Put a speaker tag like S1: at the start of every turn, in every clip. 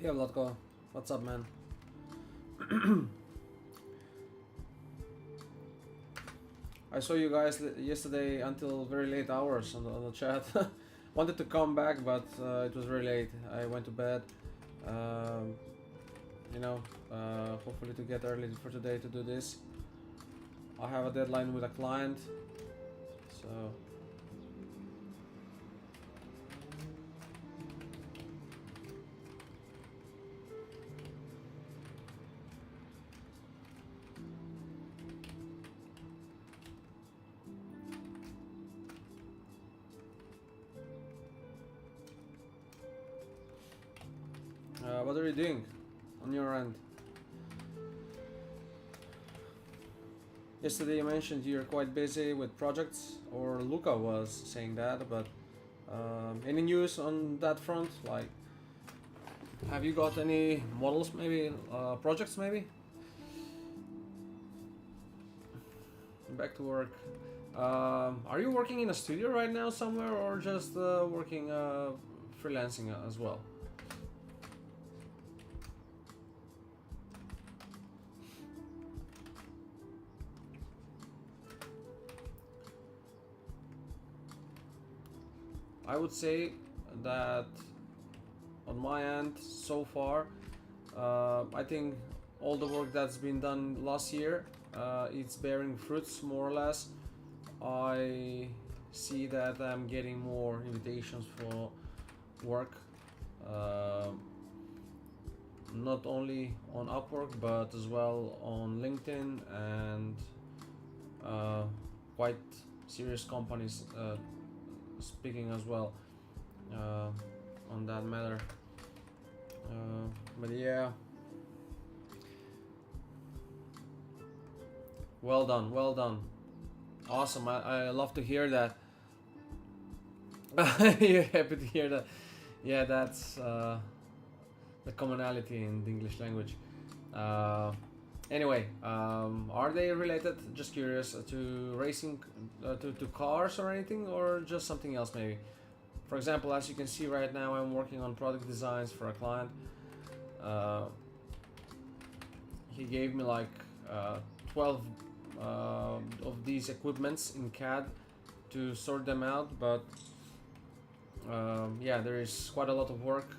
S1: Hey Vlatko, what's up, man? I saw you guys yesterday until very late hours on the chat. Wanted to come back, but it was very late. I went to bed. Um, you know, hopefully to get early for today to do this. I have a deadline with a client, so. What are you doing on your end? Yesterday you mentioned you're quite busy with projects, or Luca was saying that, but any news on that front? Like, have you got any models, maybe, projects, maybe? Back to work. Are you working in a studio right now somewhere, or just working freelancing as well? I would say that on my end so far, I think all the work that's been done last year, it's bearing fruits more or less. I see that I'm getting more invitations for work, not only on Upwork but as well on LinkedIn and quite serious companies speaking as well on that matter. But yeah, well done, well done. Awesome, I love to hear that. You're happy to hear that. Yeah, that's the commonality in the English language. Anyway, are they related? Just curious to racing, to cars or anything, or just something else maybe? For example, as you can see right now, I'm working on product designs for a client. He gave me like 12 of these equipments in CAD to sort them out, but yeah, there is quite a lot of work.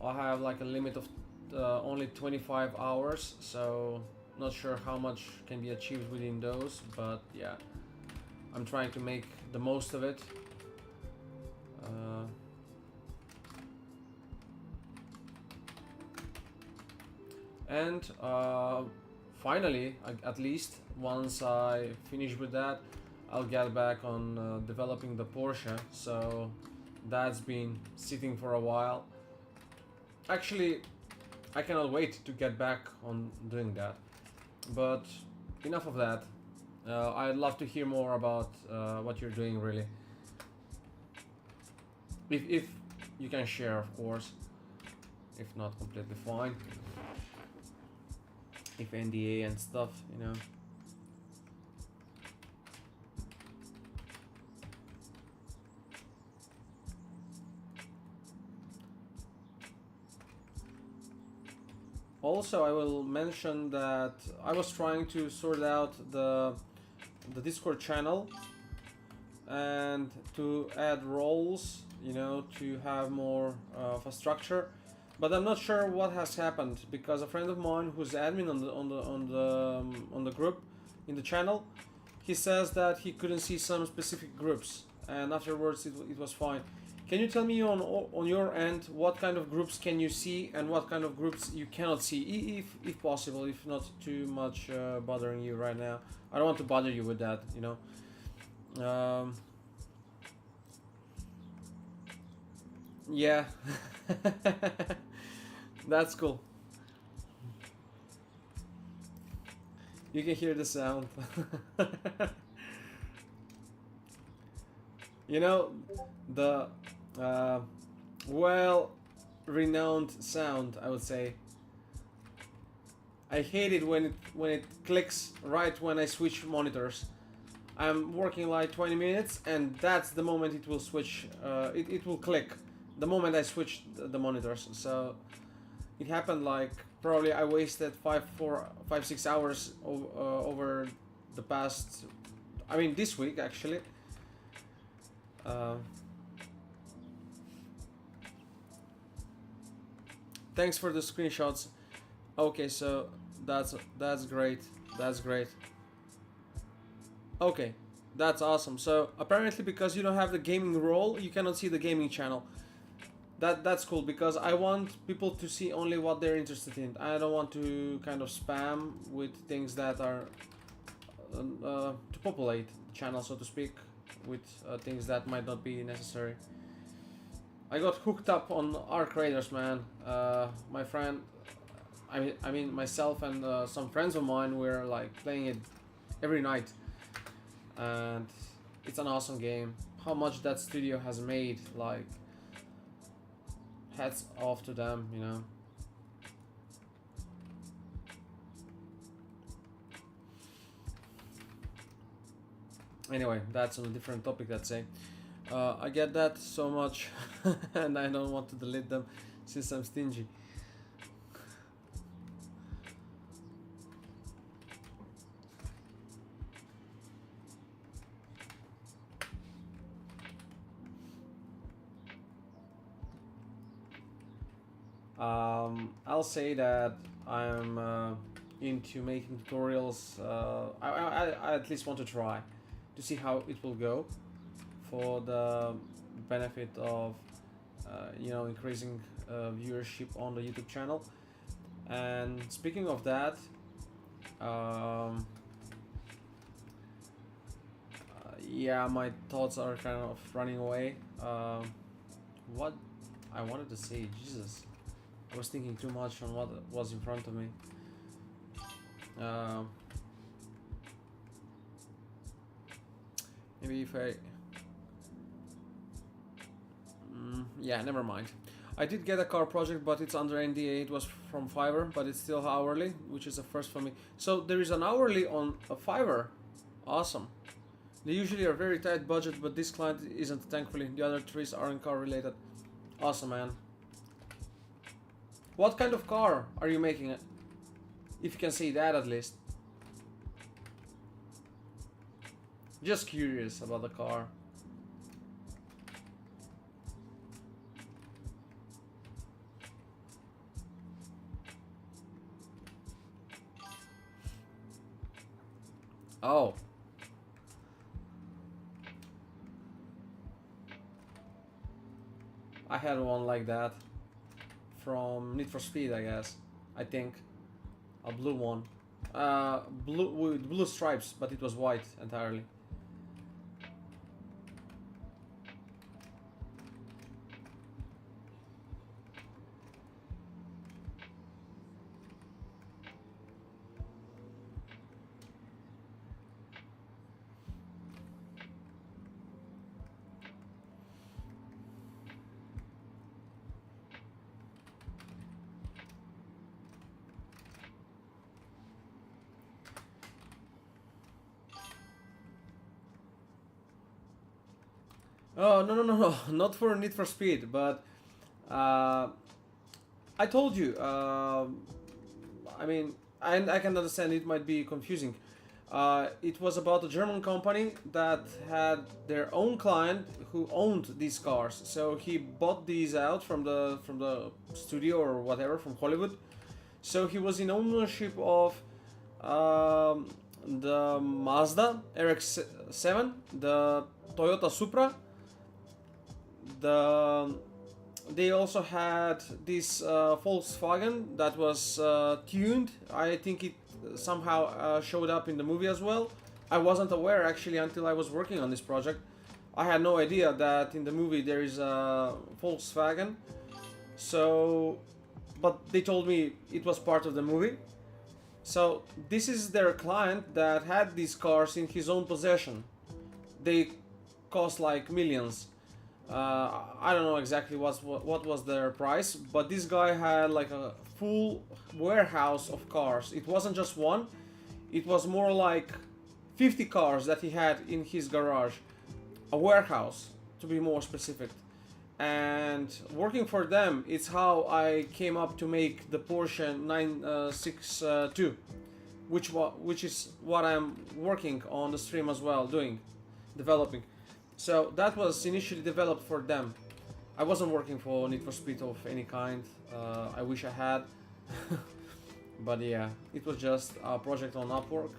S1: I have like a limit of only 25 hours, so not sure how much can be achieved within those, but yeah, I'm trying to make the most of it. And finally, at least once I finish with that, I'll get back on developing the Porsche, so that's been sitting for a while. Actually, I cannot wait to get back on doing that. But enough of that. I'd love to hear more about what you're doing, really. If you can share, of course. If not, completely fine. If NDA and stuff, you know. Also, I will mention that I was trying to sort out the Discord channel and to add roles, you know, to have more of a structure. But I'm not sure what has happened, because a friend of mine who's admin on the group in the channel, he says that he couldn't see some specific groups, and afterwards it was fine. Can you tell me on your end what kind of groups can you see and what kind of groups you cannot see, if possible, if not too much bothering you right now? I don't want to bother you with that, you know. Yeah. That's cool. You can hear the sound. You know, the well-renowned sound, I would say. I hate it when it clicks right when I switch monitors. I'm working like 20 minutes, and that's the moment it will switch. It will click the moment I switch the monitors. So it happened like probably I wasted 6 hours over the past. I mean, this week actually. Uh, Thanks for the screenshots. Okay, so that's great. That's great. Okay, that's awesome. So apparently, because you don't have the gaming role, you cannot see the gaming channel. That's cool because I want people to see only what they're interested in. I don't want to kind of spam with things that are to populate the channel, so to speak, with things that might not be necessary. I got hooked up on Arc Raiders, man. My friend, I mean myself and some friends of mine were like playing it every night, and it's an awesome game. How much that studio has made, like, hats off to them, you know. Anyway, that's on a different topic, let's say. I get that so much and I don't want to delete them since I'm stingy. I'll say that I'm into making tutorials. I at least want to try to see how it will go, for the benefit of you know, increasing viewership on the YouTube channel. And speaking of that, yeah, my thoughts are kind of running away. What I wanted to say, Jesus, I was thinking too much on what was in front of me. Maybe if I yeah, never mind. I did get a car project, but it's under NDA. It was from Fiverr, but it's still hourly, which is a first for me. So there is an hourly on a Fiverr. Awesome. They usually are very tight budget, but this client isn't, thankfully. The other trees aren't car related. Awesome, man. What kind of car are you making? If you can say that at least. Just curious about the car. Oh. I had one like that from Need for Speed, I guess. I think a blue one, blue with blue stripes, but it was white entirely. Oh, no, not for Need for Speed, but I told you. I mean, I can understand it might be confusing. It was about a German company that had their own client who owned these cars. So he bought these out from the studio or whatever, from Hollywood. So he was in ownership of the Mazda RX-7, the Toyota Supra. They also had this Volkswagen that was tuned. I think it somehow showed up in the movie as well. I wasn't aware actually until I was working on this project. I had no idea that in the movie there is a Volkswagen. So, but they told me it was part of the movie. So this is their client that had these cars in his own possession. They cost like millions. I don't know exactly what was their price, but this guy had like a full warehouse of cars. It wasn't just one, it was more like 50 cars that he had in his garage. A warehouse, to be more specific. and working for them, it's how I came up to make the Porsche 962, which is what I'm working on the stream as well, developing. So that was initially developed for them. I wasn't working for Need for Speed of any kind. I wish I had. But yeah, it was just a project on Upwork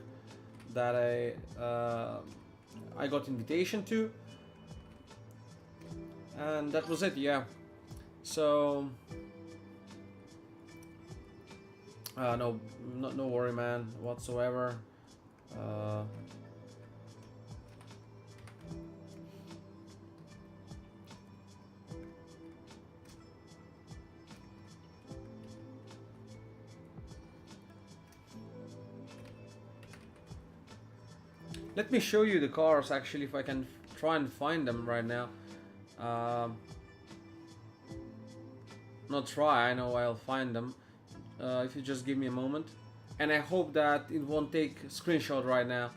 S1: that I got invitation to, and that was it. Yeah. So no worry, man, whatsoever. Let me show you the cars actually, if I can try and find them right now. Not try, I know I'll find them. If you just give me a moment. And I hope that it won't take a screenshot right now.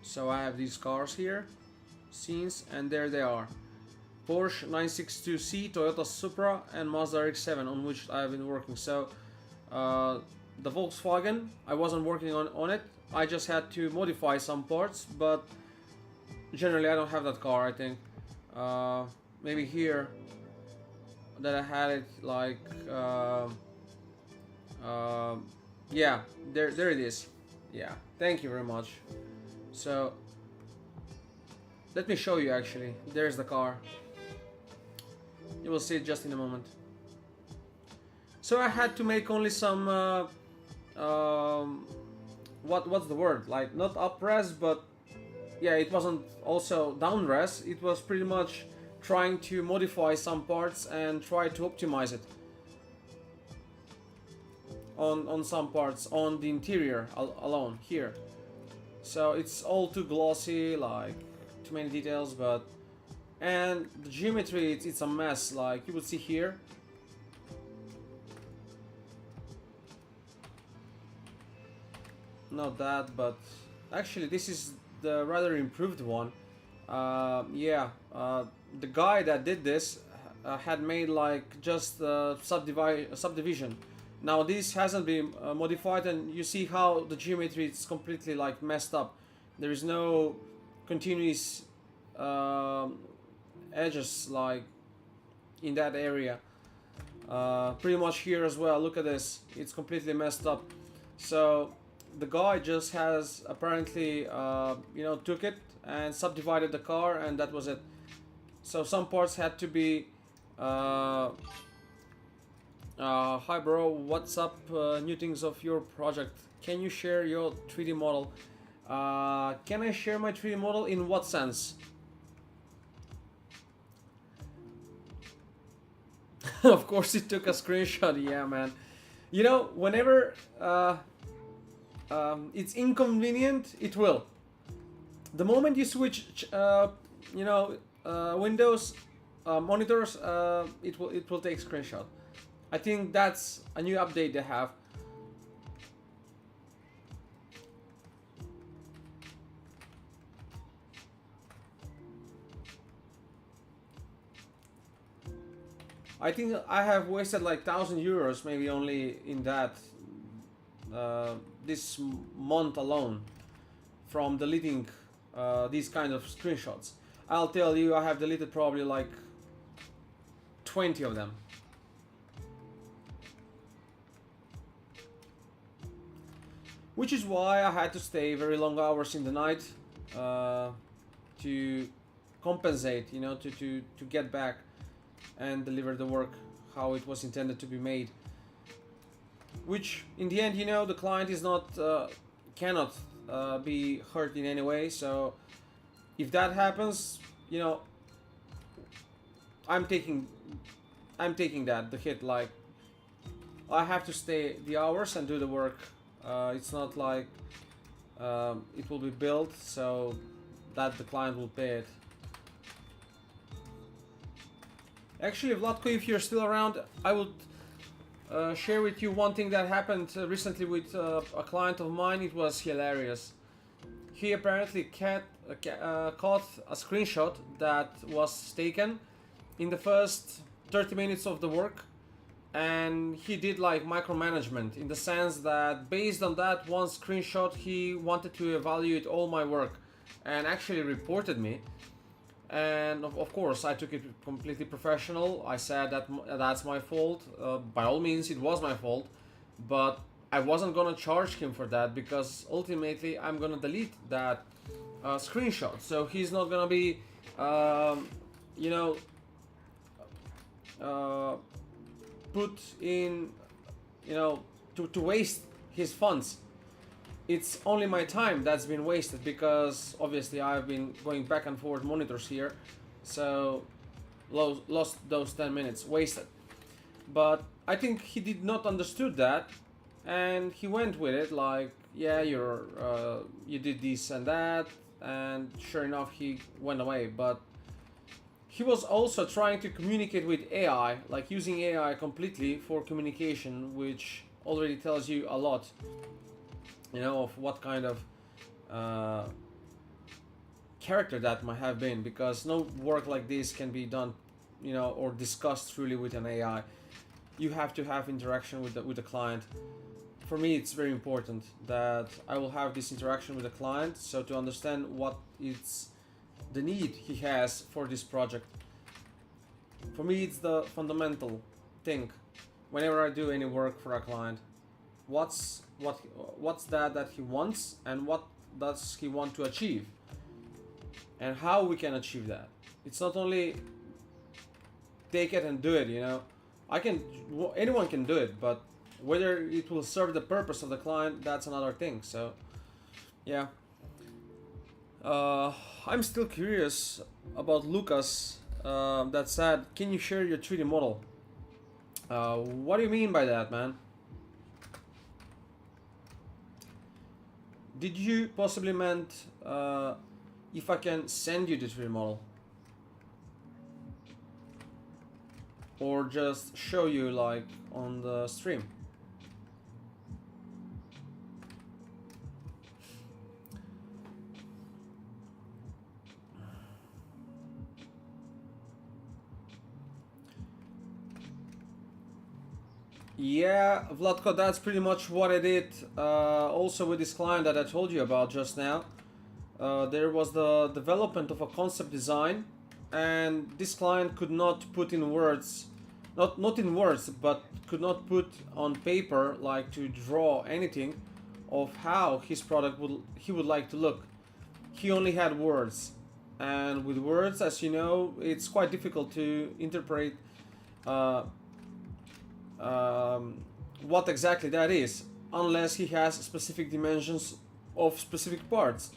S1: So I have these cars here, scenes, and there they are. Porsche 962C, Toyota Supra, and Mazda RX-7, on which I've been working. So the Volkswagen, I wasn't working on it. I just had to modify some parts, but generally I don't have that car, I think. Maybe here that I had it, like yeah, there it is. Yeah, thank you very much. So let me show you actually. There's the car. You will see it just in a moment. So I had to make only some what's the word, like not up res, but yeah, it wasn't also down res. It was pretty much trying to modify some parts and try to optimize it on some parts on the interior alone here. So it's all too glossy, like too many details, but and the geometry, it's a mess, like you would see here. Not that, but actually this is the rather improved one. Yeah, the guy that did this had made like just subdivision. Now this hasn't been modified, and you see how the geometry is completely like messed up. There is no continuous edges like in that area. Pretty much here as well. Look at this, it's completely messed up. So the guy just has apparently you know, took it and subdivided the car, and that was it. So some parts had to be hi bro, what's up? New things of your project. Can you share your 3D model? Can I share my 3D model? In what sense? Of course it took a screenshot, yeah man. You know, whenever it's inconvenient, it will. The moment you switch you know, Windows monitors, it will take screenshot. I think that's a new update they have. I think I have wasted like 1,000 euros maybe only in that this month alone from deleting these kind of screenshots. I'll tell you, I have deleted probably like 20 of them. Which is why I had to stay very long hours in the night to compensate, you know, to get back and deliver the work how it was intended to be made. Which in the end, you know, the client is not cannot be hurt in any way. So if that happens, you know, I'm taking the hit. Like I have to stay the hours and do the work. It's not like it will be built so that the client will pay it. Actually, Vlatko, if you're still around, I would share with you one thing that happened recently with a client of mine. It was hilarious. He apparently caught a screenshot that was taken, in the first 30 minutes of the work, and he did like micromanagement in the sense that based on that one screenshot he wanted to evaluate all my work and actually reported me. And of course I took it completely professional. I said that that's my fault. By all means it was my fault, but I wasn't gonna charge him for that because ultimately I'm gonna delete that screenshot, so he's not gonna be you know put in, to waste his funds. It's only my time that's been wasted because obviously I've been going back and forth monitors here, so lost those 10 minutes wasted. But I think he did not understood that, and he went with it like, yeah, you did this and that, and sure enough he went away. But he was also trying to communicate with AI, like using AI completely for communication, which already tells you a lot, of what kind of character that might have been, because no work like this can be done, or discussed truly with an AI. You have to have interaction with the client. For me, it's very important that I will have this interaction with the client, so to understand what is the need he has for this project. For me, it's the fundamental thing whenever I do any work for a client. What's that he wants, and what does he want to achieve, and how we can achieve that. It's not only take it and do it, anyone can do it, but whether it will serve the purpose of the client, that's another thing. So yeah, I'm still curious about Lucas that said, can you share your 3D model? What do you mean by that, man? Did you possibly meant if I can send you the 3D model? Or just show you like on the stream? Yeah, Vladko, that's pretty much what I did also with this client that I told you about just now. There was the development of a concept design, and this client could not put in words, not in words, but could not put on paper, like to draw anything of how his product he would like to look. He only had words, and with words, as you know, it's quite difficult to interpret what exactly that is, unless he has specific dimensions of specific parts.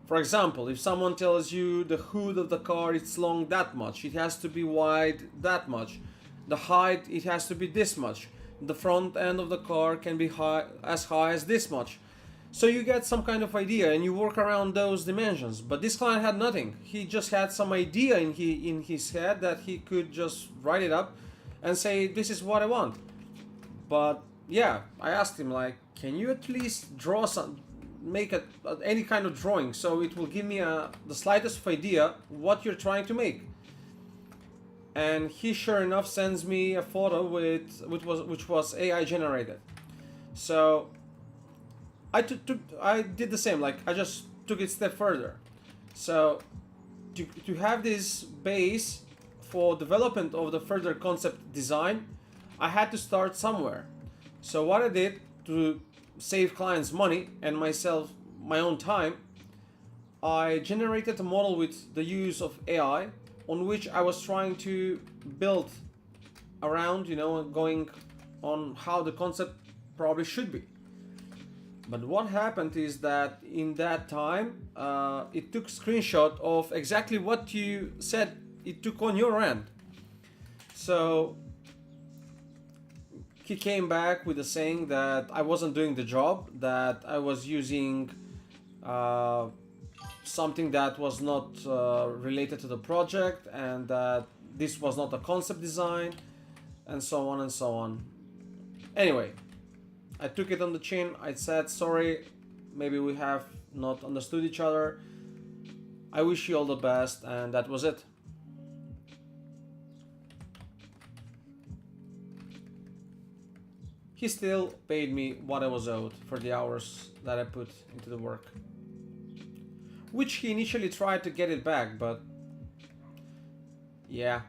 S1: For example, if someone tells you the hood of the car is long that much, it has to be wide that much, the height it has to be this much, the front end of the car can be high as this much. So you get some kind of idea and you work around those dimensions. But this client had nothing. He just had some idea in his head that he could just write it up and say, this is what I want. But yeah, I asked him, like, can you at least draw make any kind of drawing, so it will give me the slightest of idea what you're trying to make. And he sure enough sends me a photo which was AI generated. So I did the same, like I just took it a step further. So to have this base for development of the further concept design, I had to start somewhere. So what I did to save clients money and myself my own time, I generated a model with the use of AI on which I was trying to build around, going on how the concept probably should be. But what happened is that in that time, it took screenshot of exactly what you said it took on your end. So he came back with a saying that I wasn't doing the job, that I was using something that was not related to the project, and that this was not a concept design, and so on and so on. Anyway, I took it on the chin. I said, sorry, maybe we have not understood each other. I wish you all the best, and that was it. he still paid me what I was owed for the hours that I put into the work. Which he initially tried to get it back, but yeah,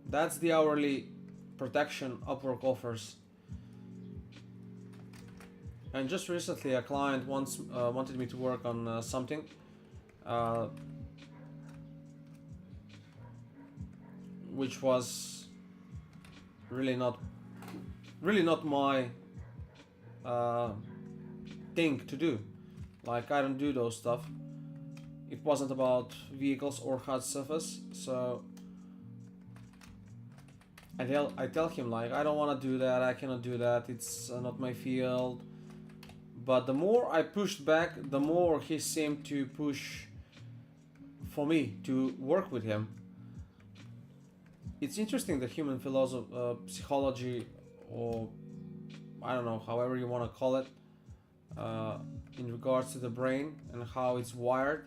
S1: that's the hourly protection Upwork offers. And just recently, a client once wanted me to work on something, which was really not my thing to do. Like, I don't do those stuff. It wasn't about vehicles or hard surface, so I tell him, like, I don't want to do that, I cannot do that, it's not my field. But the more I pushed back, the more he seemed to push for me to work with him. It's interesting, the human philosophy, psychology, or I don't know, however you want to call it, in regards to the brain and how it's wired.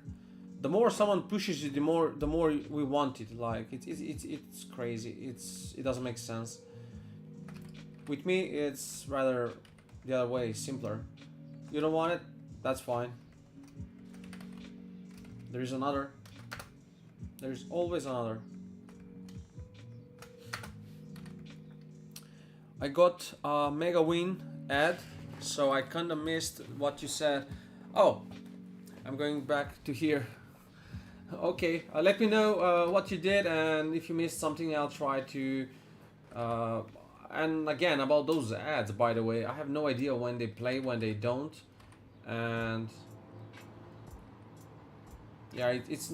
S1: The more someone pushes you, the more we want it. Like it's crazy. It doesn't make sense. With me, it's rather the other way, simpler. You don't want it, that's fine. There's another. There's always another. I got a mega win ad, so I kinda missed what you said. Oh, I'm going back to here. Okay, let me know what you did, and if you missed something, I'll try to. And again, about those ads, by the way, I have no idea when they play, when they don't, and yeah, it's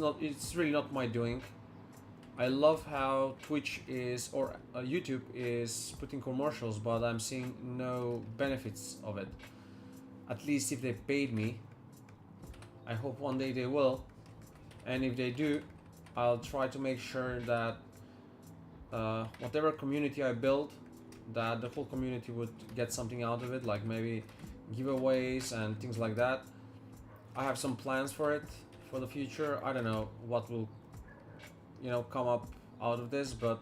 S1: really not my doing. I love how Twitch is, or YouTube is putting commercials, but I'm seeing no benefits of it. At least if they paid me. I hope one day they will. And if they do, I'll try to make sure that whatever community I build, that the whole community would get something out of it, like maybe giveaways and things like that. I have some plans for it for the future. I don't know what will come up out of this, but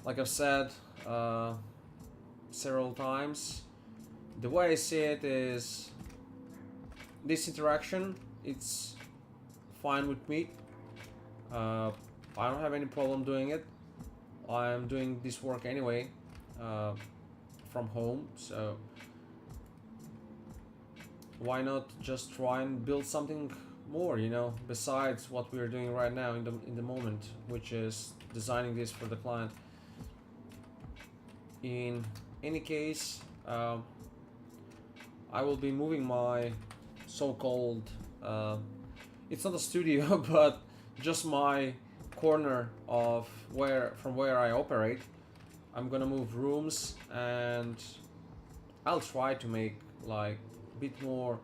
S1: like I've said several times, the way I see it is this interaction, it's fine with me. I don't have any problem doing it. I'm doing this work anyway from home, so why not just try and build something more, besides what we're doing right now in the moment, which is designing this for the client. In any case, I will be moving my so-called it's not a studio but just my corner of from where I operate. I'm gonna move rooms, and I'll try to make like a bit more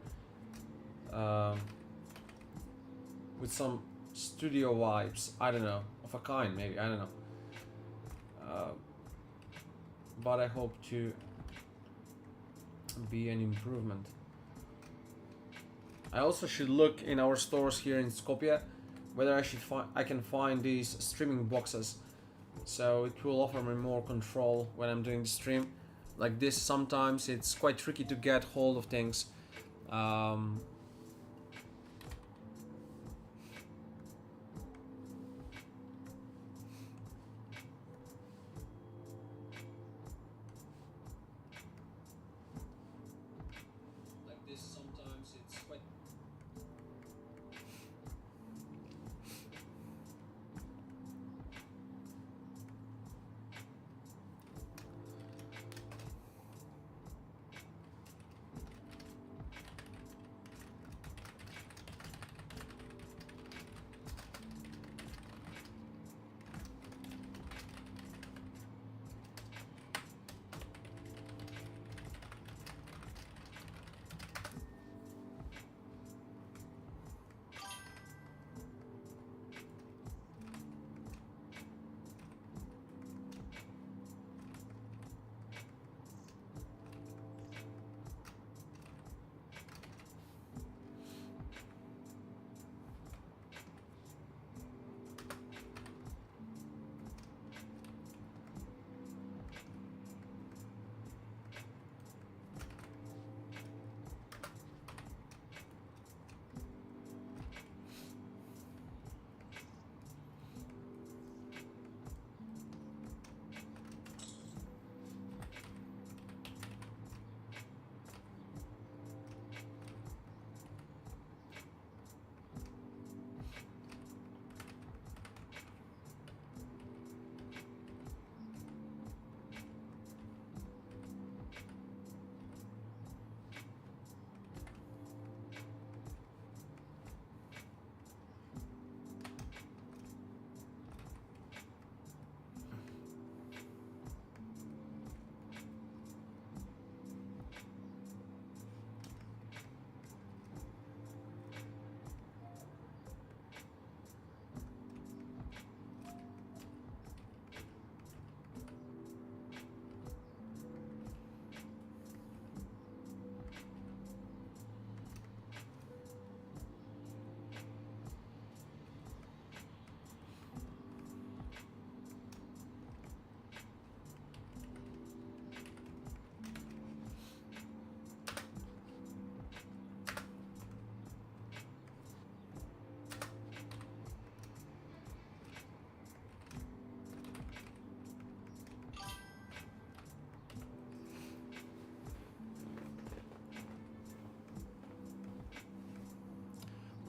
S1: with some studio vibes, I don't know, of a kind, maybe, I don't know, but I hope to be an improvement. I also should look in our stores here in Skopje whether I can find these streaming boxes, so it will offer me more control when I'm doing the stream. Like this, sometimes it's quite tricky to get hold of things.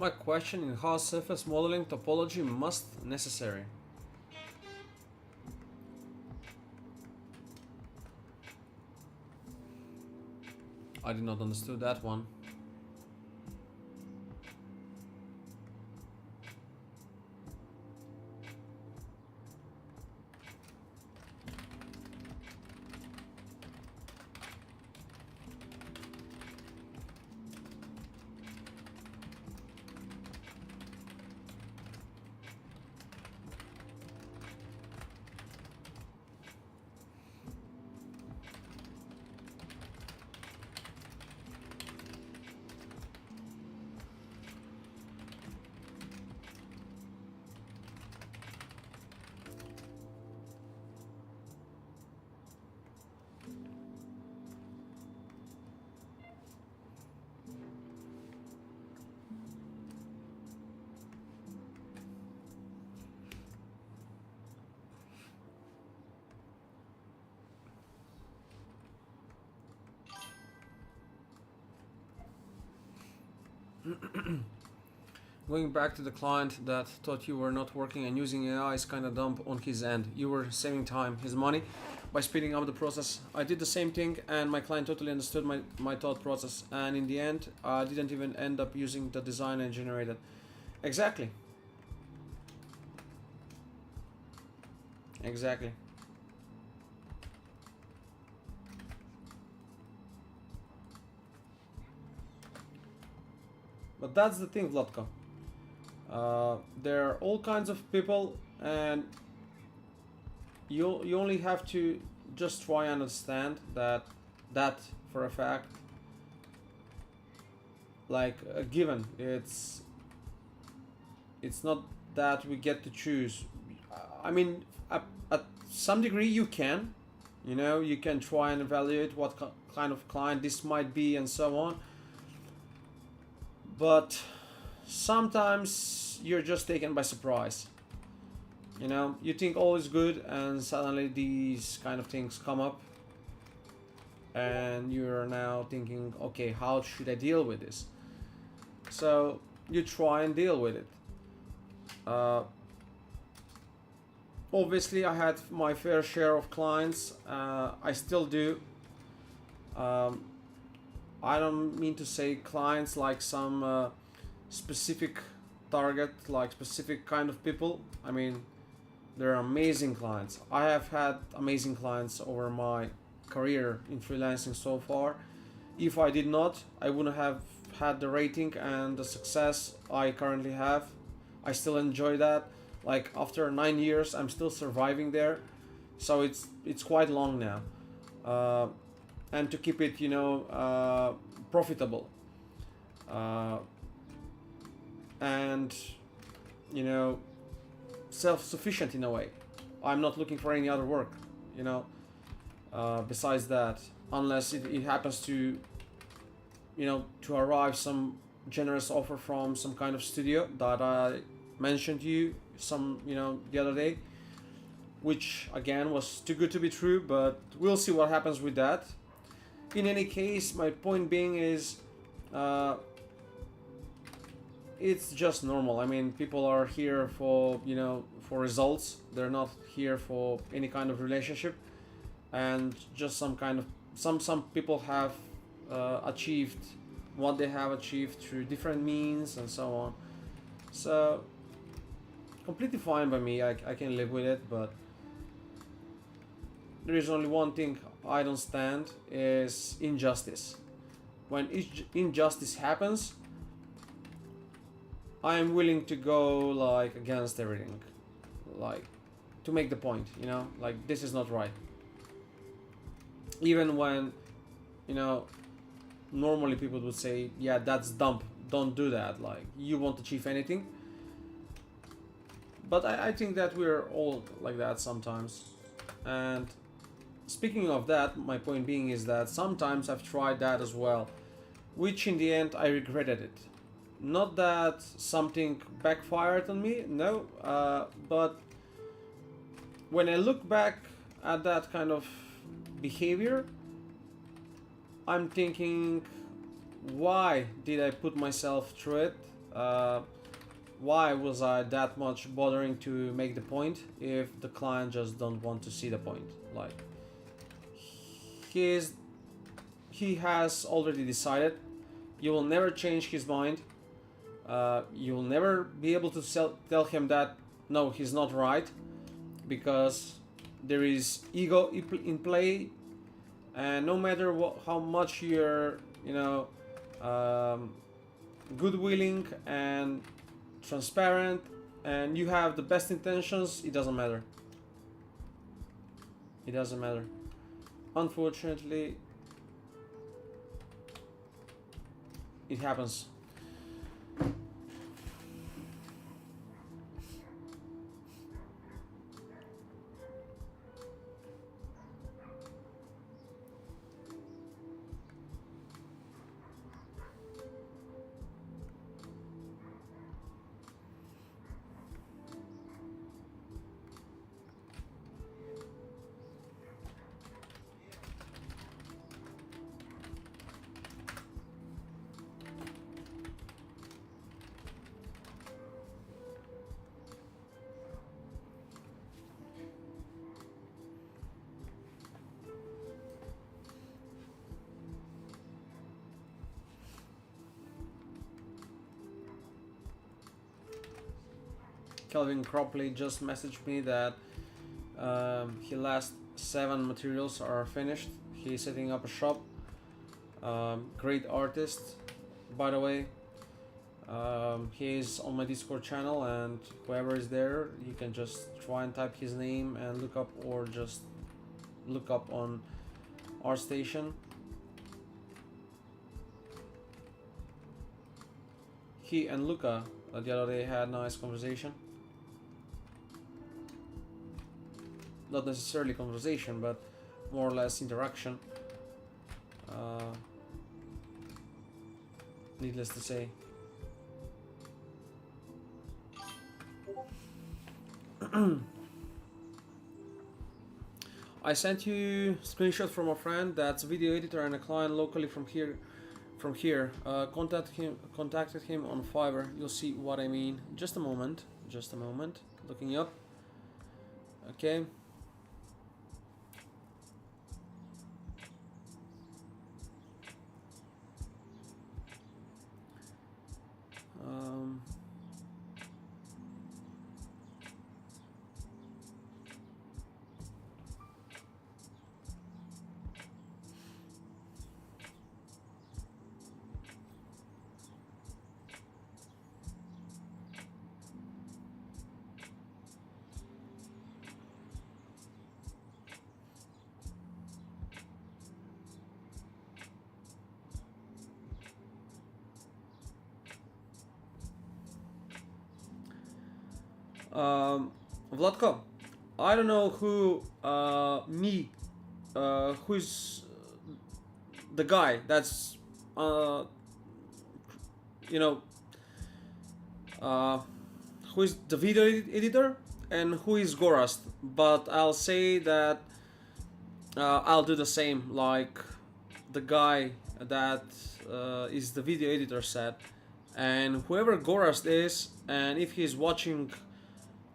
S2: My question in how surface modeling topology must necessary. I did not understand that one. Going back to the client that thought you were not working and using AI is kind of dumb on his end. You were saving time, his money, by speeding up the process. I did the same thing and my client totally understood my thought process. And in the end, I didn't even end up using the design I generated. Exactly. Exactly. But that's the thing, Vladko. There are all kinds of people, and you only have to just try and understand that for a fact, like a given. It's not that we get to choose. I mean, at some degree, you can. You can try and evaluate what kind of client this might be and so on. But sometimes you're just taken by surprise. You think all is good and suddenly these kind of things come up and you're now thinking, okay, how should I deal with this? So you try and deal with it. Obviously, I had my fair share of clients. I still do. I don't mean to say clients like some specific target, like specific kind of people. I mean, they're amazing clients. I have had amazing clients over my career in freelancing so far. If I did not, I wouldn't have had the rating and the success I currently have. I still enjoy that. Like after 9 years, I'm still surviving there, so it's quite long now. And to keep it, profitable, and self-sufficient in a way. I'm not looking for any other work, besides that, unless it happens to arrive some generous offer from some kind of studio that I mentioned to you the other day, which again was too good to be true, but we'll see what happens with that. In any case, my point being is, it's just normal. I mean, people are here for results. They're not here for any kind of relationship, and just some people have achieved what they have achieved through different means and so on. So completely fine by me. I can live with it, but there is only one thing I don't stand is injustice. When injustice happens, I am willing to go like against everything, like to make the point, like this is not right. Even when, normally people would say, yeah, that's dumb, don't do that, like you won't achieve anything. But I think that we're all like that sometimes. And speaking of that, my point being is that sometimes I've tried that as well, which in the end I regretted it. Not that something backfired on me, no, but when I look back at that kind of behavior, I'm thinking, why did I put myself through it? why was I that much bothering to make the point if the client just don't want to see the point? Like, he has already decided. You will never change his mind. You will never be able to tell him that no, he's not right, because there is ego in play, and no matter how much you're, you know, good-willing and transparent, and you have the best intentions, it doesn't matter. It doesn't matter. Unfortunately, it happens. Kelvin Cropley just messaged me that his last 7 materials are finished. He's setting up a shop. Great artist, by the way. He's on my Discord channel, and whoever is there, you can just try and type his name and look up, or just look up on ArtStation. He and Luca the other day had a nice conversation. Not necessarily conversation, but more or less interaction. Needless to say. I sent you a screenshot from a friend that's a video editor and a client locally from here. Contacted him on Fiverr. You'll see what I mean. Just a moment. Looking up. Okay. Vladko, I don't know who who's the guy that's who is the video editor and who is Gorast, but I'll say that I'll do the same like the guy that is the video editor said, and whoever Gorast is, and if he's watching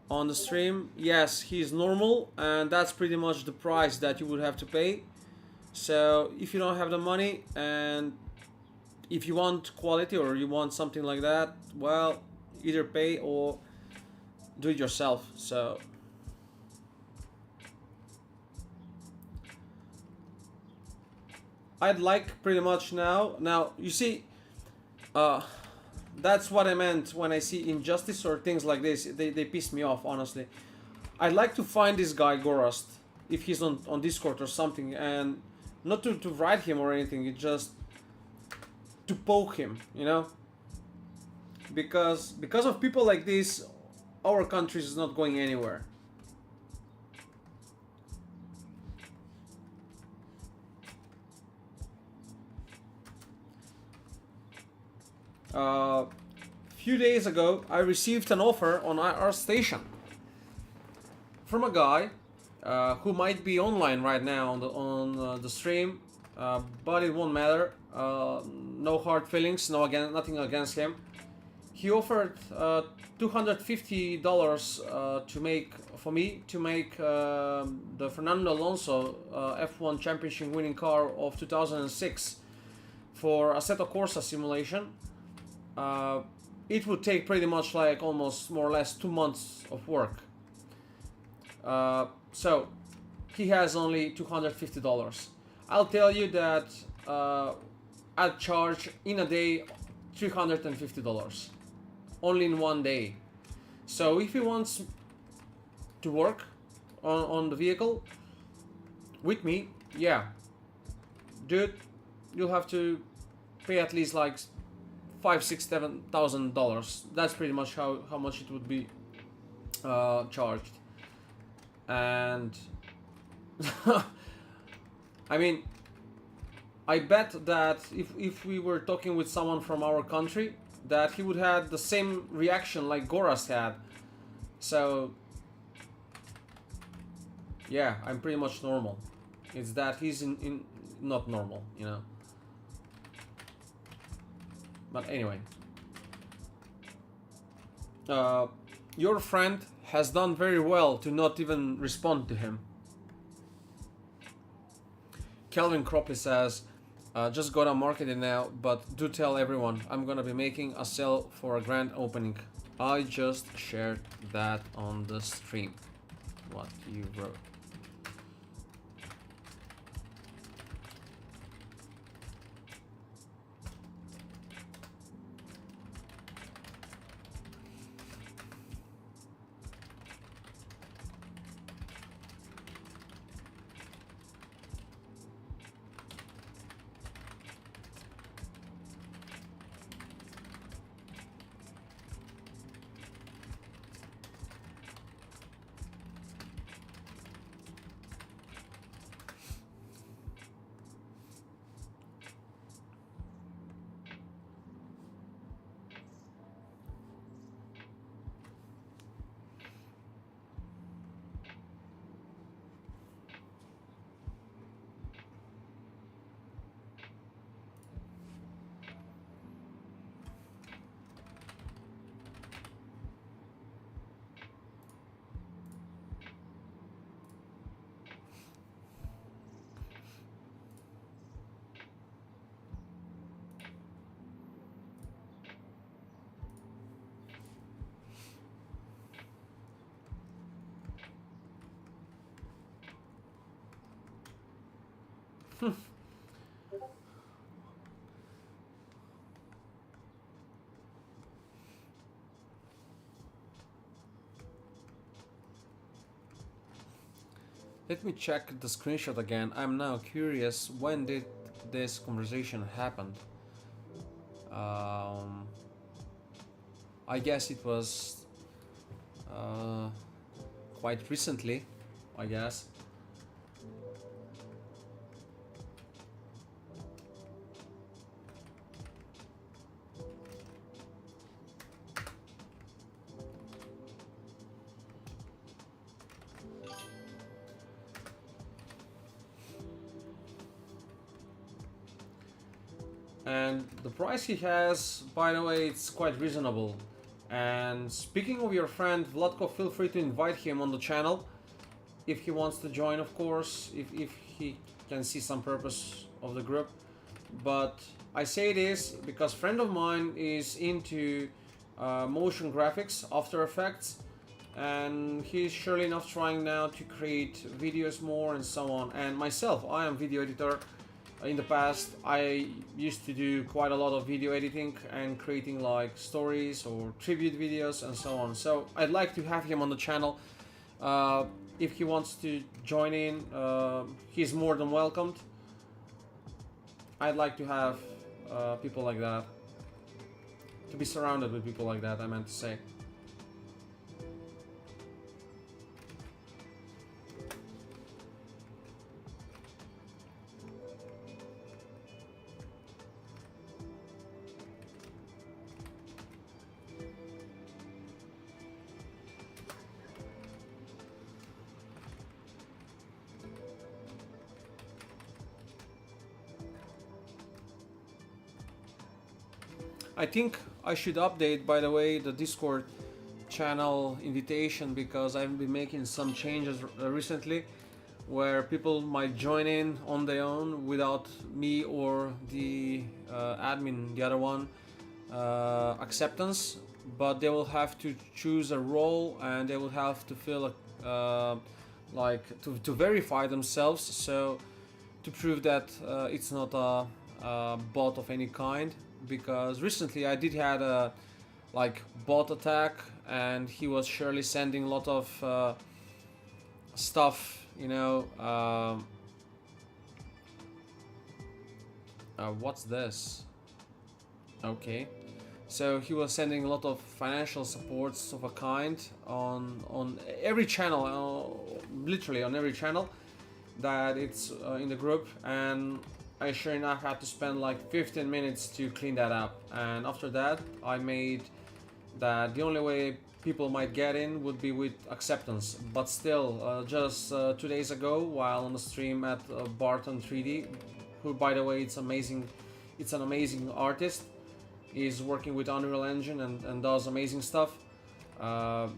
S2: on the stream, yes, he's normal, and that's pretty much the price that you would have to pay. So if you don't have the money, and if you want quality or you want something like that, well, either pay or do it yourself. So I'd like pretty much now you see, that's what I meant when I see injustice or things like this. They piss me off, honestly. I'd like to find this guy Gorast, if he's on Discord or something, and not to write him or anything, it's just to poke him, you know? Because of people like this, our country is not going anywhere. Few days ago, I received an offer on ArtStation from a guy who might be online right now on the stream, but it won't matter. No hard feelings, nothing against him. he offered $250 to make for me to make the Fernando Alonso F1 Championship winning car of 2006 for Assetto Corsa simulation. It would take pretty much like almost more or less 2 months of work. So he has only $250. I'll tell you that I'd charge in a day $350 only in 1 day. So if he wants to work on the vehicle with me, yeah, dude, you'll have to pay at least like $5,000, $6,000, $7,000. That's pretty much how much it would be charged. And I mean, I bet that if we were talking with someone from our country, that he would have the same reaction like Goras had. So yeah, I'm pretty much normal. It's that he's in not normal, you know. But anyway, your friend has done very well to not even respond to him. Kelvin Cropley says, just got on marketing now, but do tell everyone I'm gonna be making a sale for a grand opening. I just shared that on the stream, what you wrote. Let me check the screenshot again. I'm now curious, when did this conversation happen? I guess it was quite recently, I guess. And the price he has, by the way, it's quite reasonable. And speaking of your friend Vladko, feel free to invite him on the channel if he wants to join, of course, if he can see some purpose of the group. But I say this because a friend of mine is into motion graphics, After Effects, and he's surely enough trying now to create videos more and so on. And myself, I am video editor. In the past, I used to do quite a lot of video editing and creating like stories or tribute videos and so on. So I'd like to have him on the channel. If he wants to join in, he's more than welcomed. I'd like to have people like that. To be surrounded with people like that, I meant to say. I think I should update, by the way, the Discord channel invitation, because I've been making some changes recently where people might join in on their own without me or the admin, the other one, acceptance, but they will have to choose a role and they will have to fill a like to verify themselves, so to prove that it's not a bot of any kind. Because recently I did had a like bot attack, and he was surely sending a lot of stuff, you know. What's this? Okay, so he was sending a lot of financial supports of a kind on every channel, literally on every channel that it's in the group, and I sure enough had to spend like 15 minutes to clean that up. And after that I made that the only way people might get in would be with acceptance. But still, just 2 days ago, while on the stream at Barton 3D, who by the way it's amazing, it's an amazing artist, is working with Unreal Engine and does amazing stuff,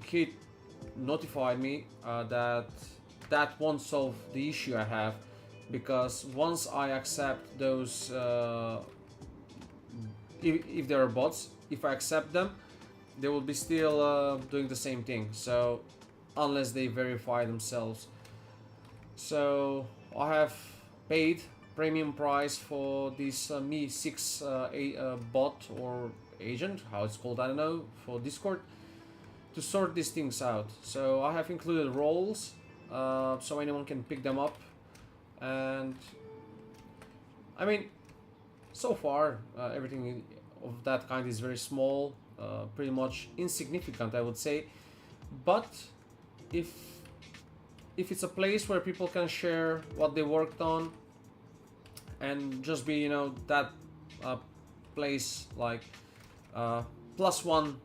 S2: he notified me that won't solve the issue I have, because once I accept those, if there are bots, if I accept them, they will be still doing the same thing, so unless they verify themselves. So I have paid premium price for this Mi 6 bot or agent, how it's called, I don't know, for Discord, to sort these things out. So I have included roles, so anyone can pick them up. And I mean, so far everything of that kind is very small, pretty much insignificant, I would say. But if it's a place where people can share what they worked on and just be, you know, that place like +1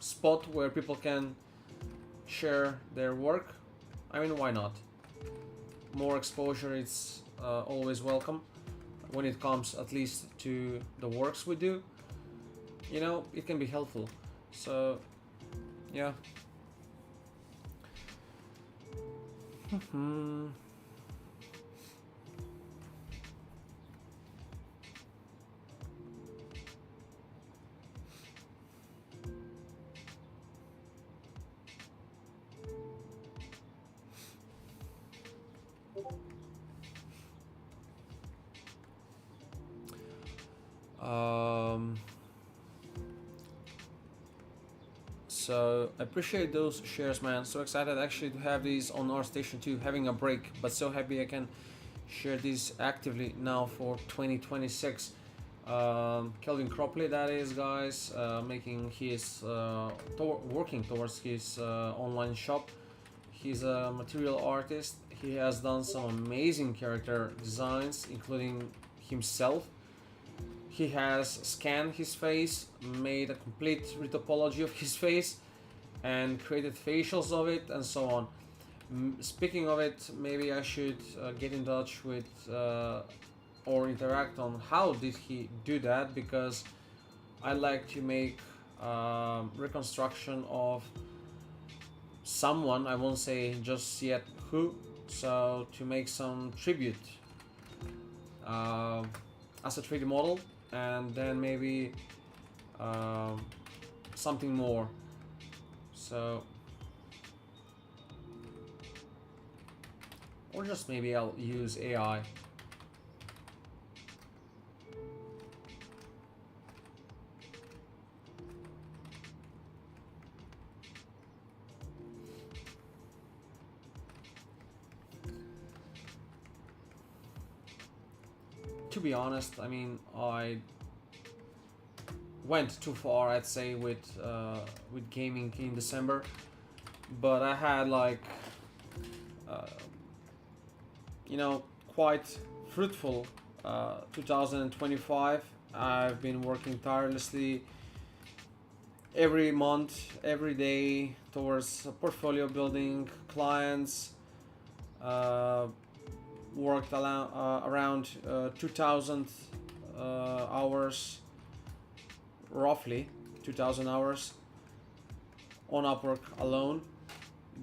S2: spot where people can share their work, I mean, why not? More exposure, it's always welcome when it comes at least to the works we do. You know, it can be helpful. So yeah. So I appreciate those shares, man. So excited actually to have these on our station too, having a break, but so happy I can share these actively now for 2026. Kelvin Cropley, that is, guys, making his working towards his online shop. He's a material artist. He has done some amazing character designs, including himself. He has scanned his face, made a complete retopology of his face, and created facials of it, and so on. Speaking of it, maybe I should get in touch with or interact on how did he do that, because I like to make reconstruction of someone, I won't say just yet who, so to make some tribute as a 3D model, and then maybe something more. So, or just maybe I'll use AI. To be honest, I mean, I went too far, I'd say, with gaming in December, but I had like you know, quite fruitful 2025. I've been working tirelessly every month, every day towards portfolio building, clients. Worked around 2,000 hours, roughly 2,000 hours on Upwork alone.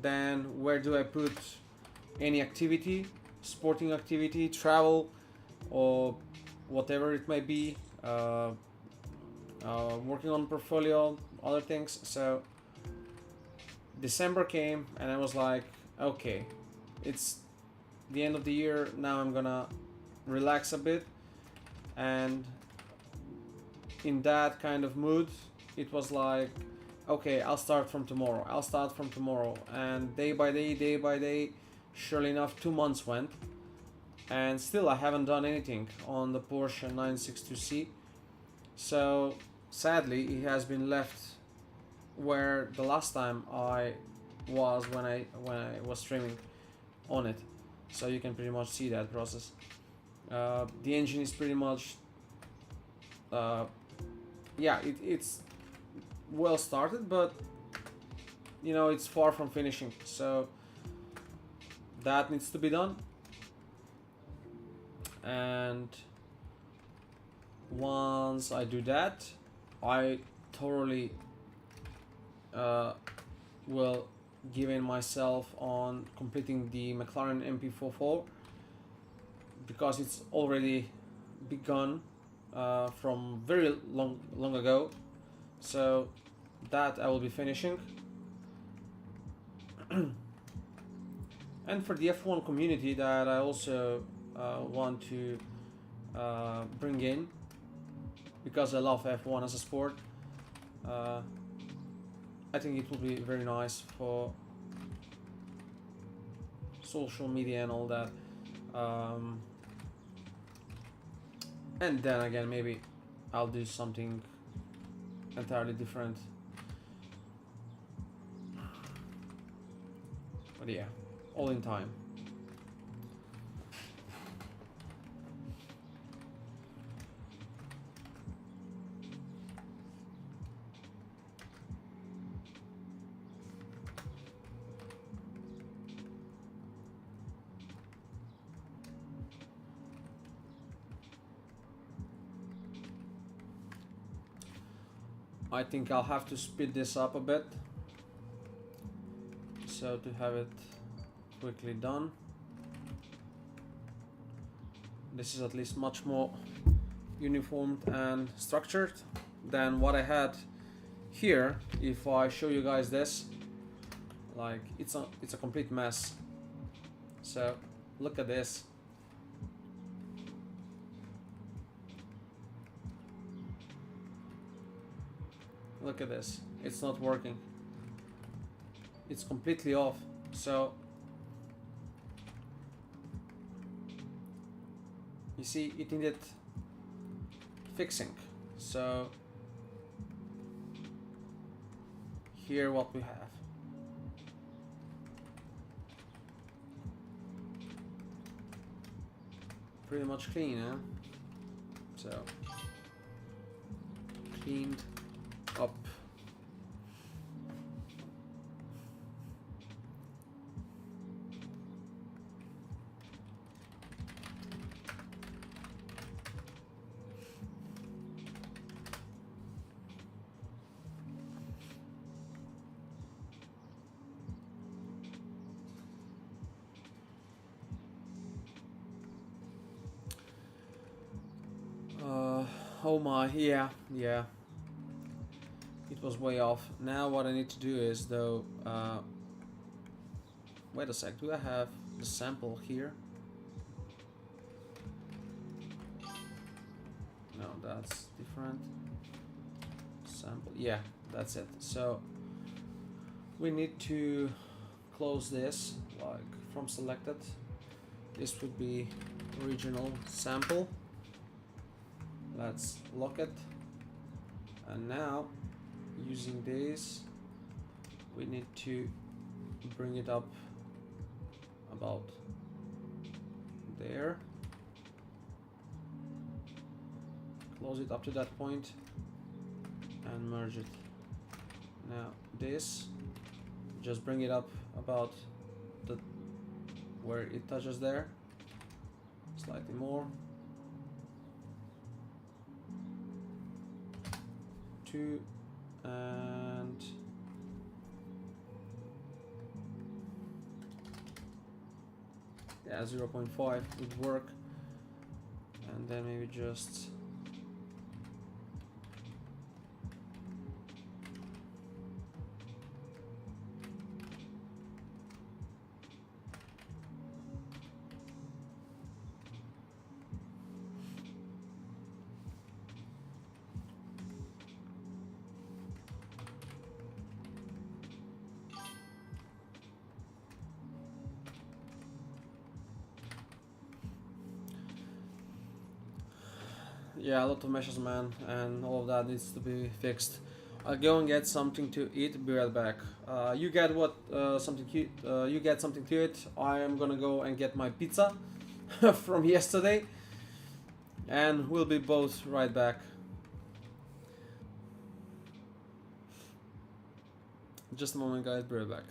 S2: Then where do I put any activity, sporting activity, travel, or whatever it may be, working on portfolio, other things. So December came and I was like, okay, it's the end of the year, now I'm gonna relax a bit. And in that kind of mood, it was like, okay, I'll start from tomorrow. And day by day, surely enough, 2 months went, and still I haven't done anything on the Porsche 962C. So sadly, it has been left where the last time I was when I was streaming on it. So you can pretty much see that process. The engine is pretty much it's well started, but you know, it's far from finishing, so that needs to be done. And once I do that, I thoroughly will give in myself on completing the McLaren MP44, because it's already begun from very long ago. So that I will be finishing. And for the F1 community that I also want to bring in, because I love F1 as a sport, I think it will be very nice for social media and all that. And then again, maybe I'll do something entirely different. But yeah, all in time. I think I'll have to speed this up a bit, so to have it quickly done. This is at least much more uniformed and structured than what I had here. If I show you guys this, like, it's a complete mess. So look at this. Look at this, it's not working. It's completely off. So you see, it needed fixing. So here what we have. Pretty much clean, huh? So cleaned up. Oh my, yeah. It was way off. Now what I need to do is, though, wait a sec, do I have the sample here? No, that's different. Sample, yeah, that's it. So we need to close this, like, from selected. This would be original sample. Let's lock it. And now, using this, we need to bring it up about there. Close it up to that point and merge it. Now this, just bring it up about the where it touches there, slightly more. 2 and yeah, 0.5 would work, and then maybe just yeah, a lot of meshes, man, and all of that needs to be fixed. I'll go and get something to eat. Be right back. You get what? Something cute. You get something to eat. I am gonna go and get my pizza from yesterday, and we'll be both right back. Just a moment, guys. Be right back.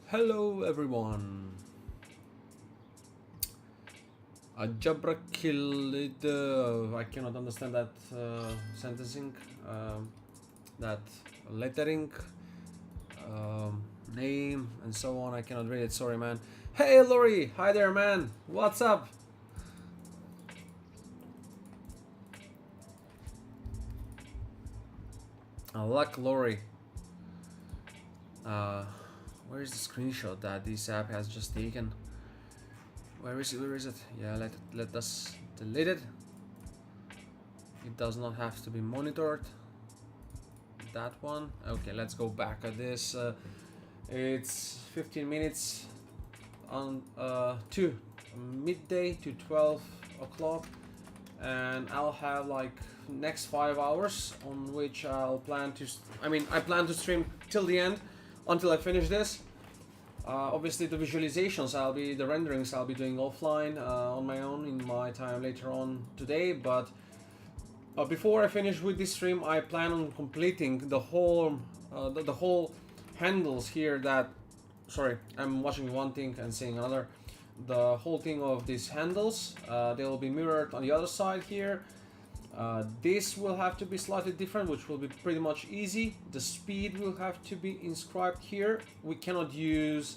S2: Hello everyone. Jabra killed. I cannot understand that sentencing, that lettering, name, and so on. I cannot read it. Sorry, man. Hey, Lori. Hi there, man. What's up? Luck, Lori. Where is the screenshot that this app has just taken? Where is it? Where is it? Yeah, let us delete it. It does not have to be monitored. That one. Okay, let's go back at this. It's 15 minutes on to midday to 12 o'clock, and I'll have like next 5 hours on which I'll plan to. I plan to stream till the end, until I finish this. Obviously, the visualizations, the renderings, I'll be doing offline on my own in my time later on today. But before I finish with this stream, I plan on completing the whole handles here. Sorry, I'm watching one thing and seeing another. The whole thing of these handles, they will be mirrored on the other side here. This will have to be slightly different, which will be pretty much easy. The speed will have to be inscribed here. We cannot use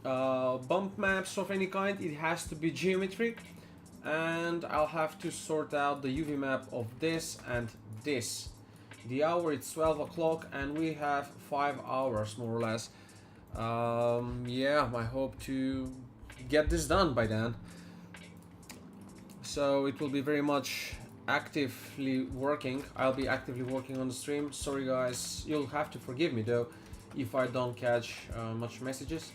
S2: bump maps of any kind. It has to be geometric. And I'll have to sort out the UV map of this and this. The hour is 12 o'clock and we have 5 hours more or less. Yeah, I hope to get this done by then. So it will be very much actively working. I'll be actively working on the stream. Sorry guys, you'll have to forgive me though if I don't catch much messages.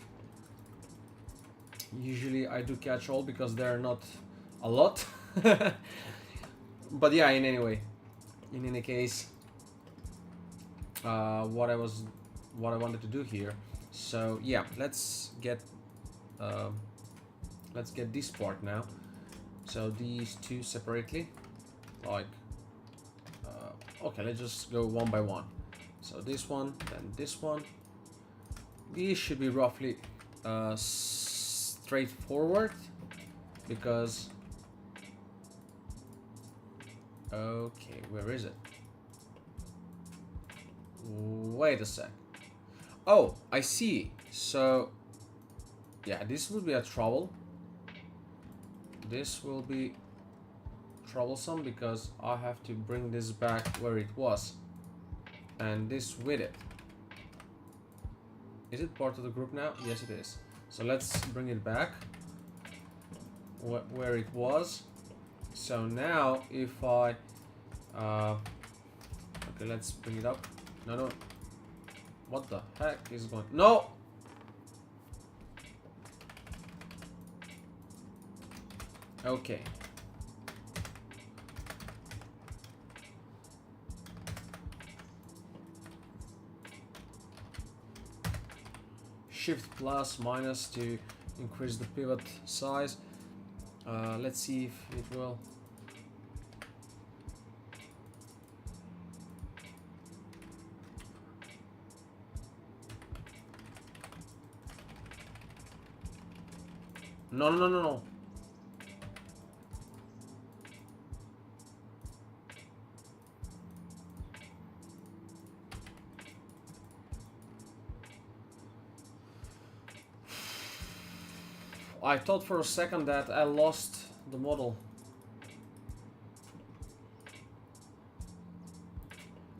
S2: Usually I do catch all because they're not a lot. But yeah, in any case, what I wanted to do here. So yeah, let's get this part now. So these two separately, like okay, let's just go one by one. So this one, then this one. These should be roughly straightforward because okay, where is it? Wait a sec. Oh, I see. So yeah, this will be a trouble. This will be troublesome because I have to bring this back where it was, and this with it. Is it part of the group now? Yes, it is. So let's bring it back where it was. So now if I okay, let's bring it up. No, what the heck is going? No. Okay. Shift plus minus to increase the pivot size. Let's see if it will. No. I thought for a second that I lost the model.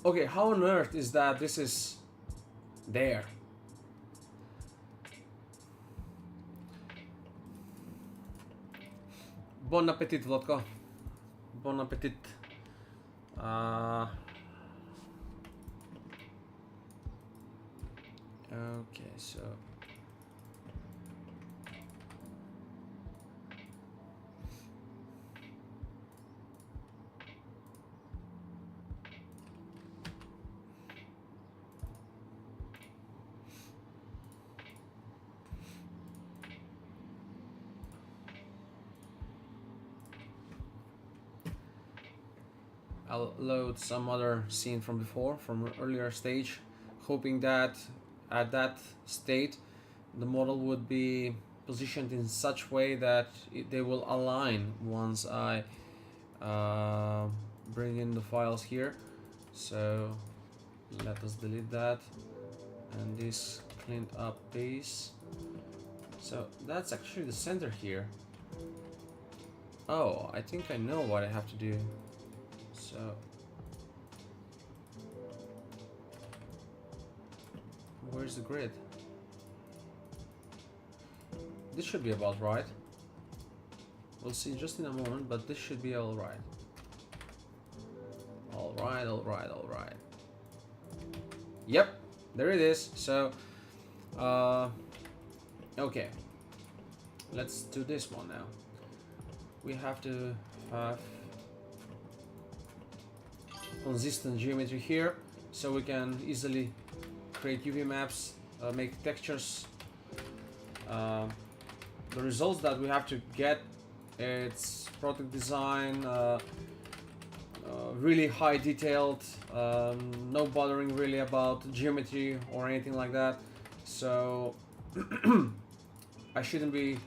S2: Okay, how on earth is that this is there? Bon appetit, Vlodko. Bon appetit. Okay, so I'll load some other scene from before, from an earlier stage, hoping that at that state the model would be positioned in such way that they will align once I bring in the files here. So let us delete that, and this cleaned up base. So that's actually the center here. Oh, I think I know what I have to do. So where's the grid? This should be about right. We'll see just in a moment, but this should be all right. All right, all right, all right. Yep, there it is. So, okay. Let's do this one now. We have to have consistent geometry here, so we can easily create UV maps, make textures. The results that we have to get, it's product design, really high detailed, no bothering really about geometry or anything like that. So I shouldn't be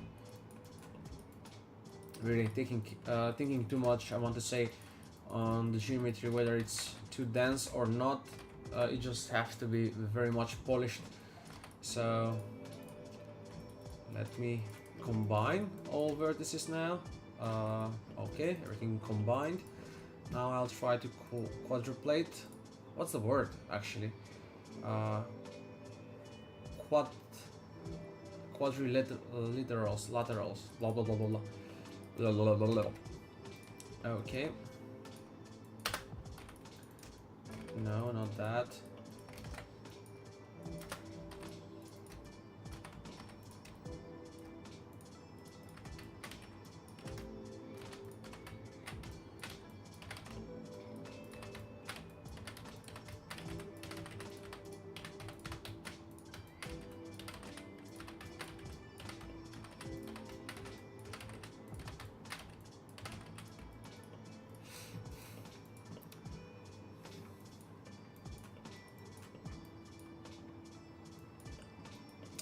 S2: really thinking too much, I want to say, on the geometry, whether it's too dense or not. It just has to be very much polished. So let me combine all vertices now. Okay, everything combined. Now I'll try to quadruplate. What's the word actually? Quadrilaterals, laterals, blah blah blah blah blah. Blah, blah, blah, blah. Okay. No, not that.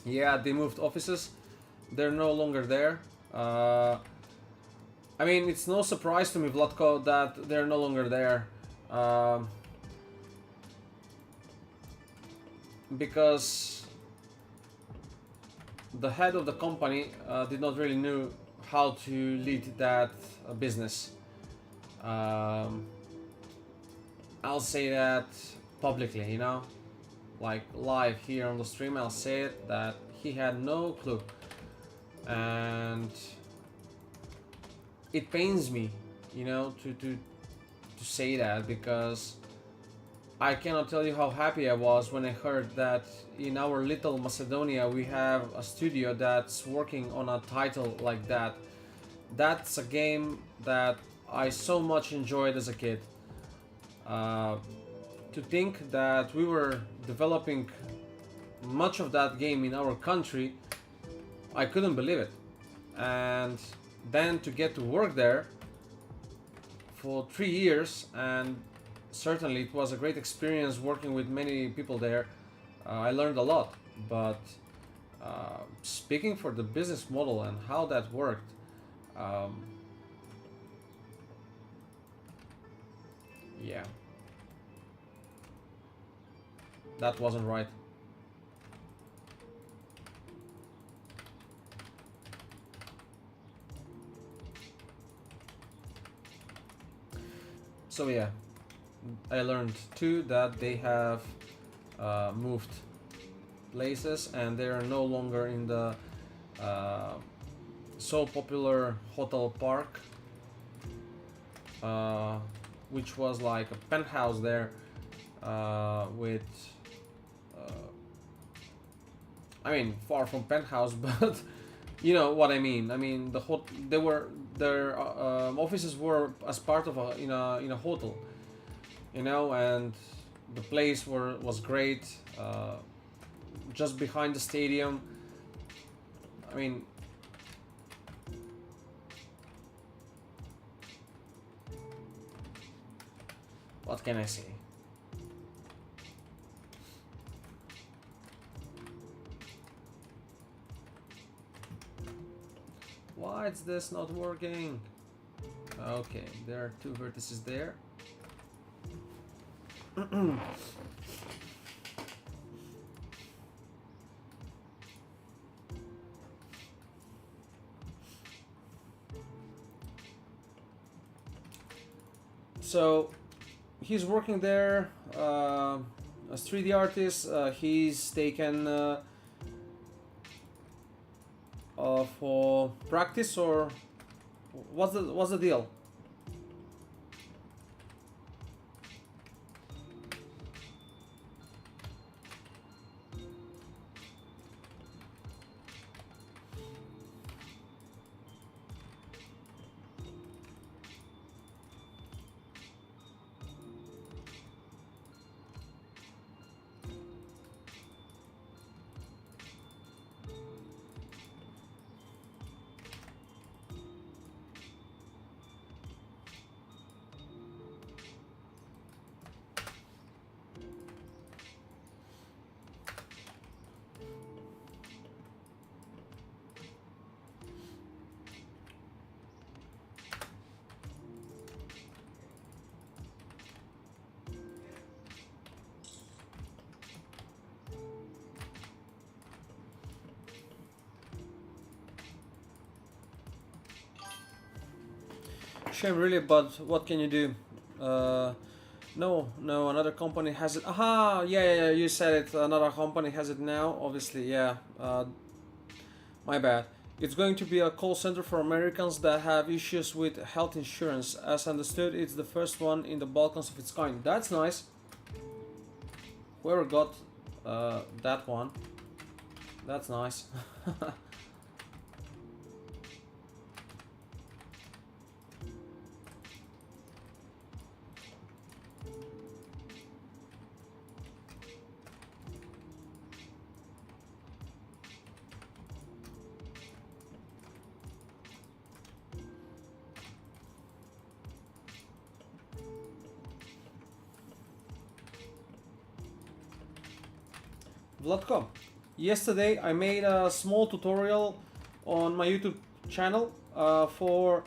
S2: Yeah, they moved offices. They're no longer there. I mean, it's no surprise to me, Vladko, that they're no longer there. Because the head of the company did not really know how to lead that business. I'll say that publicly, you know? Like live here on the stream, I'll say it, that he had no clue, and it pains me, you know, to say that, because I cannot tell you how happy I was when I heard that in our little Macedonia we have a studio that's working on a title like that. That's a game that I so much enjoyed as a kid. To think that we were developing much of that game in our country, I couldn't believe it. And then to get to work there for 3 years, and certainly it was a great experience working with many people there. I learned a lot, but speaking for the business model and how that worked, yeah, that wasn't right. So yeah, I learned too that they have moved places, and they are no longer in the so popular Hotel Park, which was like a penthouse there with I mean, far from penthouse, but you know what I mean. I mean, their offices were as part of in a hotel, you know, and the place was great, just behind the stadium. I mean, What can I say? Why is this not working? Okay, there are two vertices there. So he's working there as 3D artist. He's taken for practice, or what's the deal? Shame really, but what can you do? No, another company has it. Aha, yeah, you said it. Another company has it now. Obviously, yeah. My bad. It's going to be a call center for Americans that have issues with health insurance. As understood, it's the first one in the Balkans of its kind. That's nice. Whoever got that one, that's nice. Vladko, yesterday I made a small tutorial on my YouTube channel for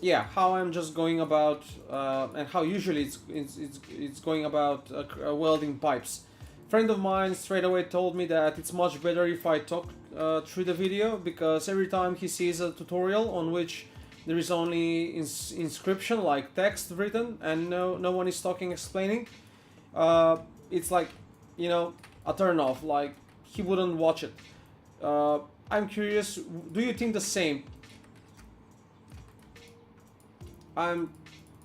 S2: yeah, how I'm just going about and how usually it's going about welding pipes. Friend of mine straight away told me that it's much better if I talk through the video, because every time he sees a tutorial on which there is only inscription like text written and no one is talking, explaining, it's like, you know, a turn off, like he wouldn't watch it. I'm curious, do you think the same? I'm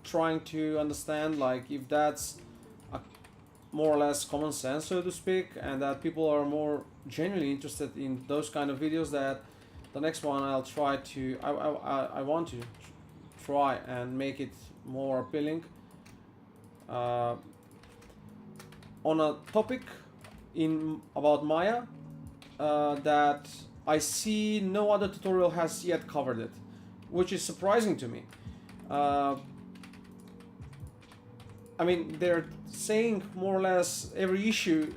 S2: trying to understand, like, if that's a more or less common sense, so to speak, and that people are more genuinely interested in those kind of videos. That the next one I'll try to, I want to try and make it more appealing. On a topic about Maya that I see no other tutorial has yet covered it, which is surprising to me. I mean, they're saying more or less every issue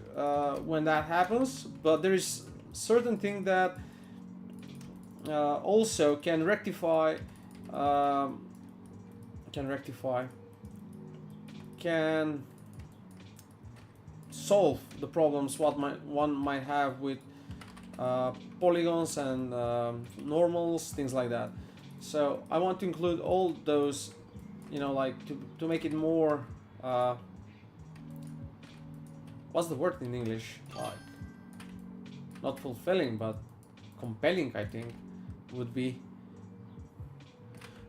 S2: when that happens, but there is certain thing that also can rectify, can solve the problems what one might have with polygons and normals, things like that. So I want to include all those, you know, like to make it more what's the word in English, like not fulfilling but compelling, I think would be.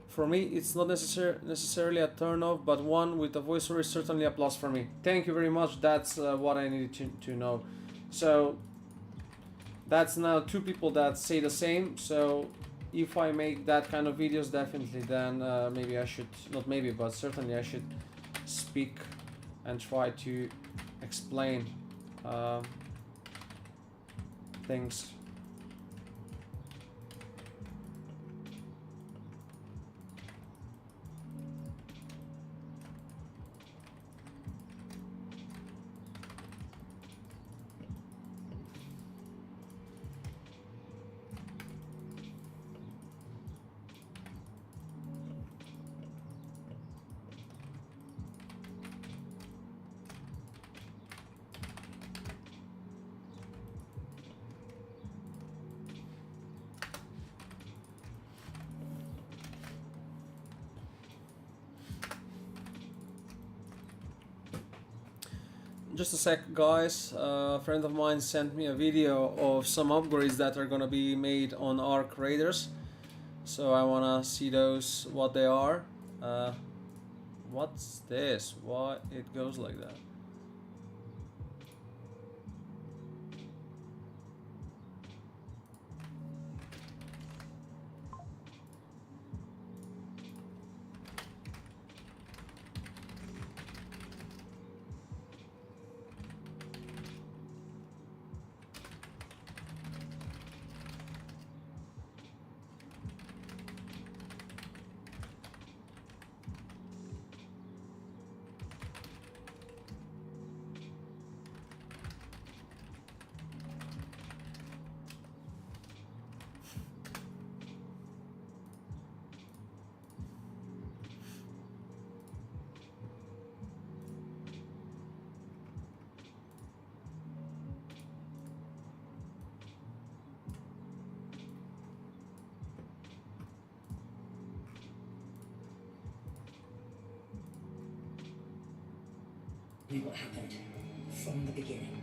S2: For me, it's not necessarily a turn off, but one with a voiceover is certainly a plus for me. Thank you very much. That's what I needed to know. So that's now two people that say the same. So if I make that kind of videos, definitely then maybe I should, not maybe, but certainly I should speak and try to explain things. Just a sec, guys. A friend of mine sent me a video of some upgrades that are gonna be made on Arc Raiders. So I wanna see those, what they are. What's this? Why it goes like that?
S3: What happened from the beginning.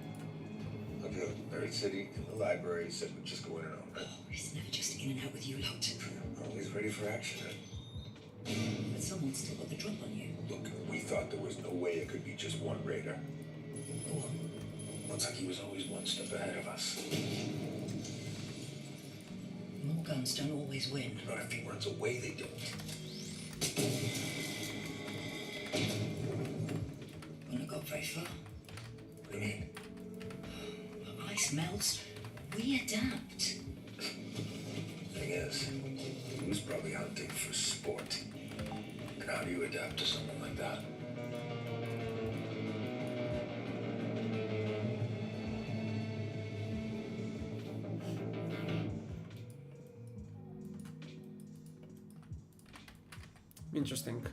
S4: Look at the buried city in the library, said we'd just go in and out.
S3: Oh, it's never just in and out with you lot.
S4: Always ready for action.
S3: But someone's still got the drop on you.
S4: Look, we thought there was no way it could be just one raider.
S3: Go on.
S4: Looks like he was always one step ahead of us.
S3: More guns don't always win.
S4: Not if he runs away, they don't.
S3: Wouldn't have got very far.
S4: What do you mean?
S3: Ice melts. We adapt.
S4: Thing is, he was probably hunting for sport. And how do you adapt to someone like that?
S2: Interesting.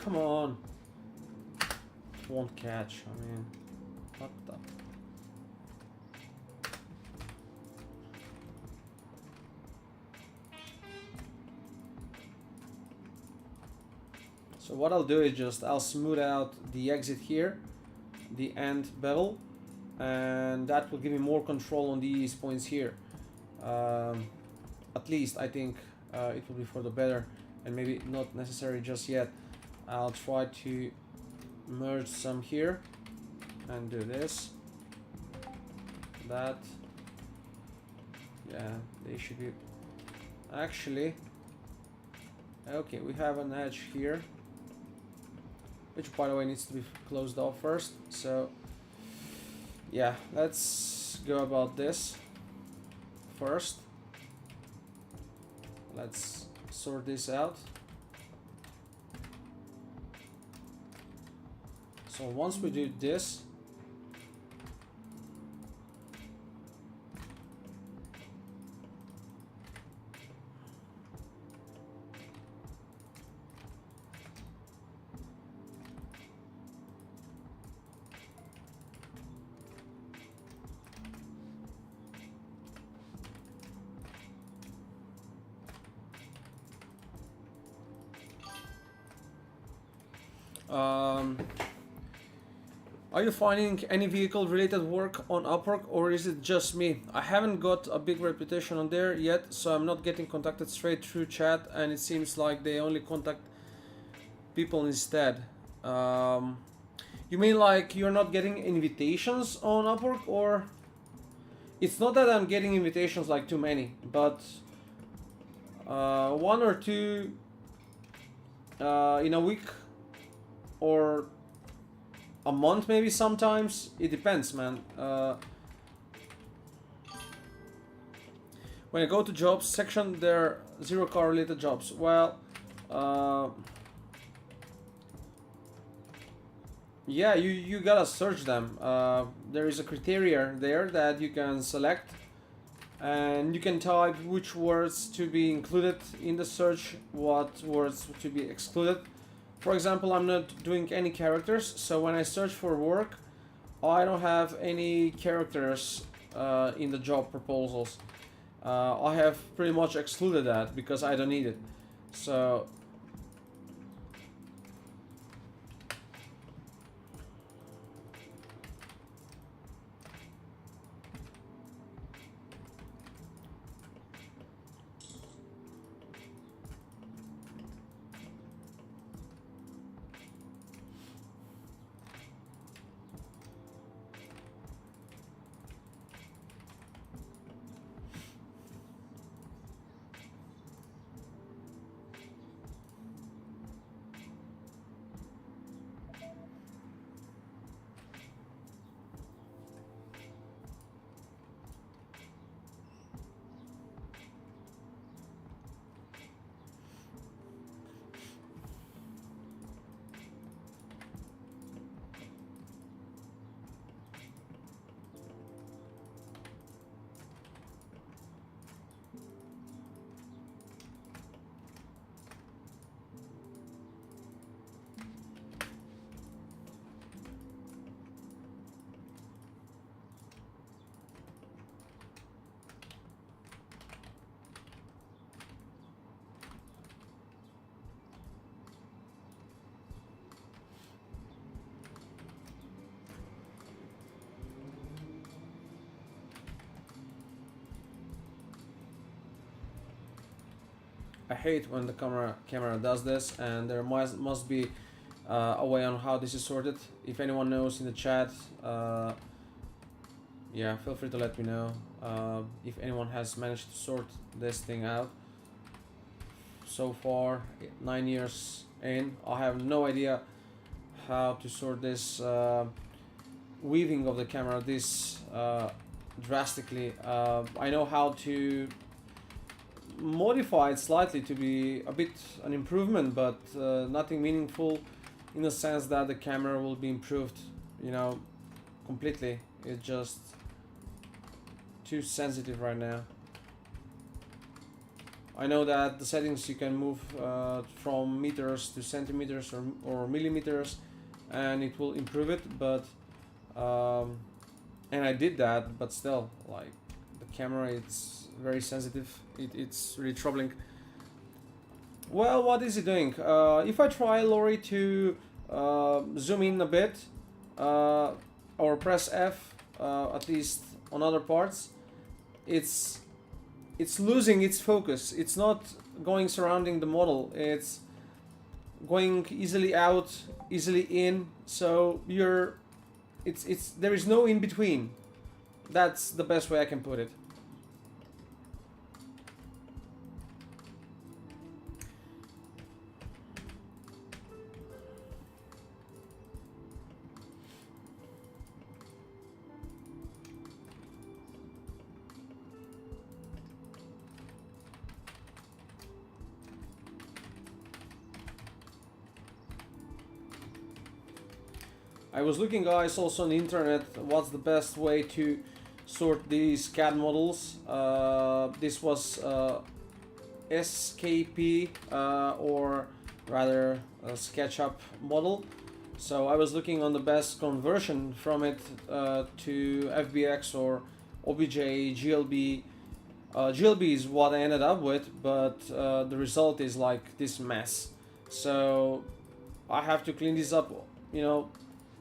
S2: Come on. Won't catch. I mean, what the? So what I'll do is just I'll smooth out the exit here, the end bevel, and that will give me more control on these points here. At least I think it will be for the better, and maybe not necessary just yet. I'll try to merge some here and do this, that. Yeah, they should be actually okay. We have an edge here, which by the way needs to be closed off first. So yeah, let's go about this first. Let's sort this out. So once we do this, are you finding any vehicle related work on Upwork, or is it just me? I haven't got a big reputation on there yet, so I'm not getting contacted straight through chat, and it seems like they only contact people instead. You mean like you're not getting invitations on Upwork, or? It's not that I'm getting invitations like too many, but one or two in a week or a month maybe sometimes. It depends, man. When I go to jobs section, there are 0 car related jobs. Well, yeah, you gotta search them. There is a criteria there that you can select, and you can type which words to be included in the search, what words to be excluded. For example, I'm not doing any characters, so when I search for work, I don't have any characters in the job proposals. I have pretty much excluded that because I don't need it. So I hate when the camera does this, and there must be a way on how this is sorted. If anyone knows in the chat, yeah, feel free to let me know. If anyone has managed to sort this thing out. So far, 9 years in, I have no idea how to sort this weaving of the camera this drastically. I know how to modify it slightly to be a bit an improvement, but nothing meaningful in the sense that the camera will be improved, you know, completely. It's just too sensitive right now. I know that the settings you can move from meters to centimeters or millimeters, and it will improve it, but and I did that, but still, like, the camera, it's very sensitive. It's really troubling. Well, what is it doing? If I try, Lori, to zoom in a bit, or press F, at least on other parts, it's losing its focus. It's not going surrounding the model. It's going easily out, easily in. So it's there is no in between. That's the best way I can put it. I was looking, guys, also on the internet, what's the best way to sort these CAD models. This was SKP, or rather a SketchUp model. So I was looking on the best conversion from it to FBX or OBJ, GLB. GLB is what I ended up with, but the result is like this mess. So I have to clean this up, you know,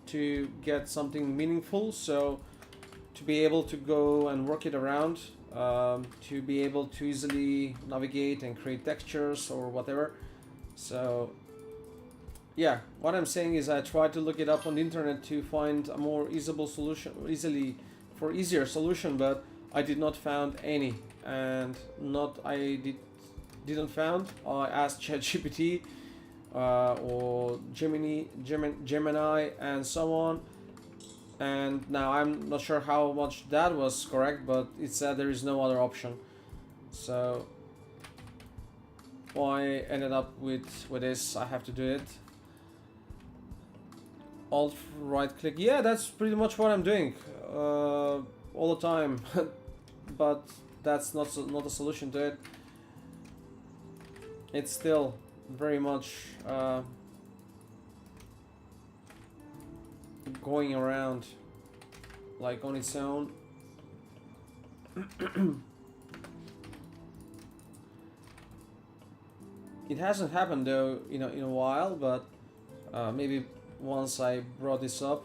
S2: to get something meaningful. So to be able to go and work it around, to be able to easily navigate and create textures or whatever. So yeah, what I'm saying is I tried to look it up on the internet to find a more easier solution, but I did not found any, and didn't found. I asked ChatGPT or Gemini and so on, and now I'm not sure how much that was correct, but it said there is no other option. So I ended up with this. I have to do it. Alt right click. Yeah, that's pretty much what I'm doing all the time. But that's not a solution to it. It's still very much going around like on its own. It hasn't happened though, in a while, but maybe once I brought this up.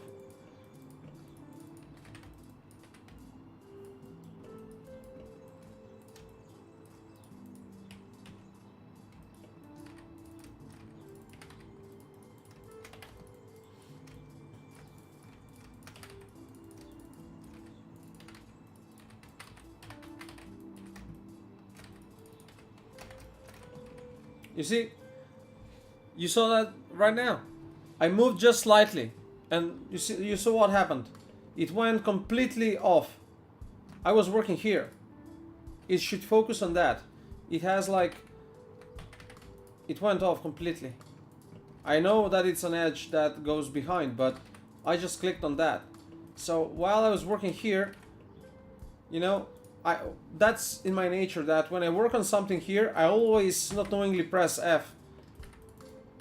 S2: You see, you saw that right now. I moved just slightly, and you saw what happened. It went completely off. I was working here. It should focus on that. It has like, it went off completely. I know that it's an edge that goes behind, but I just clicked on that. So while I was working here, you know, that's in my nature that when I work on something here, I always not knowingly press F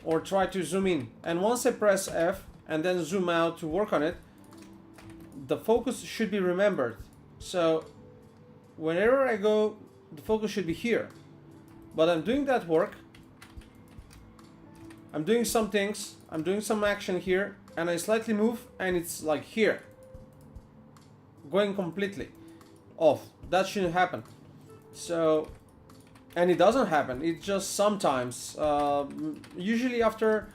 S2: or try to zoom in. And once I press F and then zoom out to work on it, the focus should be remembered. So whenever I go, the focus should be here. But I'm doing that work. I'm doing some things. I'm doing some action here, and I slightly move, and it's like here, going completely off. That shouldn't happen. So, and it doesn't happen. It just sometimes, usually after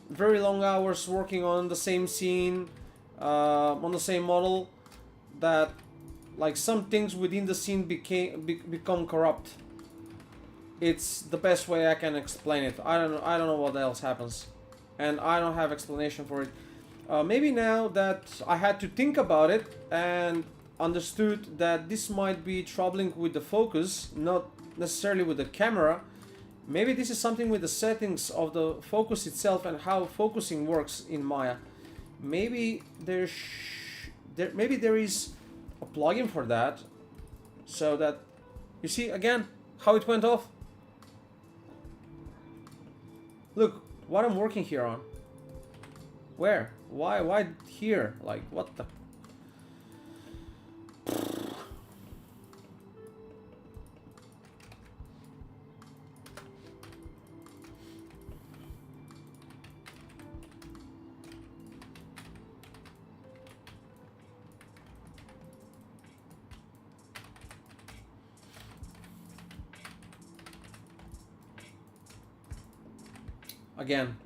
S2: very long hours working on the same scene, on the same model, that like some things within the scene become corrupt. It's the best way I can explain it. I don't know what else happens, and I don't have explanation for it. Maybe now that I had to think about it and understood that this might be troubling with the focus, not necessarily with the camera. Maybe this is something with the settings of the focus itself and how focusing works in Maya. Maybe there is a plugin for that, so that you see again how it went off. Look what I'm working here on. Where? Why here? Like what the? again.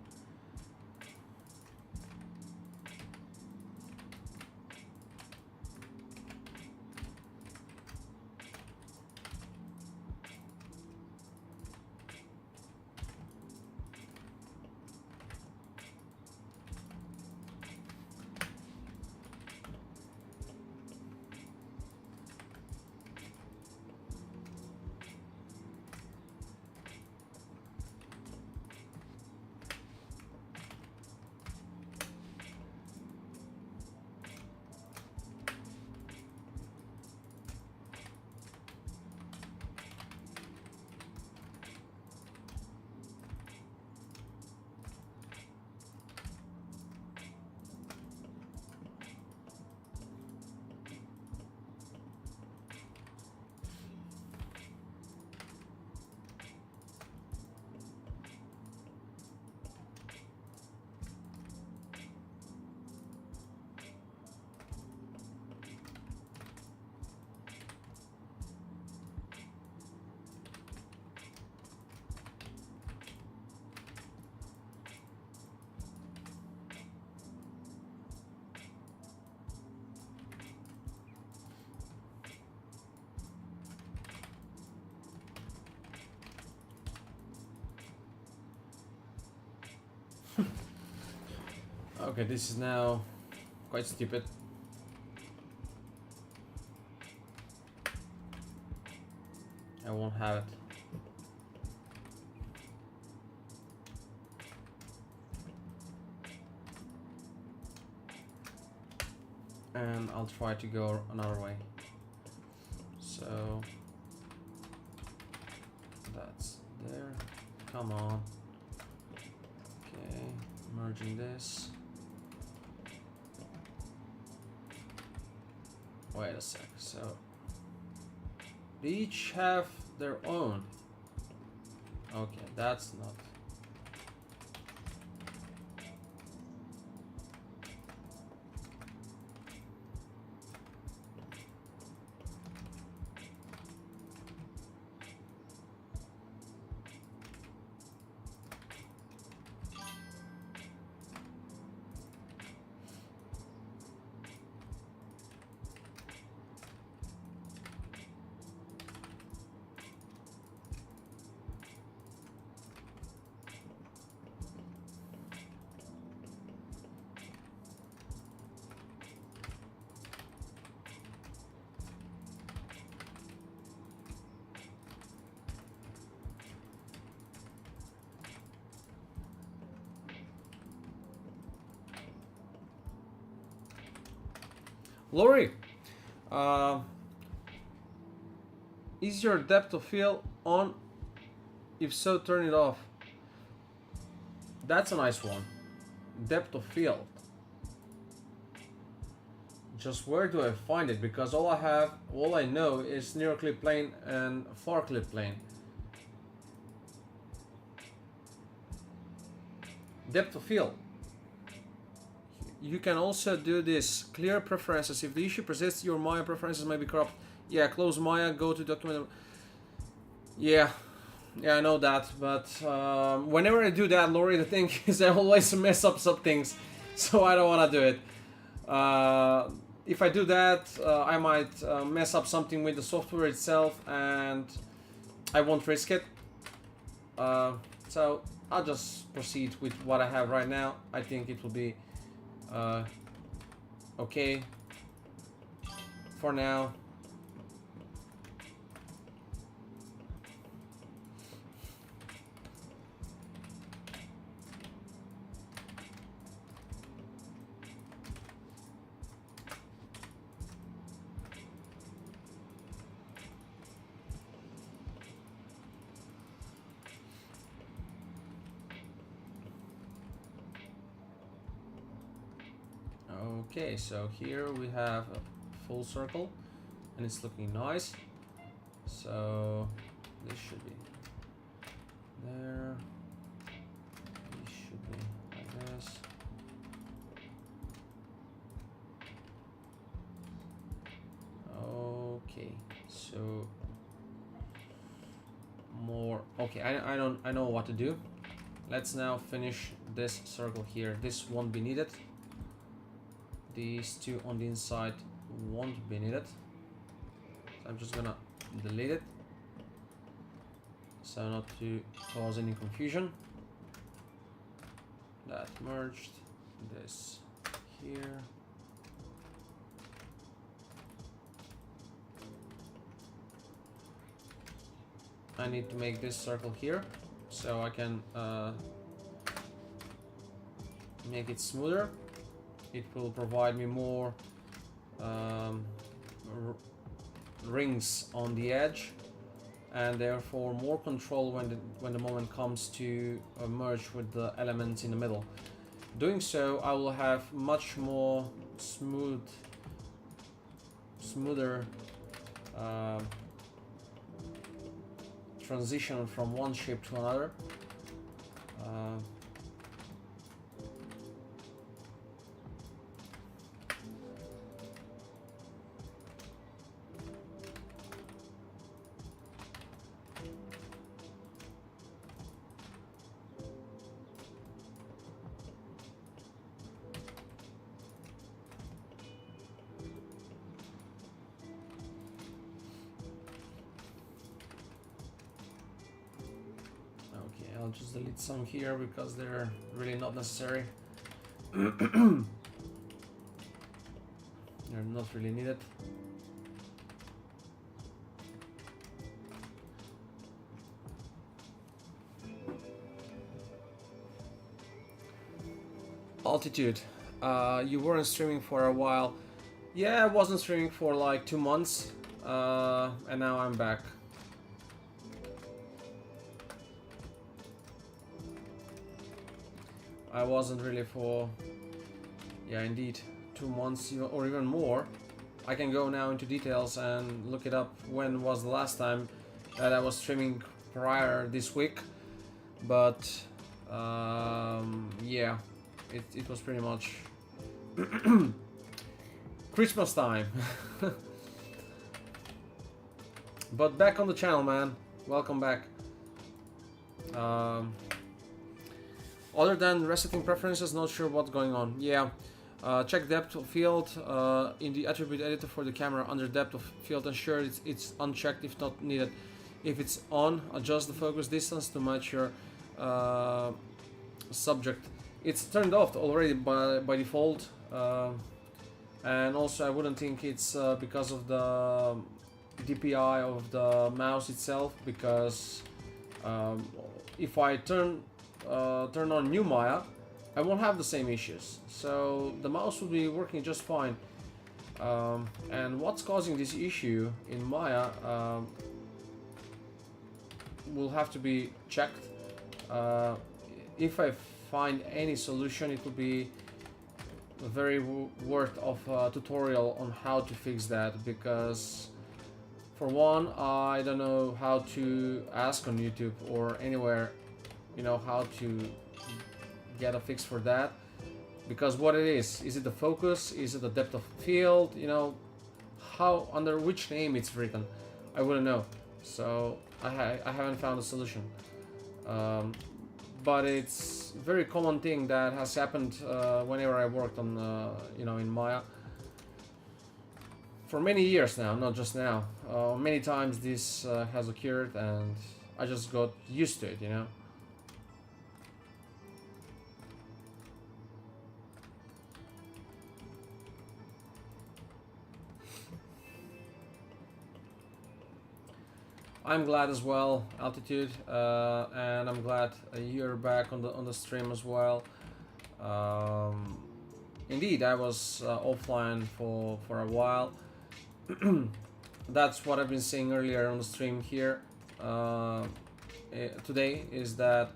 S2: Okay, this is now quite stupid. I won't have it. And I'll try to go another way. So that's there. Come on. Okay, merging this. Wait a sec. So they each have their own. Okay, that's not. Lori, is your depth of field on? If so, turn it off. That's a nice one. Depth of field. Just where do I find it? Because all I know is near clip plane and far clip plane. Depth of field. You can also do this. Clear preferences. If the issue persists, your Maya preferences may be corrupt. Yeah, close Maya, go to document. Yeah, I know that. But whenever I do that, Lori, the thing is I always mess up some things. So I don't want to do it. If I do that, I might mess up something with the software itself and I won't risk it. So I'll just proceed with what I have right now. I think it will be okay for now. Okay, so here we have a full circle and it's looking nice. So this should be there. This should be like this. Okay, so more. Okay, I know what to do. let's now finish this circle here. This won't be needed. These two on the inside won't be needed. So I'm just gonna delete it, so not to cause any confusion. That merged. This here. I need to make this circle here so I can make it smoother. It will provide me more rings on the edge, and therefore more control when the moment comes to merge with the elements in the middle. Doing so, I will have much more smoother transition from one shape to another. I'll just delete some here because they're really not necessary. They're not really needed. Altitude. You weren't streaming for a while. Yeah, I wasn't streaming for like 2 months, and now I'm back. I wasn't really for, yeah, indeed, 2 months or even more. I can go now into details and look it up when was the last time that I was streaming prior this week, but yeah, it was pretty much Christmas time. But back on the channel, man. Welcome back. Other than resetting preferences, not sure what's going on. Yeah, check depth of field in the attribute editor for the camera under depth of field. Ensure it's unchecked if not needed. If it's on, adjust the focus distance to match your subject. It's turned off already by default, and also I wouldn't think it's because of the DPI of the mouse itself, because if I turn on new Maya, I won't have the same issues, so the mouse will be working just fine. And what's causing this issue in Maya will have to be checked. If I find any solution, it will be very worth of a tutorial on how to fix that, because for one, I don't know how to ask on YouTube or anywhere, you know, how to get a fix for that, because what it is it the focus, is it the depth of field, you know, how, under which name it's written, I wouldn't know, so I haven't found a solution. But it's a very common thing that has happened whenever I worked on you know, in Maya for many years now, not just now. Many times this has occurred, and I just got used to it, you know. I'm glad as well, Altitude, and I'm glad you're back on the stream as well. Indeed, I was offline for a while. That's what I've been saying earlier on the stream here today, is that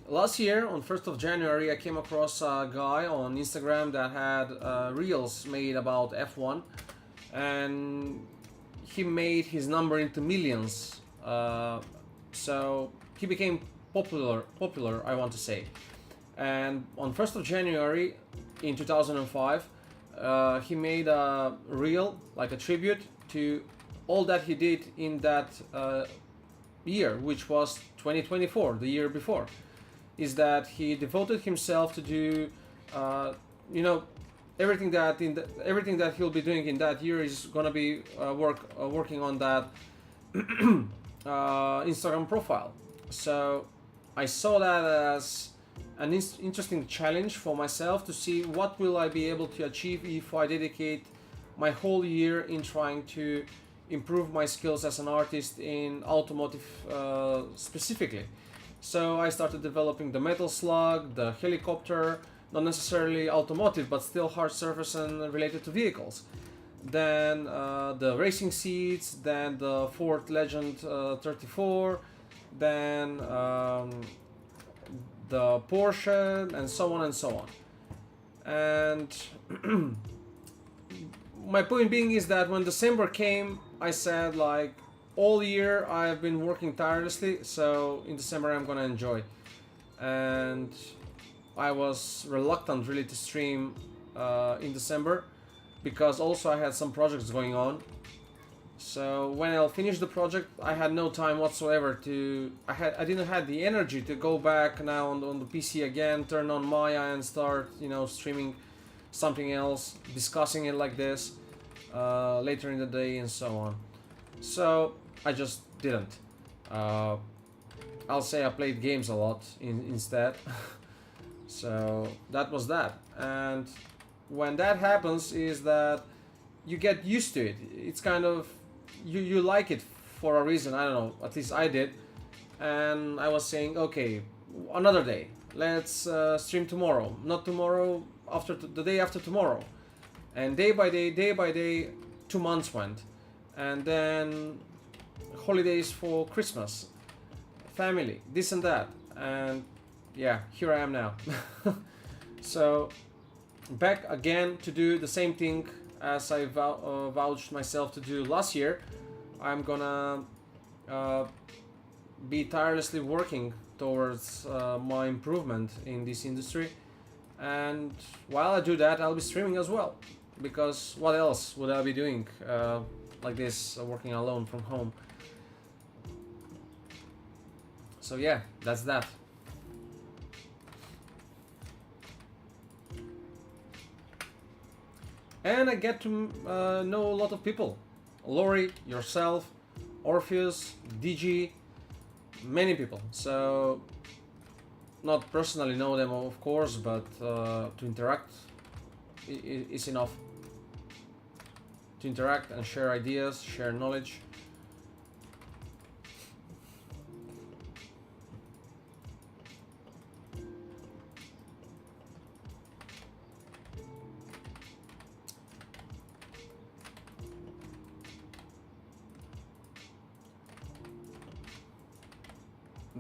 S2: last year on 1st of January I came across a guy on Instagram that had reels made about F1, and he made his number into millions, so he became popular, I want to say. And on 1st of January in 2005, he made a reel, like a tribute to all that he did in that year, which was 2024, the year before, is that he devoted himself to do, you know, everything that he'll be doing in that year is gonna be working on that Instagram profile. So I saw that as an interesting challenge for myself to see what will I be able to achieve if I dedicate my whole year in trying to improve my skills as an artist in automotive specifically. So I started developing the metal slug, the helicopter, not necessarily automotive but still hard surface and related to vehicles. Then the racing seats, then the Ford Legend 34, then the Porsche, and so on and so on. And my point being is that when December came, I said like all year I've been working tirelessly, so in December I'm gonna enjoy. And I was reluctant really to stream in December because also I had some projects going on. So when I'll finish the project, I had no time whatsoever to. I didn't have the energy to go back now on the PC again, turn on Maya and start streaming something else, discussing it like this later in the day and so on. So I just didn't. I'll say I played games a lot instead. So that was that. And when that happens is that you get used to it. It's kind of you like it for a reason. I don't know, at least I did. And I was saying, okay, another day, let's stream tomorrow, not tomorrow, after the day after tomorrow. And day by day 2 months went. And then holidays for Christmas, family, this and that. And yeah, here I am now. So back again to do the same thing as I vouched myself to do last year. I'm gonna be tirelessly working towards my improvement in this industry, and while I do that, I'll be streaming as well, because what else would I be doing like this, working alone from home? So yeah, that's that. And I get to know a lot of people. Lori, yourself, Orpheus, DG, many people. So, not personally know them of course, but to interact is enough. To interact and share ideas, share knowledge.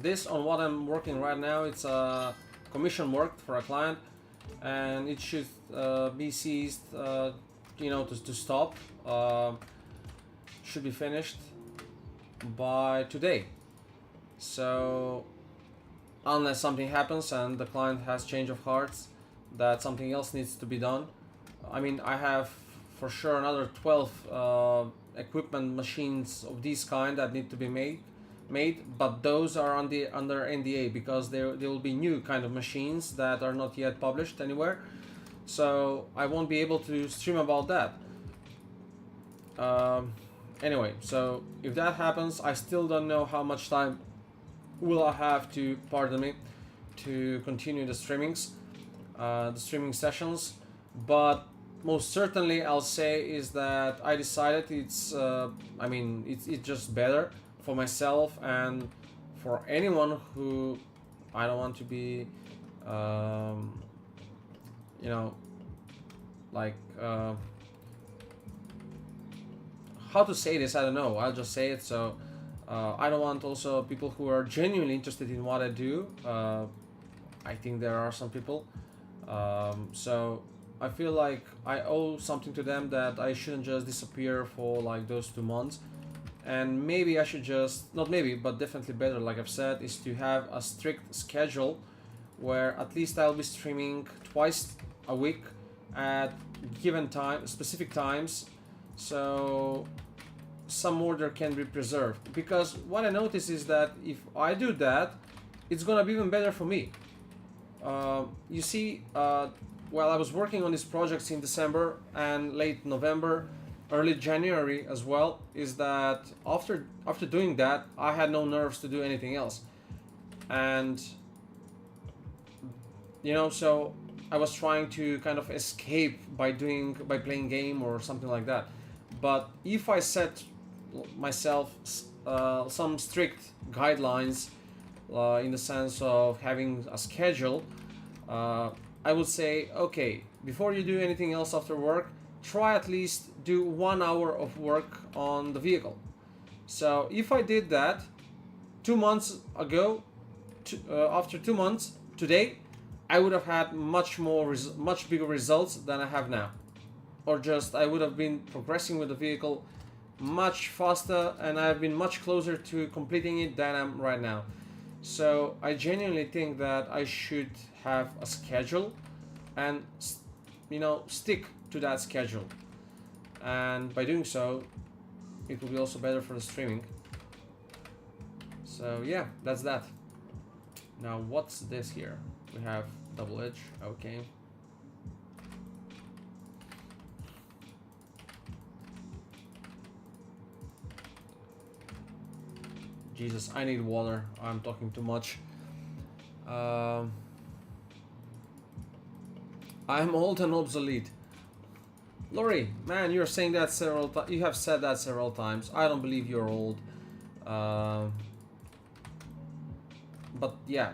S2: This on what I'm working right now, it's a commission work for a client, and it should be ceased, to stop. Should be finished by today. So unless something happens and the client has change of hearts that something else needs to be done, I mean, I have for sure another 12 equipment machines of this kind that need to be made, but those are under NDA because there will be new kind of machines that are not yet published anywhere, so I won't be able to stream about that. Anyway, so if that happens, I still don't know how much time will I have to, pardon me, to continue the streaming sessions, but most certainly I'll say is that I decided it's just better for how to say this, I don't know, I'll just say it. So I don't want also people who are genuinely interested in what I do. I think there are some people, so I feel like I owe something to them, that I shouldn't just disappear for like those 2 months. And maybe I should just, not maybe, but definitely better, like I've said, is to have a strict schedule where at least I'll be streaming twice a week at given time, specific times. So some order can be preserved. Because what I notice is that if I do that, it's gonna be even better for me. You see, while I was working on these projects in December and late November, early January as well, is that after doing that, I had no nerves to do anything else. And you know, so I was trying to kind of escape by playing game or something like that. But if I set myself some strict guidelines in the sense of having a schedule, I would say, okay, before you do anything else after work, try at least do 1 hour of work on the vehicle. So if I did that 2 months ago, after 2 months today, I would have had much bigger results than I have now. Or just I would have been progressing with the vehicle much faster, and I have been much closer to completing it than I am right now. So I genuinely think that I should have a schedule and, you know, stick to that schedule. And by doing so, it will be also better for the streaming. So yeah, that's that. Now what's this here? We have double edge, okay. Jesus, I need water. I'm talking too much. I'm old and obsolete. Lori, man, you're saying that several times. You have said that several times. I don't believe you're old. But yeah,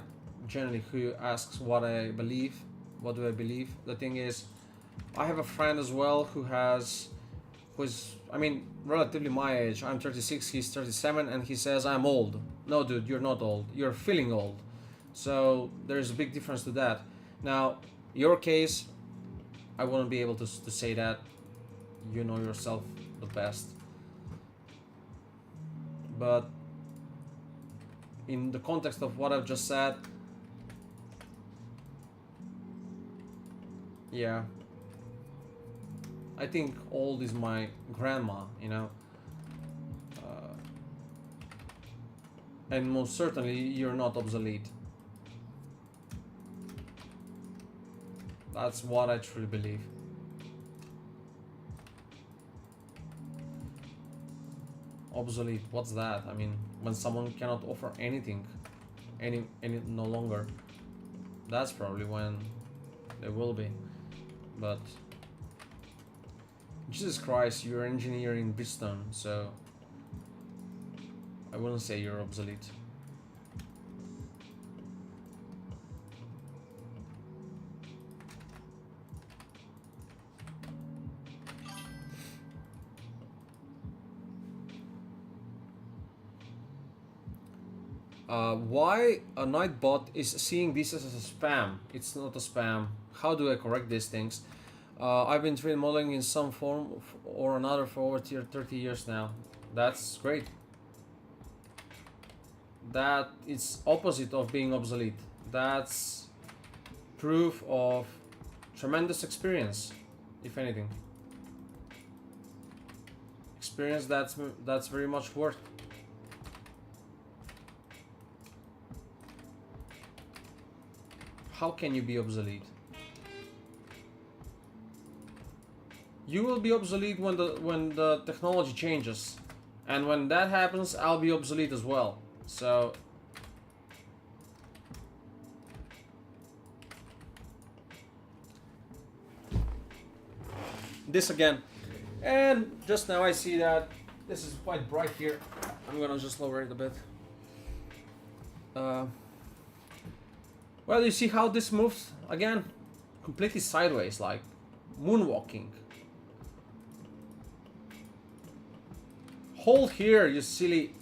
S2: generally, who asks what I believe? What do I believe? The thing is, I have a friend as well who's, I mean, relatively my age. I'm 36, he's 37, and he says I'm old. No, dude, you're not old. You're feeling old. So there's a big difference to that. Now, your case, I wouldn't be able to say that. You know yourself the best. But in the context of what I've just said, yeah, I think old is my grandma, you know. And most certainly you're not obsolete. That's what I truly believe. Obsolete, what's that? I mean, when someone cannot offer anything any no longer, that's probably when they will be. But Jesus Christ, you're an engineer in Bristol, so I wouldn't say you're obsolete. Why a Nightbot is seeing this as a spam? It's not a spam. How do I correct these things? I've been 3D modeling in some form or another for over 30 years now. That's great. That is opposite of being obsolete. That's proof of tremendous experience, if anything. Experience that's very much worth. How can you be obsolete? You will be obsolete when the technology changes, and when that happens, I'll be obsolete as well. So this again, and just now I see that this is quite bright here. I'm gonna just lower it a bit. Well, you see how this moves again, completely sideways, like moonwalking. Hold here, you silly.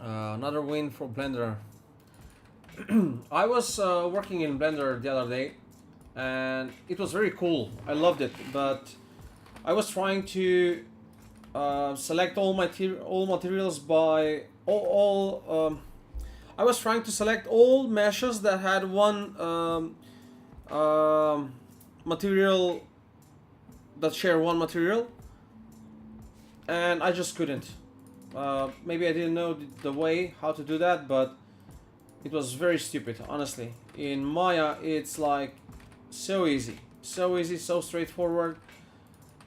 S2: Another win for Blender. I was working in Blender the other day, and it was very cool. I loved it, but I was trying to select all materials by I was trying to select all meshes that had one material, that share one material, and I just couldn't. Maybe I didn't know the way how to do that, but it was very stupid, honestly. In Maya, it's like so easy, so straightforward.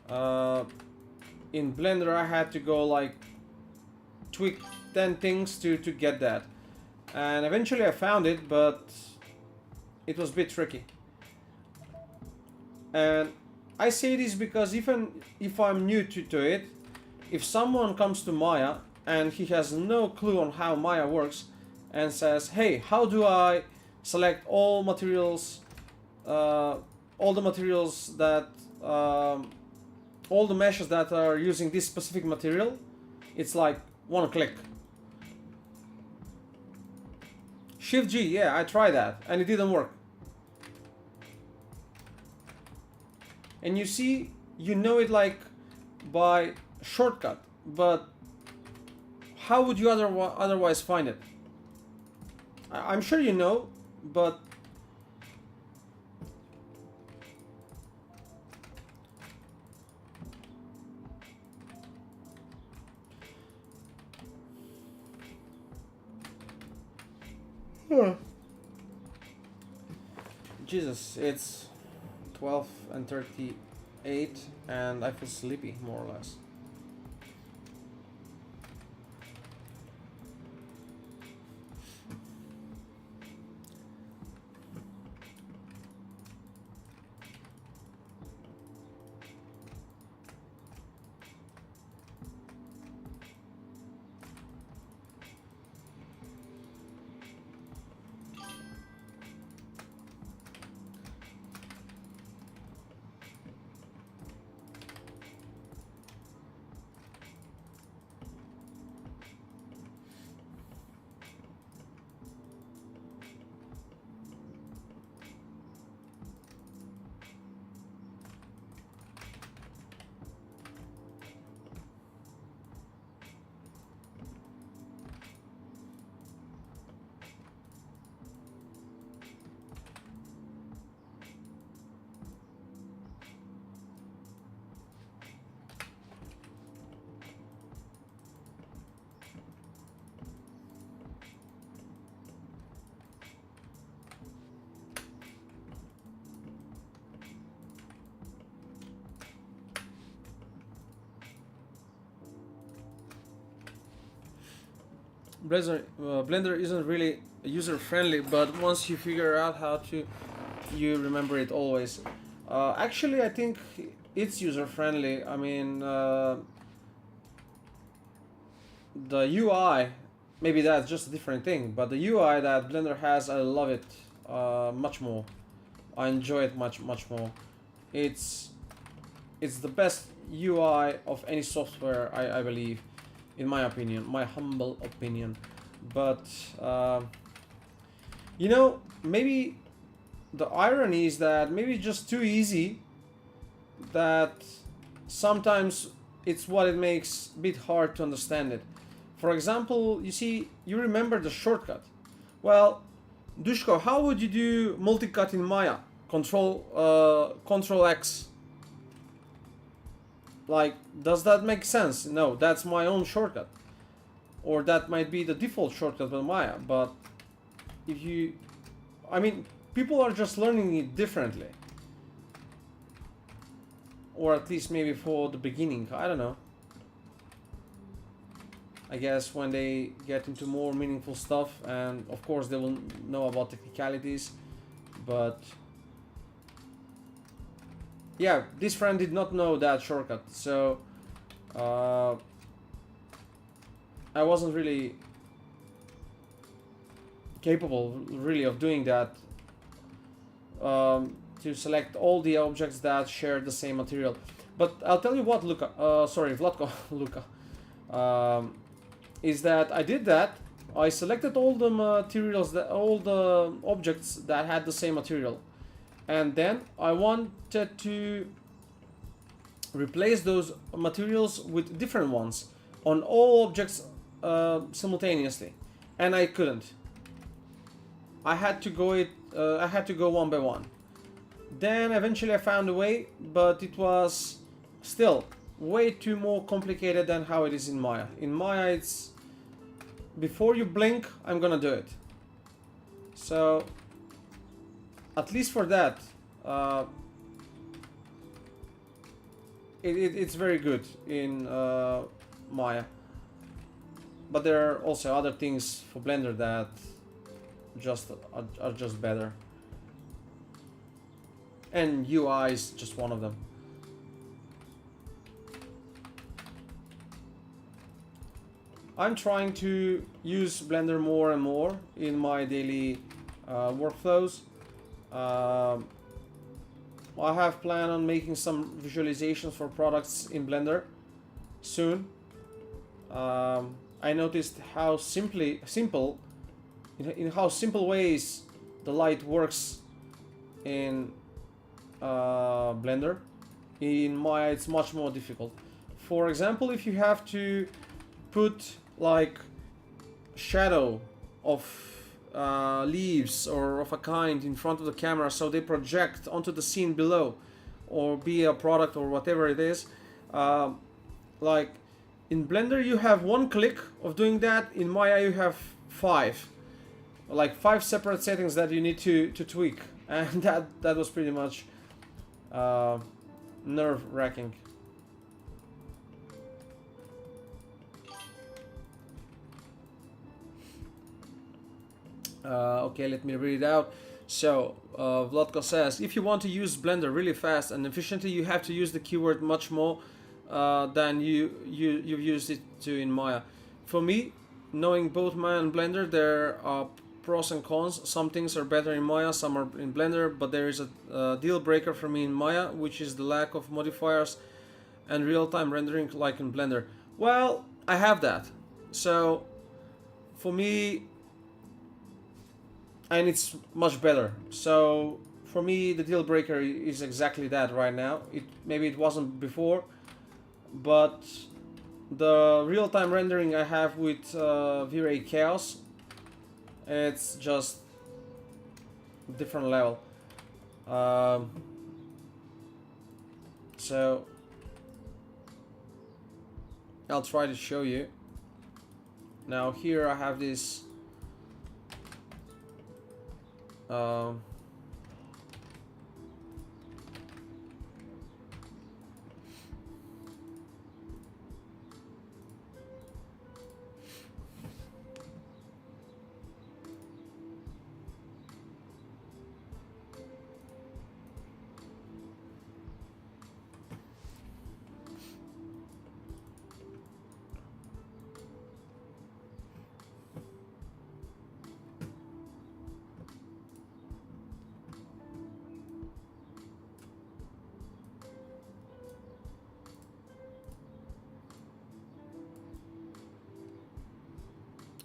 S2: In Blender, I had to go like tweak 10 things to get that, and eventually I found it, but it was a bit tricky. And I say this because even if I'm new to it, if someone comes to Maya and he has no clue on how Maya works and says, hey, how do I select all materials, all the materials that, all the meshes that are using this specific material, it's like one click. Shift G, yeah, I tried that and it didn't work. And you see, you know it like by shortcut, but how would you otherwise find it? I'm sure you know, but Jesus, it's 12:38 and I feel sleepy, more or less. Blender isn't really user friendly, but once you figure out how to, you remember it always. Actually, I think it's user friendly. I mean, the UI, maybe that's just a different thing, but the UI that Blender has, I love it much more. I enjoy it much more. It's the best UI of any software, I believe, in my opinion, my humble opinion. But you know, maybe the irony is that maybe it's just too easy, that sometimes it's what it makes a bit hard to understand it. For example, you see, you remember the shortcut. Well, Dushko, how would you do multicut in Maya? Control X. Like, does that make sense? No, that's my own shortcut. Or that might be the default shortcut with Maya, but if you... I mean, people are just learning it differently. Or at least maybe for the beginning, I don't know. I guess when they get into more meaningful stuff, and of course they will know about technicalities, but... yeah, this friend did not know that shortcut, so I wasn't really capable really of doing that, to select all the objects that share the same material. But I'll tell you what, Luca, sorry, Vlatko, Luca, is that I did that, I selected all the materials, all the objects that had the same material, and then I wanted to replace those materials with different ones on all objects simultaneously, and I couldn't. I had to go one by one. Then eventually I found a way, but it was still way too more complicated than how it is in Maya. In Maya, it's before you blink, I'm gonna do it. So at least for that, it's very good in Maya. But there are also other things for Blender that are just better. And UI is just one of them. I'm trying to use Blender more and more in my daily workflows. I have planned on making some visualizations for products in Blender soon. I noticed how simple in how simple ways the light works in Blender. In Maya, it's much more difficult. For example, if you have to put like shadow of leaves or of a kind in front of the camera so they project onto the scene below, or be a product or whatever it is, like in Blender you have one click of doing that. In Maya you have five separate settings that you need to tweak, and that was pretty much nerve-wracking. Okay, let me read it out. So, Vladko says, if you want to use Blender really fast and efficiently, you have to use the keyword much more than you've used it to in Maya. For me, knowing both Maya and Blender, there are pros and cons. Some things are better in Maya, some are in Blender, but there is a deal breaker for me in Maya, which is the lack of modifiers and real-time rendering like in Blender. Well, I have that. So, for me, and it's much better. So for me, the deal breaker is exactly that right now. Maybe it wasn't before, but the real-time rendering I have with V-Ray Chaos, it's just different level. So I'll try to show you. Now here I have this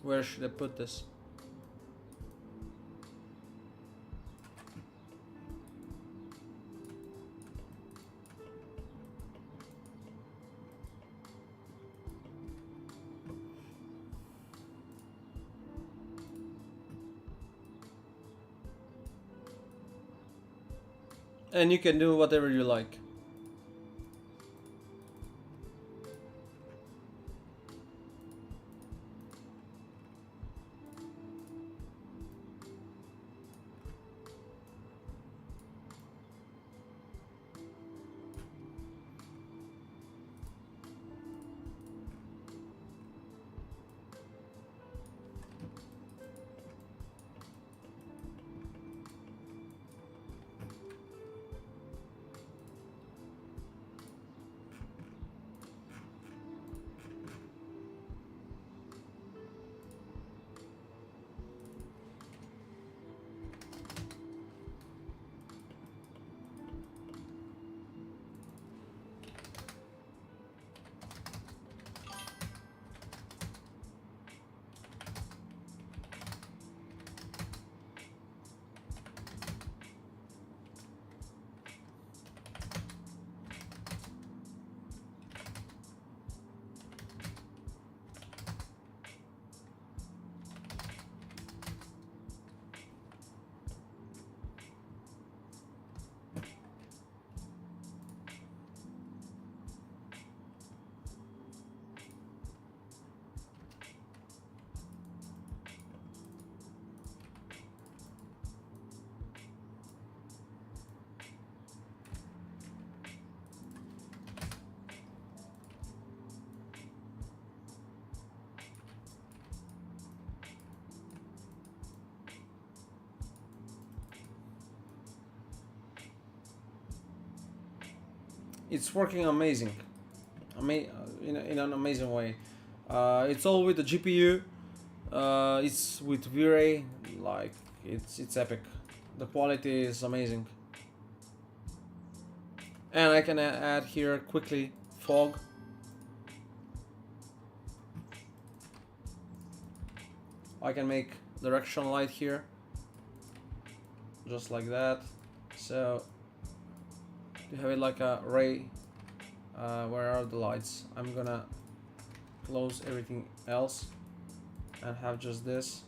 S2: where should I put this? And you can do whatever you like. it's working amazing, in an amazing way. It's all with the GPU. It's with V-Ray, like it's epic. The quality is amazing. And I can add here quickly fog. I can make directional light here, just like that. So you have it like a ray. Where are the lights? I'm gonna close everything else and have just this.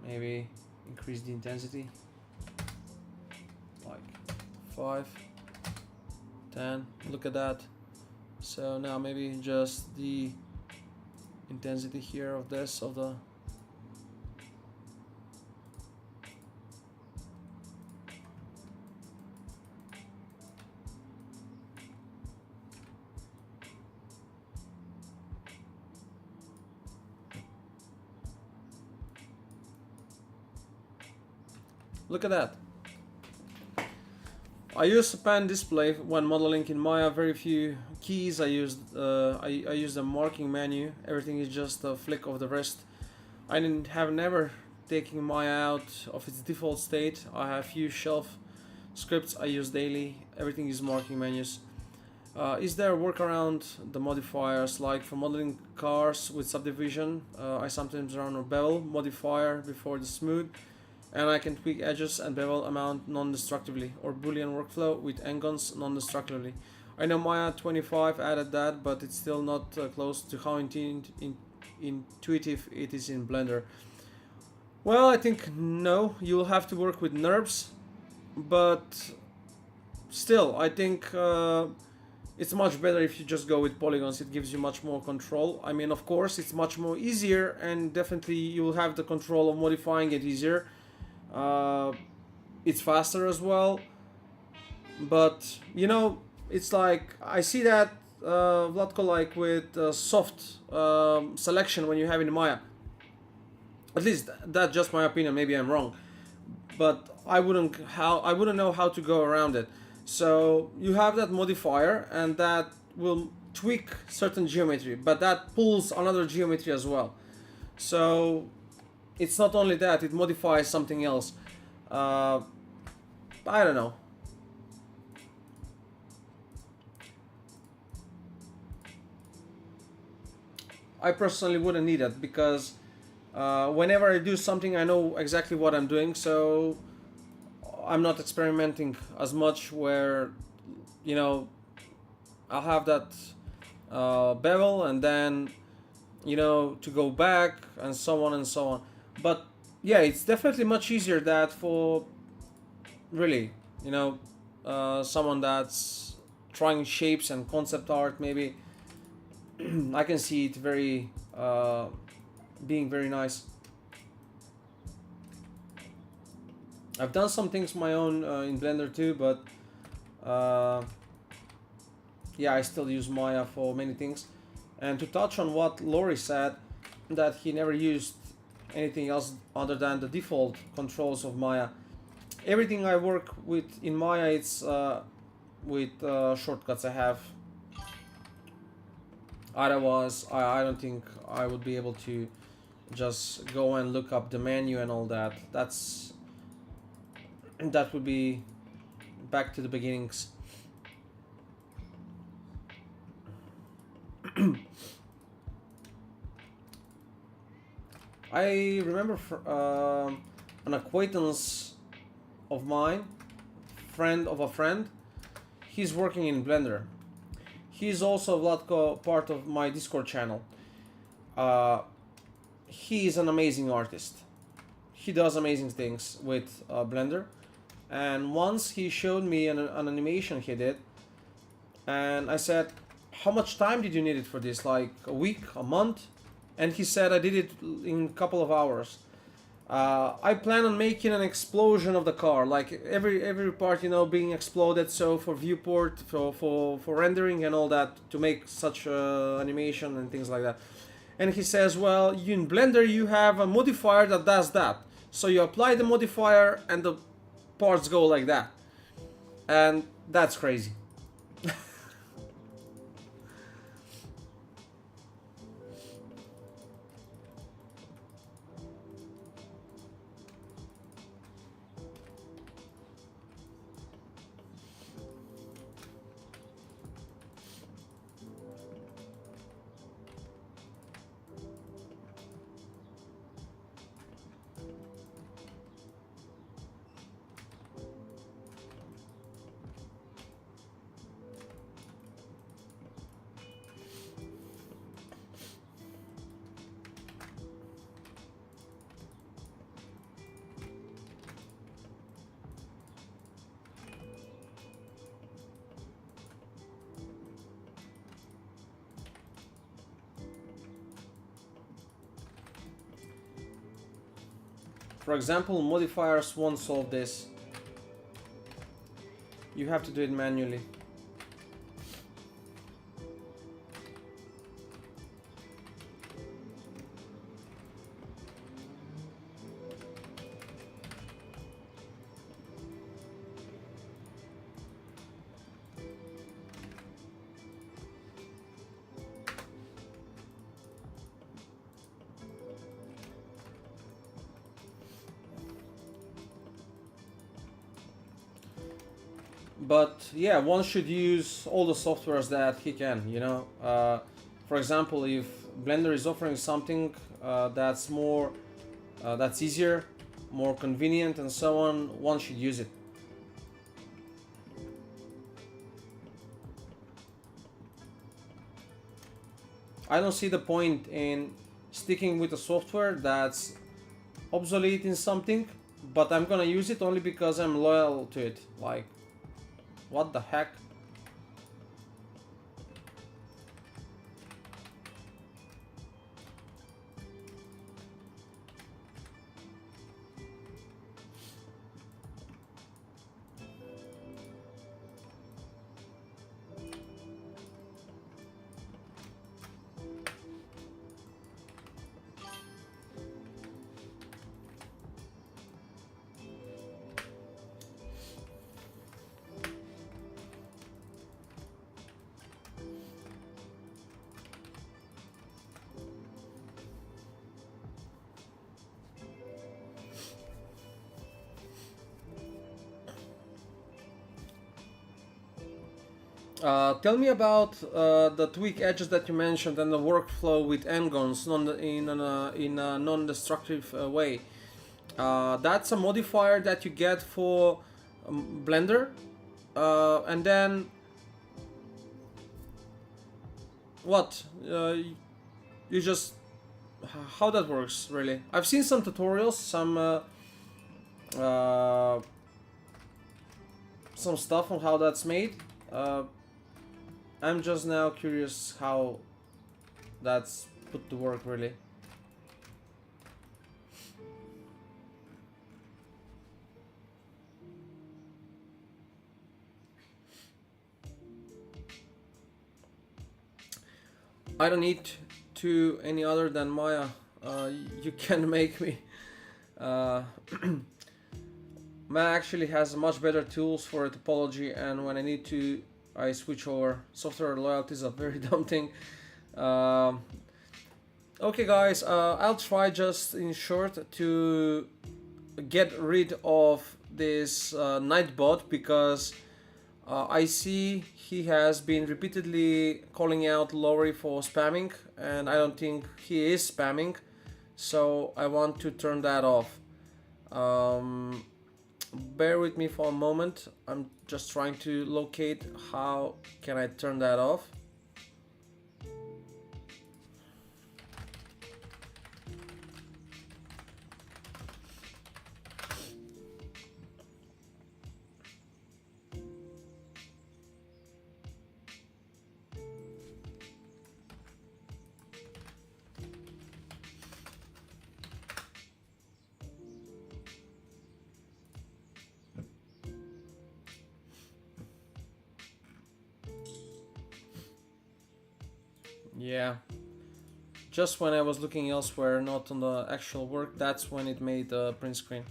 S2: Maybe increase the intensity, like 5, 10. Look at that. So now maybe just the intensity here of this, of the look at that. I use a pan display when modeling in Maya. Very few keys. I use the marking menu. Everything is just a flick of the wrist. I have never taken Maya out of its default state. I have few shelf scripts I use daily. Everything is marking menus. Is there a workaround the modifiers, like for modeling cars with subdivision? I sometimes run a bevel modifier before the smooth, and I can tweak edges and bevel amount non-destructively, or boolean workflow with n-gons non-destructively. I know Maya 25 added that, but it's still not close to how intuitive it is in Blender. Well, I think no, you'll have to work with NURBS, but still, I think it's much better if you just go with polygons. It gives you much more control. I mean, of course, it's much more easier, and definitely you'll have the control of modifying it easier. It's faster as well, but you know, it's like I see that Vlatko, like with soft selection when you have in Maya. At least that's just my opinion. Maybe I'm wrong, but I wouldn't know how to go around it. So you have that modifier, and that will tweak certain geometry, but that pulls another geometry as well. So it's not only that, it modifies something else. I don't know. I personally wouldn't need it, because whenever I do something, I know exactly what I'm doing, so I'm not experimenting as much, where, you know, I'll have that bevel and then, you know, to go back and so on and so on. But yeah, it's definitely much easier that for really, you know, someone that's trying shapes and concept art, maybe. I can see it very being very nice. I've done some things my own in Blender too, but yeah, I still use Maya for many things. And to touch on what Laurie said, that he never used anything else other than the default controls of Maya. Everything I work with in Maya, it's with shortcuts I have. Otherwise, I don't think I would be able to just go and look up the menu and all that. That would be back to the beginnings. I remember an acquaintance of mine, friend of a friend. He's working in Blender. He's also, Vlatko, part of my Discord channel. He is an amazing artist. He does amazing things with Blender. And once he showed me an animation he did, and I said, how much time did you need it for this? Like a week, a month? And he said, I did it in a couple of hours. I plan on making an explosion of the car, like every part, you know, being exploded. So for viewport, for rendering and all that, to make such animation and things like that. And he says, well, in Blender you have a modifier that does that. So you apply the modifier and the parts go like that. and that's crazy. For example, modifiers won't solve this. You have to do it manually. But yeah, one should use all the softwares that he can, you know. For example, if Blender is offering something that's more, that's easier, more convenient, and so on, one should use it. I don't see the point in sticking with a software that's obsolete in something, but I'm gonna use it only because I'm loyal to it. Like, what the heck? Tell me about the tweak edges that you mentioned and the workflow with n-gons in a non-destructive way. That's a modifier that you get for Blender, and then what? You just how that works really? I've seen some tutorials, some stuff on how that's made. I'm just now curious how that's put to work really. I don't need to any other than Maya. You can make me. Maya actually has much better tools for topology, and when I need to, I switch over. Software loyalty is a very dumb thing. Okay guys, I'll try just in short to get rid of this Nightbot, because I see he has been repeatedly calling out Lowry for spamming, and I don't think he is spamming, so I want to turn that off. Bear with me for a moment. I'm just trying to locate how can I turn that off. Yeah, just when I was looking elsewhere, not on the actual work, that's when it made the print screen.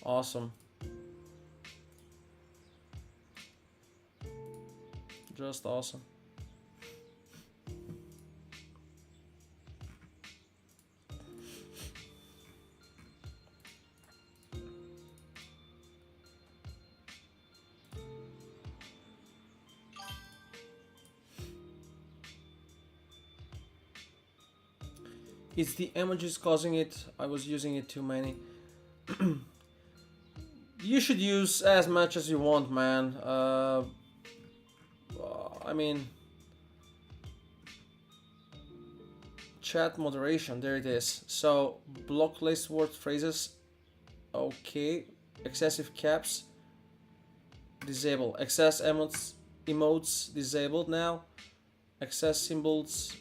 S2: Awesome. Just awesome. It's the emojis causing it. I was using it too many. You should use as much as you want, man. I mean, chat moderation, there it is. So, block list word phrases. Okay. Excessive caps. Disable. Excess emotes disabled now. Excess symbols.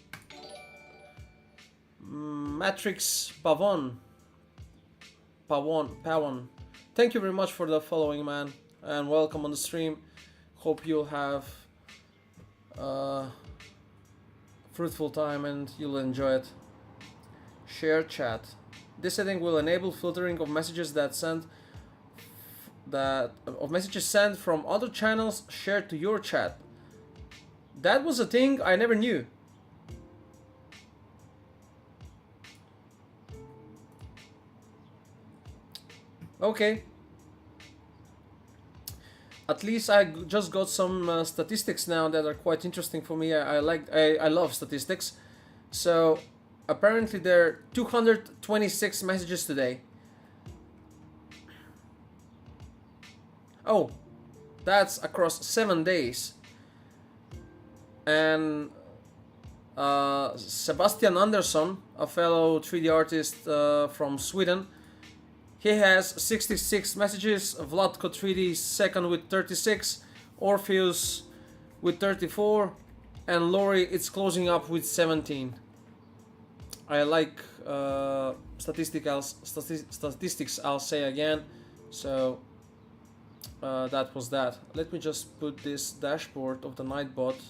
S2: Matrix Pavon. Thank you very much for the following, man, and welcome on the stream. Hope you'll have fruitful time and you'll enjoy it. Share chat. This setting will enable filtering of messages sent from other channels shared to your chat. That was a thing I never knew. Okay. At least I just got some statistics now that are quite interesting for me. I love statistics. So apparently there are 226 messages today. Oh, that's across 7 days. And Sebastian Andersson, a fellow 3D artist from Sweden, he has 66 messages. Vlatko 3D second with 36, Orpheus with 34, and Lori it's closing up with 17. I like statistics, I'll say again. So that was that. Let me just put this dashboard of the Nightbot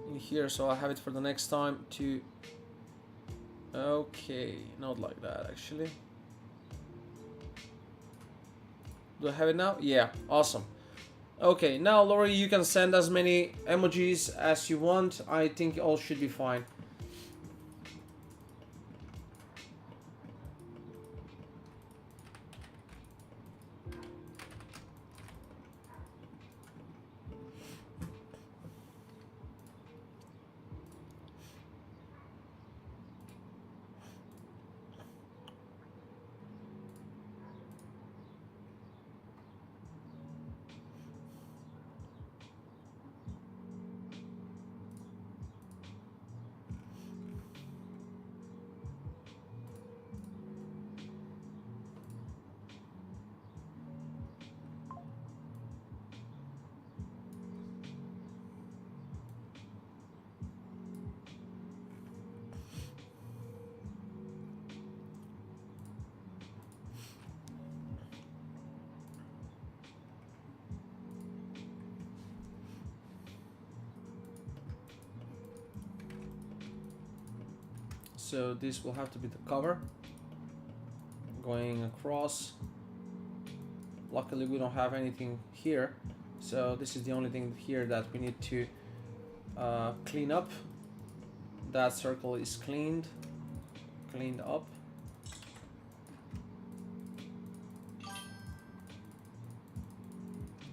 S2: in here so I have it for the next time to... Okay, not like that actually. Do I have it now? Yeah, awesome. Okay, now Lori, you can send as many emojis as you want. I think all should be fine. So this will have to be the cover going across. Luckily we don't have anything here, so this is the only thing here that we need to clean up. That circle is cleaned up.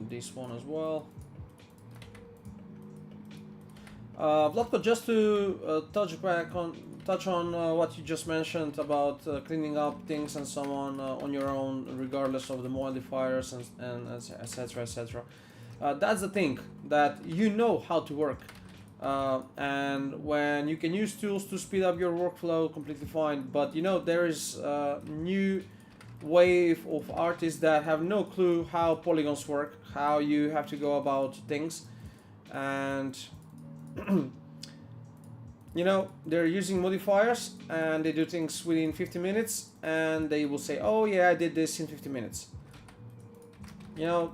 S2: This one as well. Vlatko, just to touch on what you just mentioned about cleaning up things and so on your own, regardless of the modifiers and etc. etc. That's the thing, that you know how to work, and when you can use tools to speed up your workflow, completely fine. But you know, there is a new wave of artists that have no clue how polygons work, how you have to go about things, and you know, they're using modifiers and they do things within 50 minutes and they will say, oh yeah, I did this in 50 minutes. You know,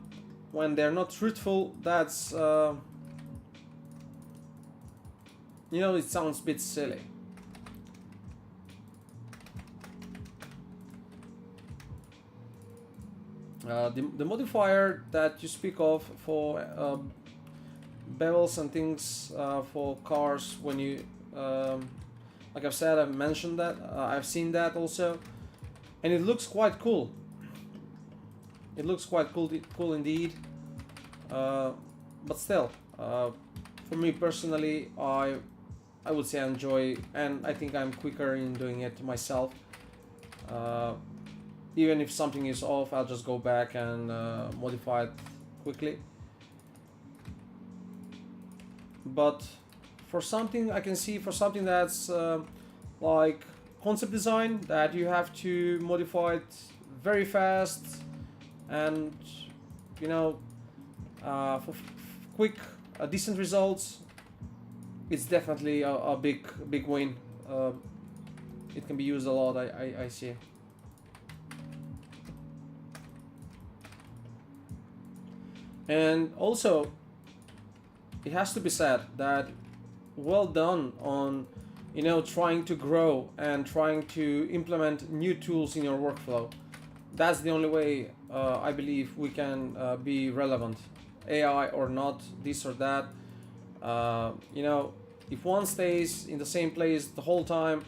S2: when they're not truthful, that's you know, it sounds a bit silly. The modifier that you speak of for bevels and things for cars when you like I've said, I've mentioned that, I've seen that also, and it looks quite cool. It looks quite cool indeed. But still, for me personally, I would say I enjoy, and I think I'm quicker in doing it myself. Even if something is off, I'll just go back and modify it quickly. But for something I can see, for something that's like concept design, that you have to modify it very fast, and you know, for quick decent results, it's definitely a big win. It can be used a lot, I see. And also, it has to be said that well done on, you know, trying to grow and trying to implement new tools in your workflow. That's the only way I believe we can be relevant, AI or not, this or that. You know, if one stays in the same place the whole time,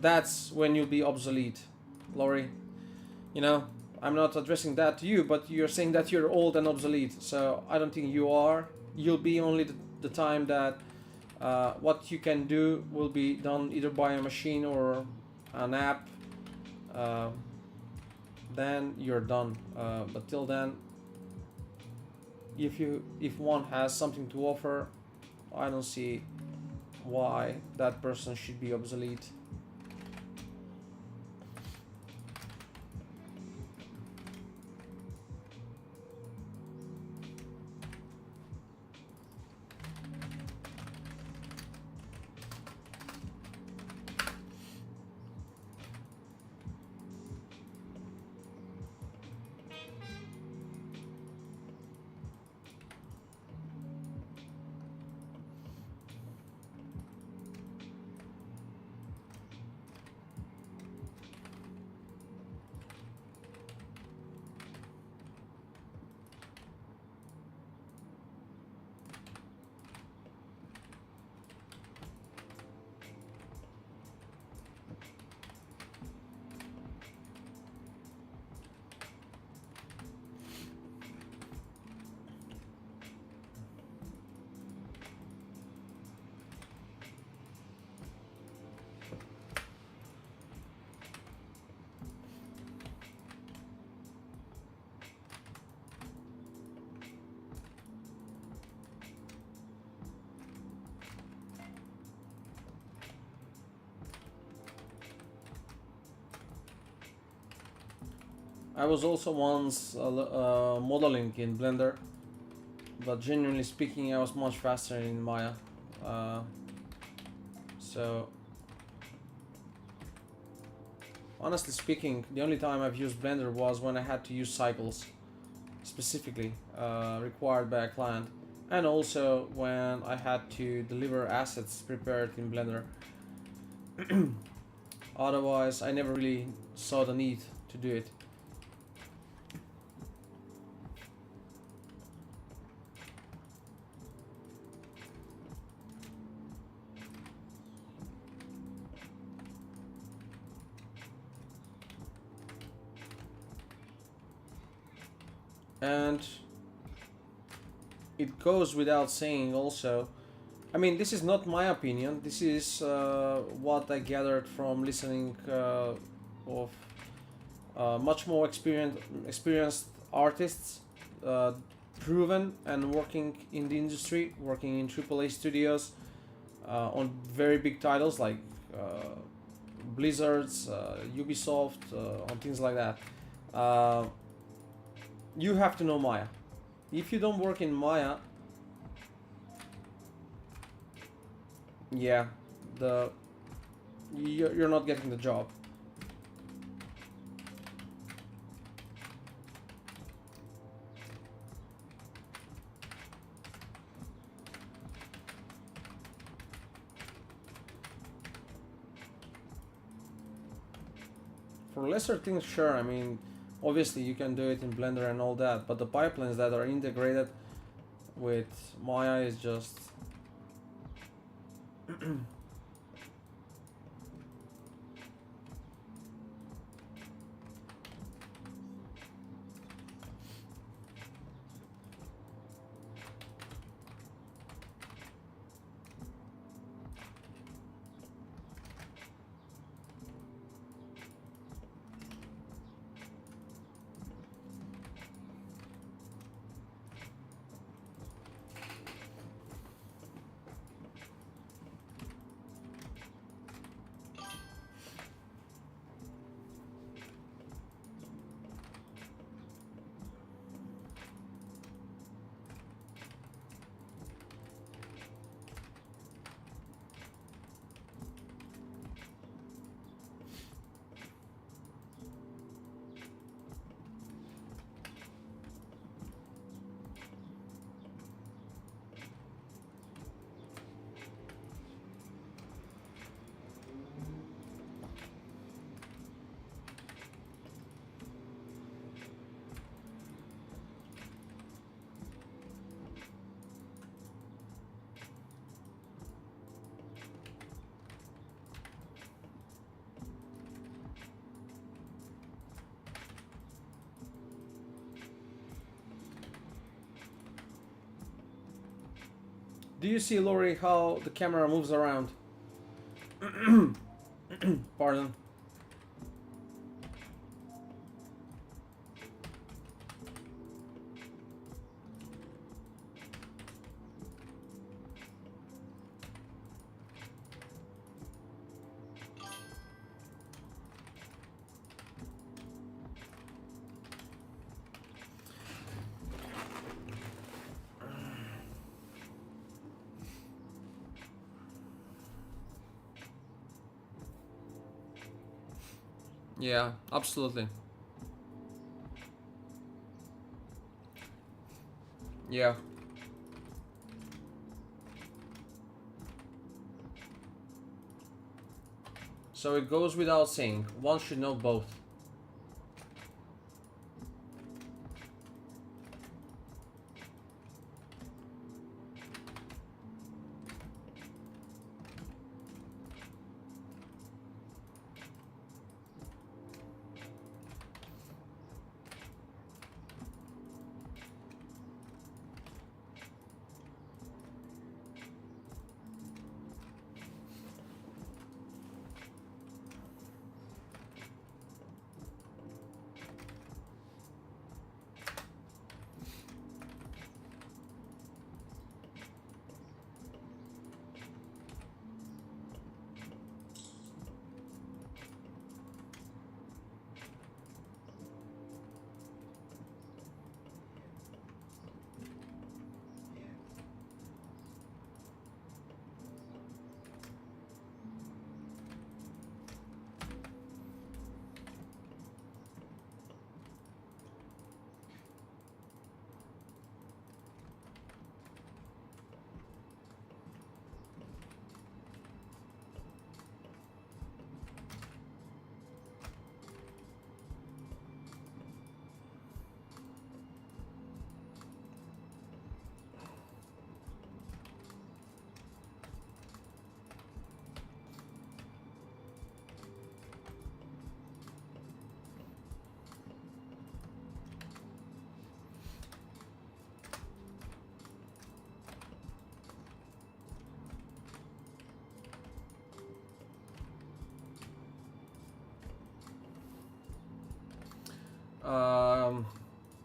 S2: that's when you'll be obsolete, Laurie. You know, I'm not addressing that to you, but you're saying that you're old and obsolete. So I don't think you are. You'll be only the time that what you can do will be done either by a machine or an app. Then you're done. But till then, if one has something to offer, I don't see why that person should be obsolete. I was also once modeling in Blender, but genuinely speaking, I was much faster in Maya. So, honestly speaking, the only time I've used Blender was when I had to use cycles, specifically required by a client, and also when I had to deliver assets prepared in Blender. Otherwise, I never really saw the need to do it. And it goes without saying also, I mean, this is not my opinion, this is what I gathered from listening of much more experienced artists, proven and working in the industry, working in AAA studios on very big titles like Blizzards, Ubisoft, on things like that. You have to know Maya. If you don't work in Maya, yeah, you're not getting the job. For lesser things, sure, I mean, obviously you can do it in Blender and all that, but the pipelines that are integrated, with Maya is just Do you see, Lori, how the camera moves around? Pardon. Yeah, absolutely. Yeah. So it goes without saying, one should know both.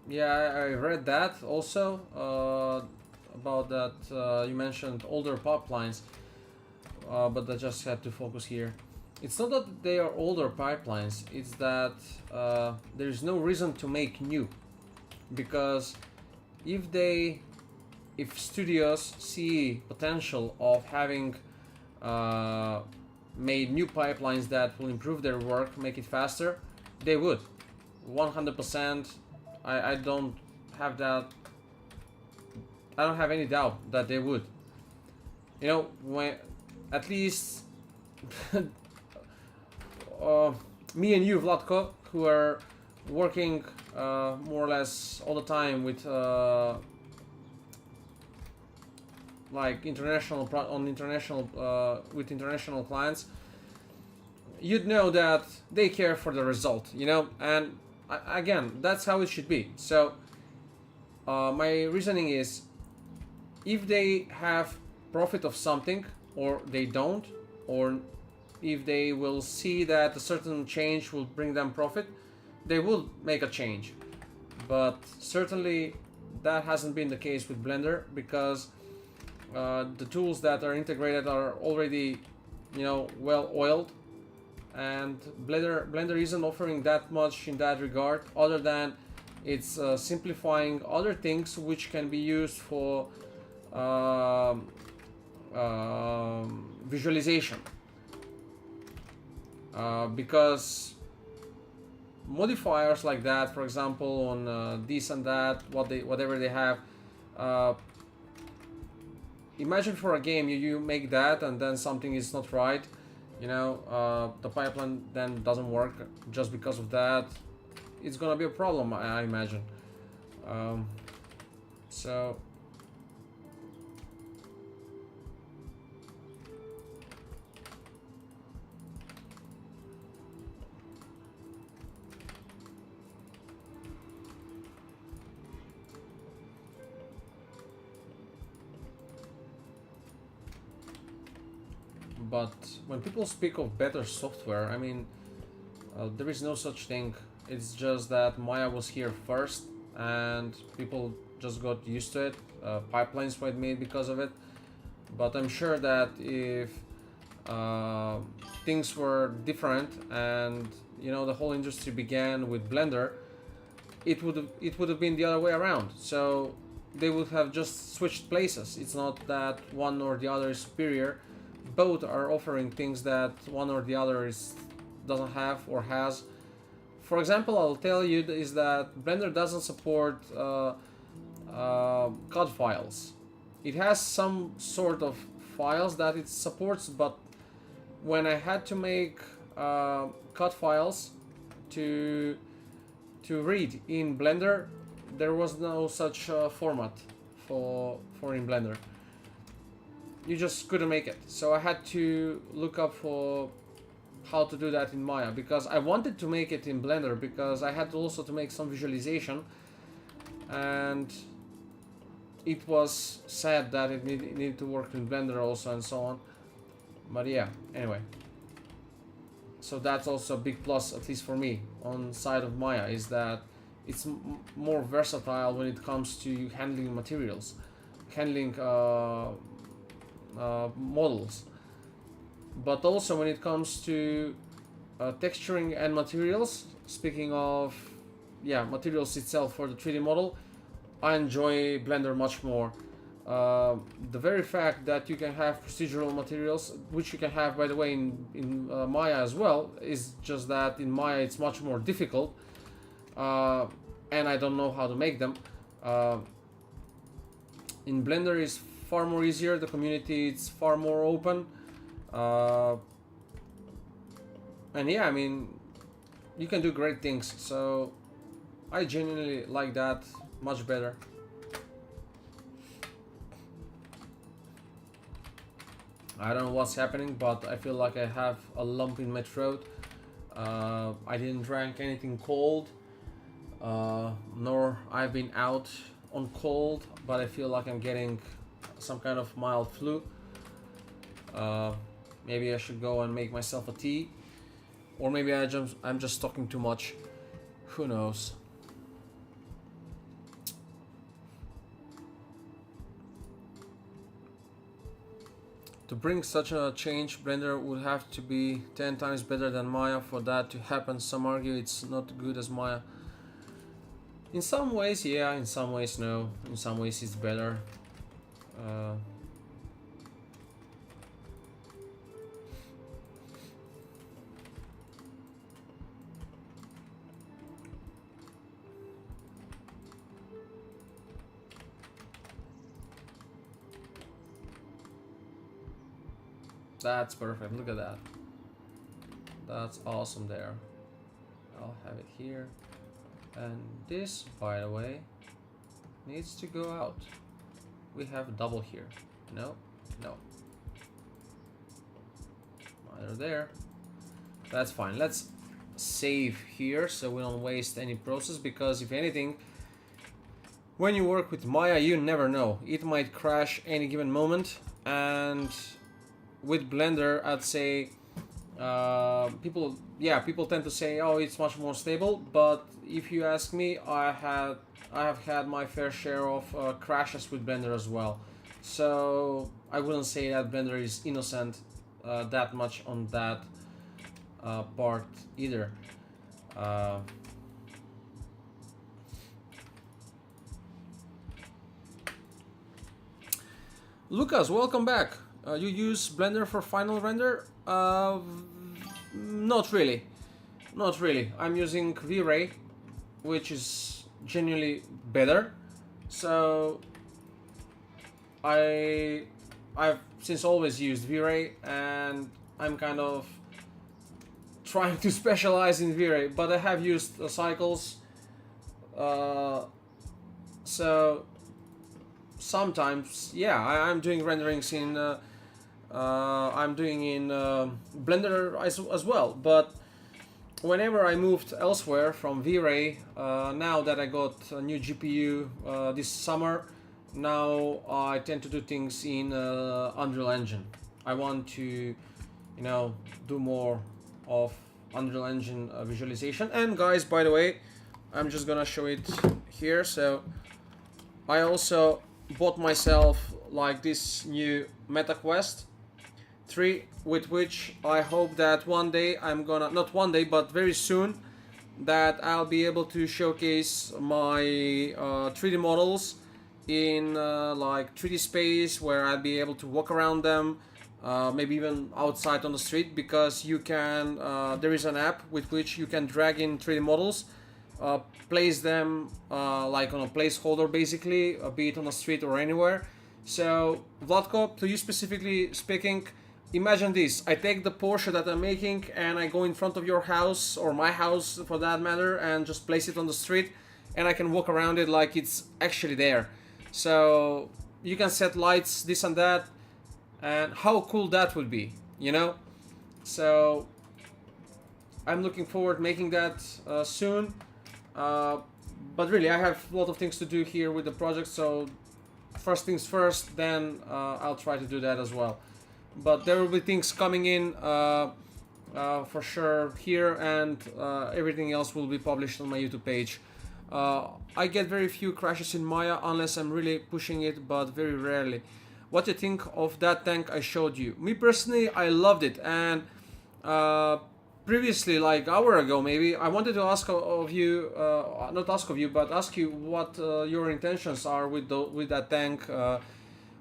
S2: Yeah, I read that also about that. You mentioned older pipelines, but I just had to focus here. It's not that they are older pipelines, it's that there's no reason to make new. Because if they, if studios see potential of having made new pipelines that will improve their work, make it faster, they would. 100%. I don't have that. I don't have any doubt that they would. You know, when at least me and you, Vlatko, who are working more or less all the time with like with international clients, you'd know that they care for the result, you know. And again, that's how it should be. So my reasoning is, if they have profit of something or they don't, or if they will see that a certain change will bring them profit, they will make a change. But certainly that hasn't been the case with Blender, because the tools that are integrated are already, you know, well oiled, and Blender isn't offering that much in that regard, other than it's simplifying other things which can be used for visualization, because modifiers like that, for example, on this and that, whatever they have, imagine for a game you make that and then something is not right, you know, the pipeline then doesn't work just because of that. It's gonna be a problem, I imagine. So but when people speak of better software, I mean, there is no such thing. It's just that Maya was here first and people just got used to it. Pipelines were made because of it. But I'm sure that if things were different and, you know, the whole industry began with Blender, it would have been the other way around. So they would have just switched places. It's not that one or the other is superior. Both are offering things that one or the other doesn't have or has. For example, I'll tell you is that Blender doesn't support CAD files. It has some sort of files that it supports, but when I had to make CAD files to read in Blender, there was no such format for in Blender. You just couldn't make it. So I had to look up for how to do that in Maya, because I wanted to make it in Blender, because I had also to make some visualization, and it was sad that it needed to work in Blender also and so on. But yeah, anyway. So that's also a big plus, at least for me, on side of Maya, is that it's more versatile when it comes to handling materials, handling models, but also when it comes to texturing and materials. Speaking of, yeah, materials itself for the 3D model, I enjoy Blender much more. The very fact that you can have procedural materials, which you can have, by the way, in Maya as well, is just that in Maya it's much more difficult, and I don't know how to make them. In Blender is far more easier. The community is far more open, and yeah, I mean, you can do great things. So I genuinely like that much better. I don't know what's happening, but I feel like I have a lump in my throat. I didn't drink anything cold, nor I've been out on cold, but I feel like I'm getting some kind of mild flu. Maybe I should go and make myself a tea, or maybe I'm just talking too much. Who knows? To bring such a change, Blender would have to be 10 times better than Maya for that to happen. Some argue it's not good as Maya. In some ways, yeah, in some ways, no. In some ways, it's better. That's perfect. Look at that. That's awesome there. I'll have it here. And this, by the way, needs to go out. We have a double here. No, no. Neither there. That's fine. Let's save here so we don't waste any process, because if anything, when you work with Maya, you never know. It might crash any given moment, and with Blender, I'd say people tend to say, oh, it's much more stable, but if you ask me, I have had my fair share of crashes with Blender as well. So I wouldn't say that Blender is innocent that much on that part either. Lucas, welcome back. You use Blender for final render? Not really. Not really. I'm using V-Ray, which is genuinely better. So I've since always used V-Ray, and I'm kind of trying to specialize in V-Ray, but I have used cycles. So sometimes, yeah, I'm doing renderings in I'm doing in Blender as well, but whenever I moved elsewhere from V-Ray, now that I got a new GPU this summer, now I tend to do things in Unreal Engine. I want to, you know, do more of Unreal Engine visualization. And guys, by the way, I'm just gonna show it here. So I also bought myself like this new MetaQuest 3, with which I hope that one day I'm gonna, not one day, but very soon, that I'll be able to showcase my 3D models in like 3D space, where I'll be able to walk around them, maybe even outside on the street, because you can there is an app with which you can drag in 3D models, place them like on a placeholder, basically, be it on the street or anywhere. So Vladko, to you specifically speaking, imagine this: I take the Porsche that I'm making and I go in front of your house, or my house for that matter, and just place it on the street, and I can walk around it like it's actually there. So you can set lights, this and that, and how cool that would be, you know? So I'm looking forward making that soon. But really, I have a lot of things to do here with the project, so first things first, then I'll try to do that as well. But there will be things coming in for sure here, and everything else will be published on my YouTube page. I get very few crashes in Maya unless I'm really pushing it, but very rarely. What do you think of that tank I showed you? Me personally, I loved it, and previously, like an hour ago maybe, I wanted to ask of you, not ask of you, but ask you what your intentions are with that tank,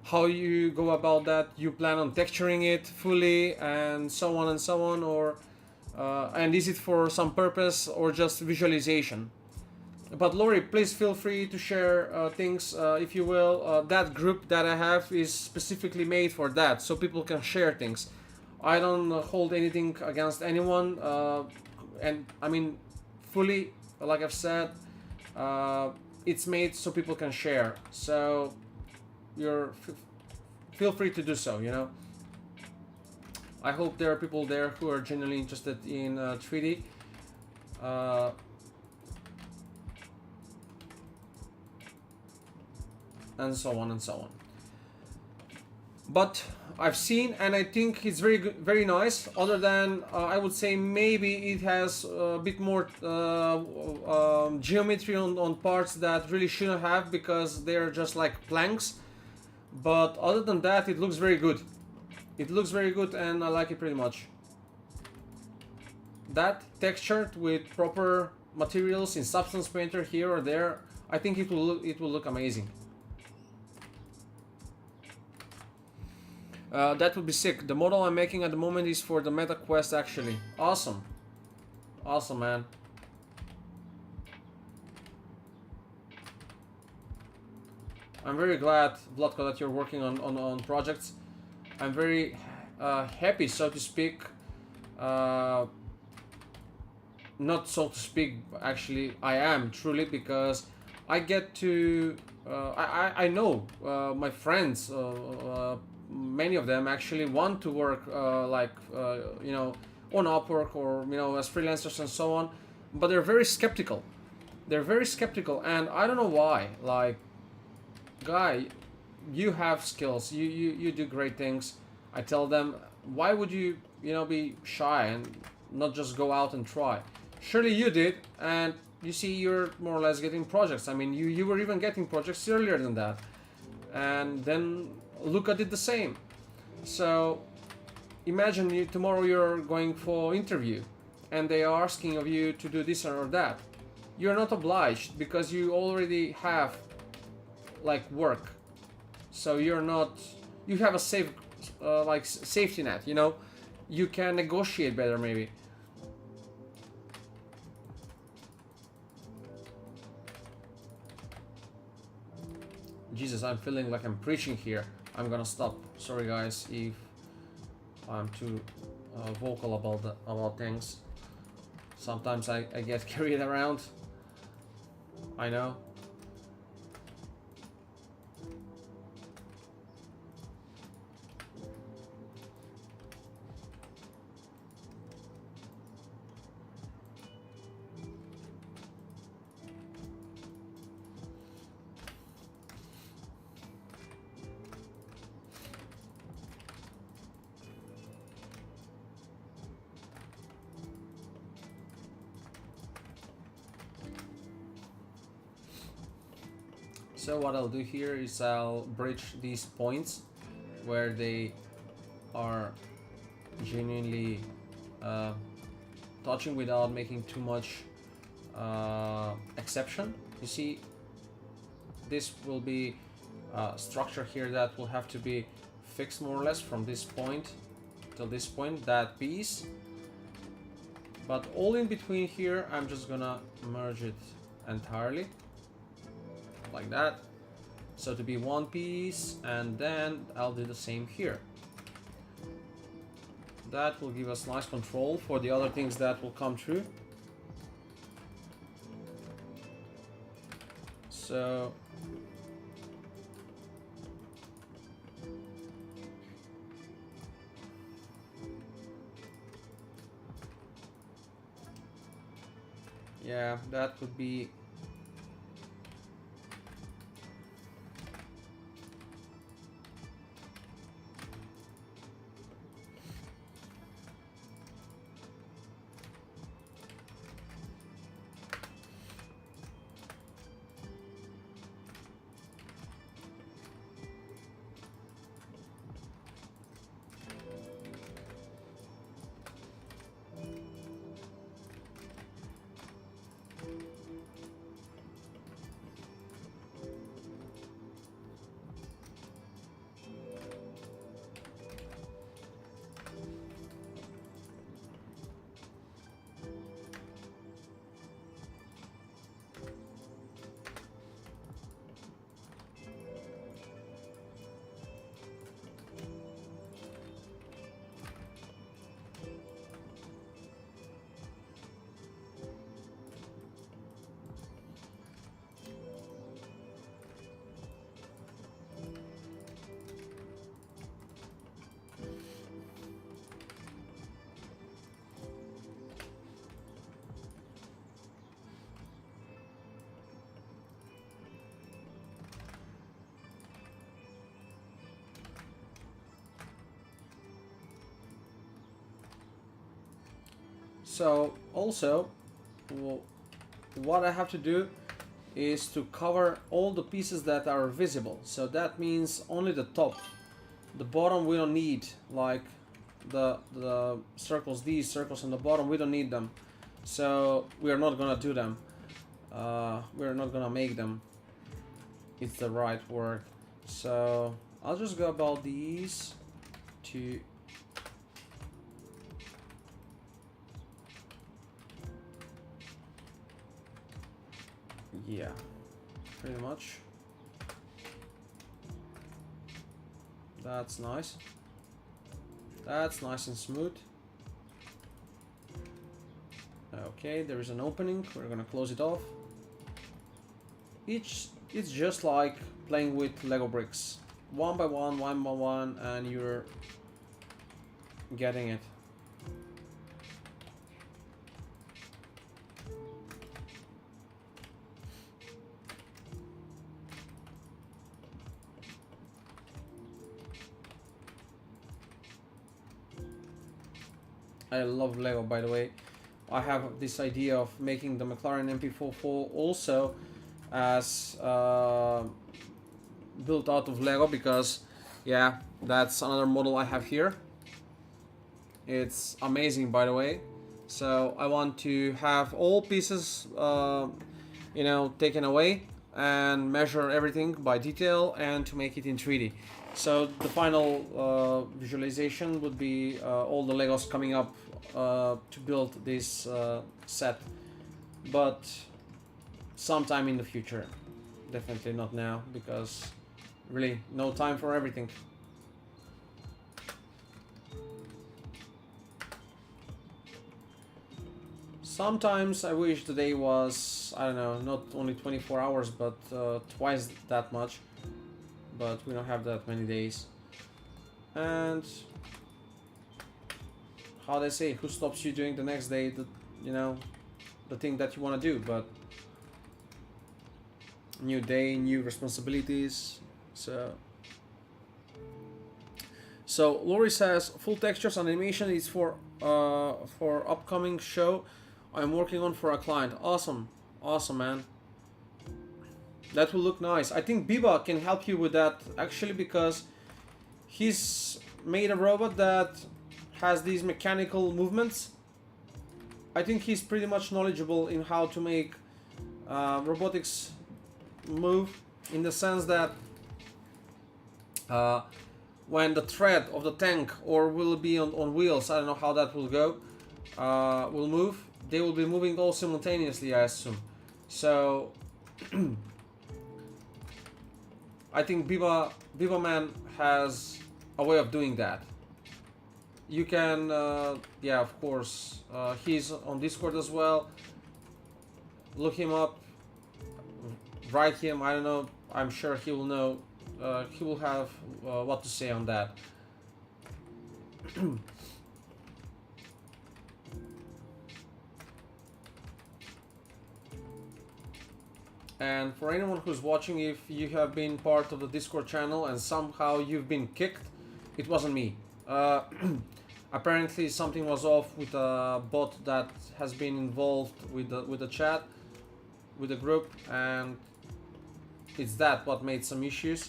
S2: how you go about that. You plan on texturing it fully and so on, or and is it for some purpose or just visualization? But Lori, please feel free to share things if you will. That group that I have is specifically made for that, so people can share things. I don't hold anything against anyone, and I mean, fully, like I've said, it's made so people can share. So feel free to do so, you know. I hope there are people there who are genuinely interested in 3D. And so on and so on. But I've seen, and I think it's very good, very nice. Other than I would say maybe it has a bit more geometry on parts that really shouldn't have, because they're just like planks. But other than that, it looks very good. It looks very good, and I like it pretty much. That textured with proper materials in Substance Painter here or there, I think it will look amazing. That would be sick. The model I'm making at the moment is for the MetaQuest, actually. Awesome. Awesome, man. I'm very glad, Vladko, that you're working on projects. I'm very happy, so to speak. Not so to speak, actually, I am truly, because I get to I know my friends, many of them actually want to work you know, on Upwork or, you know, as freelancers and so on, but they're very skeptical. They're very skeptical, and I don't know why. Like, guy, you have skills. You do great things. I tell them, why would you, you know, be shy and not just go out and try? Surely you did, and you see you're more or less getting projects. I mean, you were even getting projects earlier than that, and then Luca did the same. So imagine you tomorrow you're going for interview, and they are asking of you to do this or that. You're not obliged because you already have like work, so you're not. You have a safe like safety net. You know, you can negotiate better maybe. Jesus, I'm feeling like I'm preaching here. I'm gonna stop. Sorry guys if I'm too vocal about things. Sometimes I get carried around. I know. So what I'll do here is I'll bridge these points where they are genuinely touching without making too much exception. You see, this will be a structure here that will have to be fixed more or less from this point till this point, that piece. But all in between here, I'm just gonna merge it entirely. Like that, so to be one piece, and then I'll do the same here. That will give us nice control for the other things that will come through. So yeah, that could be. So also, what I have to do is to cover all the pieces that are visible. So that means only the top. The bottom we don't need, like the circles, these circles on the bottom, we don't need them. So we are not gonna do them. We're not gonna make them. It's the right word. So I'll just go about these to yeah, pretty much. That's nice. That's nice and smooth. Okay, there is an opening. We're gonna close it off. Each It's just like playing with Lego bricks. One by one, and you're getting it. I love Lego, by the way. I have this idea of making the McLaren MP44 also as built out of Lego, because yeah, that's another model I have here. It's amazing, by the way. So I want to have all pieces you know, taken away and measure everything by detail and to make it in 3D. So the final visualization would be all the Legos coming up to build this set, but sometime in the future. Definitely not now, because really no time for everything. Sometimes I wish the day was, I don't know, not only 24 hours, but twice that much. But we don't have that many days. And how they say, who stops you doing the next day, you know, the thing that you want to do? But new day, new responsibilities. So Lori says full textures and animation is for upcoming show I'm working on for a client. Awesome, man. That will look nice. I think Biba can help you with that actually, because he's made a robot that has these mechanical movements. I think he's pretty much knowledgeable in how to make robotics move, in the sense that when the tread of the tank, or will it be on wheels, I don't know how that will go, will move, they will be moving all simultaneously, I assume. So I think Biba Man has a way of doing that. You can, yeah, of course, he's on Discord as well. Look him up, write him, I don't know, I'm sure he will know, he will have what to say on that. And for anyone who's watching, if you have been part of the Discord channel and somehow you've been kicked, it wasn't me. Apparently something was off with a bot that has been involved with the chat, with the group, and it's that what made some issues.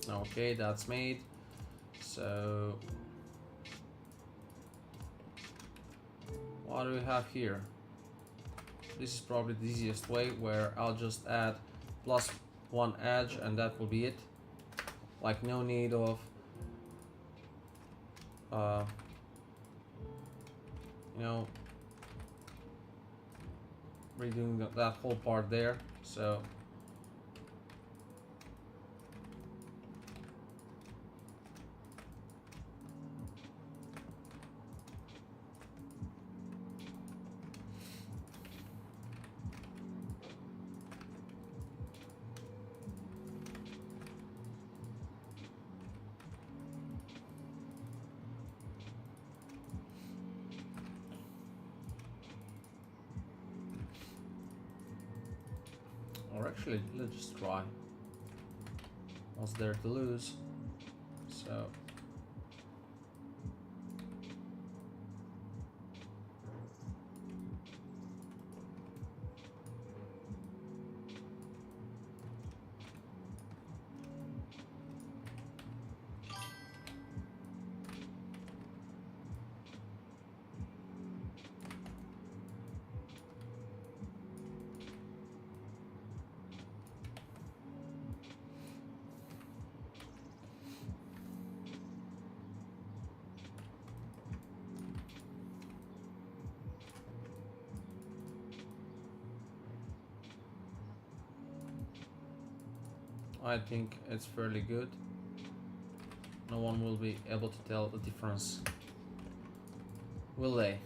S2: Okay, that's made. So what do we have here? This is probably the easiest way, where I'll just add +1 edge and that will be it. Like, no need of you know, redoing that whole part there. So or actually, let's just try. What's there to lose? So I think it's fairly good. No one will be able to tell the difference, will they?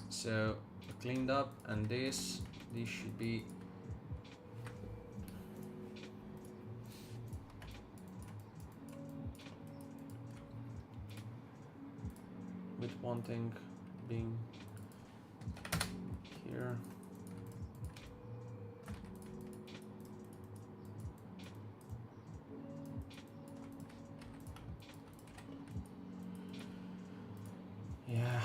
S2: So cleaned up, and this should be with one thing being here. Yeah.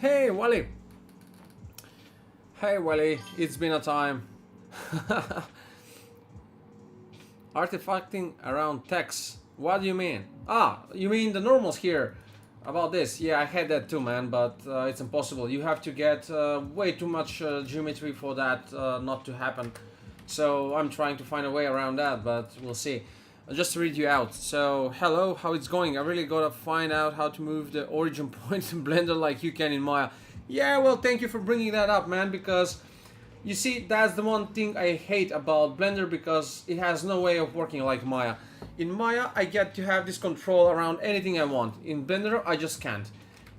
S2: Hey Wally! Hey Wally, it's been a time. Artifacting around text. What do you mean? Ah, you mean the normals here about this? Yeah, I had that too, man, but it's impossible. You have to get way too much geometry for that not to happen. So I'm trying to find a way around that, but we'll see. Just to read you out. So, hello, how it's going? I really gotta find out how to move the origin point in Blender like you can in Maya. Yeah, well, thank you for bringing that up, man, because you see, that's the one thing I hate about Blender, because it has no way of working like Maya. In Maya, I get to have this control around anything I want. In Blender, I just can't.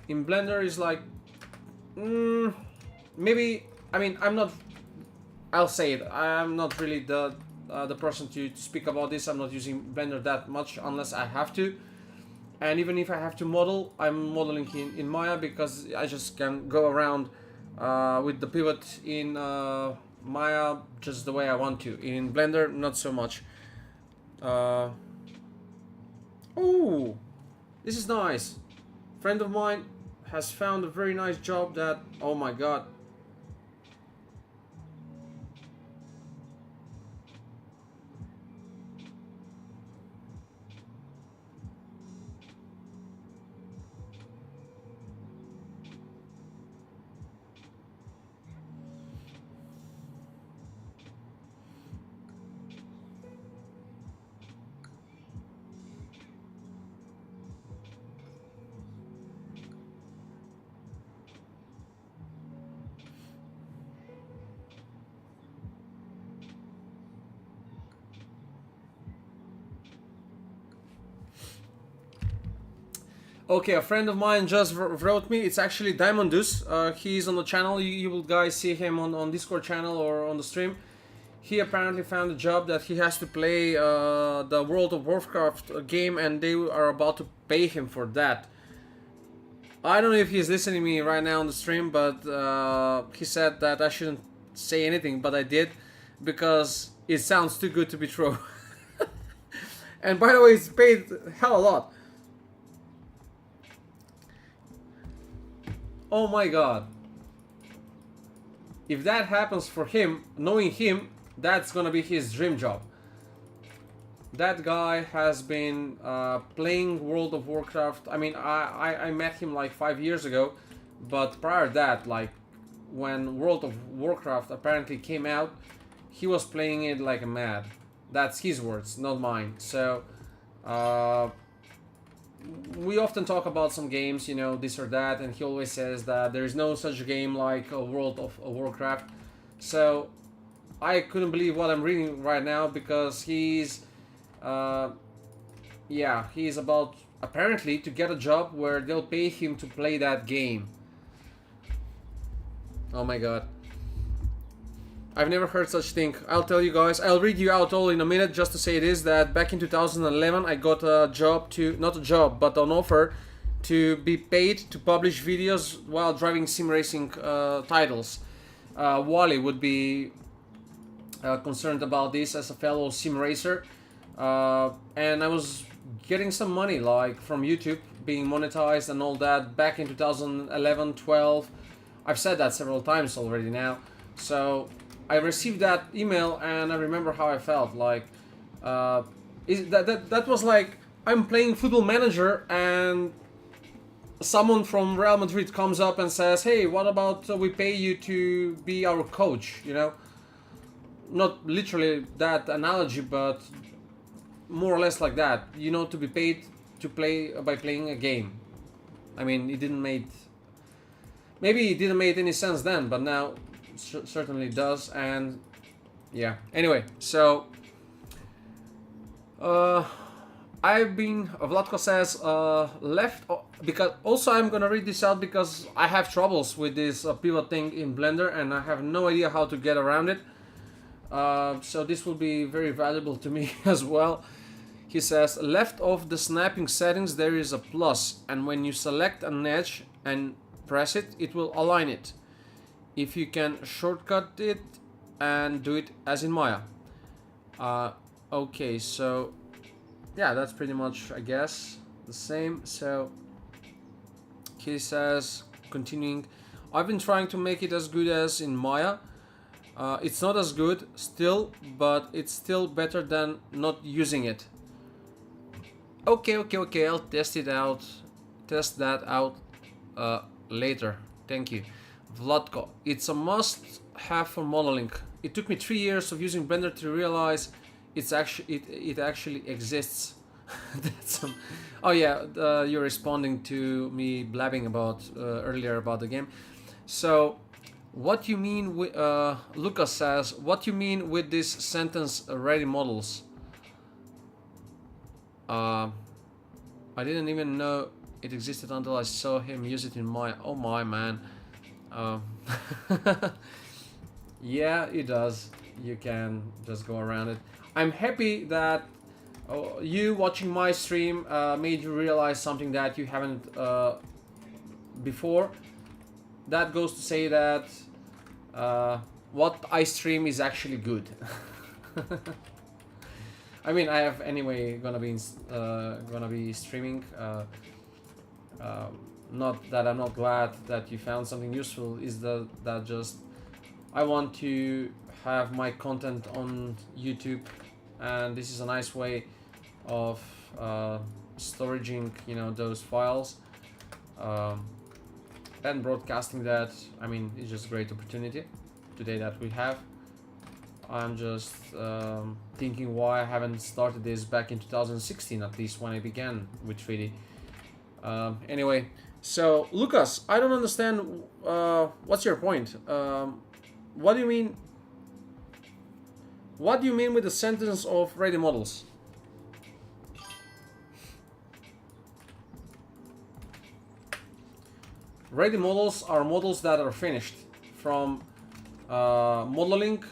S2: In Blender, it's like, maybe, I mean, I'll say it, I'm not really the person to speak about this. I'm not using Blender that much unless I have to, and even if I have to model, I'm modeling in Maya, because I just can go around with the pivot in Maya just the way I want to. In Blender, not so much. Oh, this is nice. Friend of mine has found a very nice job that, oh my god. Okay, a friend of mine just wrote me. It's actually Diamondus. He's on the channel. You will guys see him on Discord channel or on the stream. He apparently found a job that he has to play the World of Warcraft game, and they are about to pay him for that. I don't know if he's listening to me right now on the stream, but he said that I shouldn't say anything, but I did, because it sounds too good to be true. And by the way, it's paid hell a lot. Oh my god. If that happens for him, knowing him, that's gonna be his dream job. That guy has been playing World of Warcraft. I mean, I met him like 5 years ago, but prior to that, like when World of Warcraft apparently came out, he was playing it like a mad. That's his words, not mine. So, we often talk about some games, you know, this or that, and he always says that there is no such game like a World of Warcraft. So I couldn't believe what I'm reading right now, because he's yeah, he's about apparently to get a job where they'll pay him to play that game. Oh my god, I've never heard such thing. I'll tell you guys, I'll read you out all in a minute. Just to say this, that back in 2011 I got a job to, not a job, but an offer to be paid to publish videos while driving sim racing titles. Wally would be concerned about this as a fellow sim racer, and I was getting some money like from YouTube, being monetized and all that back in 2011, 12. I've said that several times already now. So I received that email and I remember how I felt. Like that was like I'm playing Football Manager and someone from Real Madrid comes up and says, "Hey, what about we pay you to be our coach?" You know, not literally that analogy, but more or less like that. You know, to be paid to play by playing a game. I mean, it didn't make. Maybe it didn't make any sense then, but now certainly does. And yeah. Anyway, so I've been. Vladko says left because also I'm gonna read this out because I have troubles with this pivot thing in Blender and I have no idea how to get around it. So this will be very valuable to me as well. He says left of the snapping settings there is a plus, and when you select an edge and press it, it will align it. If you can shortcut it and do it as in Maya. Okay, so yeah, that's pretty much, I guess, the same. So he says, continuing, I've been trying to make it as good as in Maya. It's not as good still, but it's still better than not using it. Okay, I'll test it out. Test that out later. Thank you. Vladko, it's a must-have for modeling. It took me 3 years of using Blender to realize it actually exists. That's oh yeah, you're responding to me blabbing about earlier about the game. So, what you mean with Lucas says, what you mean with this sentence? Ready models. I didn't even know it existed until I saw him use it in Maya. Oh my man. Yeah, it does. You can just go around it. I'm happy that you watching my stream made you realize something that you haven't before. That goes to say that what I stream is actually good. I mean, I have anyway gonna be streaming. Not that I'm not glad that you found something useful. Is that just I want to have my content on YouTube, and this is a nice way of storaging, you know, those files and broadcasting that. I mean, it's just a great opportunity today that we have. I'm just thinking why I haven't started this back in 2016, at least when I began with 3D. Anyway, so Lucas, I don't understand. What's your point? What do you mean? What do you mean with the sentence of ready models? Ready models are models that are finished, from modeling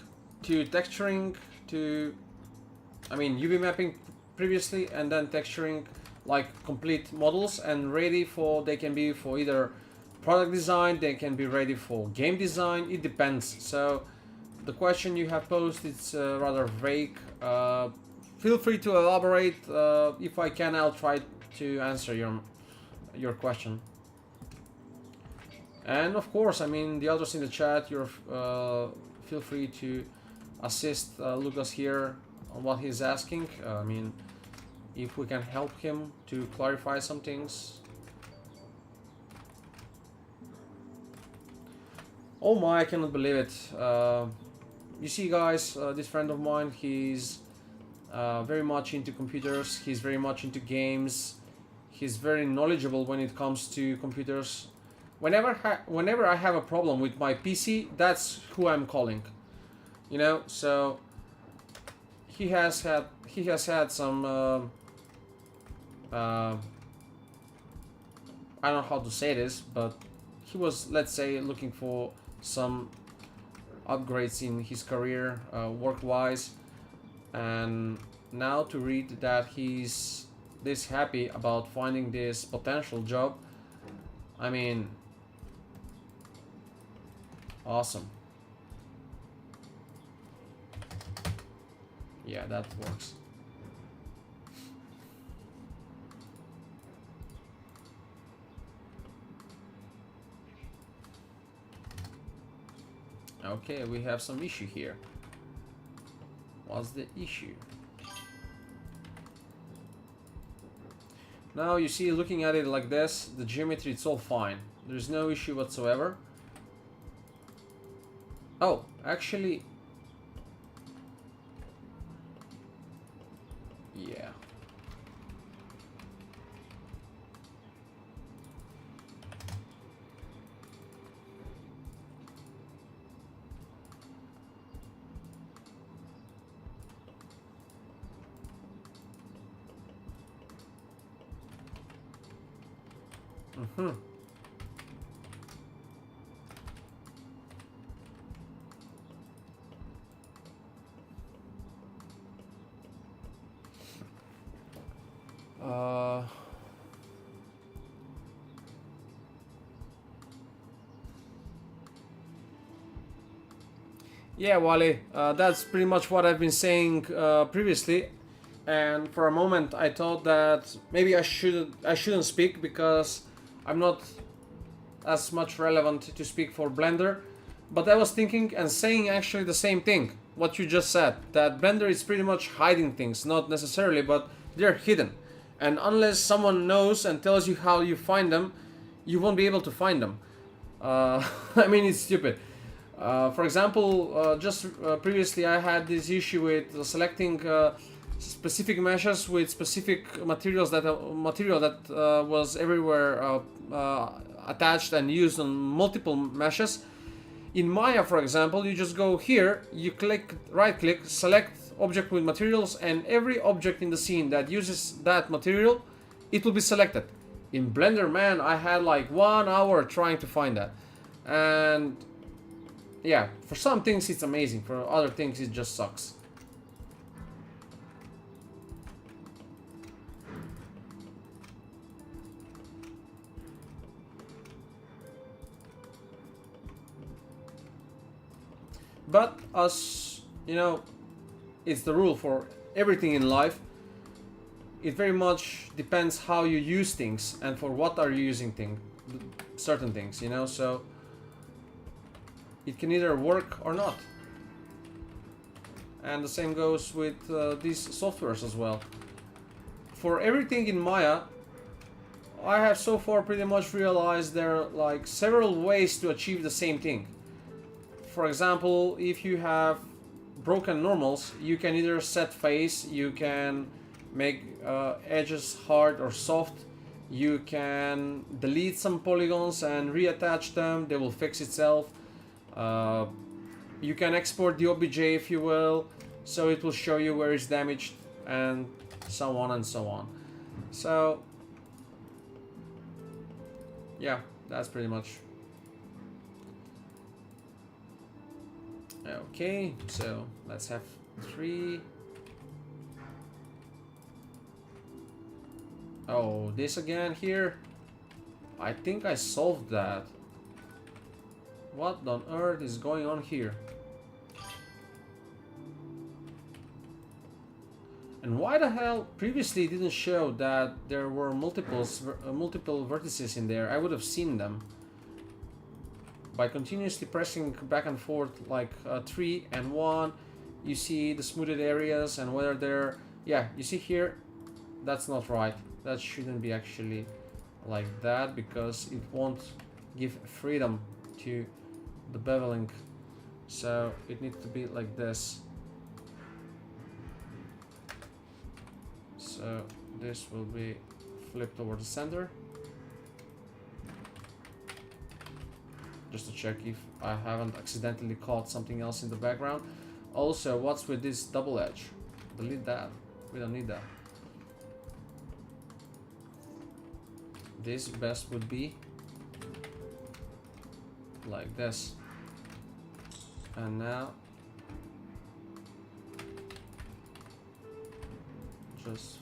S2: to texturing to, I mean, UV mapping previously, and then texturing, like complete models, and ready for, they can be for either product design, they can be ready for game design, it depends. So the question you have posed, it's rather vague. Feel free to elaborate. If I can, I'll try to answer your question. And of course, I mean, the others in the chat, you're feel free to assist Lucas here on what he's asking. I mean, if we can help him to clarify some things. Oh my, I cannot believe it. You see guys, this friend of mine, he's very much into computers, he's very much into games, he's very knowledgeable when it comes to computers. Whenever I have a problem with my PC, that's who I'm calling. You know, so he has had some I don't know how to say this, but he was, let's say, looking for some upgrades in his career, work-wise, and now to read that he's this happy about finding this potential job, I mean, awesome. Yeah, that works. Okay, we have some issue here. What's the issue? Now you see, looking at it like this, the geometry, it's all fine. There's no issue whatsoever. Oh, actually, yeah. Mm-hmm. Yeah, Wally, that's pretty much what I've been saying previously, and for a moment I thought that maybe I shouldn't speak because I'm not as much relevant to speak for Blender, but I was thinking and saying actually the same thing, what you just said, that Blender is pretty much hiding things, not necessarily, but they're hidden, and unless someone knows and tells you how you find them, you won't be able to find them. I mean, it's stupid. For example, just previously I had this issue with selecting specific meshes with specific materials that material that was everywhere attached and used on multiple meshes. In Maya, for example, you just go here, you click, right click, select object with materials, and every object in the scene that uses that material, it will be selected. In Blender, man, I had like 1 hour trying to find that. And yeah, for some things it's amazing, for other things it just sucks. But as you know, it's the rule for everything in life. It very much depends how you use things and for what are you using certain things, you know, so it can either work or not. And the same goes with these softwares as well. For everything in Maya, I have so far pretty much realized there are like several ways to achieve the same thing. For example, if you have broken normals, you can either set face, you can make edges hard or soft, you can delete some polygons and reattach them, they will fix itself. You can export the OBJ if you will, so it will show you where it's damaged, and so on and so on. So yeah, that's pretty much. Okay, so let's have 3. Oh, this again here? I think I solved that. What on earth is going on here? And why the hell previously it didn't show that there were multiple vertices in there? I would have seen them. By continuously pressing back and forth like 3 and 1, you see the smoothed areas and whether they're... Yeah, you see here, that's not right. That shouldn't be actually like that because it won't give freedom to the beveling. So it needs to be like this. So this will be flipped over the center. Just to check if I haven't accidentally caught something else in the background. Also, what's with this double edge? Delete that. We don't need that. This best would be like this. And now just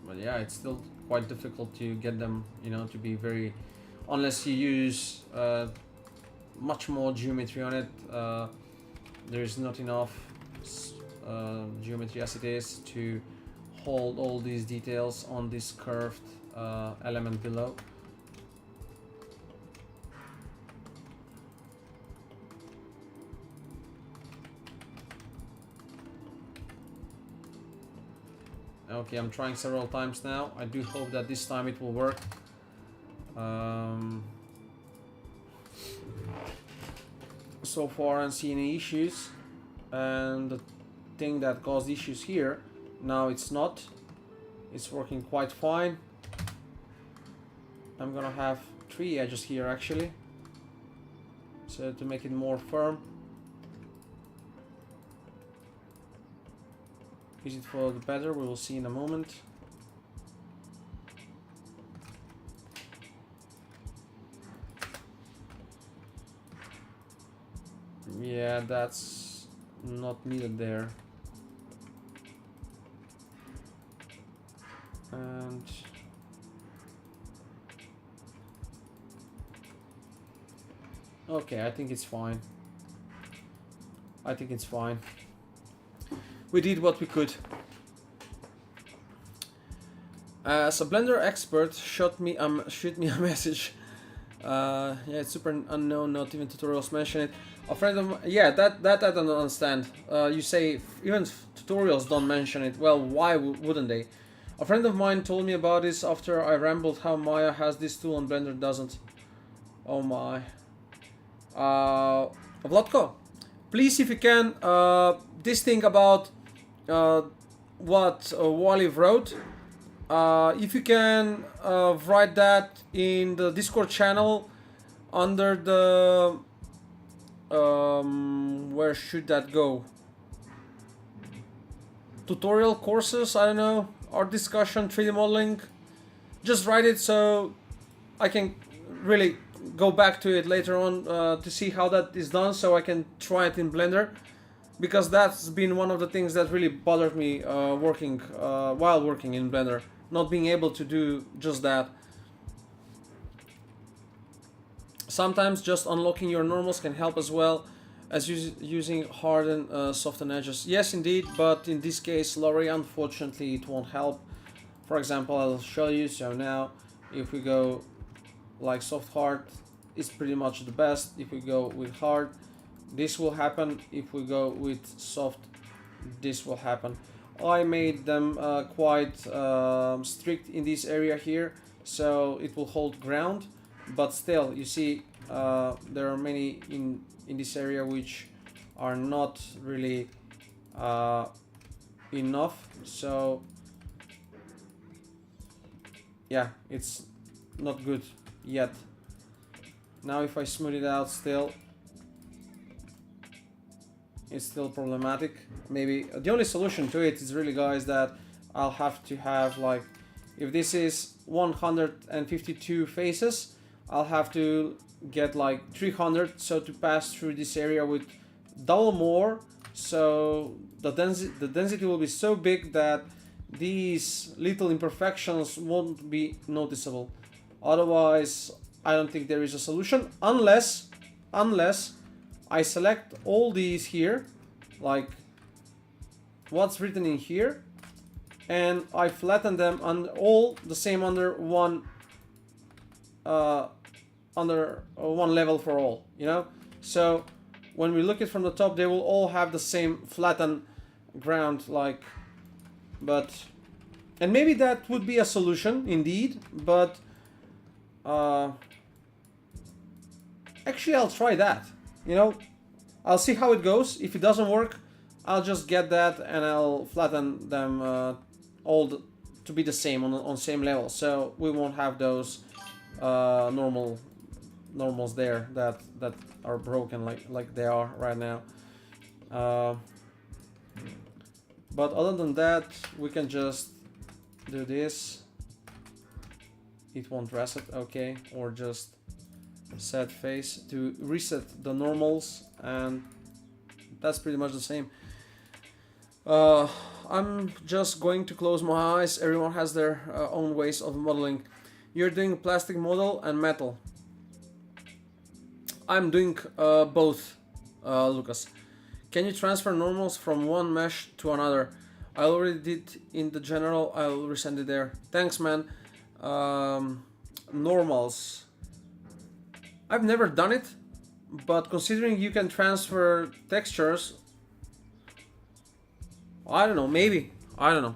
S2: but yeah, it's still quite difficult to get them, you know, to be very, unless you use much more geometry on it. There is not enough geometry as it is to hold all these details on this curved element below. Okay, I'm trying several times now. I do hope that this time it will work. So far I don't see any issues, and the thing that caused issues here, now it's not. It's working quite fine. I'm gonna have 3 edges here actually, so to make it more firm. Is it for the better? We will see in a moment. Yeah, that's not needed there. And okay, I think it's fine. I think it's fine. We did what we could. As a Blender expert, shoot me a message. Yeah, it's super unknown. Not even tutorials mention it. A friend of yeah, that I don't understand. You say even tutorials don't mention it. Well, why wouldn't they? A friend of mine told me about this after I rambled how Maya has this tool and Blender doesn't. Oh my. Vladko, please, if you can, this thing about what Wally wrote, if you can write that in the Discord channel under the where should that go? Tutorial courses, I don't know, art discussion, 3D modeling. Just write it so I can really go back to it later on to see how that is done, so I can try it in Blender, because that's been one of the things that really bothered me working while working in Blender, not being able to do just that. Sometimes just unlocking your normals can help as well as using hardened softened edges. Yes, indeed, but in this case, Laurie, unfortunately, it won't help. For example, I'll show you. So now, if we go like soft hard, it's pretty much the best. If we go with hard, this will happen. If we go with soft, this will happen. I made them quite strict in this area here, so it will hold ground. But still, you see, there are many in this area which are not really enough. So yeah, it's not good yet. Now if I smooth it out, still it's still problematic. Maybe the only solution to it is really, guys, that I'll have to have, like, if this is 152 faces, I'll have to get like 300, so to pass through this area with double more, so the density will be so big that these little imperfections won't be noticeable. Otherwise, I don't think there is a solution, unless I select all these here, like what's written in here, and I flatten them on all the same under one level for all, you know. So when we look at from the top, they will all have the same flattened ground, like. But and maybe that would be a solution indeed, but actually I'll try that, you know. I'll see how it goes. If it doesn't work, I'll just get that and I'll flatten them all to be the same on same level, so we won't have those normals there that are broken like they are right now. But other than that, we can just do this. It won't reset, okay, or just set face to reset the normals, and that's pretty much the same. I'm just going to close my eyes. Everyone has their own ways of modeling. You're doing plastic model and metal. I'm doing both, Lucas. Can you transfer normals from one mesh to another? I already did in the general. I'll resend it there. Thanks, man. Normals. I've never done it, but considering you can transfer textures, I don't know. Maybe, I don't know.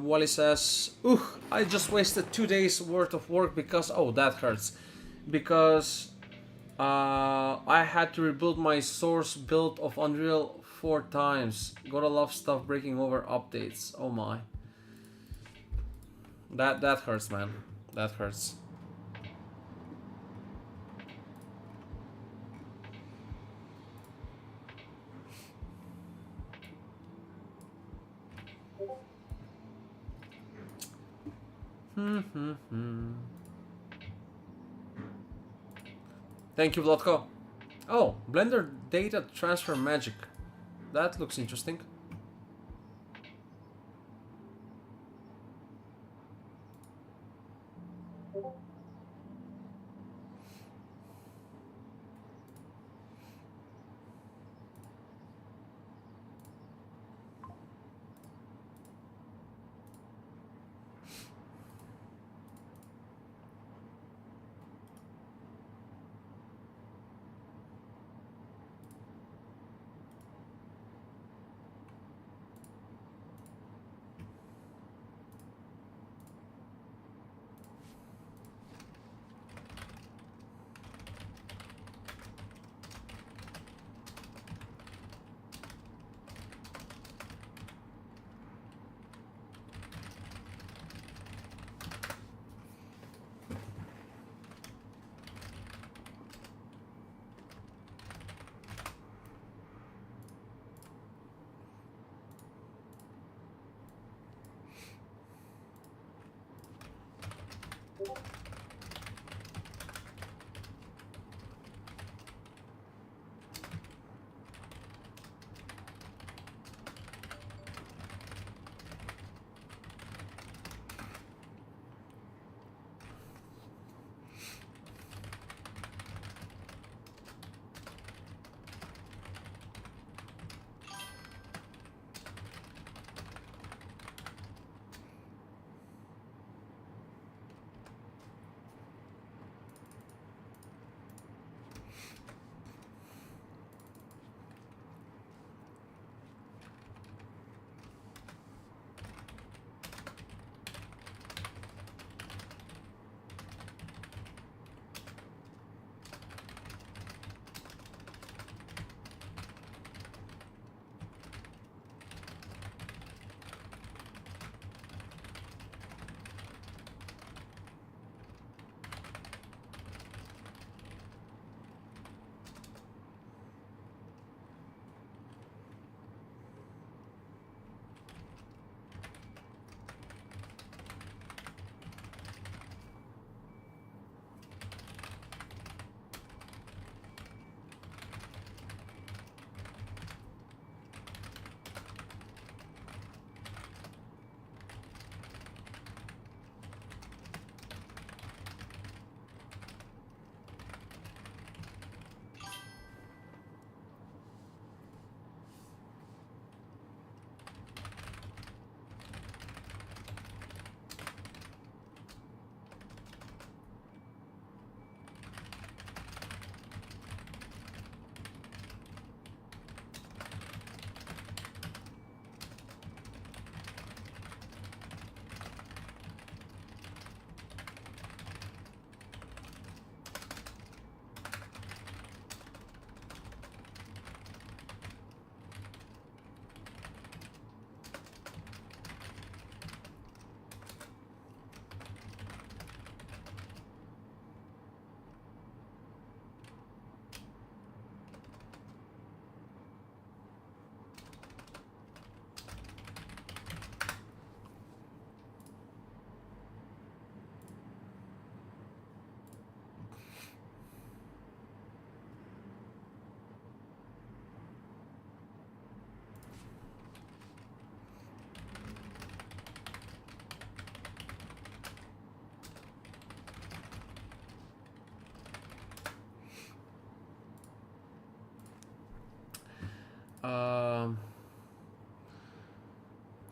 S2: Wally says, "Ugh, I just wasted 2 days worth of work because that hurts, because I had to rebuild my source build of Unreal 4 times. Gotta love stuff breaking over updates. Oh my, that hurts, man. That hurts." Thank you, Vlotko. Oh, Blender data transfer magic. That looks interesting.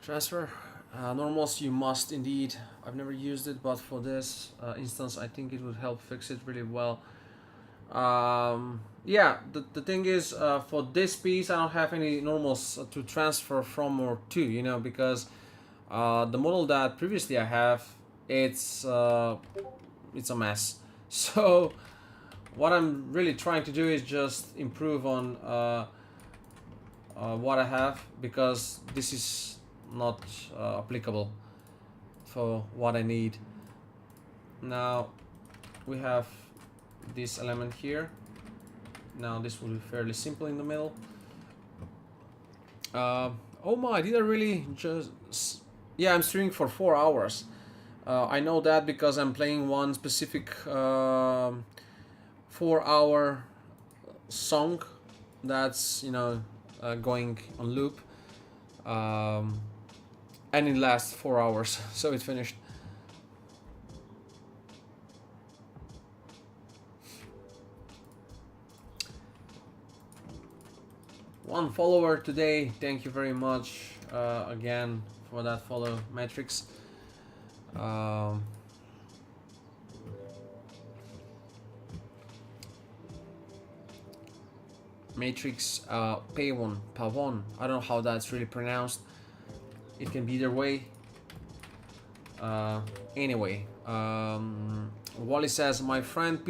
S2: Transfer normals you must indeed. I've never used it, but for this instance I think it would help fix it really well. Yeah, the thing is, for this piece I don't have any normals to transfer from or to, you know, because the model that previously I have, it's a mess. So what I'm really trying to do is just improve on what I have, because this is not applicable for what I need. Now we have this element here. Now this will be fairly simple in the middle. Oh my, did I really just... Yeah, I'm streaming for 4 hours. I know that because I'm playing one specific 4-hour song that's, you know, going on loop, and it lasts 4 hours, so it's finished. One follower today, thank you very much again for that follow, Matrix. Matrix Pavon, I don't know how that's really pronounced. It can be either way. Anyway, Wally says, my friend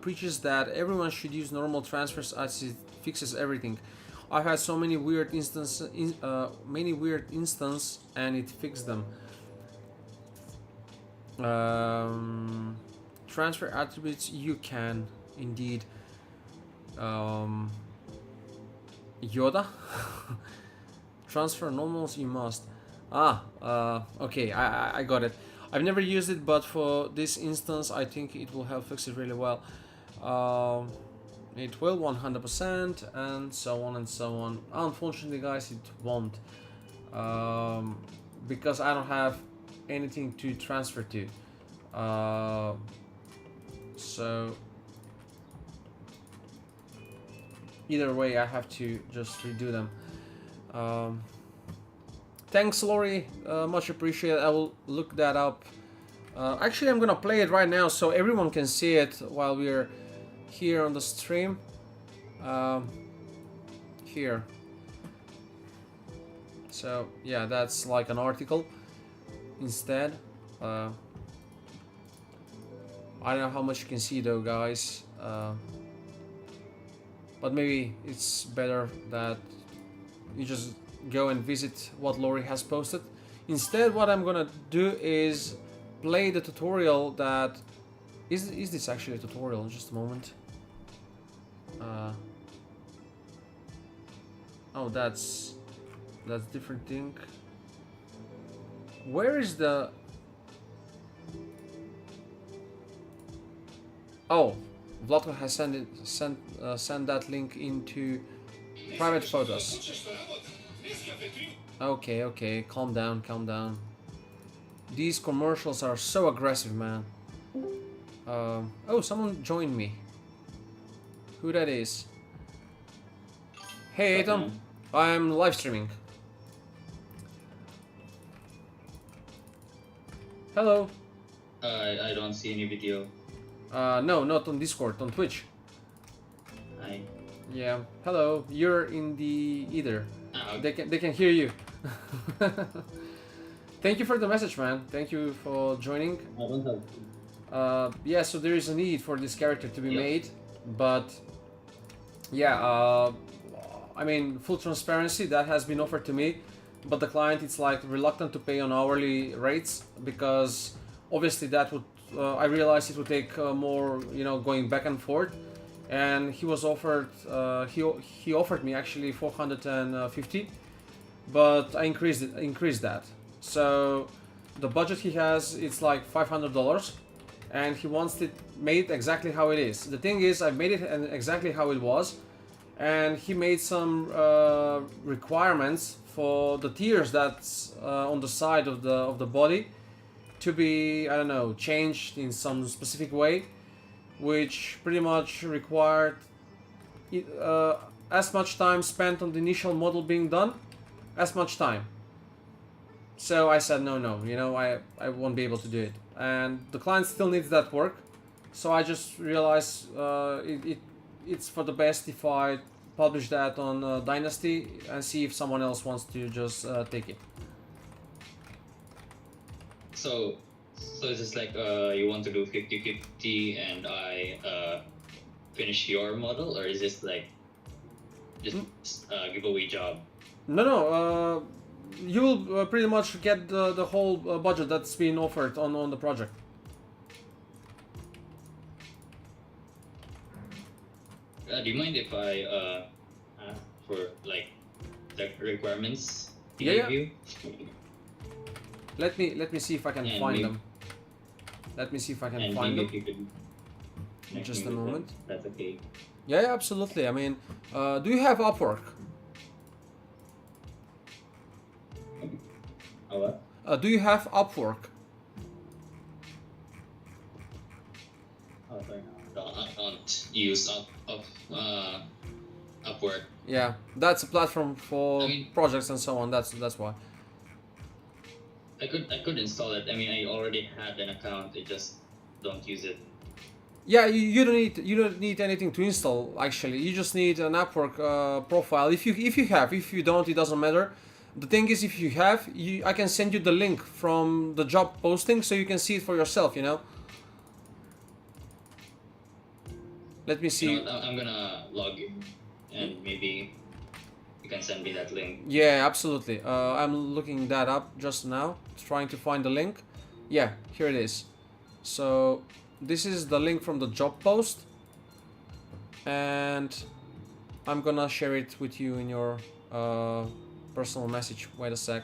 S2: preaches that everyone should use normal transfers as it fixes everything. I've had so many weird instances, and it fixed them. Transfer attributes, you can indeed. Yoda. Transfer normals, you must. Okay, I got it. I've never used it, but for this instance I think it will help fix it really well. It will 100%, and so on and so on. Unfortunately guys, it won't, because I don't have anything to transfer to. So either way I have to just redo them. Thanks Lori, much appreciated. I will look that up. Actually I'm gonna play it right now so everyone can see it while we're here on the stream. Here. So yeah, that's like an article instead. I don't know how much you can see though, guys. But maybe it's better that you just go and visit what Lori has posted. Instead, what I'm gonna do is play the tutorial that... Is this actually a tutorial? Just a moment. Oh, that's different thing. Where is the... Oh, Vlatko has sent that link into private photos. Okay, calm down. These commercials are so aggressive, man. Oh, someone joined me. Who that is? Hey, Atom. I'm live streaming. Hello.
S5: I don't see any video.
S2: No, not on Discord, on Twitch.
S5: Hi.
S2: Yeah. Hello. You're in the either.
S5: Okay.
S2: They can hear you. Thank you for the message, man. Thank you for joining.
S5: I don't have.
S2: Yeah. So there is a need for this character to be made, but yeah. I mean, full transparency, that has been offered to me, but the client is like reluctant to pay on hourly rates because obviously that would. I realized it would take more, you know, going back and forth, and he was offered. He offered me actually 450, but I increased that. So the budget he has, it's like $500, and he wants it made exactly how it is. The thing is, I made it exactly how it was, and he made some requirements for the tiers that's on the side of the body to be, I don't know, changed in some specific way, which pretty much required, I as much time spent on the initial model being done, as much time. So I said no, you know, I won't be able to do it, and the client still needs that work. So I just realized it's for the best if I publish that on Dynasty and see if someone else wants to just take it.
S5: So it's just like you want to do 50-50 and I finish your model, or is this like just giveaway job?
S2: No, you will pretty much get the whole budget that's been offered on the project.
S5: Do you mind if I ask for like the requirements he
S2: Yeah,
S5: gave you?
S2: Let me see if I can
S5: And
S2: find
S5: maybe-
S2: them. Let me see if I can
S5: And
S2: find
S5: maybe
S2: them.
S5: if you could connect
S2: Just
S5: me
S2: a
S5: with
S2: moment.
S5: them, that's okay.
S2: Yeah, absolutely. I mean, do you have Upwork?
S5: Oh, what?
S2: Do you have Upwork?
S5: Oh, sorry. I don't use Upwork.
S2: Yeah, that's a platform for
S5: I mean-
S2: projects and so on. That's why.
S5: I could install it. I mean, I already had an account. I just don't use it.
S2: Yeah, you don't need anything to install. Actually, you just need an Upwork profile. If you have, if you don't, it doesn't matter. The thing is, if you have, I can send you the link from the job posting so you can see it for yourself. You know. Let me see.
S5: You know what? I'm gonna log in, and maybe you can send me that link.
S2: Yeah, absolutely. I'm looking that up just now, trying to find the link. Yeah, here it is. So this is the link from the job post, and I'm gonna share it with you in your personal message. Wait a sec.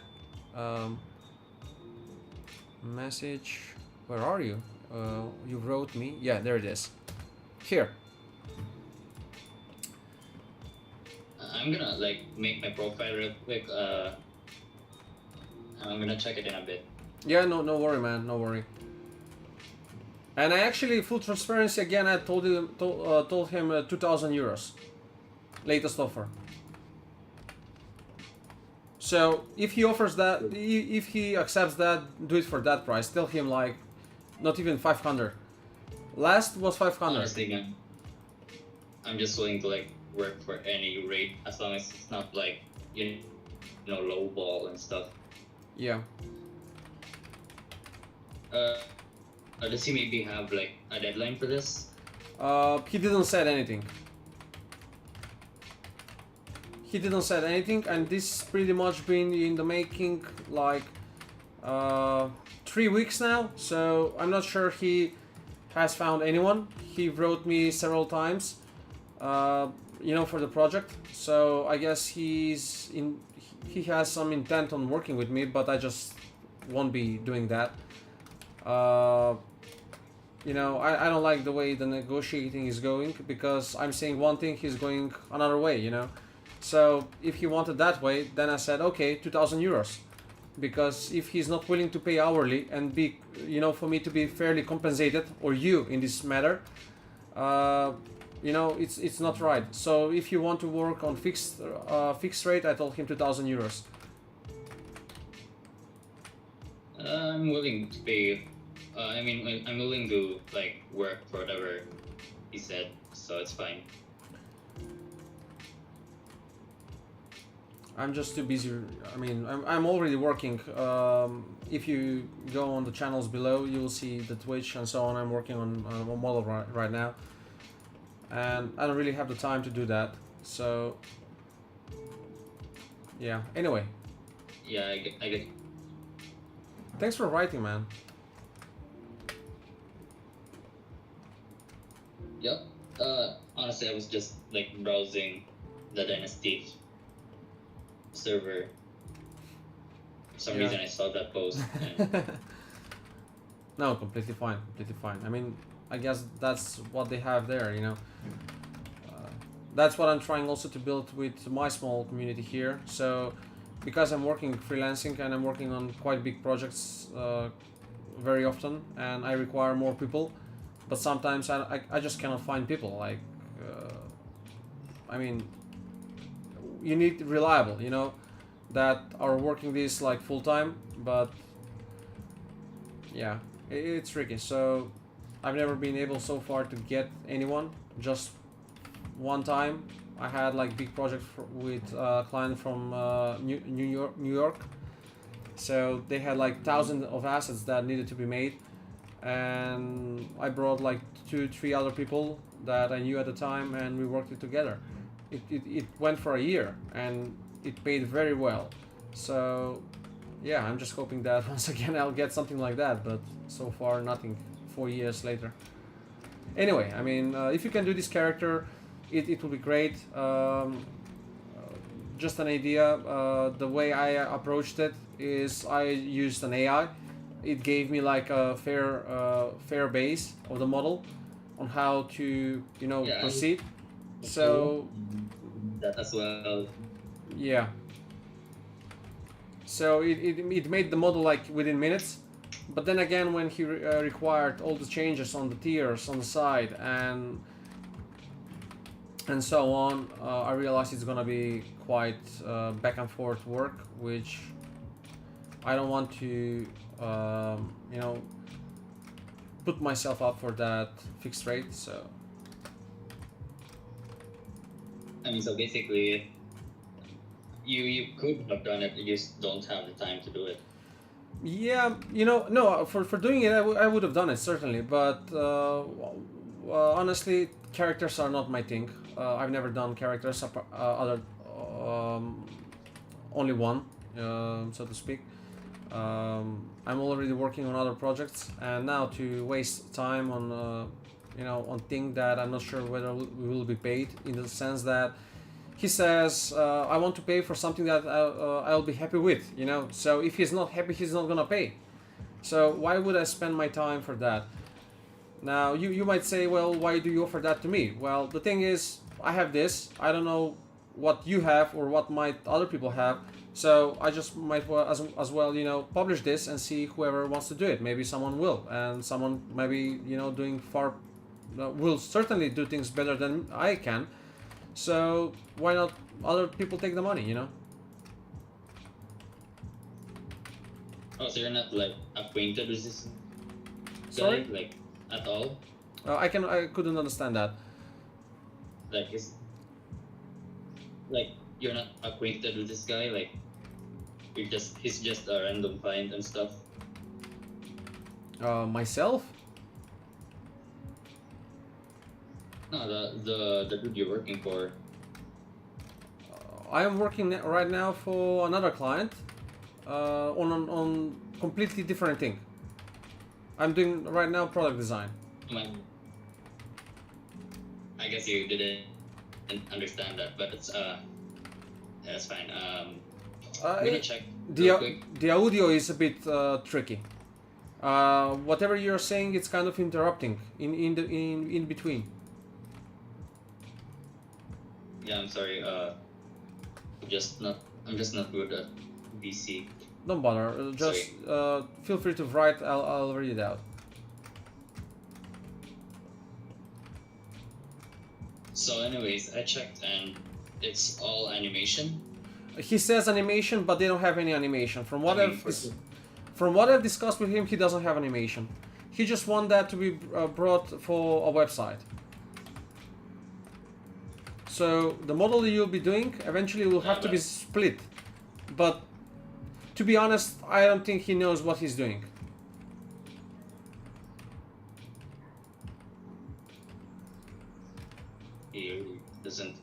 S2: Message. Where are you? You wrote me. Yeah, there it is. Here.
S5: I'm gonna like make my profile real quick. I'm gonna check it in a bit.
S2: Yeah, no worry, man, no worry. And I actually, full transparency again, I told him 2,000 euros, latest offer. So if he offers that, if he accepts that, do it for that price. Tell him like, not even 500. Last was 500.
S5: Honestly, man, I'm just willing to like work for any rate as long as it's not like you know low ball and stuff.
S2: Yeah.
S5: Does he maybe have like a deadline for this?
S2: He didn't said anything. He didn't said anything, and this pretty much been in the making like 3 weeks now. So I'm not sure he has found anyone. He wrote me several times, you know, for the project. So I guess he has some intent on working with me, but I just won't be doing that. You know, I don't like the way the negotiating is going, because I'm saying one thing, he's going another way, you know. So if he wanted that way, then I said, okay, 2,000 euros. Because if he's not willing to pay hourly and be, you know, for me to be fairly compensated, or you in this matter, you know, it's not right. So if you want to work on fixed rate, I told him 2,000 euros.
S5: I'm willing to pay. I mean, I'm willing to like work for whatever he said, so it's fine.
S2: I'm just too busy. I mean, I'm already working. If you go on the channels below, you will see the Twitch and so on. I'm working on a model right now, and I don't really have the time to do that. So, yeah. Anyway,
S5: Yeah, I get.
S2: thanks for writing, man.
S5: Yep. Honestly, I was just like browsing the Dynasty server. For some
S2: Yeah.
S5: reason, I saw that post. And
S2: No, completely fine, completely fine. I mean, I guess that's what they have there, you know. That's what I'm trying also to build with my small community here. So, because I'm working freelancing and I'm working on quite big projects very often, and I require more people, but sometimes I just cannot find people. Like, I mean, you need reliable, you know, that are working this like full time. But yeah, it's tricky. So I've never been able so far to get anyone. Just one time I had like big project with a client from New York. So they had like thousands of assets that needed to be made, and I brought like 2-3 other people that I knew at the time, and we worked it together. It went for a year, and it paid very well. So yeah, I'm just hoping that once again I'll get something like that, but so far nothing 4 years later. Anyway, I mean, if you can do this character, it will be great. Just an idea, the way I approached it is I used an AI. It gave me like a fair base of the model on how to, you know, proceed. So
S5: that as well.
S2: yeah. So it made the model like within minutes, but then again when he required all the changes on the tiers on the side and so on, I realized it's gonna be quite back and forth work, which I don't want to you know, put myself up for that fixed rate. So
S5: I mean, so basically, you could have done it. You just don't have the time to do it.
S2: yeah, you know, no, for doing it I would have done it certainly, but honestly characters are not my thing. I've never done characters other only one, so to speak. I'm already working on other projects, and now to waste time on you know, on things that I'm not sure whether we will be paid, in the sense that he says I want to pay for something that I'll be happy with, you know. So if he's not happy, he's not gonna pay. So why would I spend my time for that? Now you might say, well, why do you offer that to me? Well, the thing is, I have this. I don't know what you have or what might other people have. So I just might as well, you know, publish this and see whoever wants to do it. Maybe someone will, and someone maybe, you know, doing far will certainly do things better than I can. So why not other people take the money, you know?
S5: Oh, so you're not like acquainted with this
S2: Sorry?
S5: guy, like at all?
S2: I couldn't understand that.
S5: Like is like you're not acquainted with this guy, like he's just a random find and stuff.
S2: Myself?
S5: No, the dude you're working for.
S2: I am working right now for another client on completely different thing. I'm doing right now product design.
S5: I guess you didn't understand that, but it's that's fine. I'm gonna check real quick.
S2: The audio is a bit tricky. Whatever you're saying, it's kind of interrupting in between.
S5: Yeah, I'm sorry. I'm just not good at VC.
S2: Don't bother. Just feel free to write. I'll read it out.
S5: So, anyways, I checked and it's all animation.
S2: He says animation, but they don't have any animation. From what I've discussed with him, he doesn't have animation. He just wants that to be brought for a website. So the model that you'll be doing eventually will have to be split. But to be honest, I don't think he knows what he's doing.
S5: He doesn't.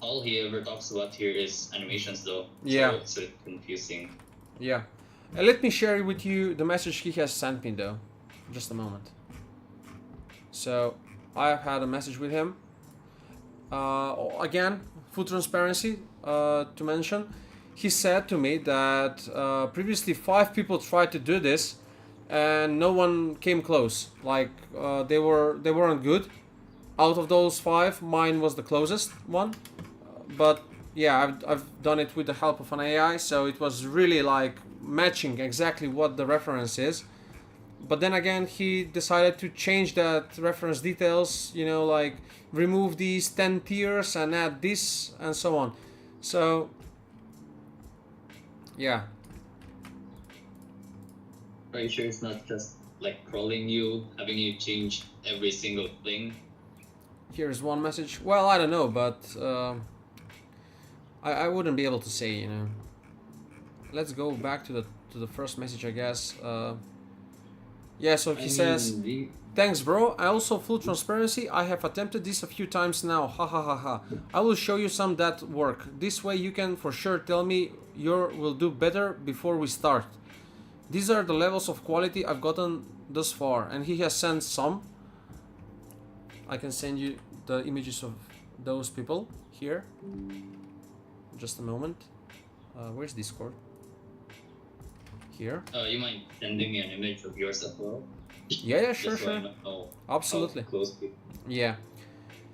S5: All he ever talks about here is animations, though.
S2: Yeah.
S5: So it's confusing.
S2: Yeah. Let me share with you the message he has sent me, though. Just a moment. So I've had a message with him. Again, full transparency to mention. He said to me that previously 5 people tried to do this, and no one came close. Like they weren't good. Out of those 5, mine was the closest one. But yeah, I've done it with the help of an AI, so it was really like matching exactly what the reference is. but then again he decided to change that reference details, you know, like remove these 10 tiers and add this and so on. So yeah.
S5: Are you sure it's not just like crawling you, having you change every single thing?
S2: Here's one message. Well, I don't know, but I wouldn't be able to say, you know. Let's go back to the first message, I guess. Yeah, so he says, thanks, bro. I also, full transparency, I have attempted this a few times now. Ha ha ha ha. I will show you some that work. This way you can for sure tell me your will do better before we start. These are the levels of quality I've gotten thus far, and he has sent some. I can send you the images of those people here. Just a moment. Where's Discord? Here.
S5: You mind sending me an image of yours as well?
S2: Yeah, sure,
S5: Just so I
S2: sure.
S5: know
S2: Absolutely.
S5: how close people.
S2: Yeah.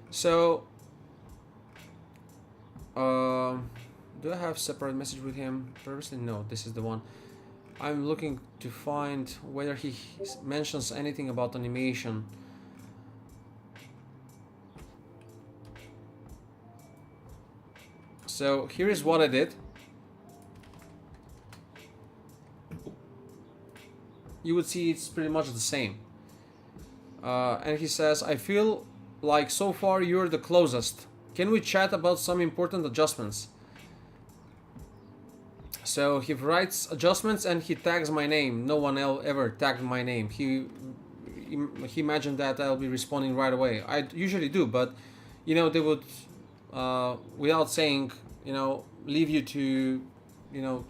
S2: So, do I have separate message with him? Previously, no. This is the one. I'm looking to find whether he mentions anything about animation. So here is what I did. You would see it's pretty much the same. And he says, I feel like so far you're the closest. Can we chat about some important adjustments? So he writes adjustments and he tags my name. No one else ever tagged my name. He imagined that I'll be responding right away. I usually do, but you know, they would without saying, you know, leave you to, you know,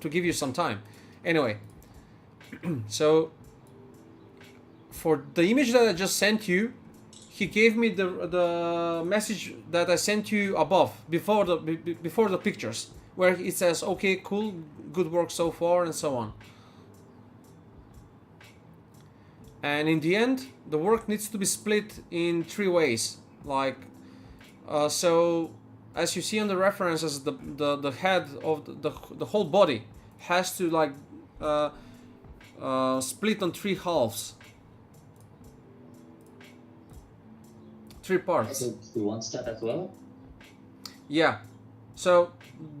S2: to give you some time. Anyway, so for the image that I just sent you, he gave me the message that I sent you above before the pictures, where it says, okay, cool, good work so far, and so on. And in the end, the work needs to be split in 3 ways. Like, so as you see on the references, the head of the whole body has to like split on 3 halves, 3 parts.
S5: So he wants that as well?
S2: Yeah. So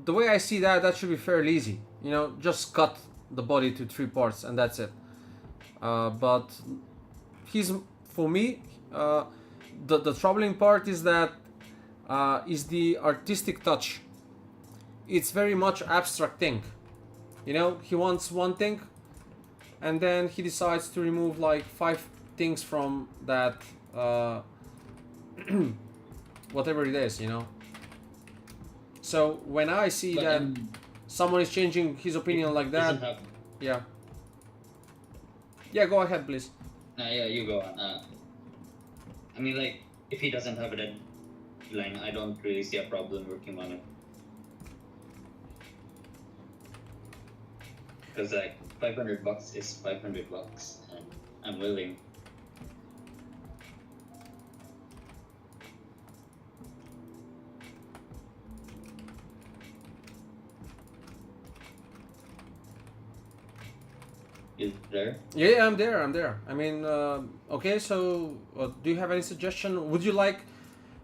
S2: the way I see that should be fairly easy. You know, just cut the body to 3 parts and that's it. But for me, the troubling part is that is the artistic touch. It's very much abstract thing. You know, he wants one thing, and then he decides to remove like 5 things from that, whatever it is, you know. So when I see
S5: But,
S2: that someone is changing his opinion like that, yeah. Yeah, go ahead, please.
S5: Yeah, you go on. I mean, like, if he doesn't have a deadline, I don't really see a problem working on it. Because, like, $500 is $500, and I'm willing. Is there?
S2: Yeah, I'm there. I mean, okay, so do you have any suggestion? Would you like,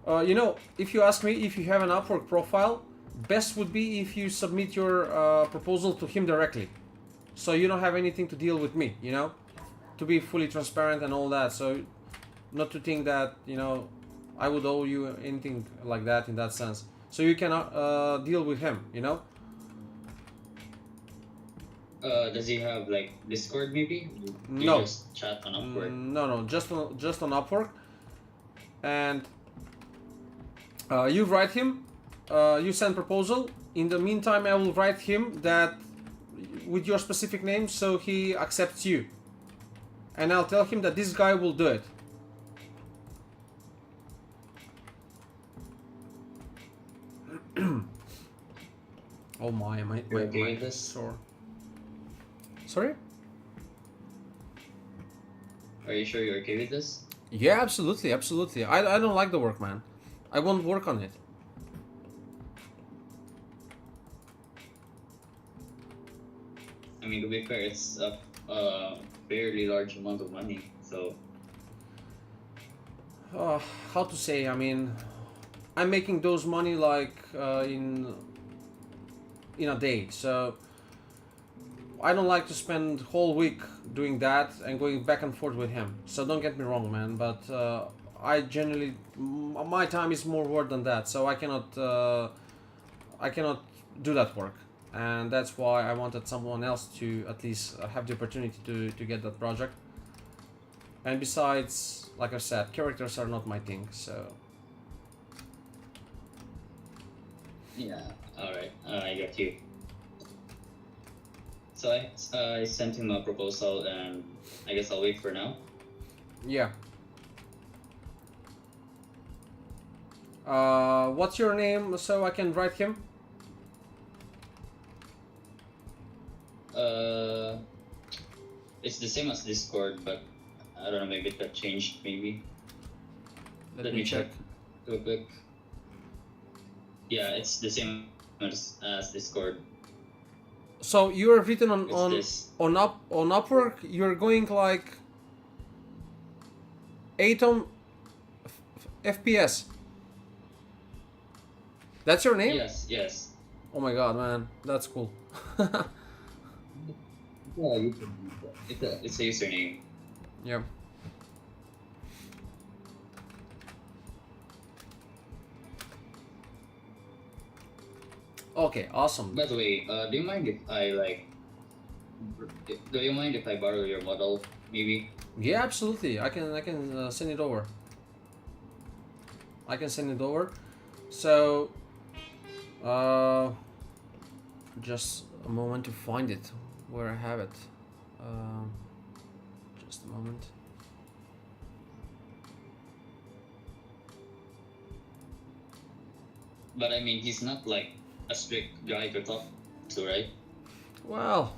S2: you know, if you ask me if you have an Upwork profile, best would be if you submit your proposal to him directly. So you don't have anything to deal with me, you know, to be fully transparent and all that. So not to think that, you know, I would owe you anything like that in that sense. So you can deal with him, you know.
S5: Does he have like Discord maybe? You
S2: No.
S5: just chat on Upwork.
S2: No, just on Upwork. And you write him, you send proposal. In the meantime, I will write him that with your specific name, so he accepts you. And I'll tell him that this guy will do it. Oh my
S5: okay with this?
S2: sore. Sorry?
S5: Are you sure you're okay with this?
S2: Yeah, absolutely. I don't like the work, man. I won't work on it.
S5: I mean, to be fair, it's fairly large amount of money. So
S2: How to say? I mean, I'm making those money like in a day. So I don't like to spend whole week doing that and going back and forth with him. So don't get me wrong, man. But I generally, my time is more worth than that. So I cannot do that work, and that's why I wanted someone else to at least have the opportunity to get that project. And besides, like I said, characters are not my thing. So
S5: yeah, all right, I got you. So I sent him a proposal, and I guess I'll wait for now.
S2: yeah. What's your name so I can write him?
S5: It's the same as Discord, but I don't know. Maybe it got changed. Maybe.
S2: Let me check.
S5: Real quick. Yeah, it's the same as Discord.
S2: So you are written on
S5: It's
S2: on
S5: this.
S2: on Upwork. You're going like Atom FPS. That's your name?
S5: Yes, yes.
S2: Oh my god, man, that's cool.
S5: Yeah, you can use that. It's a username.
S2: Yeah. Okay, awesome.
S5: By the way, do you mind if I like? Do you mind if I borrow your model? Maybe.
S2: Yeah, absolutely. I can send it over. I can send it over. So, just a moment to find it where I have it. Just a moment.
S5: But I mean, he's not like a strict guy to talk to, right?
S2: Well,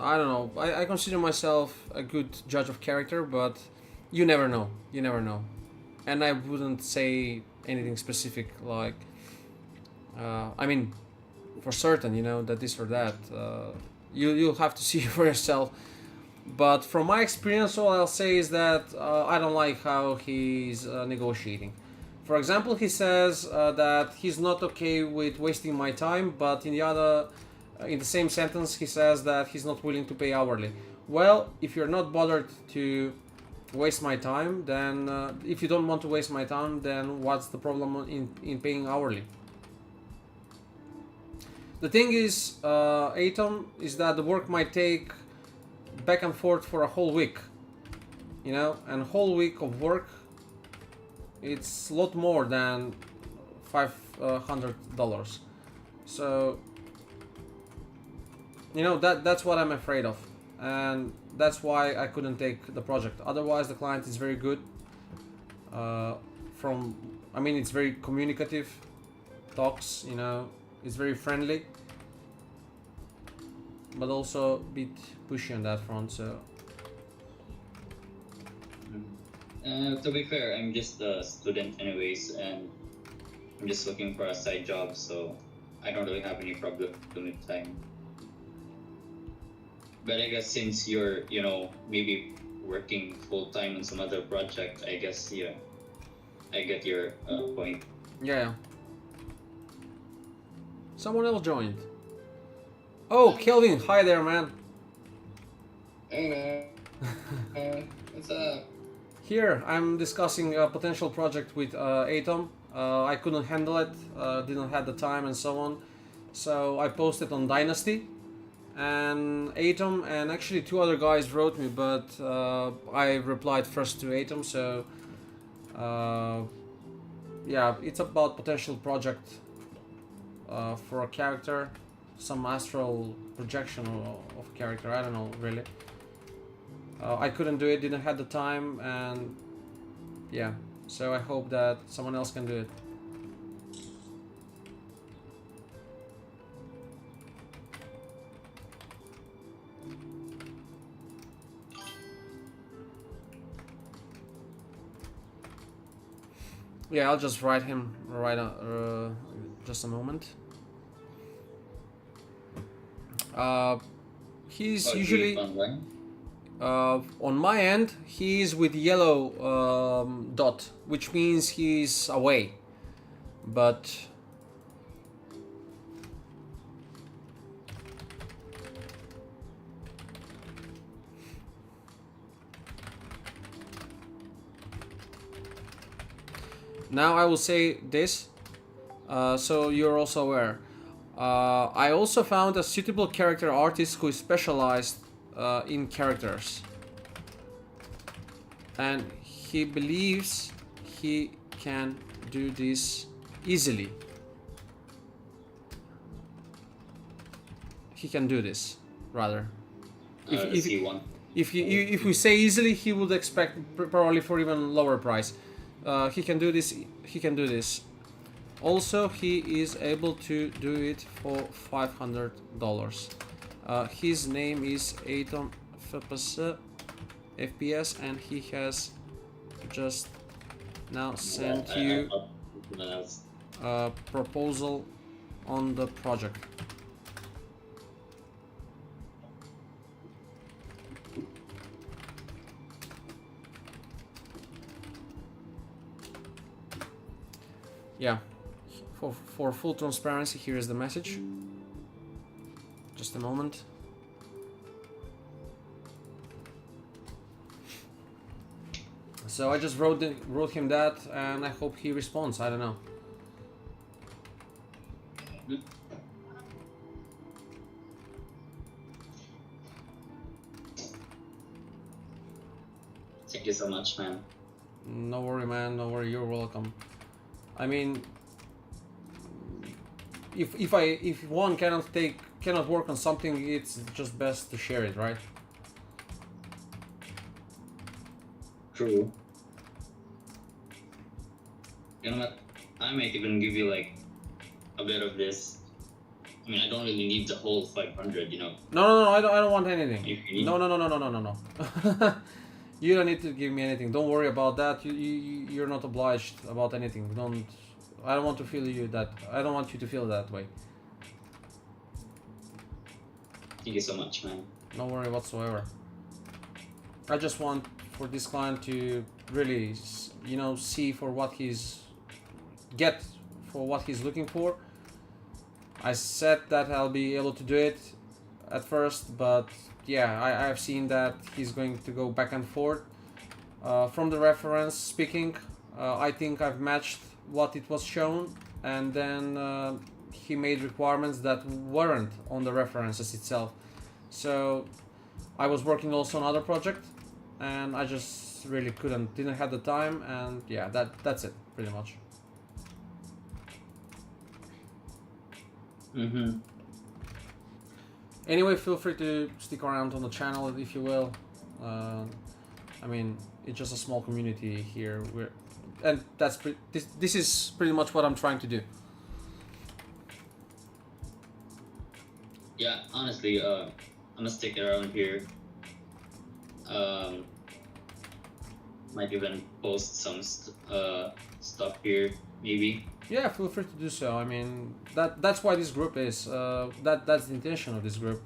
S2: I don't know. I consider myself a good judge of character, but you never know. You never know. And I wouldn't say anything specific like, I mean, for certain, you know, that this or that. You'll have to see for yourself. But from my experience, all I'll say is that I don't like how he's negotiating. For example, he says that he's not okay with wasting my time, but in the same sentence, he says that he's not willing to pay hourly. Well, if you're not bothered to waste my time, then if you don't want to waste my time, then what's the problem in paying hourly? The thing is, Atom, is that the work might take back and forth for a whole week, you know, and a whole week of work, it's a lot more than $500. So, you know, that's what I'm afraid of, and that's why I couldn't take the project. Otherwise, the client is very good. I mean, it's very communicative, talks, you know, it's very friendly, but also a bit pushy on that front. So
S5: To be fair, I'm just a student anyways, and I'm just looking for a side job, so I don't really have any problem with time. But I guess since you're, maybe working full time on some other project, I guess, yeah, I get your point.
S2: yeah. Someone else joined. Oh, Kelvin, hi there, man.
S6: Hey man, what's up?
S2: Here, I'm discussing a potential project with Atom. I couldn't handle it, didn't have the time and so on. So I posted on Dynasty, and Atom and actually two other guys wrote me, but I replied first to Atom. So yeah, it's about potential project for a character, some astral projection of a character. I don't know really. I couldn't do it, didn't have the time, and yeah, so I hope that someone else can do it. Yeah, I'll just write him just a moment. He's
S5: Oh,
S2: usually
S5: online.
S2: on my end. He's with yellow dot, which means he's away. But now I will say this, so you're also aware. I also found a suitable character artist who is specialized in characters, and he believes he can do this easily. He can do this, rather.
S5: Let's see one.
S2: If we say easily, he would expect probably for even lower price. He can do this. He can do this. Also, he is able to do it for $500. His name is Atom FPS, and he has just now sent you a proposal on the project. Yeah, for full transparency, here is the message. Just a moment. So I just wrote him that, and I hope he responds. I don't know.
S5: Thank you so much, man.
S2: No worry, man. No worry. You're welcome. I mean, if one cannot work on something, it's just best to share it, right?
S5: True. You know what? I might even give you like a bit of this. I mean, I don't really need the whole 500, you know.
S2: No. I don't want anything.
S5: If you need-
S2: No. You don't need to give me anything. Don't worry about that. You're not obliged about anything. I don't want to feel you that. I don't want you to feel that way.
S5: Thank you so much, man.
S2: No worry whatsoever. I just want for this client to really, see for what what he's looking for. I said that I'll be able to do it at first, but yeah, I have seen that he's going to go back and forth. From the reference speaking, I think I've matched what it was shown, and then he made requirements that weren't on the references itself. So I was working also on another project, and I just really didn't have the time, and yeah, that's it pretty much. Anyway, feel free to stick around on the channel if you will. I mean, it's just a small community here, and this is pretty much what I'm trying to do.
S5: Yeah, honestly, I'm gonna stick around here. Might even post some stuff here, maybe.
S2: Yeah, feel free to do so. I mean, that's why this group is. That's the intention of this group,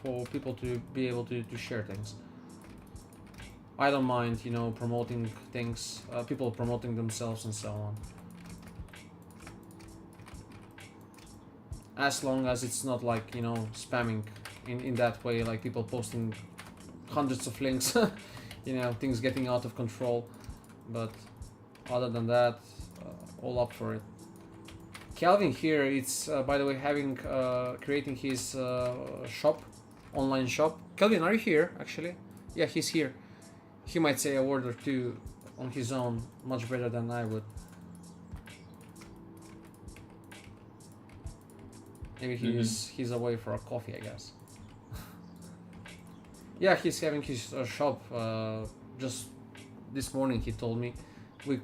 S2: for people to be able to share things. I don't mind, promoting things, people promoting themselves and so on. As long as it's not like, spamming in that way, like people posting hundreds of links, things getting out of control. But other than that, all up for it. Calvin here, it's by the way creating his online shop. Calvin, are you here actually? Yeah, he's here. He might say a word or two on his own, much better than I would. Maybe he's away for a coffee, I guess. Yeah, he's having his shop. Just this morning he told me. We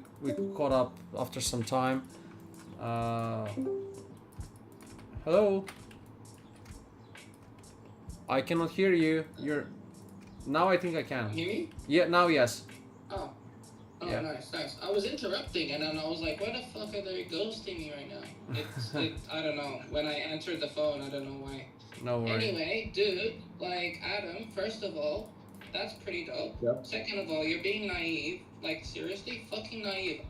S2: caught up after some time. Hello. I cannot hear you. Now I think I can.
S6: Hear me?
S2: Yeah, now yes.
S6: Oh. Oh,
S2: Yeah.
S6: nice. I was interrupting, and then I was like, "Why the fuck are they ghosting me right now?" I don't know. When I answered the phone, I don't know why.
S2: No worries.
S6: Anyway, dude, like Adam, first of all, that's pretty dope.
S5: Yep.
S6: Second of all, you're being naive. Like seriously, fucking naive.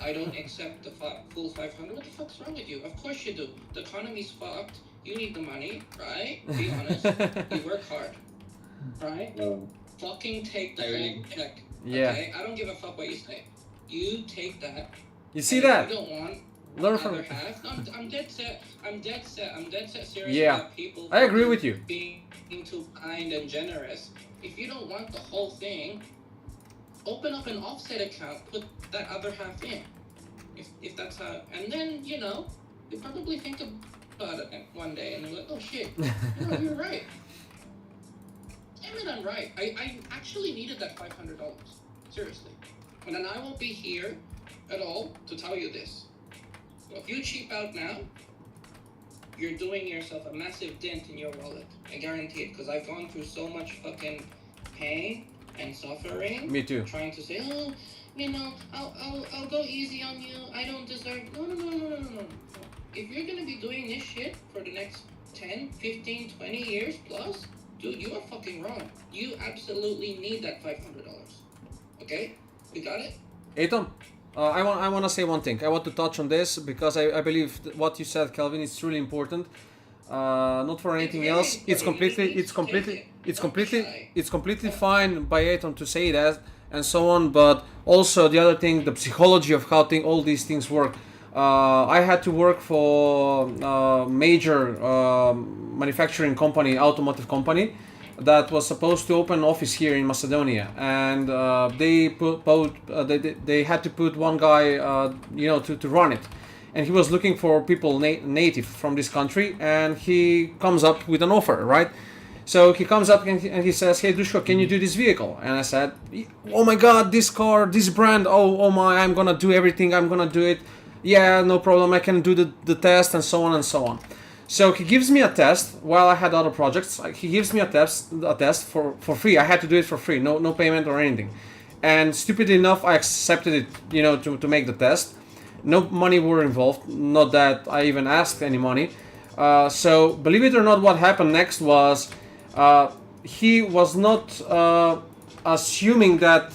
S6: I don't accept the full 500. What the fuck's wrong with you? Of course you do. The economy's fucked. You need the money, right? Be honest. You work hard, right? Fucking take the whole check.
S2: Yeah.
S6: Okay? I don't give a fuck what you say. You take that.
S2: You see
S6: and
S2: that?
S6: If you don't want
S2: Learn
S6: the
S2: from.
S6: other half. No, I'm dead set. I'm dead set serious
S2: Yeah.
S6: about people.
S2: I agree with you.
S6: Being too kind and generous. If you don't want the whole thing, open up an offset account. Put that other half in. If that's how, and then you probably think about it one day, and you're like, oh shit, you're right. Damn it, I'm right. I actually needed that $500. Seriously. And then I won't be here at all to tell you this. If you cheap out now, you're doing yourself a massive dent in your wallet. I guarantee it, because I've gone through so much fucking pain and suffering.
S2: Me too.
S6: Trying to say, oh, I'll go easy on you. I don't deserve. No. If you're gonna be doing this shit for the next 10, 15, 20 years plus, dude, you are fucking wrong. You absolutely need that $500. Okay? We got it?
S2: Atom, I want to say one thing. I want to touch on this because I believe what you said, Kelvin, is truly important. Not for anything else. It's completely fine by Atom to say that and so on. But also the other thing, the psychology of how all these things work. I had to work for a major manufacturing company, automotive company, that was supposed to open an office here in Macedonia, and they had to put one guy, to run it, and he was looking for people native from this country, and he comes up with an offer, right? So he comes up and he says, "Hey Dushko, can you do this vehicle?" And I said, "Oh my God, this car, this brand, oh my, I'm gonna do everything, I'm gonna do it. Yeah, no problem, I can do the test," and so on and so on. So he gives me a test while I had other projects. He gives me a test for free. I had to do it for free, no payment or anything. And stupidly enough, I accepted it, to make the test. No money were involved, not that I even asked any money. So believe it or not, what happened next was he was not assuming that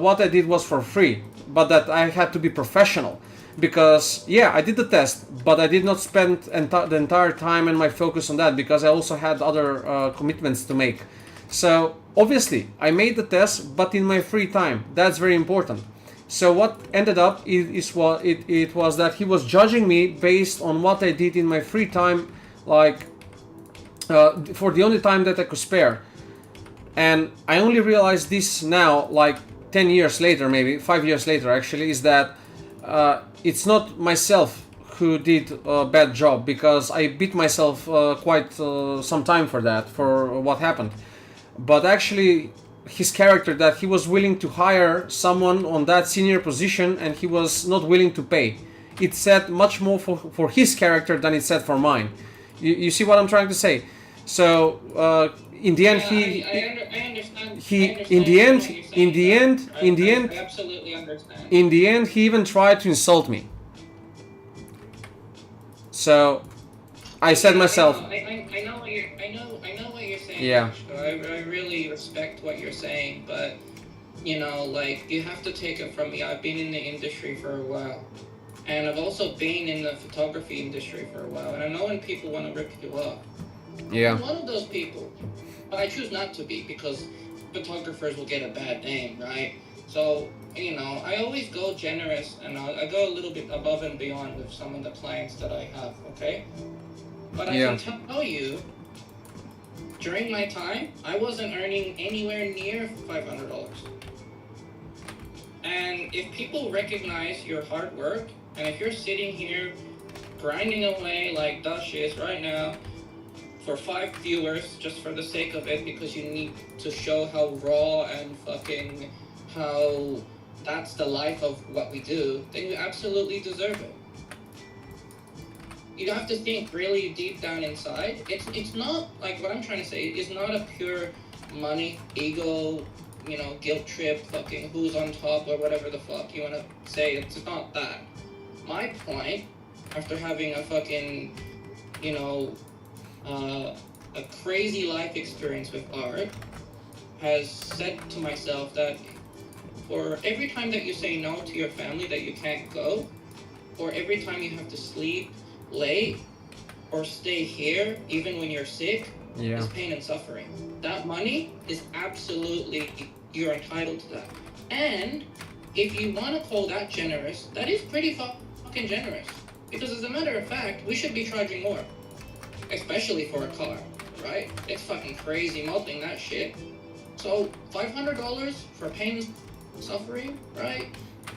S2: what I did was for free, but that I had to be professional. Because yeah, I did the test, but I did not spend the entire time and my focus on that, because I also had other commitments to make. So obviously I made the test, but in my free time. That's very important. So what ended up it was that he was judging me based on what I did in my free time, like for the only time that I could spare. And I only realized this now, like 10 years later, maybe 5 years later actually, is that it's not myself who did a bad job, because I beat myself quite some time for that, for what happened. But actually his character, that he was willing to hire someone on that senior position and he was not willing to pay. It said much more for his character than it said for mine. You see what I'm trying to say? So in the end, in the end, he even tried to insult me. So I said myself.
S6: I know what you're saying.
S2: Yeah.
S6: I really respect what you're saying, but like, you have to take it from me. I've been in the industry for a while, and I've also been in the photography industry for a while, and I know when people want to rip you off.
S2: Yeah.
S6: I'm one of those people, but I choose not to be, because photographers will get a bad name, right? So, I always go generous, and I go a little bit above and beyond with some of the clients that I have, okay? But I can tell you, during my time, I wasn't earning anywhere near $500. And if people recognize your hard work, and if you're sitting here grinding away like Dash is right now, for 5 viewers, just for the sake of it, because you need to show how raw and fucking how that's the life of what we do, then you absolutely deserve it. You have to think really deep down inside. It's not, like, what I'm trying to say is not a pure money, ego guilt trip, fucking who's on top or whatever the fuck you wanna say. It's not that. My point, after having a fucking, a crazy life experience with art, has said to myself that for every time that you say no to your family that you can't go, or every time you have to sleep late or stay here even when you're sick,
S2: Yeah.
S6: is pain and suffering. That money is absolutely, you're entitled to that. And if you want to call that generous, that is pretty fucking generous. Because as a matter of fact, we should be charging more. Especially for a car, right? It's fucking crazy multing that shit. So $500 for pain and suffering, right?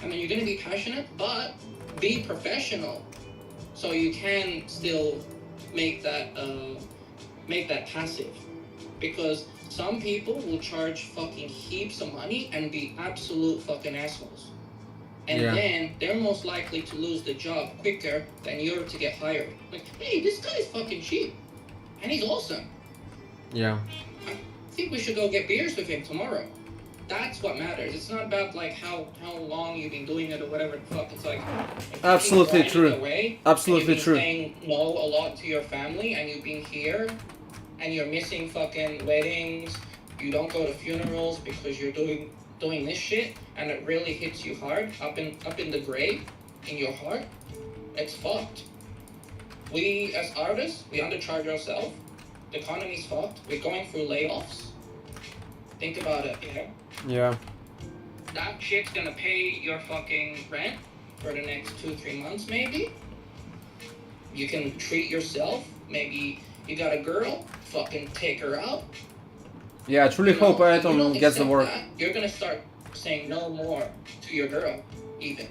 S6: I mean, you're gonna be passionate, but be professional. So you can still make that passive. Because some people will charge fucking heaps of money and be absolute fucking assholes. And
S2: Yeah.
S6: then they're most likely to lose the job quicker than you're to get hired. Like, hey, this guy's fucking cheap. And he's awesome.
S2: Yeah.
S6: I think we should go get beers with him tomorrow. That's what matters. It's not about like how long you've been doing it or whatever the fuck. It's like if
S2: Absolutely
S6: you've been
S2: true.
S6: grinding away,
S2: Absolutely
S6: and you've
S2: true.
S6: been saying no a lot to your family, and you've been here, and you're missing fucking weddings. You don't go to funerals because you're doing this shit, and it really hits you hard up in the grave in your heart. It's fucked. We as artists, we undercharge ourselves. The economy's fucked. We're going through layoffs. Think about it,
S2: Yeah.
S6: That shit's gonna pay your fucking rent for the next 2-3 months, maybe. You can treat yourself. Maybe you got a girl, fucking take her out.
S2: Yeah, I truly hope
S6: if you
S2: Atom
S6: don't
S2: gets the
S6: accept
S2: work.
S6: that, you're gonna start saying no more to your girl, even.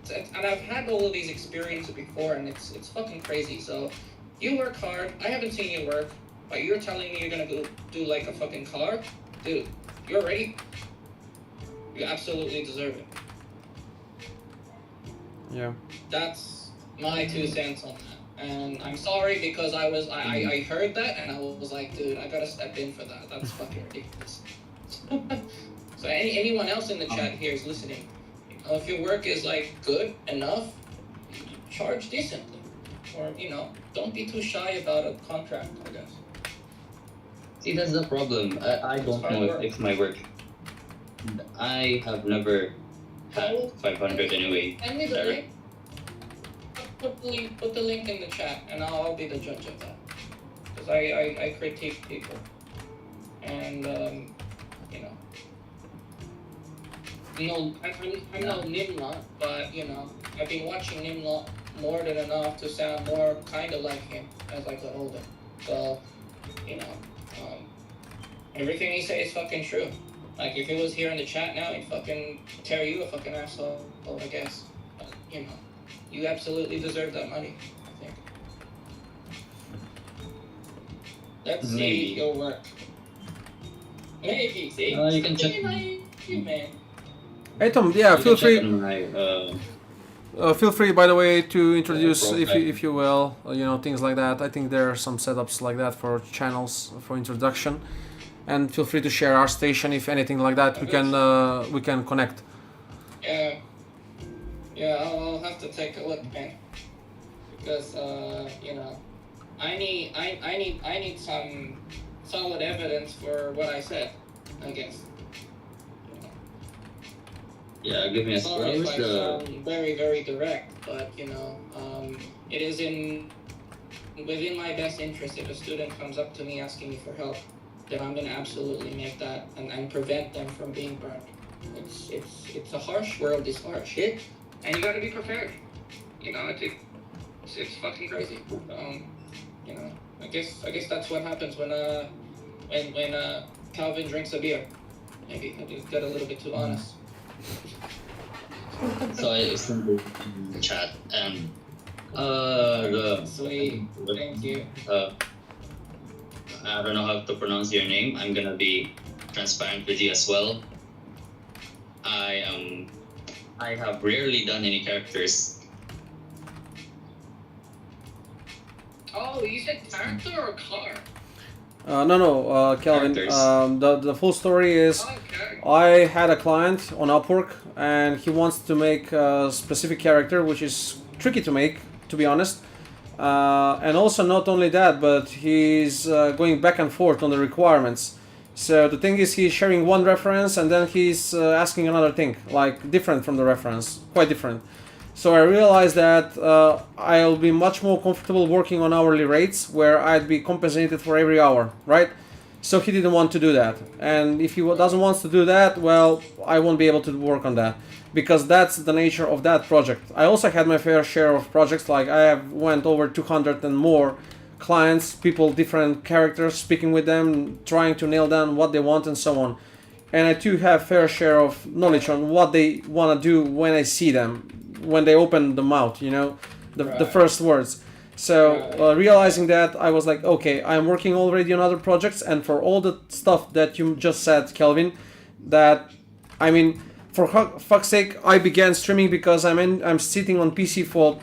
S6: And I've had all of these experiences before, and it's fucking crazy. So, you work hard. I haven't seen you work, but you're telling me you're gonna go do like a fucking car, dude. You're ready. You absolutely deserve it.
S2: Yeah.
S6: That's my 2 cents on that. And I'm sorry because I heard that and I was like, dude, I gotta step in for that. That's fucking ridiculous. So anyone else in the chat here is listening. If your work is like good enough, charge decently. Or, don't be too shy about a contract, I guess.
S5: See, that's the problem. I don't know if it's my work. I have never had 500 anyway.
S6: Send me the link. Put the link in the chat, and I'll be the judge of that. Because I critique people, and I'm no Nimla, but I've been watching Nimla more than enough to sound more kind of like him as I got older. So, everything he says is fucking true. Like, if he was here in the chat now, he'd fucking tear you a fucking asshole, I guess. But, you absolutely deserve that money, I think. Let's see your work. Maybe, see?
S5: You can check.
S6: Man.
S2: Atom, yeah,
S5: You
S2: feel
S5: can check
S2: free.
S5: on my,
S2: Feel free, by the way, to introduce,
S5: profile.
S2: if you will, things like that. I think there are some setups like that for channels for introduction, and feel free to share our station if anything like that. We can connect.
S6: Yeah, I'll have to take a look, man. Because I need some solid evidence for what I said, I guess.
S5: Yeah, give me a
S6: Sorry if I
S5: the
S6: sound very, very direct, but it is within my best interest if a student comes up to me asking me for help, then I'm gonna absolutely make that and prevent them from being burned. It's a harsh world, this art shit, and you gotta be prepared. It's fucking crazy. I guess that's what happens when Calvin drinks a beer. Maybe I just got a little bit too honest.
S5: So I sent it in the chat and
S6: Sweet, thank you.
S5: I don't know how to pronounce your name. I'm gonna be transparent with you as well. I have rarely done any characters.
S6: Oh, you said character or car?
S2: No, Kelvin.
S5: Characters.
S2: The full story is
S6: Okay.
S2: I had a client on Upwork and he wants to make a specific character, which is tricky to make, to be honest. And also not only that, but he's going back and forth on the requirements. So the thing is, he's sharing one reference and then he's asking another thing, like different from the reference, quite different. So I realized that I'll be much more comfortable working on hourly rates where I'd be compensated for every hour, right? So he didn't want to do that. And if he doesn't want to do that, well, I won't be able to work on that because that's the nature of that project. I also had my fair share of projects, like I have went over 200 and more clients, people, different characters, speaking with them, trying to nail down what they want and so on. And I too have fair share of knowledge on what they want to do when I see them, when they open the mouth, you know, the
S6: Right.
S2: first words. So realizing that, I was like, okay, I'm working already on other projects, and for all the stuff that you just said, Kelvin, that, I mean, for fuck's sake, I began streaming because I'm sitting on PC for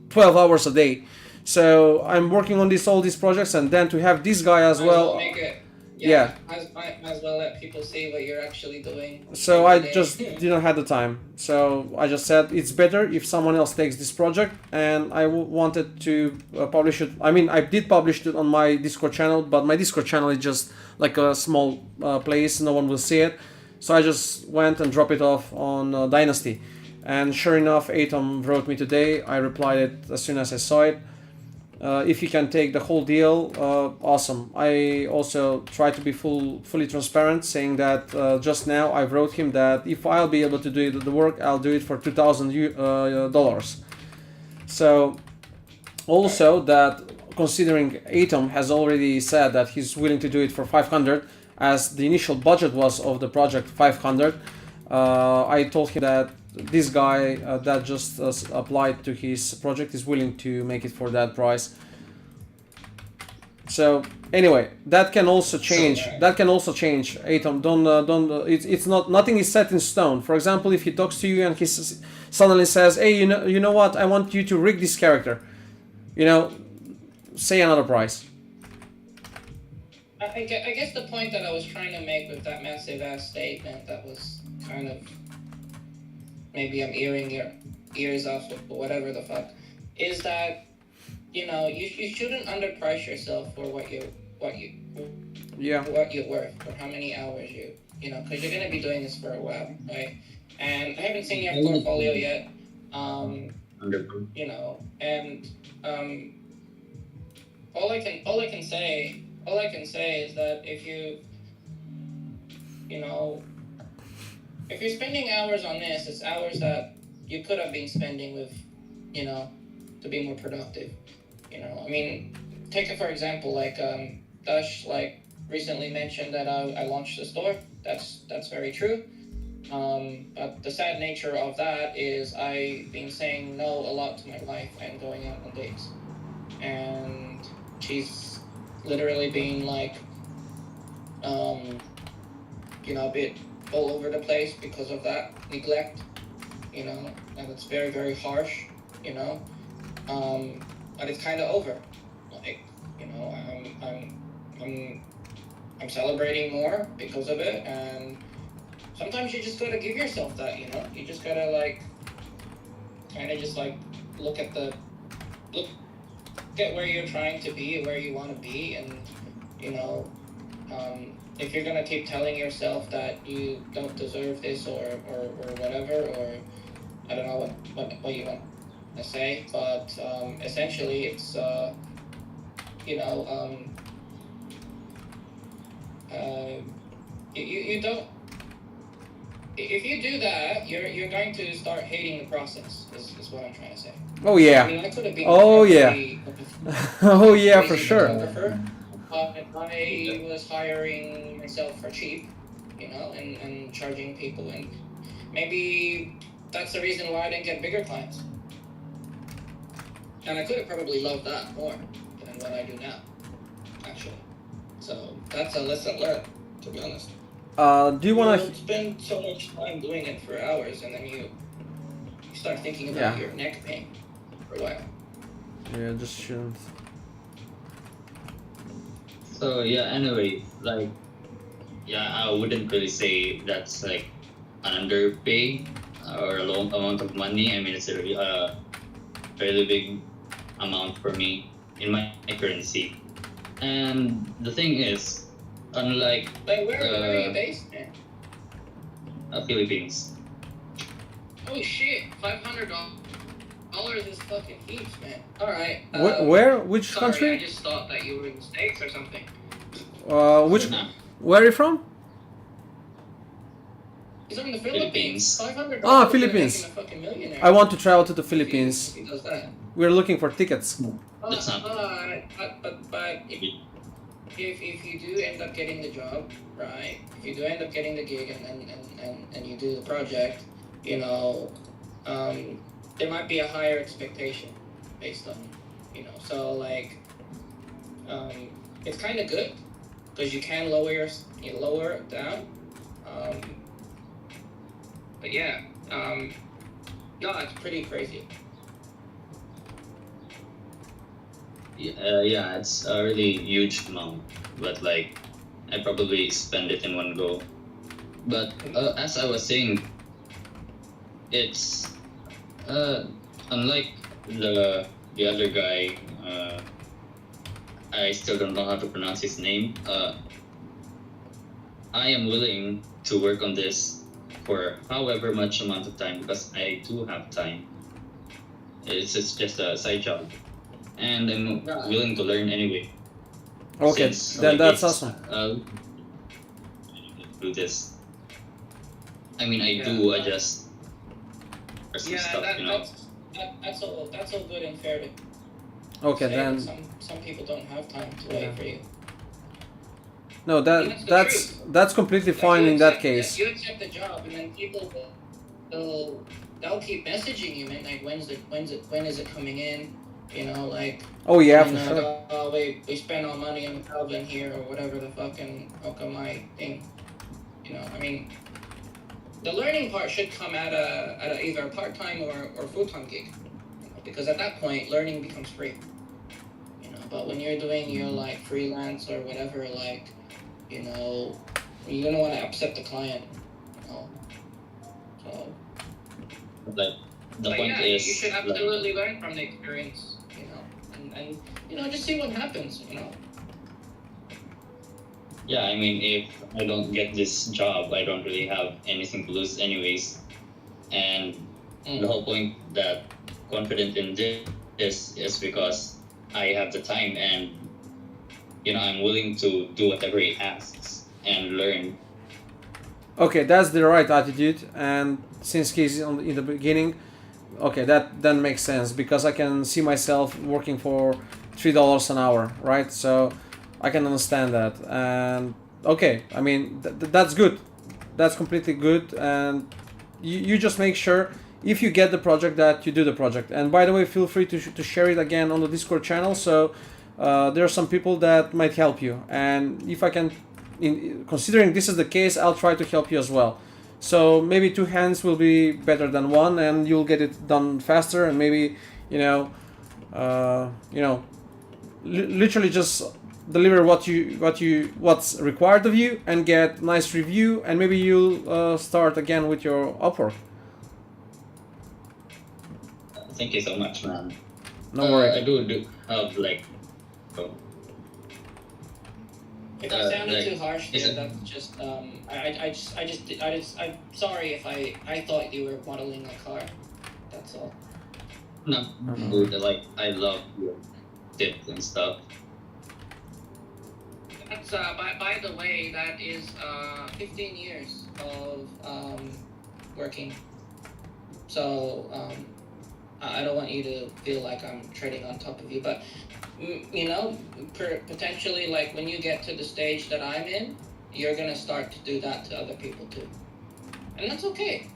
S2: 12 hours a day. So I'm working on all these projects, and then to have this guy as
S6: Might
S2: well.
S6: make it.
S2: Yeah.
S6: Might as well let people see what you're actually doing.
S2: So I
S6: every day.
S2: just didn't have the time. So I just said it's better if someone else takes this project, and I wanted to publish it. I mean, I did publish it on my Discord channel, but my Discord channel is just like a small place. No one will see it. So I just went and dropped it off on Dynasty. And sure enough, Atom wrote me today. I replied it as soon as I saw it. If you can take the whole deal, awesome. I also try to be fully transparent, saying that just now I wrote him that if I'll be able to do the work, I'll do it for $2,000. So also that, considering Atom has already said that he's willing to do it for 500, as the initial budget was of the project 500, I told him that this guy that just applied to his project is willing to make it for that price. So anyway, that can also change. That can also change. Atom, don't. It's not. Nothing is set in stone. For example, if he talks to you and he suddenly says, "Hey, you know what? I want you to rig this character," you know, say another price.
S6: I guess the point that I was trying to make with that massive ass statement that was kind of, maybe I'm earing your ears off or whatever the fuck, is that, you know, you shouldn't underprice yourself for what you're worth, or how many hours you know, because you're gonna be doing this for a while, right? And I haven't seen your portfolio yet, you know, and all I can say is that if you know, if you're spending hours on this, it's hours that you could have been spending with, you know, to be more productive. You know, I mean, take it for example, like Dash like recently mentioned that I launched the store. That's very true. But the sad nature of that is I've been saying no a lot to my wife and going out on dates, and she's literally being like, you know, a bit all over the place because of that neglect, you know, and it's very, very harsh, you know, but it's kind of over, like, you know, I'm celebrating more because of it, and sometimes you just gotta give yourself that, you know, you just gotta like, kind of just like look at where you're trying to be, where you want to be, and, you know, if you're gonna keep telling yourself that you don't deserve this or whatever, or I don't know what you want to say, but essentially it's you know, you don't. If you do that, you're going to start hating the process. Is what I'm trying to say.
S2: Oh yeah.
S6: I mean, I could have been.
S2: Oh yeah. Oh yeah, for
S6: crazy
S2: sure.
S6: photographer. I was hiring myself for cheap, you know, and charging people, and maybe that's the reason why I didn't get bigger clients. And I could have probably loved that more than what I do now, actually. So that's a lesson learned, to be honest.
S2: Do you want to?
S6: Spend so much time doing it for hours, and then you start thinking about your neck pain for a while.
S2: Yeah, just shouldn't.
S5: So yeah, anyway, like yeah, I wouldn't really say that's like an underpay or a low amount of money. I mean, it's a fairly big amount for me in my currency. And the thing is, unlike
S6: Like, where are you based, man?
S5: Philippines,
S6: Holy shit, $500 is fucking huge, man. All right.
S2: Where? Which
S6: Sorry, I
S2: country?
S6: just thought that you were in the States or something.
S2: Which?
S5: Nah,
S2: Where are you from?
S6: He's from the
S5: Philippines.
S6: Philippines. $500.
S2: Ah, Philippines.
S6: Making a fucking millionaire.
S2: I want to travel to the
S6: If
S2: Philippines.
S6: he does that.
S2: We're looking for tickets.
S5: That's not-
S6: But if you do end up getting the job, right? If you do end up getting the gig and you do the project, you know, there might be a higher expectation based on, you know, so like, it's kind of good because you can lower it down. But yeah, no, it's pretty crazy.
S5: yeah, it's a really huge amount, but like I probably spend it in one go. But as I was saying, it's unlike the other guy. I still don't know how to pronounce his name. I am willing to work on this for however much amount of time because I do have time. It's just a side job, and I'm willing to learn anyway.
S2: Okay,
S5: Since,
S2: then
S5: like,
S2: that's
S5: it's,
S2: awesome.
S5: Do this. I mean, I
S6: Yeah.
S5: do adjust for some
S6: Yeah,
S5: stuff, you know.
S6: that's all good and fair to
S2: Okay,
S6: say,
S2: then
S6: but some people don't have time to wait for you.
S2: no, that's completely
S6: Like,
S2: fine
S6: you
S2: in that
S6: accept
S2: case.
S6: you accept the job, and then people they'll keep messaging you, man. Like, when is it coming in? You know, like.
S2: Oh yeah,
S6: and,
S2: for sure.
S6: Oh, we spent all money on Calvin here or whatever the fucking my thing. You know, I mean, the learning part should come at a either a part time or full time gig, you know, because at that point learning becomes free. You know, but when you're doing your like freelance or whatever, like, you know, you're gonna want to upset the client. You know, so.
S5: Like the
S6: But
S5: point
S6: yeah,
S5: is,
S6: you should
S5: like,
S6: absolutely learn from the experience. You know, and you know, just see what happens. You know.
S5: yeah, I mean, if I don't get this job, I don't really have anything to lose, anyways. And the whole point that confident in this is because I have the time and you know I'm willing to do whatever he asks and learn.
S2: Okay, that's the right attitude, and since he's in the beginning, okay, that then makes sense because I can see myself working for $3 an hour, right? So I can understand that, and okay, I mean that's good, that's completely good, and you just make sure if you get the project that you do the project. And by the way, feel free to share it again on the Discord channel, so there are some people that might help you, and if I can, considering this is the case, I'll try to help you as well. So maybe two hands will be better than one, and you'll get it done faster, and maybe you know, literally just deliver what's required of you and get nice review, and maybe you'll start again with your Upwork.
S5: Thank you so much, man.
S2: No worry.
S5: I do have like. Oh,
S6: If I sounded
S5: like,
S6: too harsh
S5: is
S6: there,
S5: it-
S6: that's just I'm sorry if I thought you were modeling a car. That's all.
S5: no, dude, like I love your tips and stuff.
S6: That's by the way, that is 15 years of working. So I don't want you to feel like I'm treading on top of you, but you know, potentially, like when you get to the stage that I'm in, you're gonna start to do that to other people too, and that's okay.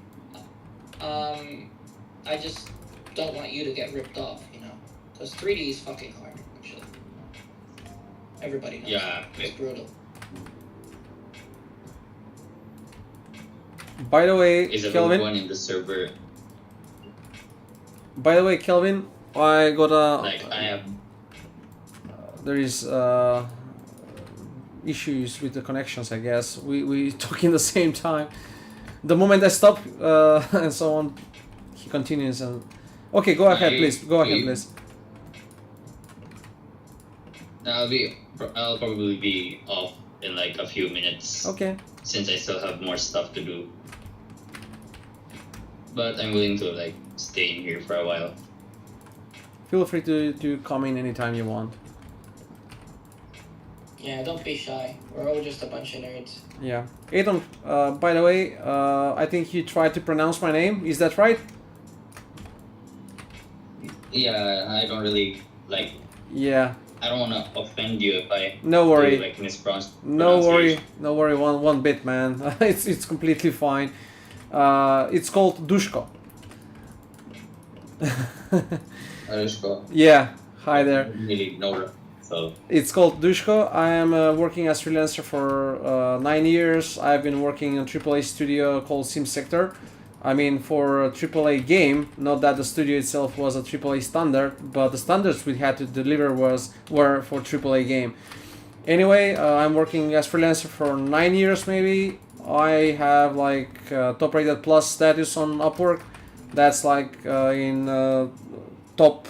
S6: I just don't want you to get ripped off, you know, because 3D is fucking hard. Actually, everybody knows.
S5: Yeah,
S6: It's brutal.
S2: By the way,
S5: is a
S2: Kelvin.
S5: one in the server.
S2: By the way, Kelvin, I got a.
S5: Like I have.
S2: There is issues with the connections, I guess. We talk in the same time. The moment I stop and so on, he continues. And okay, go ahead, please. Go ahead, please.
S5: I'll probably be off in like a few minutes.
S2: Okay.
S5: Since I still have more stuff to do. But I'm willing to like stay in here for a while.
S2: Feel free to come in anytime you want.
S6: Yeah, don't be shy. We're all just a bunch of nerds.
S2: Yeah. Aiton, by the way, I think you tried to pronounce my name. Is that right?
S5: Yeah, I don't really like.
S2: Yeah.
S5: I don't want to offend you if I
S2: No worry.
S5: do, like mispronounce.
S2: No worry. No worry. One bit, man. it's completely fine. It's called Dushko.
S5: Dushko.
S2: Yeah. Hi there.
S5: I really know. So.
S2: It's called Dushko. I am working as freelancer for 9 years. I've been working in a AAA studio called Sim Sector. I mean, for a AAA game, not that the studio itself was a AAA standard, but the standards we had to deliver were for AAA game. Anyway, I'm working as freelancer for 9 years maybe. I have like top rated plus status on Upwork. That's like in top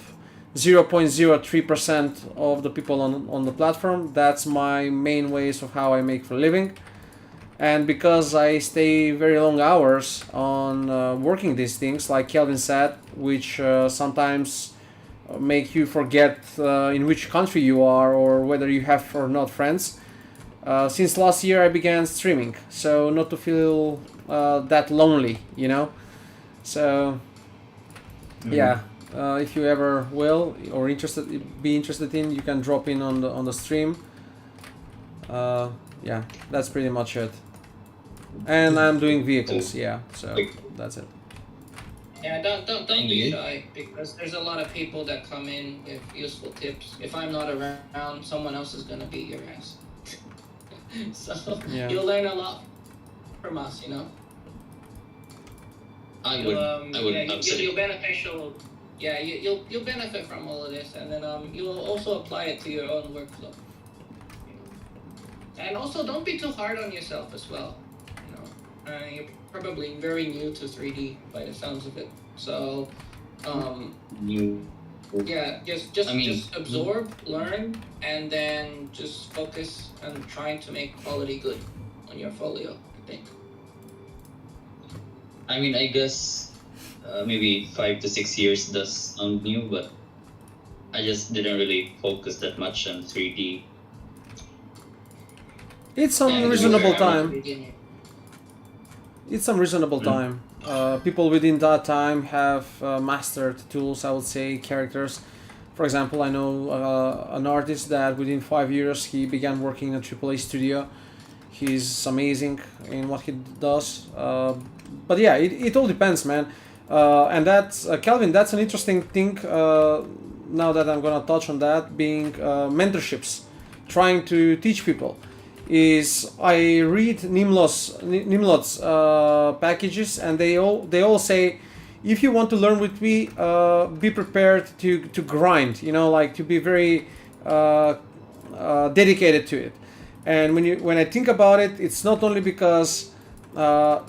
S2: 0.03% of the people on the platform. That's my main ways of how I make for a living. And because I stay very long hours on working these things, like Kelvin said, which sometimes make you forget in which country you are or whether you have or not friends. Since last year I began streaming, so not to feel that lonely, you know. So yeah, if you ever will or be interested in, you can drop in on the stream. Yeah, that's pretty much it. And I'm doing vehicles, yeah. So that's it.
S6: Yeah, don't be shy, because there's a lot of people that come in with useful tips. If I'm not around, someone else is gonna beat your ass. So
S5: yeah.
S6: You'll learn a lot from us, you know. You'll beneficial. Yeah, you'll benefit from all of this, and then you'll also apply it to your own workflow. And also, don't be too hard on yourself as well. You know, you're probably very new to 3D by the sounds of it. So,
S5: new.
S6: Yeah, just absorb, learn, and then just focus on trying to make quality good on your folio, I think.
S5: I mean, I guess maybe 5 to 6 years does sound new, but I just didn't really focus that much on 3D.
S2: It's some reasonable time. It's some reasonable time. People within that time have mastered tools, I would say, characters. For example, I know an artist that within 5 years he began working in a AAA studio. He's amazing in what he does. But yeah, it all depends, man. And that's, Kelvin, that's an interesting thing, now that I'm gonna touch on that, being mentorships, trying to teach people. Is I read Nimlot's packages, and they all say, if you want to learn with me, be prepared to grind. You know, like to be very dedicated to it. And when I think about it, it's not only because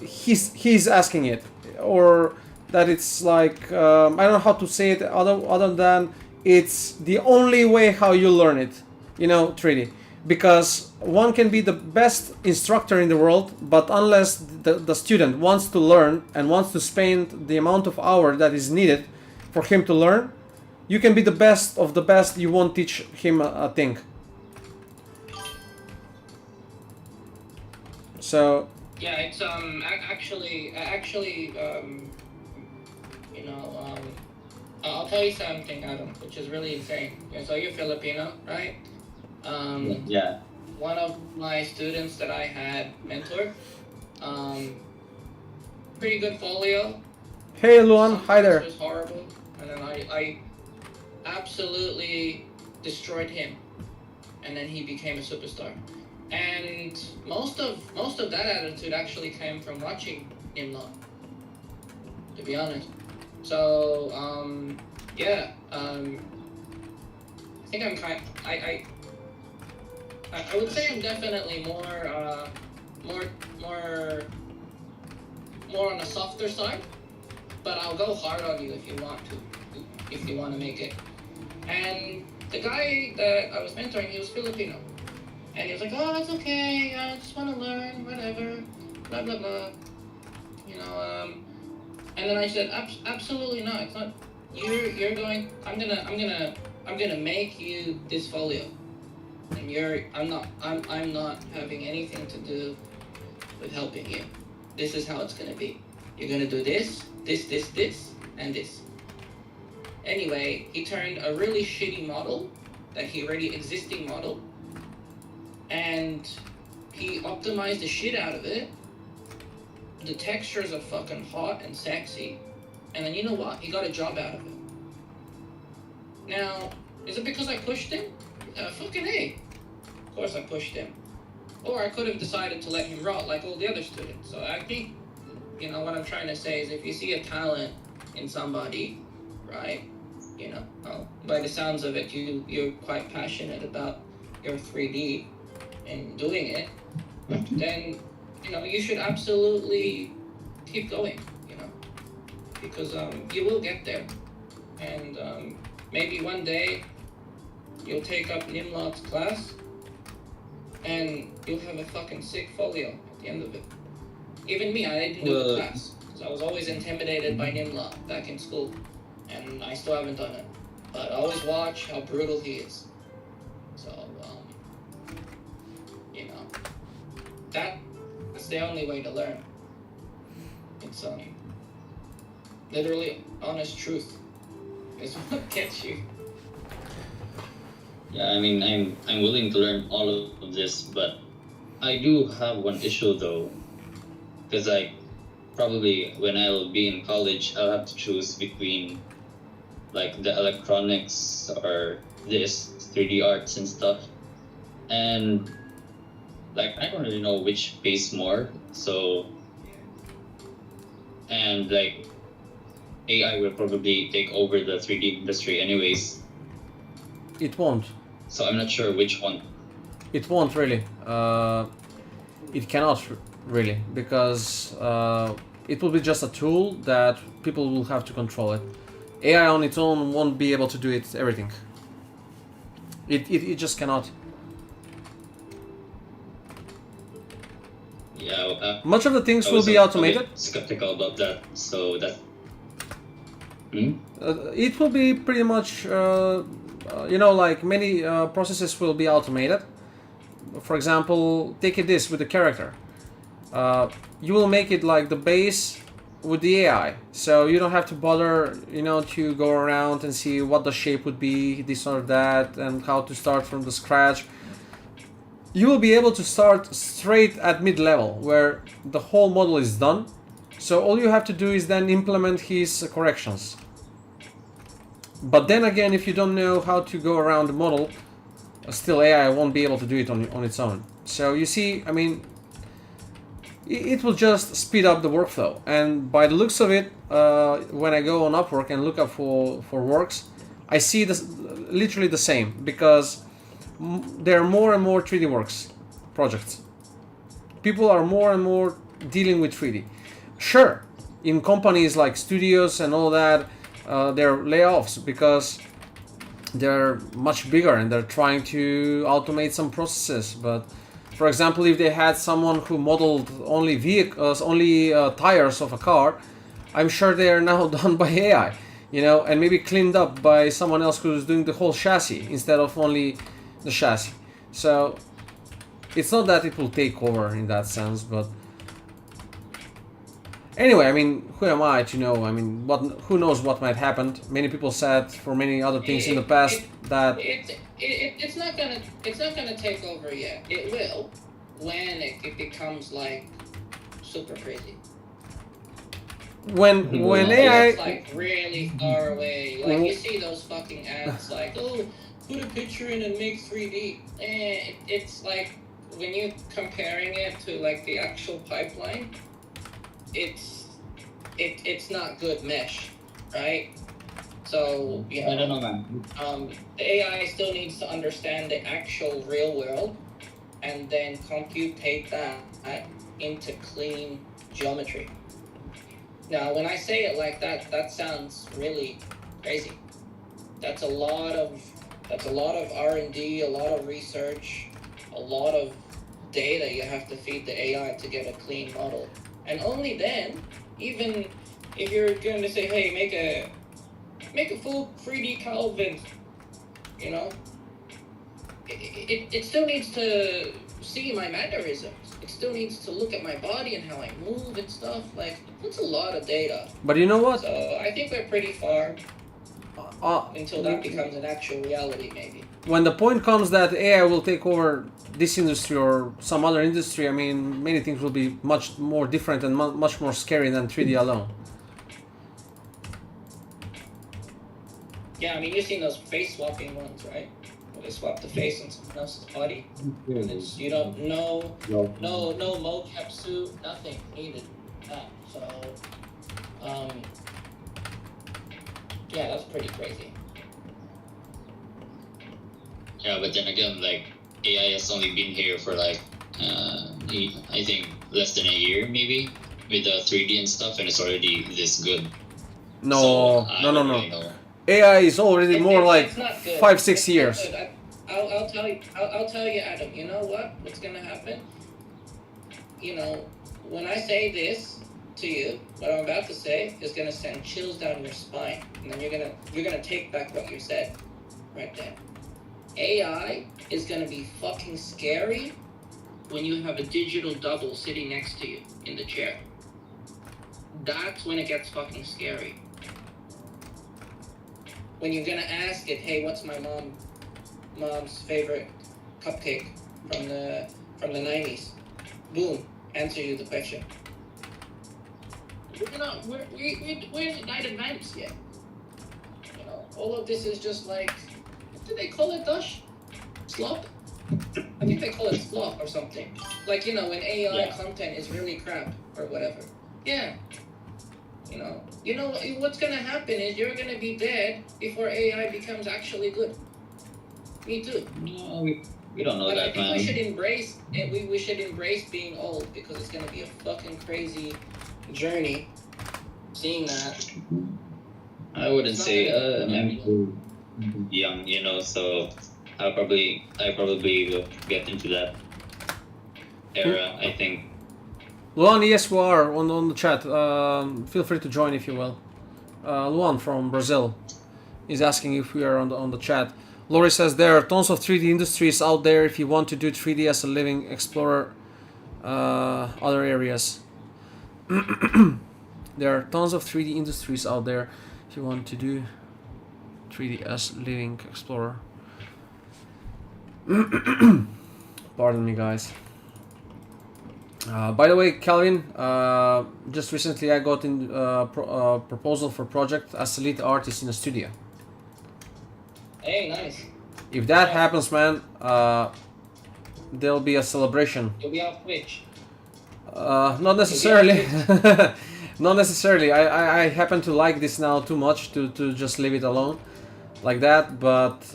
S2: he's asking it, or that it's like I don't know how to say it other than it's the only way how you learn it. You know, 3D. Because one can be the best instructor in the world, but unless the student wants to learn and wants to spend the amount of hour that is needed for him to learn, you can be the best of the best, you won't teach him a thing. So
S6: yeah, it's actually you know, I'll tell you something, Adam, which is really insane. So you're Filipino, right?
S5: Yeah.
S6: One of my students that I had mentored, pretty good folio.
S2: Hey Luan, hi there.
S6: It was horrible, and then I absolutely destroyed him, and then he became a superstar. And most of that attitude actually came from watching him, to be honest. So yeah, I think I I would say I'm definitely more on the softer side, but I'll go hard on you if you want to make it. And the guy that I was mentoring, he was Filipino, and he was like, "Oh, it's okay. I just want to learn, whatever, blah blah blah." You know, and then I said, "Absolutely not. It's not. You're going. I'm gonna make you this folio, and I'm not having anything to do with helping you. This is how it's gonna be. You're gonna do this, and this." Anyway, he turned a really shitty model, that he already existing model, and he optimized the shit out of it. The textures are fucking hot and sexy, and then you know what? He got a job out of it. Now, is it because I pushed him? Fucking A. Of course I pushed him. Or I could have decided to let him rot like all the other students. So I think, you know, what I'm trying to say is if you see a talent in somebody, right, you know, by the sounds of it, you're quite passionate about your 3D and doing it, then, you know, you should absolutely keep going, you know, because you will get there. And maybe one day you'll take up Nimrod's class and you'll have a fucking sick folio at the end of it. Even me, I didn't do the class, because I was always intimidated by Nimrod back in school, and I still haven't done it. But I always watch how brutal he is. So, you know, that's the only way to learn. It's literally honest truth is what gets you.
S5: Yeah, I mean, I'm willing to learn all of this, but I do have one issue though, because like probably when I'll be in college, I'll have to choose between like the electronics or this 3D arts and stuff, and like I don't really know which pays more. So, and like AI will probably take over the 3D industry anyways.
S2: It won't.
S5: So I'm not sure which one.
S2: It won't really. It cannot really, because it will be just a tool that people will have to control it. AI on its own won't be able to do it everything. It just cannot.
S5: Yeah.
S2: Much of the things will be automated.
S5: Skeptical about that. So that.
S2: It will be pretty much. You know, like many processes will be automated. For example, take it this with the character. You will make it like the base with the AI, so you don't have to bother, you know, to go around and see what the shape would be, this or that, and how to start from the scratch. You will be able to start straight at mid-level, where the whole model is done. So all you have to do is then implement his corrections. But then again, if you don't know how to go around the model, still AI won't be able to do it on its own. So you see, I mean, it will just speed up the workflow. And by the looks of it, when I go on Upwork and look up for works, I see this literally the same, because there are more and more 3D works projects. People are more and more dealing with 3D. Sure, in companies like studios and all that, there are layoffs because they're much bigger and they're trying to automate some processes. But for example, if they had someone who modeled only vehicles, only tires of a car, I'm sure they are now done by AI, you know, and maybe cleaned up by someone else who's doing the whole chassis instead of only the chassis. So it's not that it will take over in that sense, but anyway, I mean, who am I to know? I mean, who knows what might happen? Many people said for many other things in the past that
S6: it's not gonna take over yet. It will when it becomes like super crazy.
S2: When AI,
S6: it's like really far away. Like you see those fucking ads like, oh, put a picture in and make 3D. It's like when you're comparing it to like the actual pipeline, it's not good mesh, right? So, you
S5: I don't
S6: know,
S5: know, man.
S6: the AI still needs to understand the actual real world and then computate that into clean geometry. Now, when I say it like that, that sounds really crazy. That's a lot of R&D, a lot of research, a lot of data you have to feed the AI to get a clean model. And only then, even if you're going to say, hey, make a full 3D Calvin, you know, it still needs to see my mannerisms. It still needs to look at my body and how I move and stuff. Like, that's a lot of data.
S2: But you know what?
S6: So I think we're pretty far until that becomes an actual reality, maybe.
S2: When the point comes that AI will take over this industry or some other industry, I mean, many things will be much more different and much more scary than 3D alone.
S6: Yeah, I mean, you've seen those face swapping ones, right? Where they swap the face on someone else's body. And it's, you don't know, no mocap suit, nothing needed. So, yeah, that's pretty crazy.
S5: Yeah, but then again, like AI has only been here for like I think less than a year, maybe, with the 3D and stuff, and it's already this good.
S2: No,
S5: So,
S2: no, no, no.
S5: really know.
S2: AI is already more like
S6: It's not good.
S2: 5-6
S6: It's not
S2: years.
S6: good. I'll tell you. I'll tell you, Adam. You know what? What's gonna happen? You know, when I say this to you, what I'm about to say is gonna send chills down your spine, and then you're gonna take back what you said, right there. AI is gonna be fucking scary when you have a digital double sitting next to you in the chair. That's when it gets fucking scary. When you're gonna ask it, hey, what's my mom's favorite cupcake from the 90s? Boom, answer you the question. We're not advanced yet. You know, all of this is just like, what do they call it, Dush? Slop? I think they call it slop or something. Like, you know, when AI content is really crap or whatever. Yeah. You know what's gonna happen is you're gonna be dead before AI becomes actually good. Me too.
S5: No, we don't know
S6: But
S5: that,
S6: I think
S5: man.
S6: we should embrace it. We should embrace being old because it's gonna be a fucking crazy journey. Seeing that.
S5: I wouldn't
S6: It's not
S5: say
S6: gonna
S5: I'm
S6: be
S5: too young, you know, so I probably will get into that era, I think.
S2: Luan, yes, we are on the chat. Feel free to join if you will. Luan from Brazil is asking if we are on the chat. Lori says there are tons of 3D industries out there if you want to do 3D as a living, explore other areas. There are tons of 3D industries out there if you want to do 3D as living explorer. Pardon me, guys. By the way, Calvin, just recently I got in proposal for project as a lead artist in a studio.
S6: Hey, nice.
S2: If that happens, man, there'll be a celebration.
S6: You'll be off Twitch.
S2: Not necessarily. Not necessarily. I happen to like this now too much to just leave it alone like that. But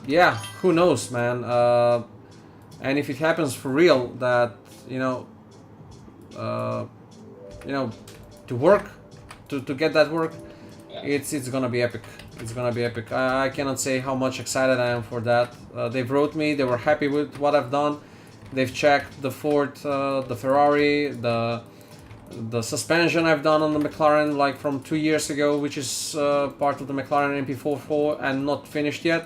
S2: yeah, who knows, man. And if it happens for real, that to work, to get that work, it's gonna be epic. It's gonna be epic. I cannot say how much excited I am for that. They wrote me. They were happy with what I've done. They've checked the Ford, the Ferrari, the suspension I've done on the McLaren, like from 2 years ago, which is part of the McLaren MP44 and not finished yet.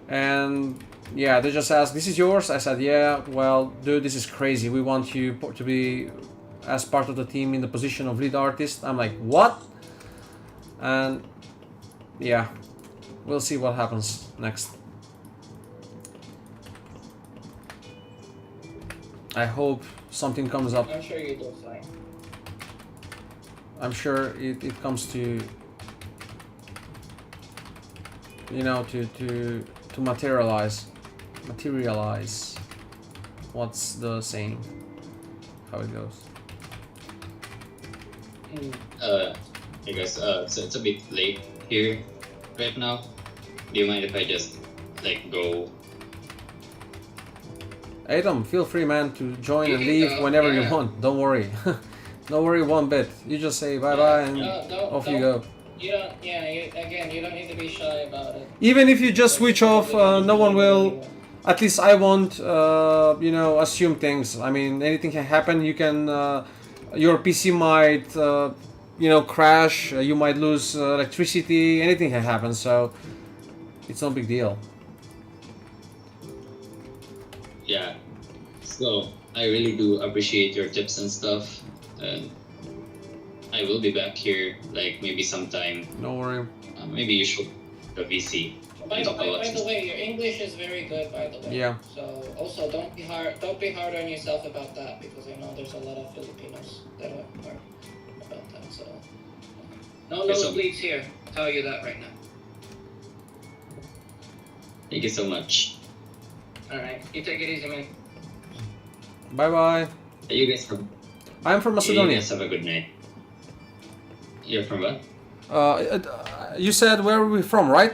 S2: And yeah, they just asked, "This is yours?" I said, "Yeah." Well, dude, this is crazy. We want you to be as part of the team in the position of lead artist. I'm like, what? And yeah, we'll see what happens next. I hope something comes up.
S6: I'm sure you do fine.
S2: I'm sure it comes to to materialize. What's the saying? How it goes?
S5: I guess it's a bit late here right now? Do you mind if I just like go?
S2: Adam, feel free, man, to join and
S6: You
S2: leave
S6: go,
S2: whenever you
S6: yeah.
S2: want. Don't worry. Don't worry one bit. You just say bye bye and off you go.
S6: You don't. Yeah. You don't need to be shy about it.
S2: Even if you just switch off, no one will. At least I won't, assume things. I mean, anything can happen. You can, your PC might, crash. You might lose electricity. Anything can happen. So it's no big deal.
S5: Yeah. So I really do appreciate your tips and stuff, and I will be back here like maybe sometime.
S2: No worry.
S5: Maybe you should the VC.
S6: By the way, your English is very good. By the way.
S2: Yeah.
S6: So also don't be hard on yourself about that, because I know there's a lot of Filipinos that are hard about that. So no nosebleeds here. I'll tell you that right now.
S5: Thank you so much.
S6: All right. You take it easy, man.
S2: Bye bye.
S5: You guys have.
S2: I'm from
S5: You
S2: Macedonia.
S5: guys have a good night. You're from what?
S2: You said where are we from, right?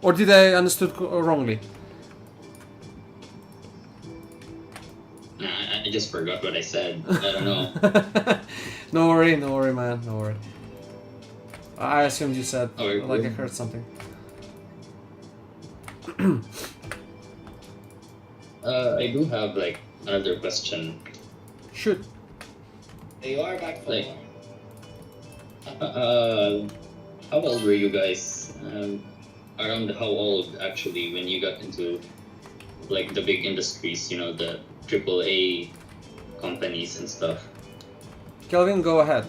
S2: Or did I understood wrongly?
S5: Nah, I just forgot what I said. I don't know.
S2: No worry, man, no worry. I assumed you said,
S5: Oh,
S2: like I heard something.
S5: I do have like another question.
S2: Shoot.
S6: You are back for
S5: Like-
S6: more.
S5: How old were you guys? Around how old actually when you got into like the big industries? You know, the AAA companies and stuff.
S2: Kelvin, go ahead.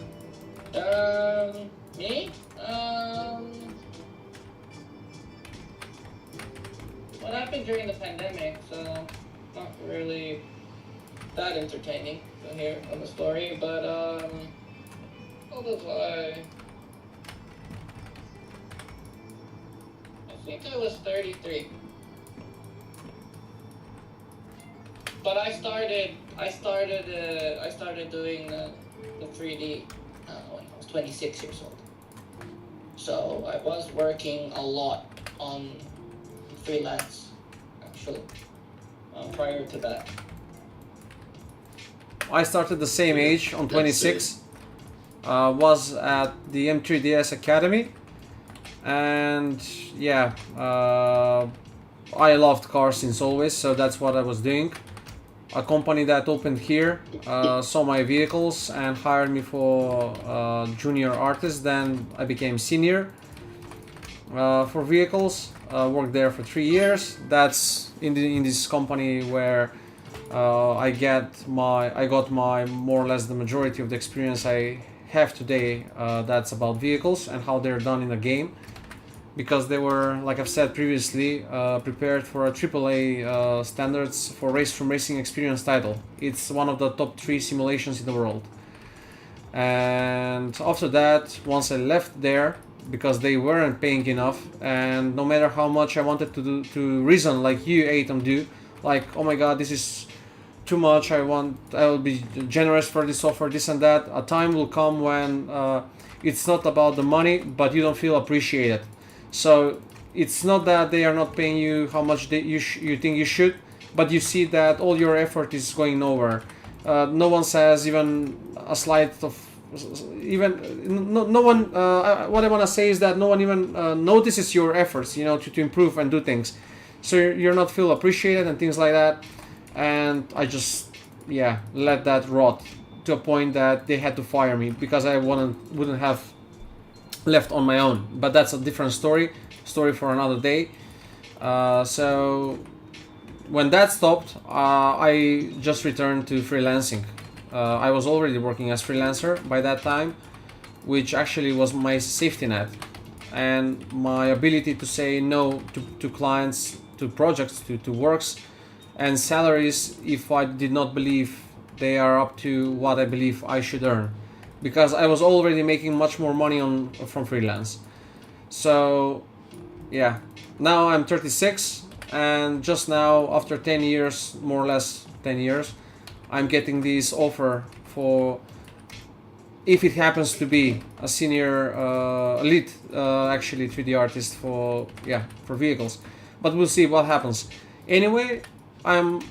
S6: Me? What happened during the pandemic? So not really that entertaining to hear on the story, but what was I think I was 33. But I started doing the 3D when I was 26 years old. So I was working a lot on freelance, actually, prior to that.
S2: I started the same age on 26. Was at the M3DS Academy, and yeah, I loved cars since always, so that's what I was doing. A company that opened here saw my vehicles and hired me for junior artist. Then I became senior for vehicles. Worked there for 3 years. That's in this company where I got my more or less the majority of the experience I have today. That's about vehicles and how they're done in a game, because they were, like I've said previously, prepared for a AAA standards for racing experience title. It's one of the top 3 simulations in the world. And after that, once I left there, because they weren't paying enough, and no matter how much I wanted to reason like you, Atom, do, like, oh my god, this is too much, I will be generous for this offer, this and that. A time will come when it's not about the money, but you don't feel appreciated. So it's not that they are not paying you how much you think you should, but you see that all your effort is going nowhere. No one says even a slight of, no one. What I want to say is that no one even notices your efforts, to improve and do things. So you're not feel appreciated and things like that. And I just, let that rot to a point that they had to fire me because I wouldn't have left on my own. But that's a different story for another day. So when that stopped, I just returned to freelancing. I was already working as freelancer by that time, which actually was my safety net and my ability to say no to clients, to projects, to works and salaries if I did not believe they are up to what I believe I should earn, because I was already making much more money from freelance. So now I'm 36, and just now, after 10 years, more or less 10 years, I'm getting this offer for if it happens to be a senior elite actually 3D artist for vehicles, but we'll see what happens. Anyway, I'm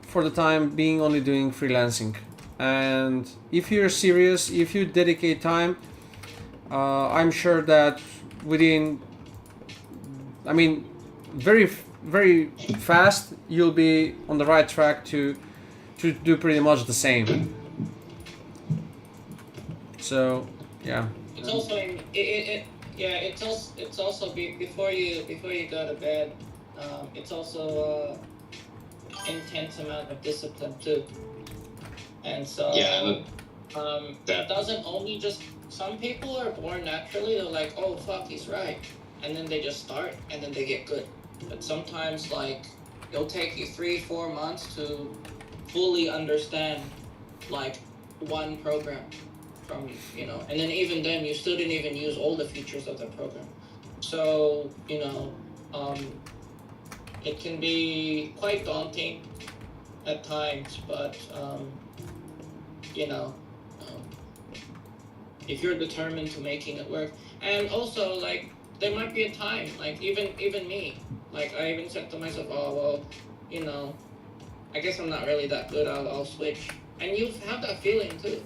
S2: for the time being only doing freelancing, and if you're serious, if you dedicate time, I'm sure that within, I mean, very fast you'll be on the right track to do pretty much the same. So yeah.
S6: It's also it's also before you go to bed. It's also intense amount of discipline too, and so it doesn't only just, some people are born naturally. They're like, oh fuck, he's right, and then they just start and then they get good. But sometimes like it'll take you 3-4 months to fully understand like one program from, you know, and then even then you still didn't even use all the features of the program. So, you know, it can be quite daunting at times, but you know, if you're determined to making it work. And also like there might be a time, like even me, like I even said to myself, oh well, you know, I guess I'm not really that good, I'll switch. And you have that feeling too.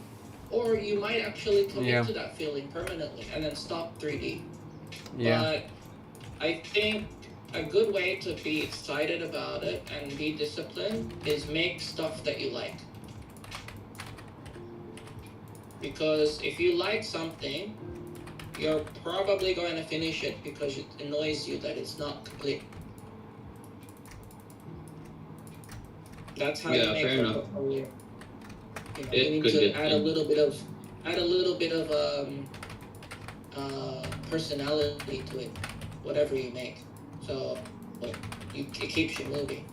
S6: Or you might actually commit to that feeling permanently and then stop 3D. But I think a good way to be excited about it and be disciplined is make stuff that you like. Because if you like something, you're probably going to finish it because it annoys you that it's not complete. That's how you make a portfolio. You know, you need to add a little bit of personality to it, whatever you make. So it keeps you moving.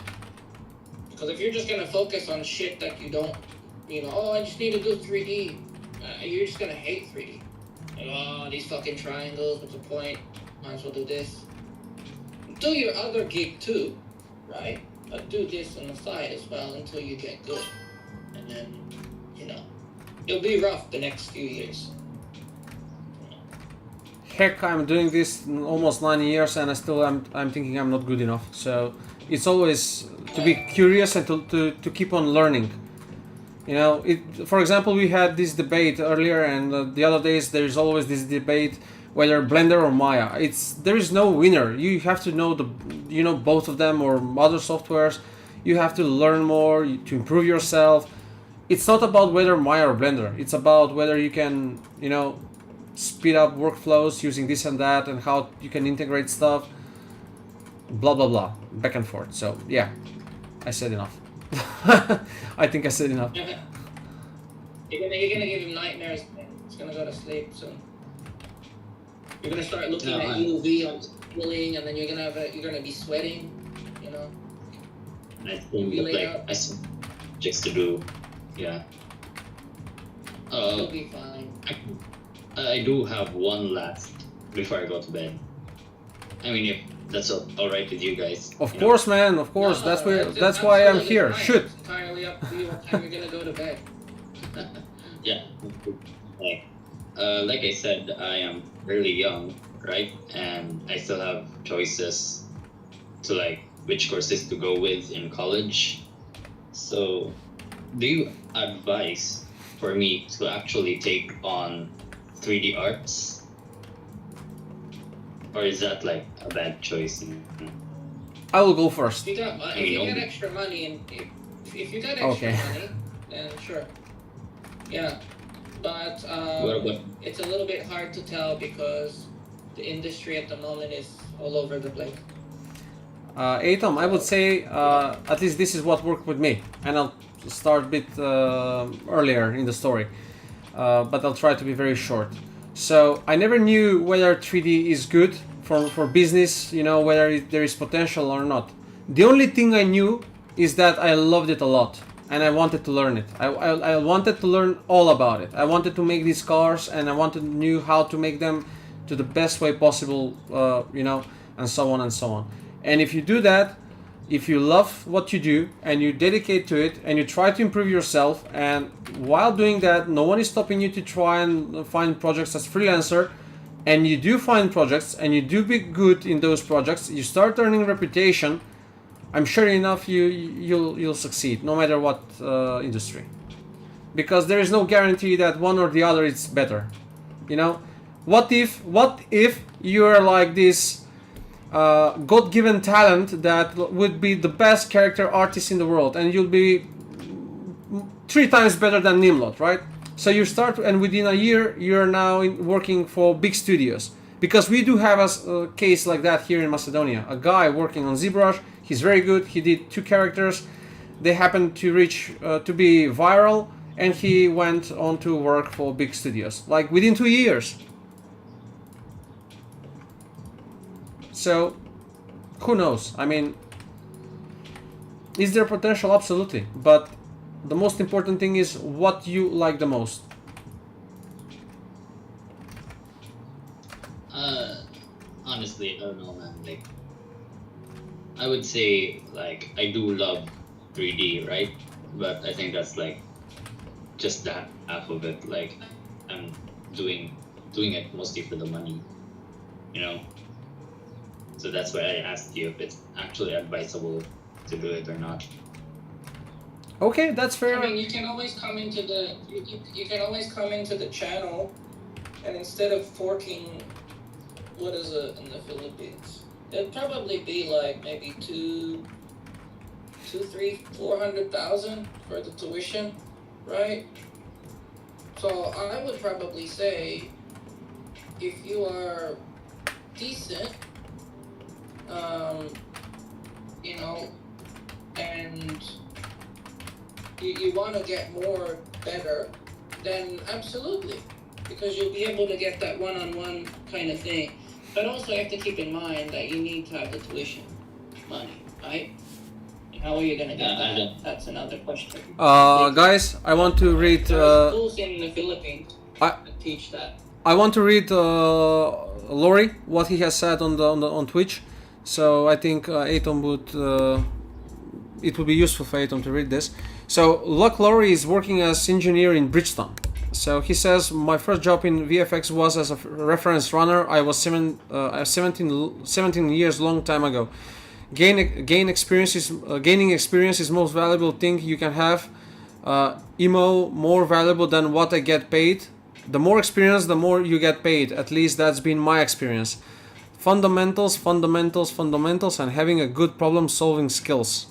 S6: Because if you're just gonna focus on shit that you don't, you know, oh I just need to do 3D, you're just gonna hate 3D. Like, oh, these fucking triangles, what's the point? Might as well do this. Do your other gig too, right? But do this on the side as well until you get good, and then, you know, it'll be rough the next few years.
S2: Heck, I'm doing this almost 9 years and I'm thinking I'm not good enough. So it's always to be curious and to keep on learning. You know, for example, we had this debate earlier, and the other days there's always this debate whether Blender or Maya. There is no winner. You have to know both of them or other softwares. You have to learn more to improve yourself. It's not about whether Maya or Blender. It's about whether you can, you know, speed up workflows using this and that, and how you can integrate stuff. Blah blah blah, back and forth. So yeah, I said enough. I think I said enough.
S6: You're gonna give him nightmares, man. He's gonna go to sleep soon. You're gonna start looking at UV on ceiling, and then you're gonna be sweating, you know.
S5: I think like I some just to do, yeah.
S6: You'll be fine.
S5: I do have one last before I go to bed. I mean, if that's all right with you guys.
S2: Of course, man. Of course.
S6: No,
S2: that's why I'm here.
S6: Fine.
S2: Shoot.
S6: It's entirely up to you what time you're gonna go to bed.
S5: Yeah. Like I said, I am really young, right? And I still have choices to like which courses to go with in college. So, do you advise for me to actually take on 3D arts? Or is that like a bad choice?
S2: I will go first.
S6: If you got extra money, and if you got extra money, then sure. Yeah, but it's a little bit hard to tell because the industry at the moment is all over the place.
S2: Atom, I would say at least this is what worked with me, and I'll start a bit earlier in the story, but I'll try to be very short. So I never knew whether 3D is good for business, you know, whether there is potential or not. The only thing I knew is that I loved it a lot and I wanted to learn it. I wanted to learn all about it. I wanted to make these cars and I knew how to make them to the best way possible, you know, and so on and so on. And if you do that, if you love what you do and you dedicate to it and you try to improve yourself, and while doing that, no one is stopping you to try and find projects as freelancer, and you do find projects and you do be good in those projects, you start earning reputation, I'm sure enough you'll succeed no matter what industry, because there is no guarantee that one or the other is better. You know, what if you're like this God-given talent that would be the best character artist in the world, and you'll be 3 times better than Nimrod, right? So you start, and within a year you're now working for big studios, because we do have a case like that here in Macedonia. A guy working on ZBrush, he's very good, he did 2 characters, they happened to reach to be viral, and he went on to work for big studios, like within 2 years. So, who knows? I mean, is there potential? Absolutely. But the most important thing is what you like the most.
S5: Honestly, I don't know, man. Like, I would say, like, I do love 3D, right? But I think that's like just that half of it. Like, I'm doing it mostly for the money, you know. So that's why I asked you if it's actually advisable to do it or not.
S2: Okay, that's fair.
S6: I mean, you can always come into the you can always come into the channel, and instead of forking, what is it in the Philippines? It'd probably be like maybe 400,000 for the tuition, right? So I would probably say, if you are decent, you know, and you want to get more better, then absolutely, because you'll be able to get that one-on-one kind of thing. But also you have to keep in mind that you need to have the tuition money, right? How are you going to get that? That's another question.
S2: Guys, I want to read...
S6: There's schools in the Philippines that teach that.
S2: I want to read Lori, what he has said on Twitch. So I think Atom would... it would be useful for Atom to read this. So Luck Lori is working as engineer in Bridgestone. So he says, my first job in VFX was as a reference runner. I was 17 years long time ago. Gaining experience is most valuable thing you can have. Emo more valuable than what I get paid. The more experience, the more you get paid. At least that's been my experience. Fundamentals, and having a good problem solving skills.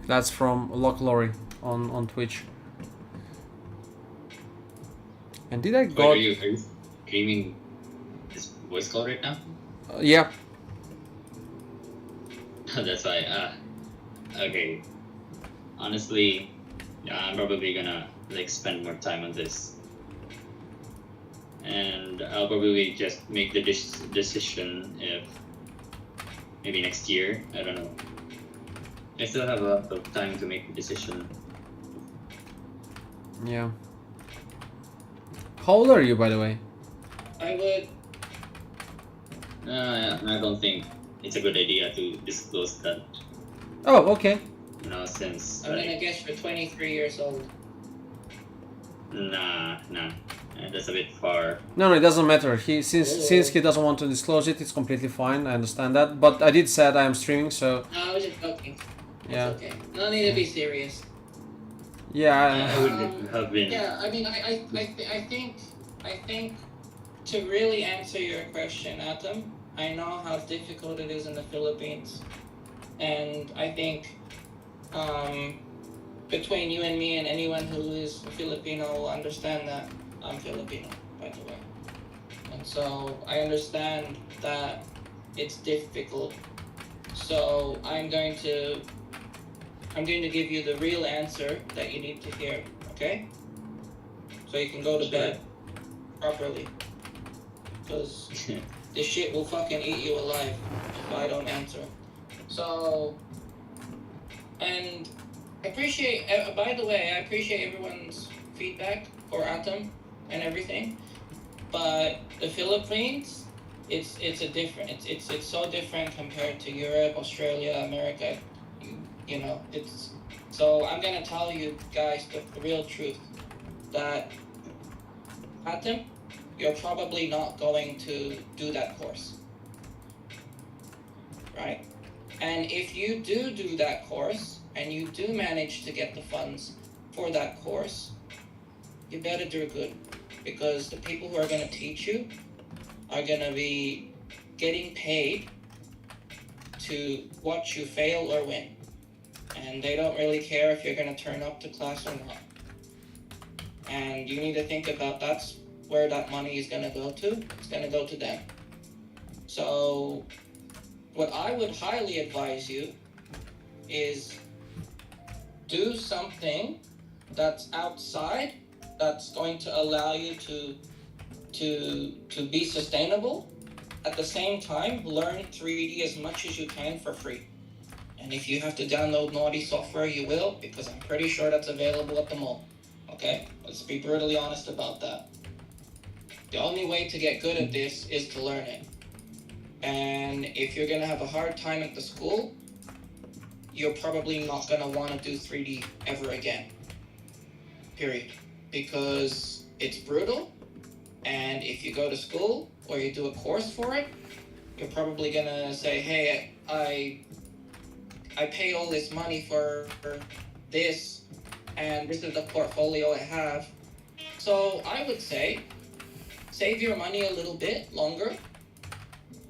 S2: That's from Lock Lori on Twitch. And did I go?
S5: Are you streaming this voice call right now?
S2: Yeah.
S5: That's why. Okay. Honestly, yeah, I'm probably gonna like spend more time on this, and I'll probably just make the decision if maybe next year. I don't know. I still have a lot of time to make the decision.
S2: Yeah. How old are you, by the way?
S6: I would.
S5: I don't think it's a good idea to disclose that.
S2: Oh, okay.
S5: You know, since
S6: I'm gonna guess you're 23 years old.
S5: Nah, that's a bit far.
S2: No, it doesn't matter. Since he doesn't want to disclose it, it's completely fine. I understand that. But I did say I am streaming, so.
S6: No, I was just joking.
S2: Yeah.
S6: It's okay. No need to be serious.
S2: Yeah.
S5: I would have been.
S6: Yeah, I mean, I think to really answer your question, Atom, I know how difficult it is in the Philippines, and I think between you and me and anyone who is Filipino will understand that I'm Filipino, by the way. And so I understand that it's difficult. So I'm going to give you the real answer that you need to hear, okay? So you can go to bed properly. Because this shit will fucking eat you alive if I don't answer. So, and I appreciate, by the way, I appreciate everyone's feedback for Atom and everything. But the Philippines it's a different. It's so different compared to Europe, Australia, America. You know, it's so I'm gonna tell you guys the real truth that Atom, you're probably not going to do that course, right? And if you do that course and you do manage to get the funds for that course, you better do good, because the people who are going to teach you are going to be getting paid to watch you fail or win. And they don't really care if you're going to turn up to class or not. And you need to think about that's where that money is going to go to. It's going to go to them. So what I would highly advise you is do something that's outside, that's going to allow you to be sustainable. At the same time, learn 3D as much as you can for free. And if you have to download naughty software, you will, because I'm pretty sure that's available at the mall. Okay? Let's be brutally honest about that. The only way to get good at this is to learn it. And if you're gonna have a hard time at the school, you're probably not gonna wanna do 3D ever again. Period. Because it's brutal, and if you go to school or you do a course for it, you're probably gonna say, hey, I pay all this money for this, and this is the portfolio I have. So I would say, save your money a little bit longer,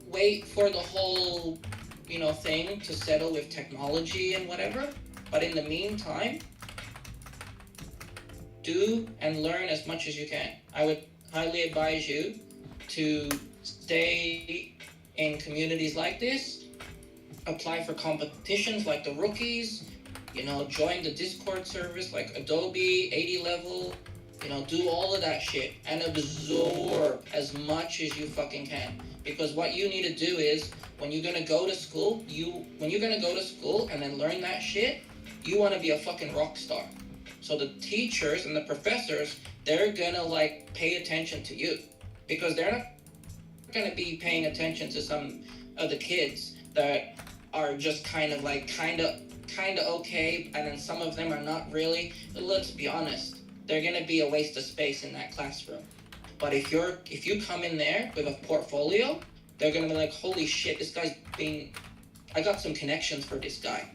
S6: wait for the whole, thing to settle with technology and whatever, but in the meantime, do and learn as much as you can. I would highly advise you to stay in communities like this, apply for competitions like the rookies, join the Discord service like Adobe, 80 level, do all of that shit and absorb as much as you fucking can. Because what you need to do is, when you're gonna go to school and then learn that shit, you wanna be a fucking rock star. So the teachers and the professors, they're gonna pay attention to you, because they're not gonna be paying attention to some of the kids that are just kind of okay, and then some of them are not really. Let's be honest, they're gonna be a waste of space in that classroom. But if you come in there with a portfolio, they're gonna be like, holy shit, I got some connections for this guy.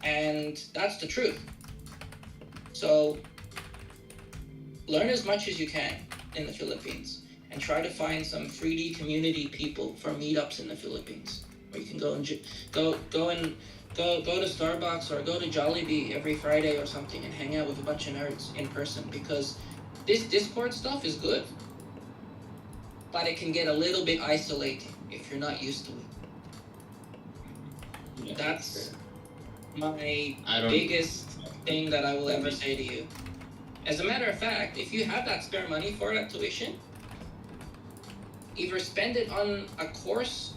S6: And that's the truth. So learn as much as you can in the Philippines, and try to find some 3D community people for meetups in the Philippines, where you can go to Starbucks or go to Jollibee every Friday or something and hang out with a bunch of nerds in person, because this Discord stuff is good, but it can get a little bit isolating if you're not used to it.
S5: Yeah,
S6: that's my biggest thing that I will ever say to you. As a matter of fact, if you have that spare money for that tuition, either spend it on a course,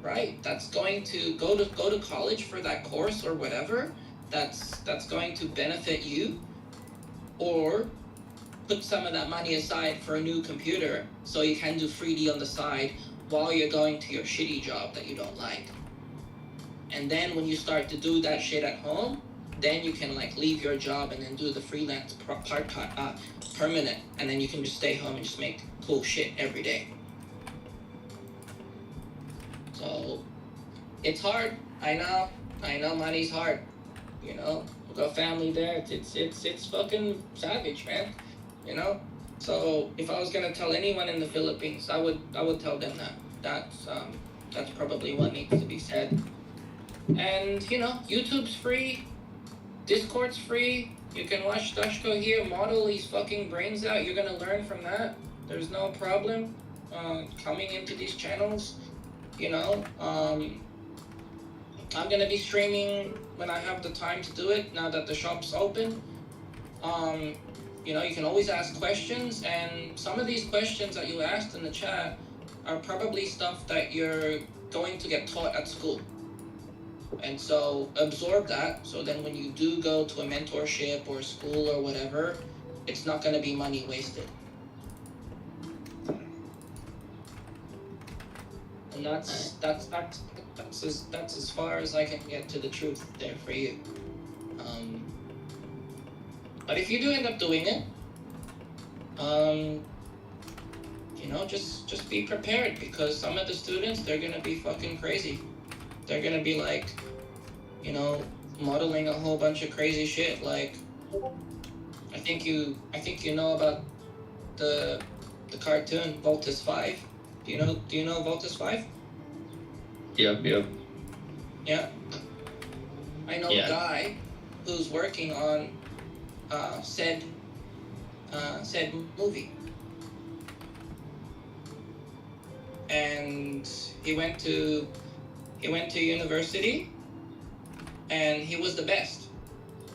S6: right? That's going to go to college for that course or whatever. That's going to benefit you, or put some of that money aside for a new computer so you can do 3D on the side while you're going to your shitty job that you don't like. And then when you start to do that shit at home, then you can leave your job and then do the freelance part-time permanent, and then you can just stay home and just make cool shit every day. So it's hard. I know money's hard. We've got family there. It's fucking savage, man. So if I was gonna tell anyone in the Philippines, I would tell them that. That's probably what needs to be said. And YouTube's free, Discord's free. You can watch Dashko here model his fucking brains out. You're gonna learn from that. There's no problem coming into these channels. I'm gonna be streaming when I have the time to do it, now that the shop's open. You can always ask questions, and some of these questions that you asked in the chat are probably stuff that you're going to get taught at school. And so absorb that, so then when you do go to a mentorship or school or whatever, it's not going to be money wasted. And that's as far as I can get to the truth there for you. But if you do end up doing it, you know, just be prepared, because some of the students, they're gonna be fucking crazy. They're gonna be like, you know, modeling a whole bunch of crazy shit. Like, I think you know about the cartoon Voltus 5. Do you know Voltus 5?
S5: Yep.
S6: Yeah. I know a guy who's working on said movie. And he went to university, and he was the best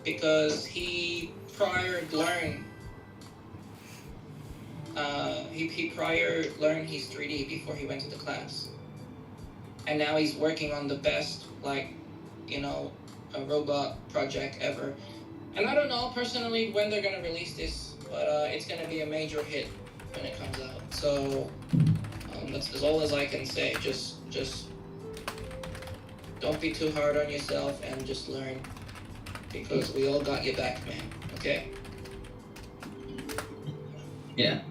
S6: because he prior learned his 3D before he went to the class, and now he's working on the best, like, you know, a robot project ever. And I don't know personally when they're gonna release this, but it's gonna be a major hit when it comes out. So that's all as I can say. Just don't be too hard on yourself and just learn, because we all got your back, man. Okay?
S5: Yeah.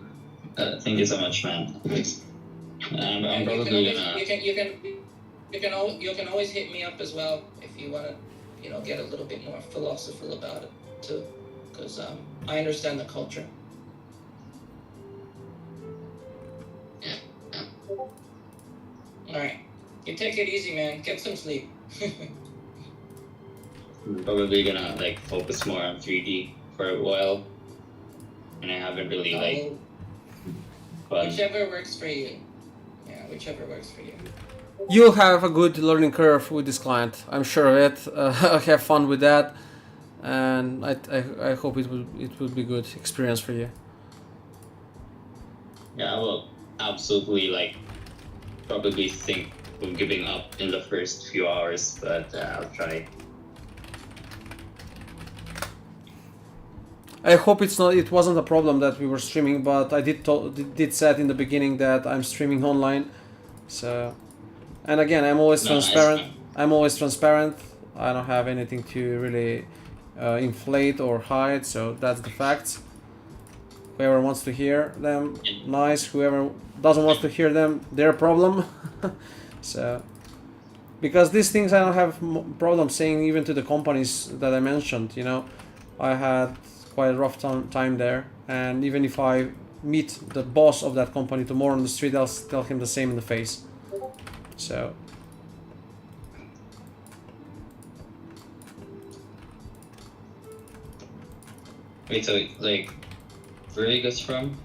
S5: Thank you so much, man. I'm probably gonna.
S6: You can always hit me up as well if you wanna, you know, get a little bit more philosophical about it too, because I understand the culture. All right, you take it easy, man. Get some sleep.
S5: I'm probably gonna like focus more on 3D for a while, and I haven't really like.
S6: Whichever works for you. Yeah, whichever works for you.
S2: You'll have a good learning curve with this client. I'm sure of it. Have fun with that, and I hope it will be good experience for you.
S5: Yeah, I will absolutely like probably think of giving up in the first few hours, but I'll try.
S2: I hope it wasn't a problem that we were streaming, but I did said in the beginning that I'm streaming online. So, and again, I'm always transparent. I'm always transparent. I don't have anything to really inflate or hide. So that's the facts. Whoever wants to hear them, nice. Whoever doesn't want to hear them, their problem. So, because these things I don't have problem saying even to the companies that I mentioned. You know, I had quite a rough time there, and even if I meet the boss of that company tomorrow on the street, I'll tell him the same in the face. So
S5: wait, so like where are you guys from?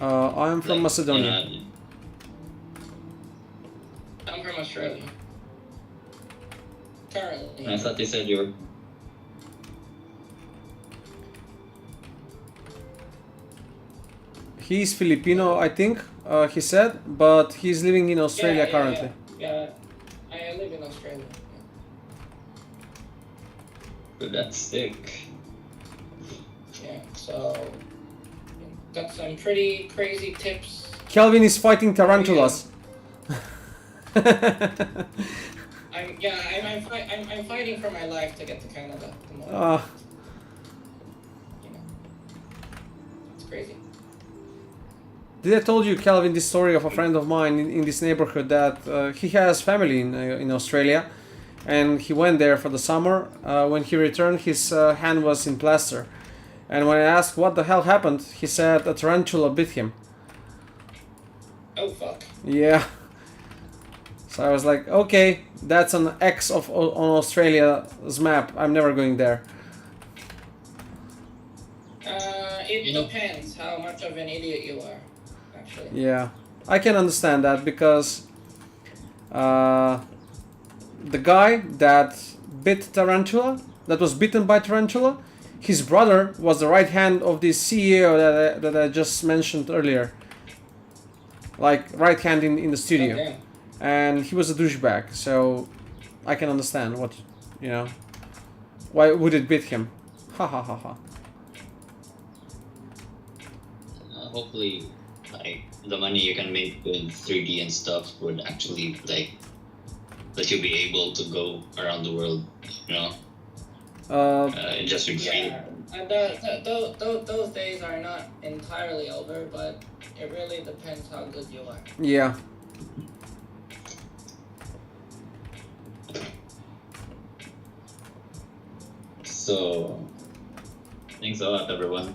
S2: I'm from Macedonia.
S6: I'm from Australia. Currently.
S5: I thought you said you were.
S2: He's Filipino, I think, he said, but he's living in Australia currently.
S6: Yeah, I live in Australia.
S5: But that's sick.
S6: Yeah, so got some pretty crazy tips.
S2: Kelvin is fighting tarantulas.
S6: I'm fighting for my life to get to Canada tomorrow. You know, it's crazy.
S2: Did I told you, Kelvin, this story of a friend of mine in this neighborhood that he has family in Australia, and he went there for the summer. When he returned, his hand was in plaster, and when I asked what the hell happened, he said a tarantula bit him.
S6: Oh fuck.
S2: Yeah. So I was like, okay, that's an X on Australia's map. I'm never going there.
S6: It depends how much of an idiot you are, actually.
S2: Yeah, I can understand that, because the guy that bit tarantula, that was bitten by tarantula, his brother was the right hand of the CEO that I just mentioned earlier. Like, right hand in the studio.
S6: Okay.
S2: And he was a douchebag, so I can understand what, you know, why would it bit him? Ha ha ha ha.
S5: Hopefully, like the money you can make with 3D and stuff would actually like let you be able to go around the world, you know, just with
S6: Yeah, and those days are not entirely over, but it really depends how good you are.
S2: Yeah.
S5: So thanks a lot, everyone.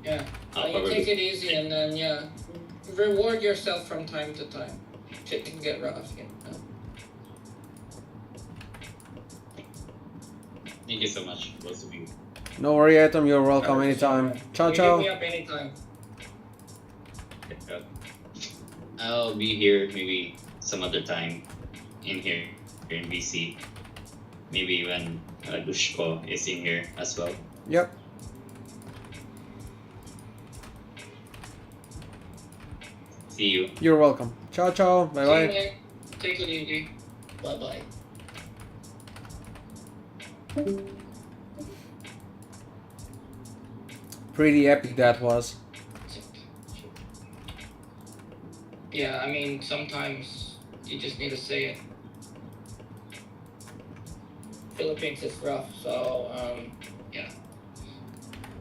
S6: Yeah,
S5: I'll
S6: you
S5: probably
S6: take it easy, and then reward yourself from time to time. Shit can get rough, you know.
S5: thank you so much, both of you.
S2: No worry, Atom. You're welcome anytime. Ciao,
S6: You
S2: ciao.
S6: hit me up anytime.
S5: I'll be here maybe some other time in here in BC. Maybe when Dushko is in here as well.
S2: Yep.
S5: See you.
S2: You're welcome. Ciao, ciao. Bye
S6: See you,
S2: bye.
S6: man. Take it easy. Bye bye.
S2: Pretty epic that was.
S6: Yeah, I mean, sometimes you just need to say it. Philippines is rough, so yeah.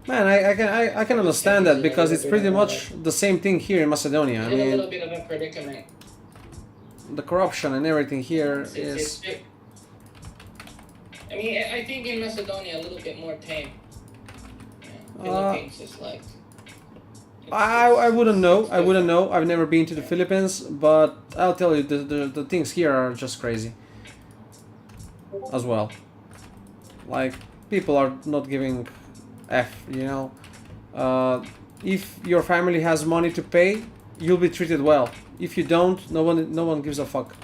S2: Man, I can understand that because it's pretty much the same thing here in Macedonia. I
S6: In a little
S2: mean,
S6: bit of a predicament.
S2: the corruption and everything here
S6: It's-
S2: is.
S6: I mean, I think in Macedonia a little bit more tame. Yeah, Philippines is like.
S2: I wouldn't know. I wouldn't know. I've never been to the Philippines, but I'll tell you the things here are just crazy. As well. Like people are not giving F, you know. If your family has money to pay, you'll be treated well. If you don't, no one gives a fuck.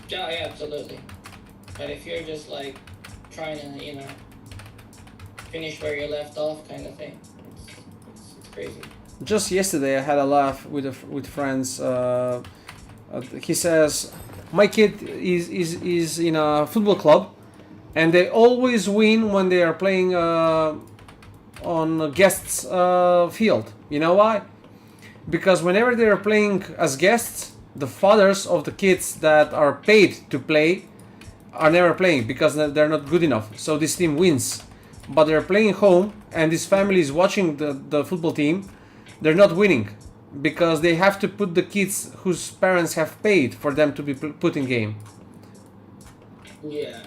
S6: Yeah, absolutely. But if you're just like trying to, you know, finish where you left off, kind of thing, it's crazy.
S2: Just yesterday, I had a laugh with friends. He says, "My kid is in a football club, and they always win when they are playing on a guests field. You know why? Because whenever they are playing as guests, the fathers of the kids that are paid to play are never playing because they're not good enough. So this team wins, but they're playing home, and this family is watching the football team. They're not winning because they have to put the kids whose parents have paid for them to be put in game."
S6: Yeah,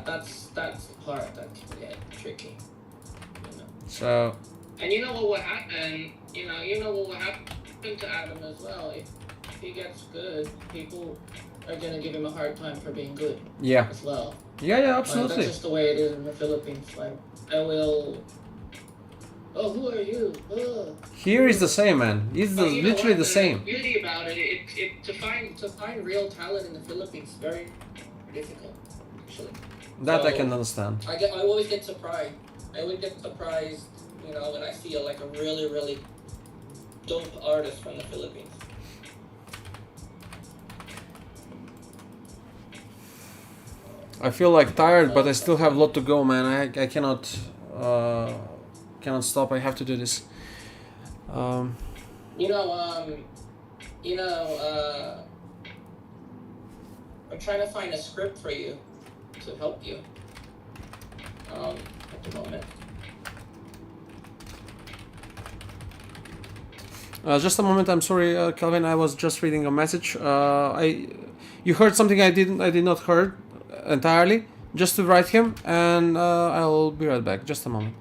S6: that's the part that can get tricky. You know.
S2: So
S6: And you know what will happen? You know what will happen to Adam as well. If he gets good, people are gonna give him a hard time for being good
S2: yeah,
S6: as well.
S2: yeah,
S6: Like,
S2: absolutely.
S6: that's just the way it is in the Philippines. Like, I will. Oh, who are you?
S2: Here is the same, man. It's
S6: But you know
S2: literally
S6: what?
S2: the same.
S6: Beauty about it, to find real talent in the Philippines is very difficult. Actually,
S2: That I
S6: So-
S2: can understand.
S6: I always get surprised. I always get surprised, you know, when I see like a really dope artist from the Philippines.
S2: I feel like tired, but I still have a lot to go, man. I cannot stop. I have to do this.
S6: You know, I'm trying to find a script for you to help you. At the moment.
S2: Just a moment. I'm sorry, Calvin. I was just reading a message. You heard something I did not heard entirely. Just to write him, and I'll be right back. Just a moment.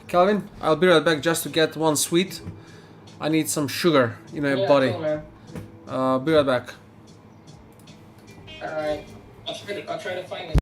S2: Calvin, I'll be right back just to get one sweet. I need some sugar in my
S6: Yeah,
S2: body.
S6: cool, man.
S2: Be right back.
S6: All right. I'll try to find this.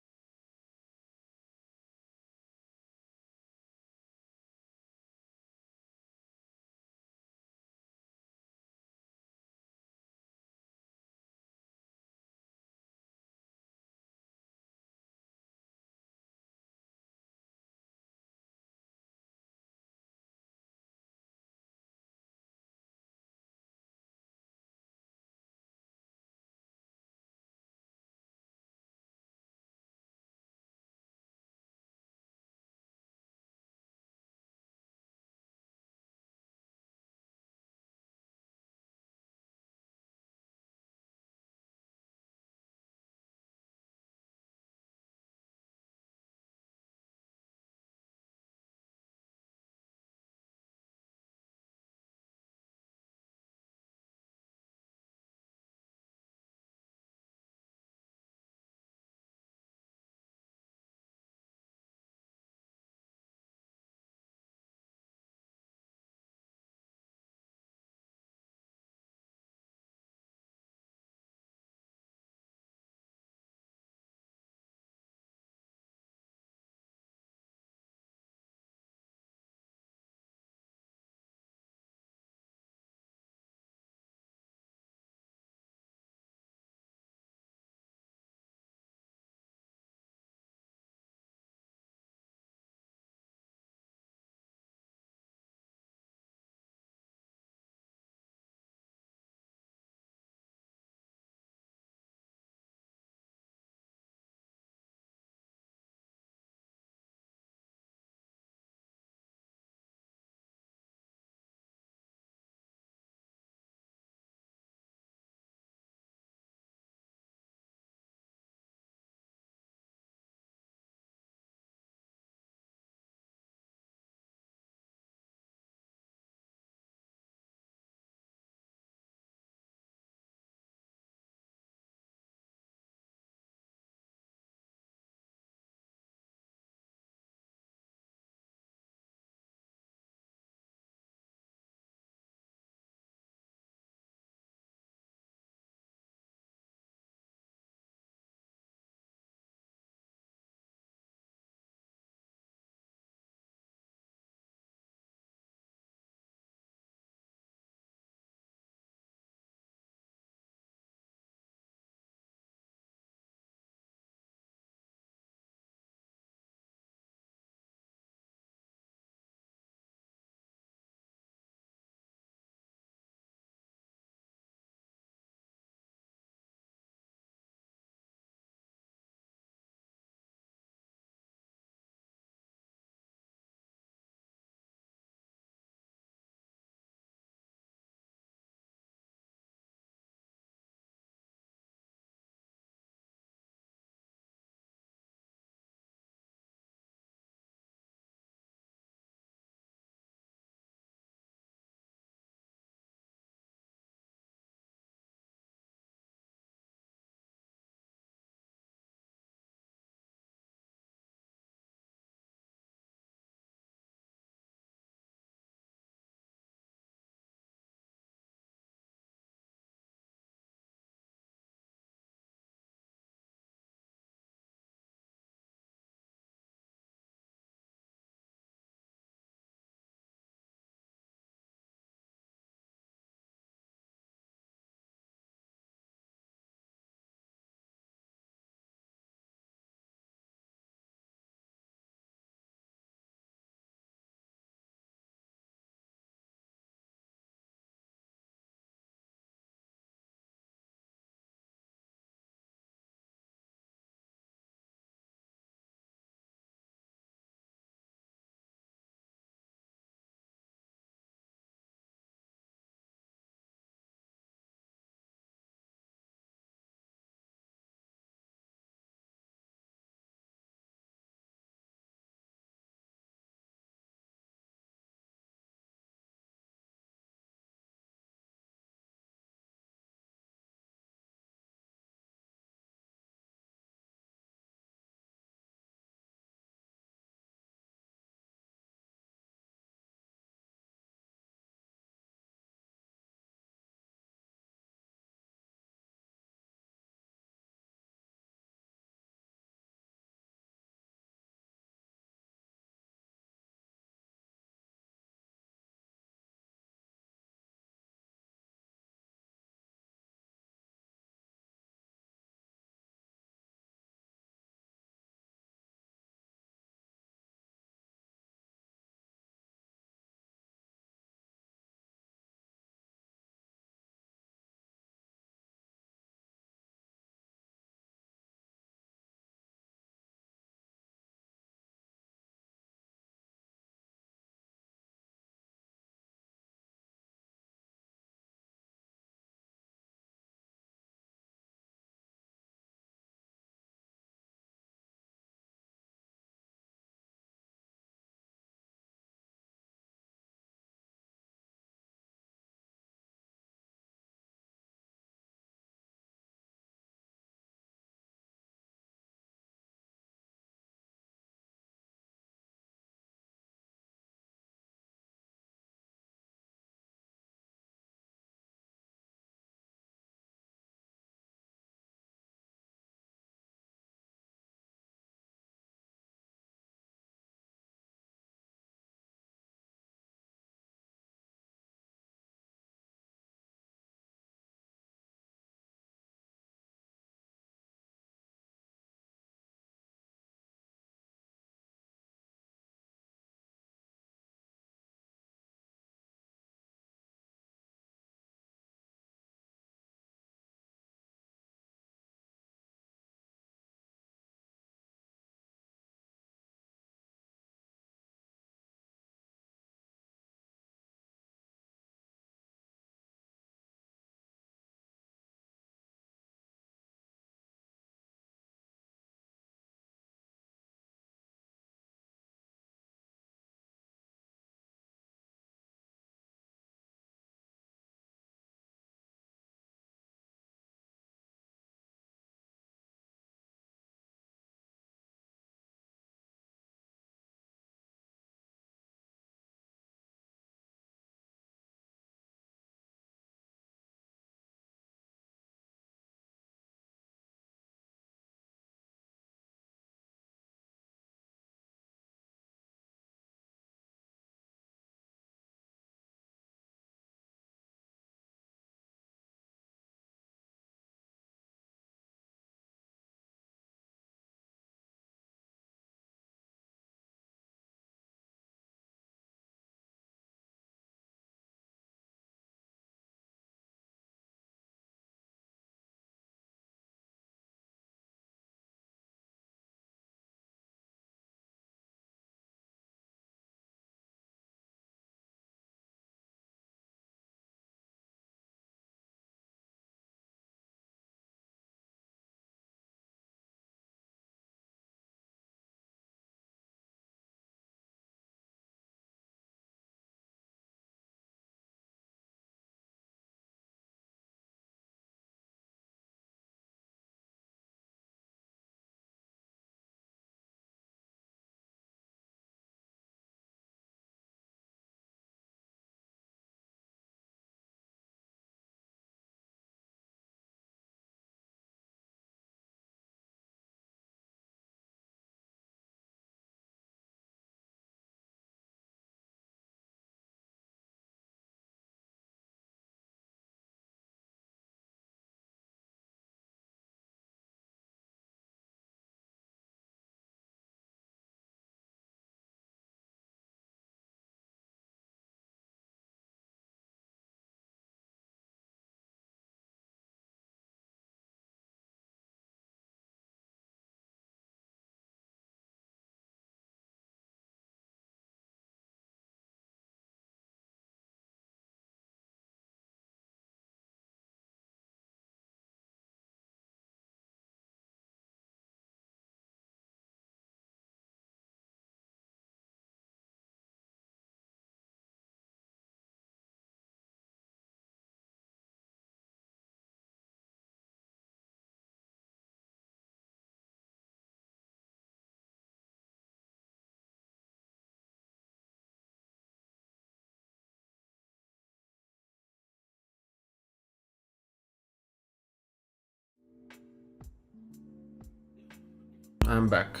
S2: I'm back.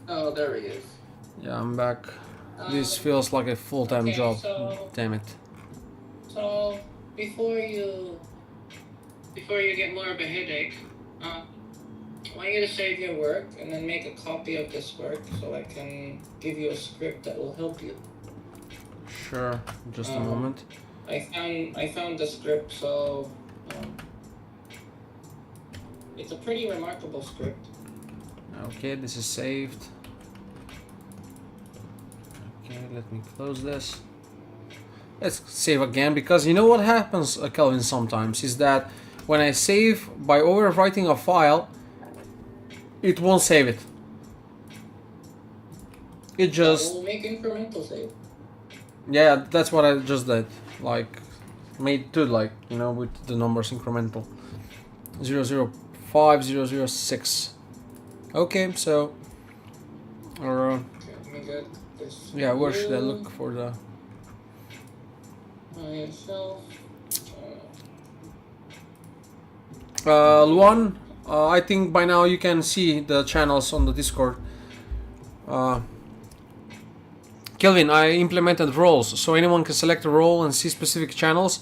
S6: Oh, there he is.
S2: Yeah, I'm back. This feels like a full-time
S6: okay,
S2: job.
S6: so-
S2: Damn it.
S6: So before you get more of a headache, I want you to save your work and then make a copy of this work so I can give you a script that will help you.
S2: Sure, just a moment.
S6: I found the script, so it's a pretty remarkable script.
S2: Okay, this is saved. Okay, let me close this. Let's save again, because you know what happens, Kelvin, sometimes is that when I save by overwriting a file, it won't save it. It just...
S6: We'll make incremental save.
S2: Yeah, that's what I just did. Like, made two, like, you know, with the numbers incremental. 005, 006. Okay, so...
S6: Okay, let me get this.
S2: yeah, where should I look for the...
S6: Myself.
S2: Luan, I think by now you can see the channels on the Discord. Kelvin, I implemented roles, so anyone can select a role and see specific channels.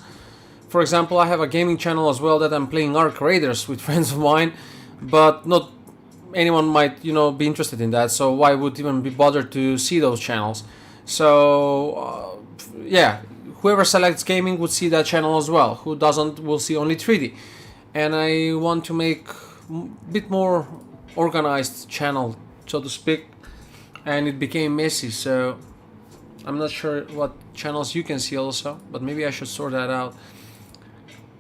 S2: For example, I have a gaming channel as well that I'm playing Ark Raiders with friends of mine, but not anyone might, you know, be interested in that, so why would even be bothered to see those channels? So, yeah, whoever selects gaming would see that channel as well. Who doesn't will see only 3D. And I want to make a bit more organized channel, so to speak, and it became messy, so I'm not sure what channels you can see also, but maybe I should sort that out.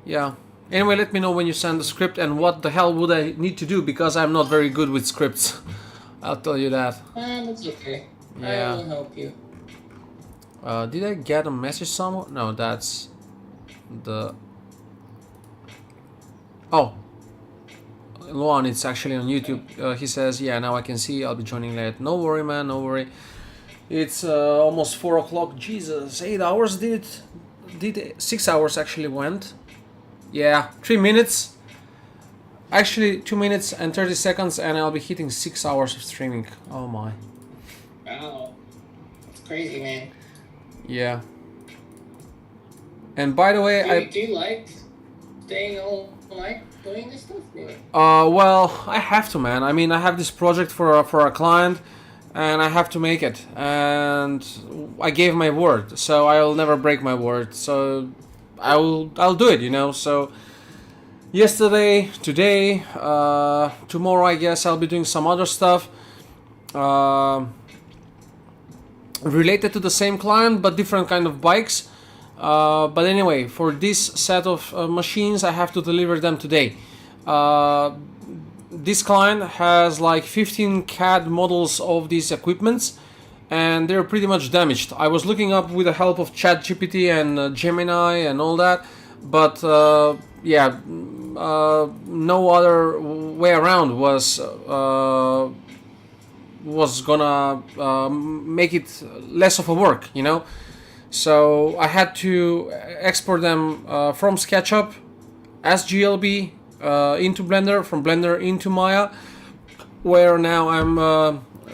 S2: Yeah. Anyway, let me know when you send the script and what the hell would I need to do, because I'm not very good with scripts. I'll tell you that.
S6: It's okay.
S2: Yeah.
S6: I will help you.
S2: Did I get a message somewhere? No, that's the... Oh. Luan, it's actually on YouTube. He says, yeah, now I can see. I'll be joining late. No worry, man, no worry. It's almost 4 o'clock. Jesus, 8 hours did it? 6 hours actually went. Yeah, 3 minutes. Actually, 2 minutes and 30 seconds, and I'll be hitting 6 hours of streaming. Oh my.
S6: Wow. That's crazy, man.
S2: Yeah. And by the way,
S6: Do you like staying all night doing this stuff? Or?
S2: well, I have to, man. I mean, I have this project for a client, and I have to make it. And I gave my word, so I'll never break my word. So I'll do it, you know. So yesterday, today, tomorrow, I guess I'll be doing some other stuff related to the same client, but different kind of bikes. But anyway, for this set of machines, I have to deliver them today. This client has like 15 CAD models of these equipments, and they're pretty much damaged. I was looking up with the help of ChatGPT and Gemini and all that, but yeah, no other way around was gonna make it less of a work, you know. So I had to export them from SketchUp as GLB into Blender, from Blender into Maya, where now I'm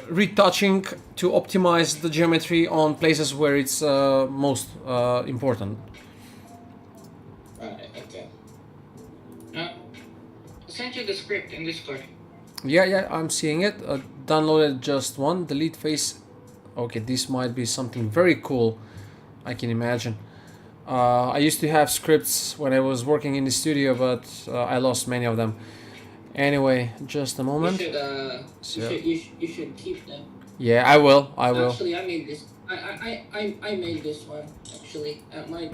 S2: retouching to optimize the geometry on places where it's most important.
S6: Right, okay. I sent you the script in Discord.
S2: Yeah, I'm seeing it. Downloaded just one. Delete face. Okay, this might be something very cool. I can imagine. I used to have scripts when I was working in the studio, but I lost many of them. Anyway, just a moment.
S6: You should keep them.
S2: Yeah, I will.
S6: Actually, I made this. I made this one actually at my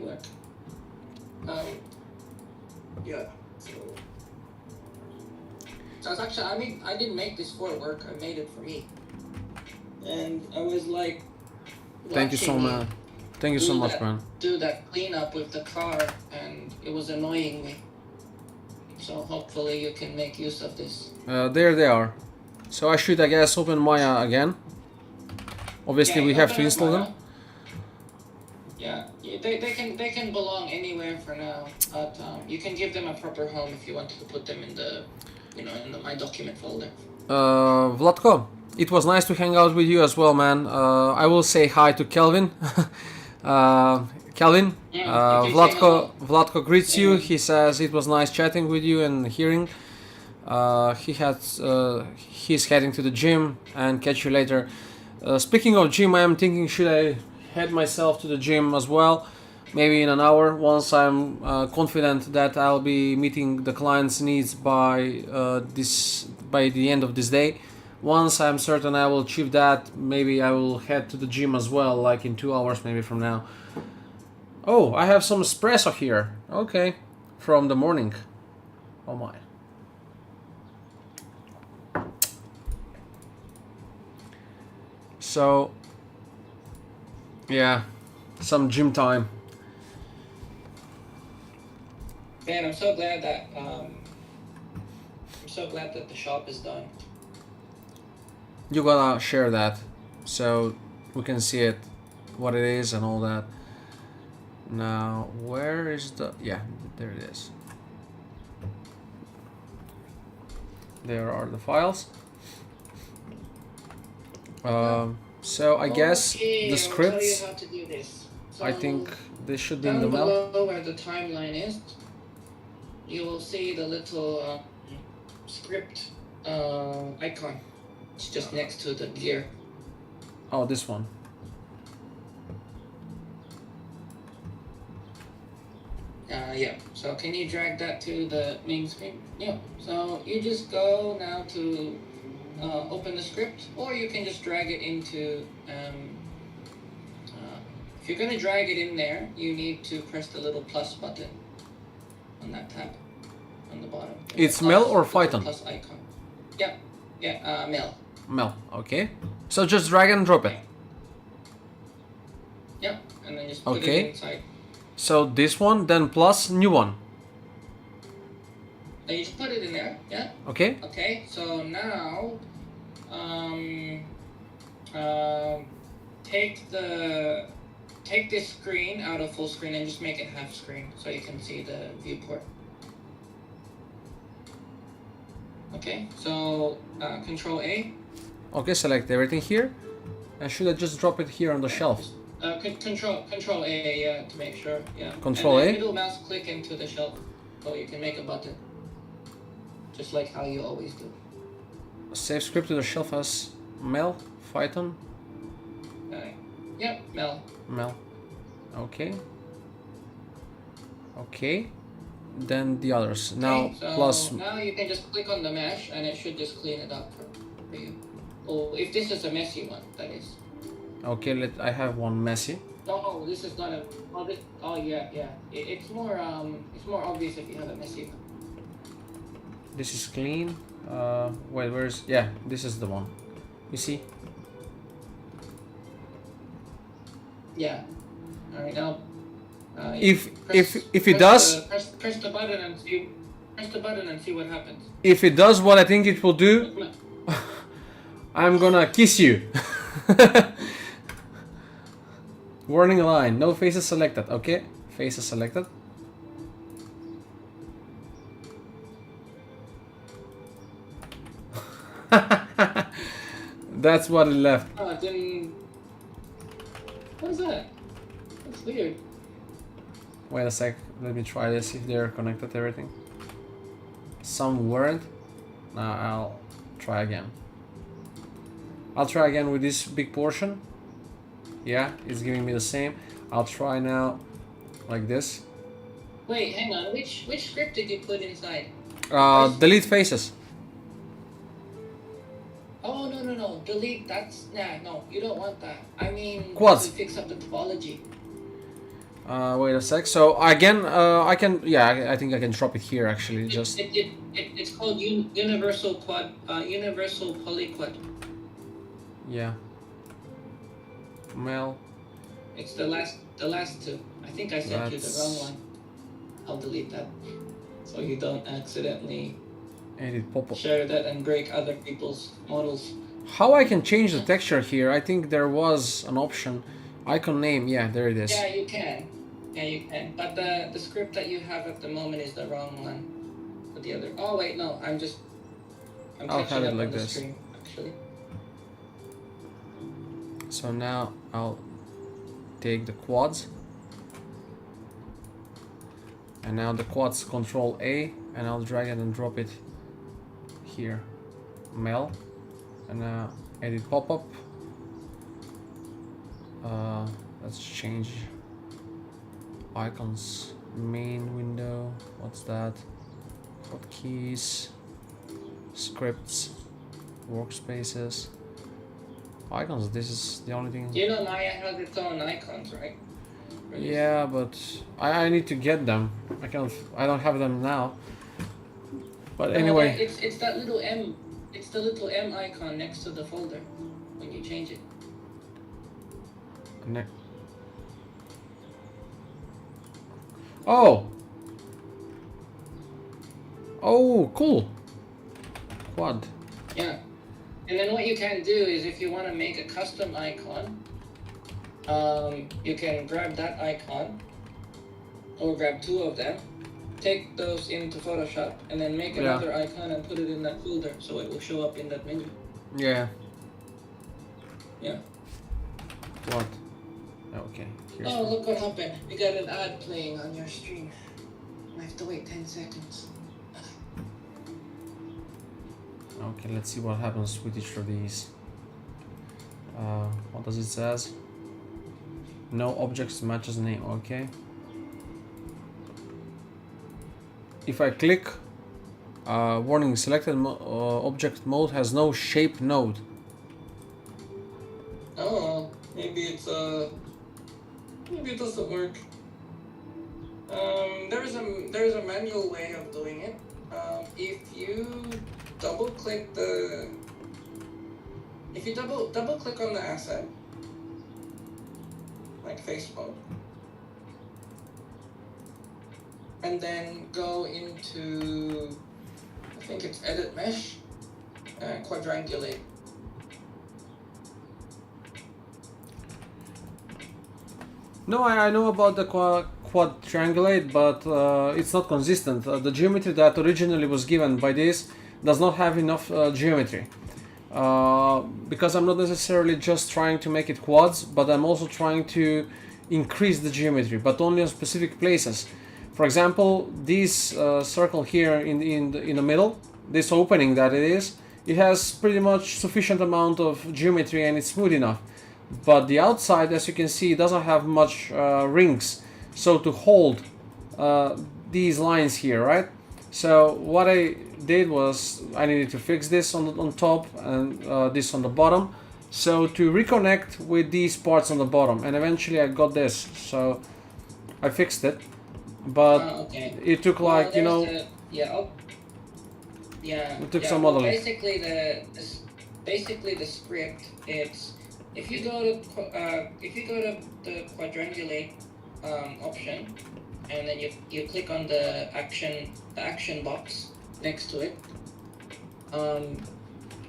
S6: work. Yeah. So it's actually I didn't make this for work. I made it for me. And I was like.
S2: Thank you so much. Thank you so much, man.
S6: Do that cleanup with the car, and it was annoying me. So hopefully you can make use of this.
S2: There they are. So I should, I guess, open Maya again. Obviously, we have to install them.
S6: Yeah, they can belong anywhere for now, but you can give them a proper home if you want to put them in the you know, in my document folder.
S2: Vlatko, it was nice to hang out with you as well, man. I will say hi to Kelvin. Kelvin,
S6: Yeah, you can say hello.
S2: Vlatko greets you.
S6: Yeah.
S2: He says it was nice chatting with you and hearing. He's heading to the gym and catch you later. Speaking of gym, I am thinking should I head myself to the gym as well? Maybe in an hour, once I'm confident that I'll be meeting the client's needs by the end of this day. Once I'm certain I will achieve that, maybe I will head to the gym as well, like in 2 hours maybe from now. Oh, I have some espresso here. Okay, from the morning. Oh my. So, yeah, some gym time.
S6: Man, I'm so glad that the shop is done.
S2: You gotta share that so we can see it, what it is and all that. Now, where is the... yeah, there it is. There are the files. So I guess
S6: Okay,
S2: the
S6: I'll
S2: scripts,
S6: tell you how to do this. So
S2: I think they should be in the
S6: down
S2: mail.
S6: below where the timeline is, you will see the little script icon. It's just next to the gear.
S2: Oh, this one.
S6: Yeah. So can you drag that to the main screen? Yeah. So you just go now to open the script, or you can just drag it into. If you're gonna drag it in there, you need to press the little plus button on that tab on the bottom.
S2: It's
S6: The
S2: Mel or
S6: plus-
S2: Python?
S6: Plus icon. Yeah. Mel.
S2: Mel, okay. So just drag and drop it.
S6: Yeah, and then just put
S2: Okay.
S6: it inside.
S2: So this one, then plus new one.
S6: Then you just put it in there. Yeah.
S2: Okay.
S6: Okay. So now, take this screen out of full screen and just make it half screen so you can see the viewport. Okay. So Control A.
S2: Okay, select everything here. And should I just drop it here on the shelf?
S6: Control A, yeah, to make sure, yeah.
S2: Control
S6: and then
S2: A?
S6: middle mouse click into the shelf, so you can make a button, just like how you always do.
S2: Save script to the shelf as Mel, Python,
S6: Yep, Mel.
S2: Mel. Okay. Okay. Then the others. Now
S6: Okay, so
S2: plus.
S6: now you can just click on the mesh, and it should just clean it up for you. Oh, if this is a messy one, that is.
S2: Okay, I have one messy.
S6: No, this is not a. Oh yeah. It's more obvious if you have a messy one.
S2: This is clean. Wait, where's... yeah, this is the one. You see?
S6: Yeah. All right now.
S2: If it
S6: press
S2: does...
S6: press the button and see. Press the button and see what happens.
S2: If it does what I think it will do, I'm gonna kiss you. Warning line, no faces selected. Okay, faces selected. That's what it left.
S6: Oh, it didn't. What is that? That's weird.
S2: Wait a sec, let me try this, if they're connected to everything. Some weren't. Now I'll try again. I'll try again with this big portion. Yeah, it's giving me the same. I'll try now like this.
S6: Wait, hang on. Which script did you put inside?
S2: Delete faces.
S6: Oh no. Delete. That's no. You don't want that. I mean,
S2: Quads.
S6: to fix up the topology.
S2: Wait a sec. So again, I can. Yeah, I think I can drop it here actually. Just.
S6: It's called universal quad. Universal polyquad.
S2: Yeah. Mel.
S6: It's the last two. I think I sent you the wrong one. I'll delete that, so you don't accidentally
S2: Edit pop-up.
S6: share that and break other people's models.
S2: How I can change the texture here? I think there was an option. Icon name. Yeah, there it is.
S6: Yeah, you can. But the script that you have at the moment is the wrong one. For the other. Oh wait, no. I'm just I'm
S2: I'll
S6: catching
S2: have it
S6: up
S2: like
S6: on the
S2: this.
S6: stream, actually.
S2: So now I'll take the quads, and now the quads control A, and I'll drag it and drop it here. Mel, and now edit pop-up. Let's change icons, main window, what's that? Hotkeys, scripts, workspaces, icons. This is the only thing.
S6: You know Maya has its own icons, right?
S2: Yeah, but I need to get them. I don't have them now. But anyway,
S6: it's that little M. It's the little M icon next to the folder when you change it.
S2: Oh! Oh, cool! Quad.
S6: Yeah. And then what you can do is if you want to make a custom icon, you can grab that icon, or grab two of them, take those into Photoshop, and then make another icon and put it in that folder so it will show up in that menu.
S2: Yeah.
S6: Yeah.
S2: What? Okay. Here's
S6: Oh, look what happened. We got an ad playing on your stream. I have to wait 10 seconds.
S2: Okay, let's see what happens with each of these. What does it says? No objects matches name. Okay. If I click, warning: selected object mode has no shape node.
S6: Oh, maybe it's maybe it doesn't work. There's a manual way of doing it. If you double click on the asset, like face mode, and then go into, I think it's edit mesh, quadrangulate.
S2: No, I know about the quadrangulate, but it's not consistent. The geometry that originally was given by this does not have enough geometry. Because I'm not necessarily just trying to make it quads, but I'm also trying to increase the geometry, but only on specific places. For example, this circle here in the middle, this opening that it is, it has pretty much sufficient amount of geometry and it's smooth enough. But the outside, as you can see, doesn't have much rings, so to hold these lines here, right? So what I did was I needed to fix this on top and this on the bottom, so to reconnect with these parts on the bottom, and eventually I got this, so I fixed it, but
S6: Okay.
S2: it took like, you know,
S6: it took
S2: some other.
S6: Basically the script, it's if you go to the quadrangulate option, and then you click on the action box next to it,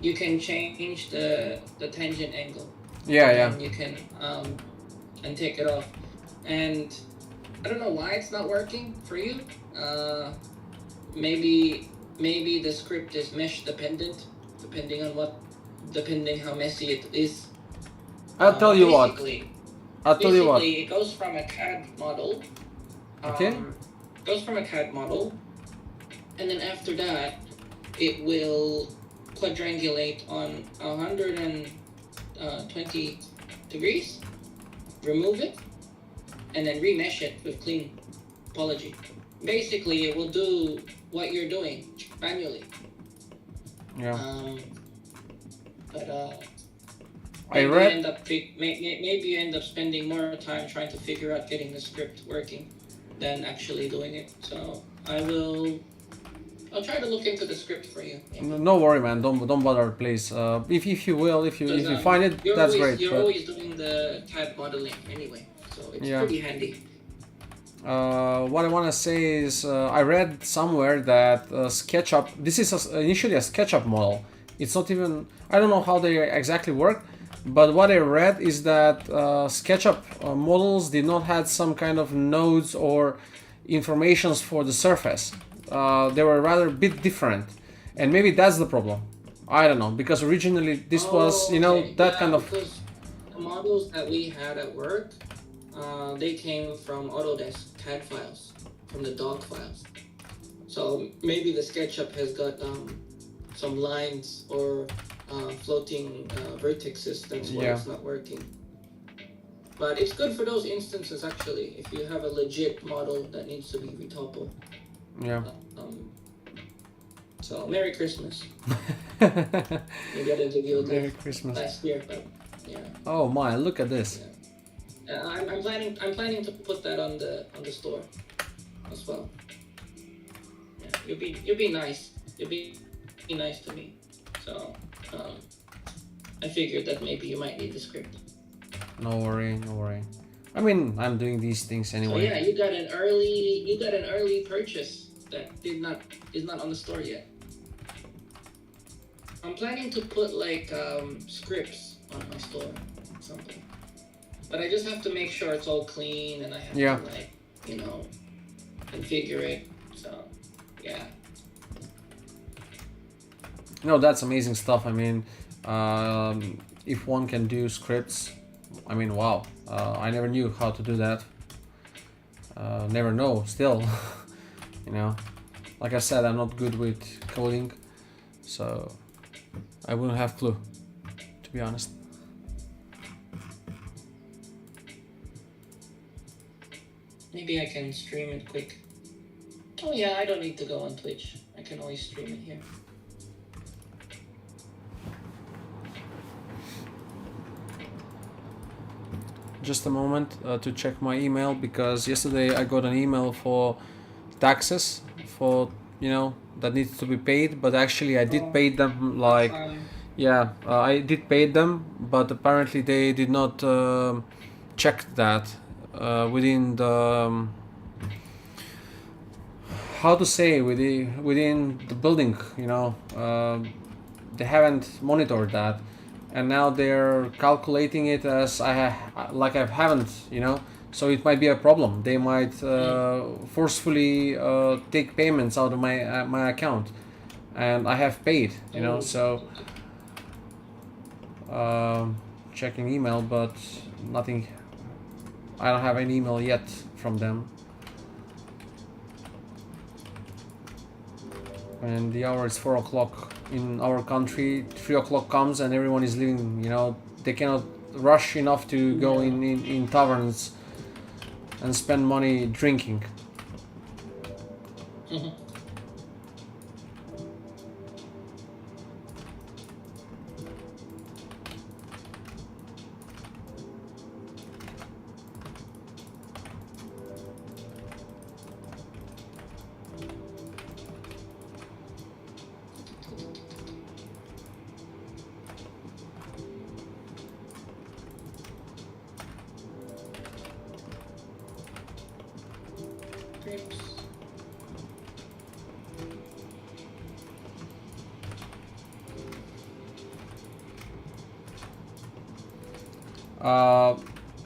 S6: you can change the tangent angle. And you can and take it off. And I don't know why it's not working for you. Maybe the script is mesh dependent, depending how messy it is.
S2: I'll tell you what.
S6: Basically, it goes from a CAD model.
S2: Okay.
S6: Goes from a CAD model, and then after that, it will quadrangulate on 120 degrees, remove it, and then remesh it with clean topology. Basically, it will do what you're doing manually.
S2: Yeah.
S6: Maybe you end up spending more time trying to figure out getting the script working than actually doing it. So I'll try to look into the script for you.
S2: No worry, man. Don't bother, please. If you find it, that's great.
S6: You're always doing the CAD modeling anyway, so it's pretty handy.
S2: What I want to say is I read somewhere that SketchUp. This is initially a SketchUp model. It's not even. I don't know how they exactly work, but what I read is that SketchUp models did not have some kind of nodes or informations for the surface. They were rather a bit different, and maybe that's the problem. I don't know, because originally this was, you know,
S6: okay.
S2: that
S6: Yeah,
S2: kind of.
S6: because the models that we had at work, they came from Autodesk CAD files, from the dog files. So maybe the SketchUp has got some lines or floating vertices. That's why
S2: Yeah.
S6: it's not working. But it's good for those instances actually. If you have a legit model that needs to be retoppled.
S2: Yeah.
S6: So Merry Christmas. Maybe I didn't give you a
S2: Merry
S6: gift
S2: Christmas.
S6: last year, but yeah.
S2: Oh my, look at this.
S6: Yeah. I'm planning to put that on the store as well. Yeah, you'll be nice. You'll be nice to me. So I figured that maybe you might need the script.
S2: No worry, no worry. I mean, I'm doing these things
S6: So
S2: anyway.
S6: yeah, you got an early purchase that is not on the store yet. I'm planning to put like scripts on my store or something. But I just have to make sure it's all clean and I have
S2: Yeah.
S6: to like, you know, configure it. So yeah.
S2: No, that's amazing stuff. I mean, if one can do scripts, I mean, wow. I never knew how to do that. Never know, still. You know, like I said, I'm not good with coding, so I wouldn't have clue, to be honest.
S6: Maybe I can stream it quick. Oh yeah, I don't need to go on Twitch. I can always stream it here.
S2: Just a moment to check my email, because yesterday I got an email for taxes for, you know, that needs to be paid, but actually I did pay them like, yeah, I did pay them, but apparently they did not check that within the how to say, within the building, you know. They haven't monitored that, and now they're calculating it as I haven't, you know. So it might be a problem. They might forcefully take payments out of my account, and I have paid, you know. So checking email, but nothing. I don't have any email yet from them. And the hour is 4 o'clock in our country. 3 o'clock comes and everyone is leaving, you know. They cannot rush enough to go in taverns and spend money drinking.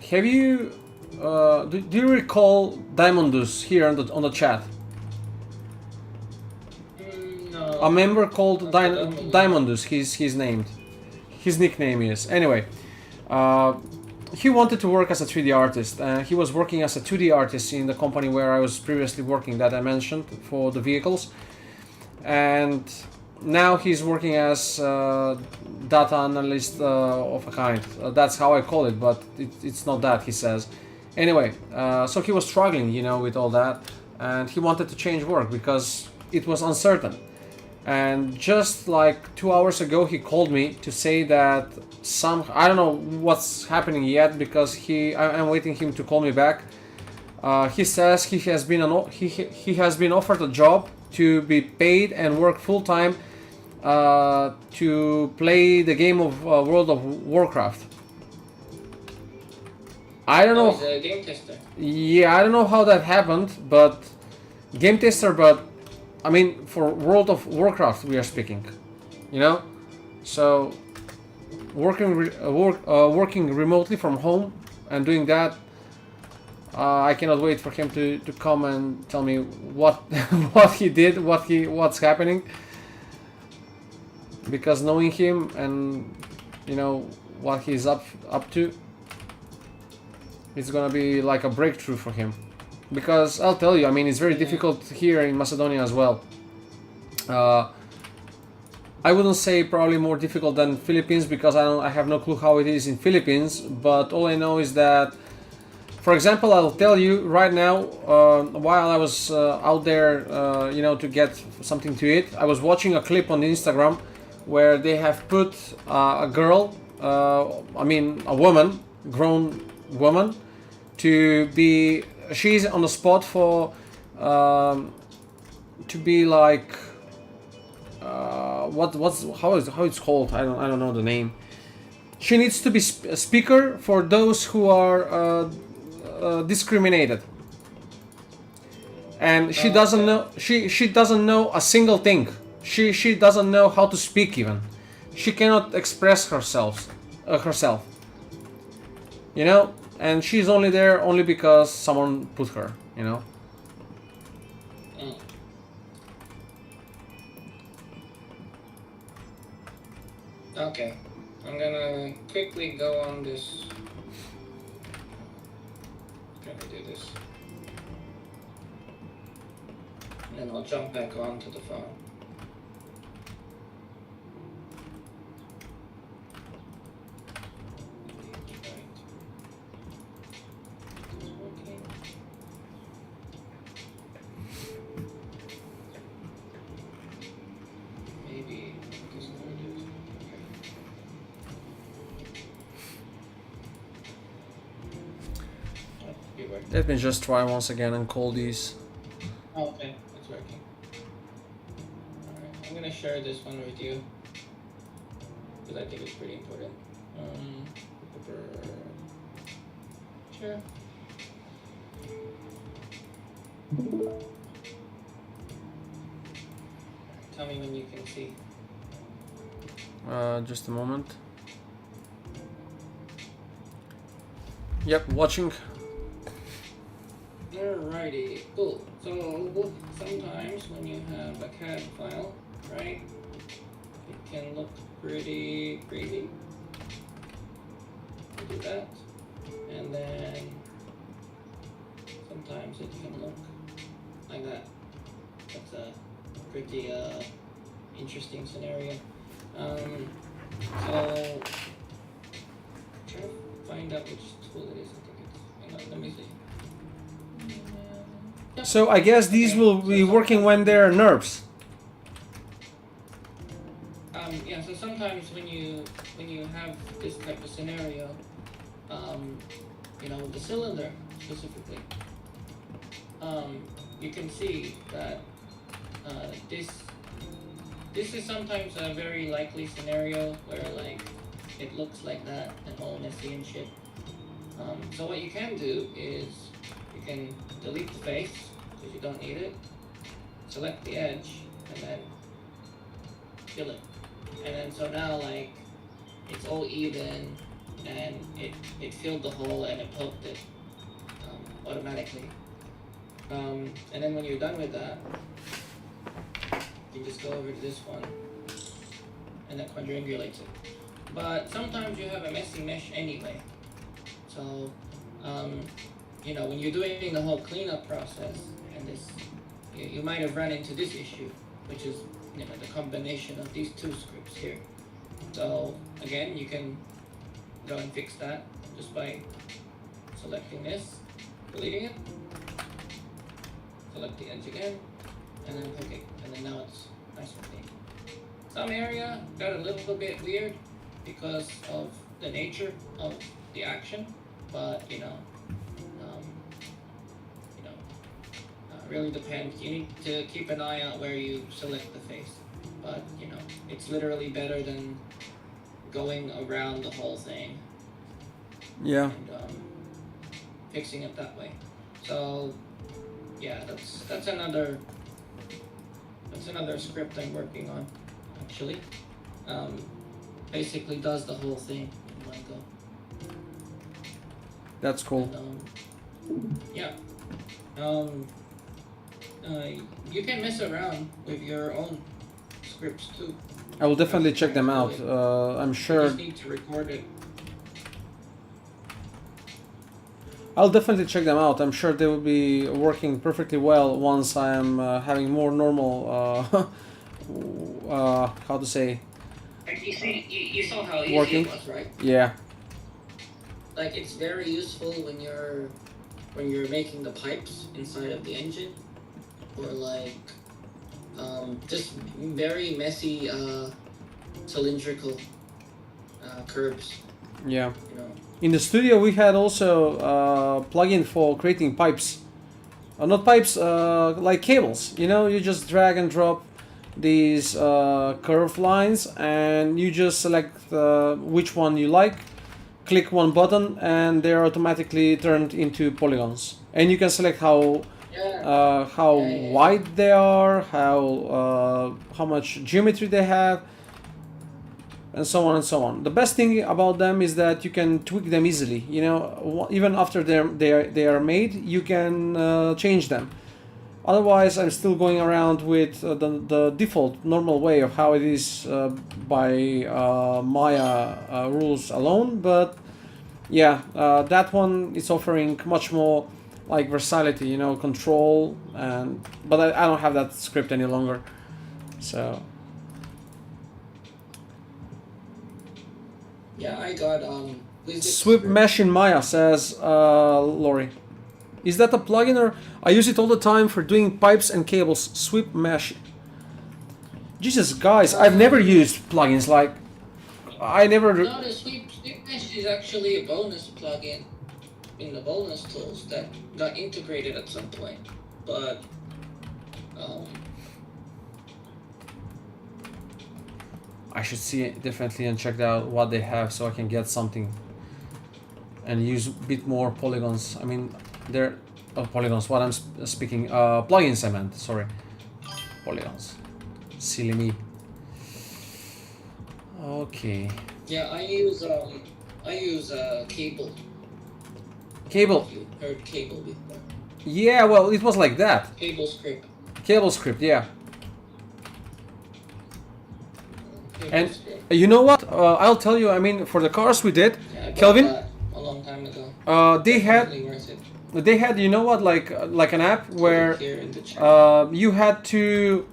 S2: Have you do you recall Diamondus here on the chat?
S6: No.
S2: A member called Diamondus, he's named. His nickname is. Anyway, he wanted to work as a 3D artist, and he was working as a 2D artist in the company where I was previously working, that I mentioned, for the vehicles. And now he's working as data analyst of a kind. That's how I call it, but it's not that, he says. Anyway, so he was struggling, you know, with all that, and he wanted to change work because it was uncertain. And just like 2 hours ago, he called me to say that I don't know what's happening yet, because I'm waiting him to call me back. He says he has been offered a job to be paid and work full time to play the game of World of Warcraft. I don't know.
S6: He's a game tester.
S2: Yeah, I don't know how that happened, but game tester. But I mean, for World of Warcraft, we are speaking, you know. So working remotely from home and doing that. I cannot wait for him to come and tell me what what he did, what's happening. because knowing him and you know what he's up to, it's gonna be like a breakthrough for him. Because I'll tell you, I mean, it's very difficult here in Macedonia as well. I wouldn't say probably more difficult than Philippines, because I have no clue how it is in Philippines, but all I know is that, for example, I'll tell you right now, while I was out there, you know, to get something to eat, I was watching a clip on Instagram where they have put a girl, I mean a woman, grown woman, to be, she's on the spot for, to be like, how it's called? I don't know the name. She needs to be a speaker for those who are discriminated, and she doesn't know. She doesn't know a single thing. She doesn't know how to speak even. She cannot express herself. You know, and she's only there only because someone put her. You know.
S6: Okay, I'm gonna quickly go on this. Gonna do this, and I'll jump back onto the phone.
S2: Let me just try once again and call these.
S6: Okay, it's working. Alright, I'm gonna share this one with you, because I think it's pretty important. Share. Tell me when you can see.
S2: Just a moment. Yep, watching.
S6: Alrighty, cool. So sometimes when you have a CAD file, right, it can look pretty crazy. You do that, and then sometimes it can look like that. That's a pretty interesting scenario. So try to find out which tool it is. I think it's. Hang on, let me see.
S2: So I guess these will be working when they're NURBS.
S6: Yeah. So sometimes when you have this type of scenario, you know, with the cylinder specifically, you can see that this is sometimes a very likely scenario where like it looks like that and all messy and shit. So what you can do is you can delete the face because you don't need it, select the edge, and then fill it. And then so now like it's all even and it filled the hole and it poked it automatically. And then when you're done with that, you just go over to this one and that quadrangulates it. But sometimes you have a messy mesh anyway. So you know, when you're doing the whole cleanup process and this, you might have run into this issue, which is, you know, the combination of these two scripts here. So again, you can go and fix that just by selecting this, deleting it, select the edge again, and then click it, and then now it's nice and clean. Some area got a little bit weird because of the nature of the action, but you know, really depends. You need to keep an eye out where you select the face, but you know, it's literally better than going around the whole thing.
S2: Yeah.
S6: And fixing it that way. So yeah, that's another script I'm working on actually. Basically does the whole thing in one go.
S2: That's cool.
S6: And, yeah. You can mess around with your own scripts too.
S2: I will definitely check them out. I'm
S6: You
S2: sure.
S6: just need to record it.
S2: I'll definitely check them out. I'm sure they will be working perfectly well once I am having more normal, how to say,
S6: And you saw how easy
S2: working.
S6: it was, right?
S2: Yeah.
S6: Like it's very useful when you're making the pipes inside of the engine, or like just very messy cylindrical curves.
S2: Yeah.
S6: You know.
S2: In the studio, we had also plugin for creating pipes. Not pipes, like cables. You know, you just drag and drop these curved lines, and you just select which one you like. Click one button, and they're automatically turned into polygons. And you can select how wide they are, how much geometry they have, and so on and so on. The best thing about them is that you can tweak them easily. You know, even after they are made, you can change them. Otherwise, I'm still going around with the default normal way of how it is by Maya rules alone. But yeah, that one is offering much more like versatility, you know, control, and but I don't have that script any longer, so.
S6: Yeah, I got
S2: Sweep mesh in Maya, says Lori. Is that a plugin, or I use it all the time for doing pipes and cables? Sweep mesh. Jesus, guys, I've never used plugins like. I never.
S6: No, the sweep mesh is actually a bonus plugin in the bonus tools that got integrated at some point, but
S2: I should see it definitely and check out what they have so I can get something and use a bit more polygons. I mean, they're polygons. What I'm speaking, plugins. I meant. Sorry, polygons. Silly me. Okay.
S6: yeah, I use cable.
S2: Cable.
S6: You heard cable before?
S2: Yeah, well, it was like that.
S6: Cable script.
S2: Cable script, yeah.
S6: Cable
S2: And
S6: script.
S2: you know what? I'll tell you. I mean, for the cars we did,
S6: Yeah, I bought
S2: Kelvin,
S6: that a long time ago.
S2: they
S6: Definitely worth it.
S2: had, you know what, like an app
S6: Put it
S2: where
S6: here in the chat.
S2: you had to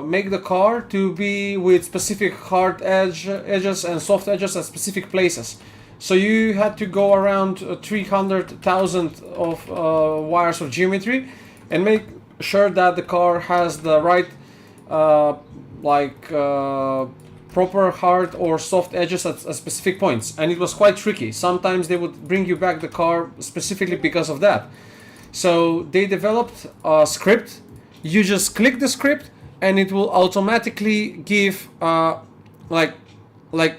S2: make the car to be with specific hard edges and soft edges at specific places. So you had to go around 300,000 of wires of geometry and make sure that the car has the right proper hard or soft edges at specific points, and it was quite tricky. Sometimes they would bring you back the car specifically because of that. So they developed a script. You just click the script and it will automatically give like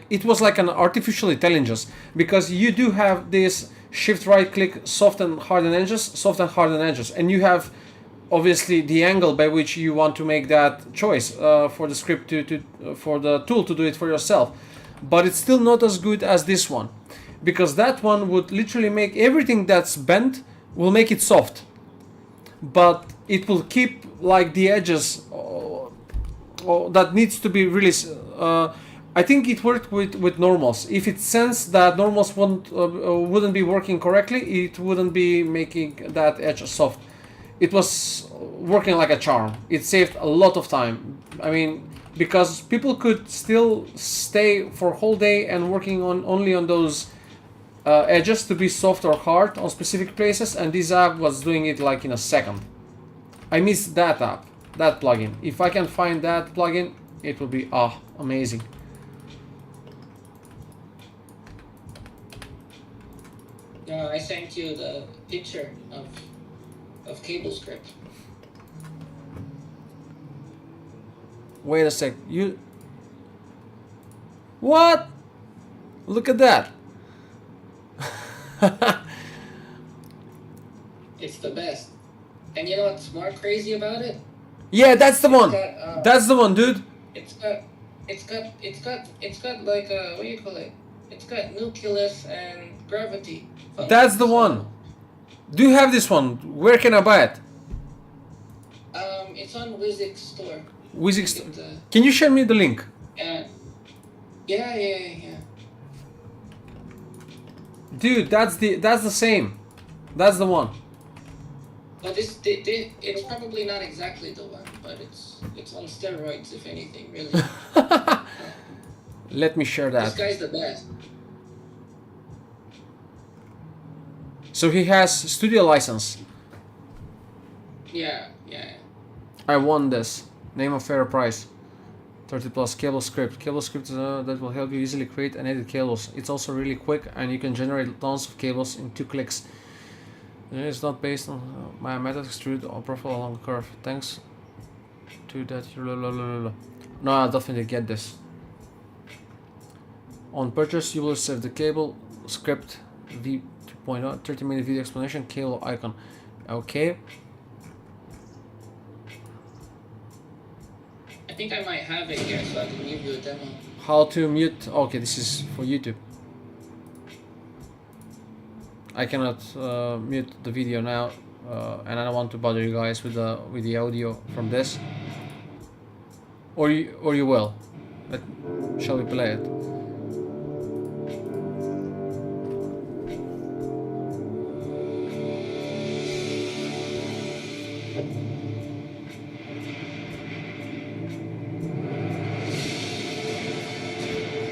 S2: it was like an artificial intelligence, because you do have this shift right click soft and harden edges, and you have obviously the angle by which you want to make that choice for the script for the tool to do it for yourself. But it's still not as good as this one, because that one would literally make everything that's bent will make it soft, but it will keep like the edges that needs to be really I think it worked with normals. If it sensed that normals wouldn't be working correctly, it wouldn't be making that edge soft. It was working like a charm. It saved a lot of time. I mean, because people could still stay for a whole day and working on only on those edges to be soft or hard on specific places, and this app was doing it like in a second. I miss that app, that plugin. If I can find that plugin, it will be amazing.
S6: I sent you the picture of cable script.
S2: Wait a sec. You. What? Look at that.
S6: It's the best. And you know what's more crazy about it?
S2: Yeah, that's the one.
S6: Got,
S2: That's the one, dude.
S6: It's got like what do you call it? It's got nucleus and gravity.
S2: That's the one. Do you have this one? Where can I buy it?
S6: It's on Wizix store.
S2: Can you share me the link?
S6: Yeah.
S2: Dude, that's the same. That's the one.
S6: But it's probably not exactly the one, but it's on steroids, if anything, really.
S2: Let me share that.
S6: This guy's the best.
S2: So he has studio license.
S6: Yeah.
S2: I won this. Name of fair price. 30 plus cable script. Cable script that will help you easily create and edit cables. It's also really quick and you can generate tons of cables in 2 clicks. It's not based on my method extrude or profile along the curve. Thanks to that. No, I'll definitely get this. On purchase, you will receive the cable script v 2.0 30-minute video explanation cable icon. Okay.
S6: I think I might have it here, so I can give you a demo.
S2: How to mute? Okay, this is for YouTube. I cannot mute the video now, and I don't want to bother you guys with the audio from this. Or you will. Shall we play it?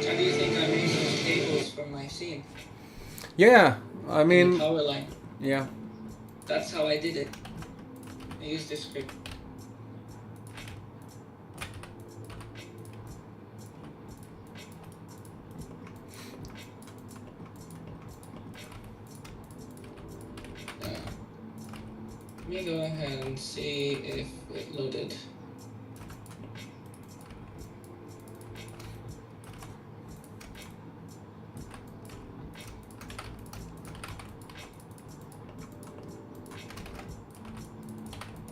S6: How do you think I made those cables from my scene?
S2: Yeah, I mean,
S6: The power line.
S2: yeah.
S6: That's how I did it. I used this script. Let me go ahead and see if it loaded.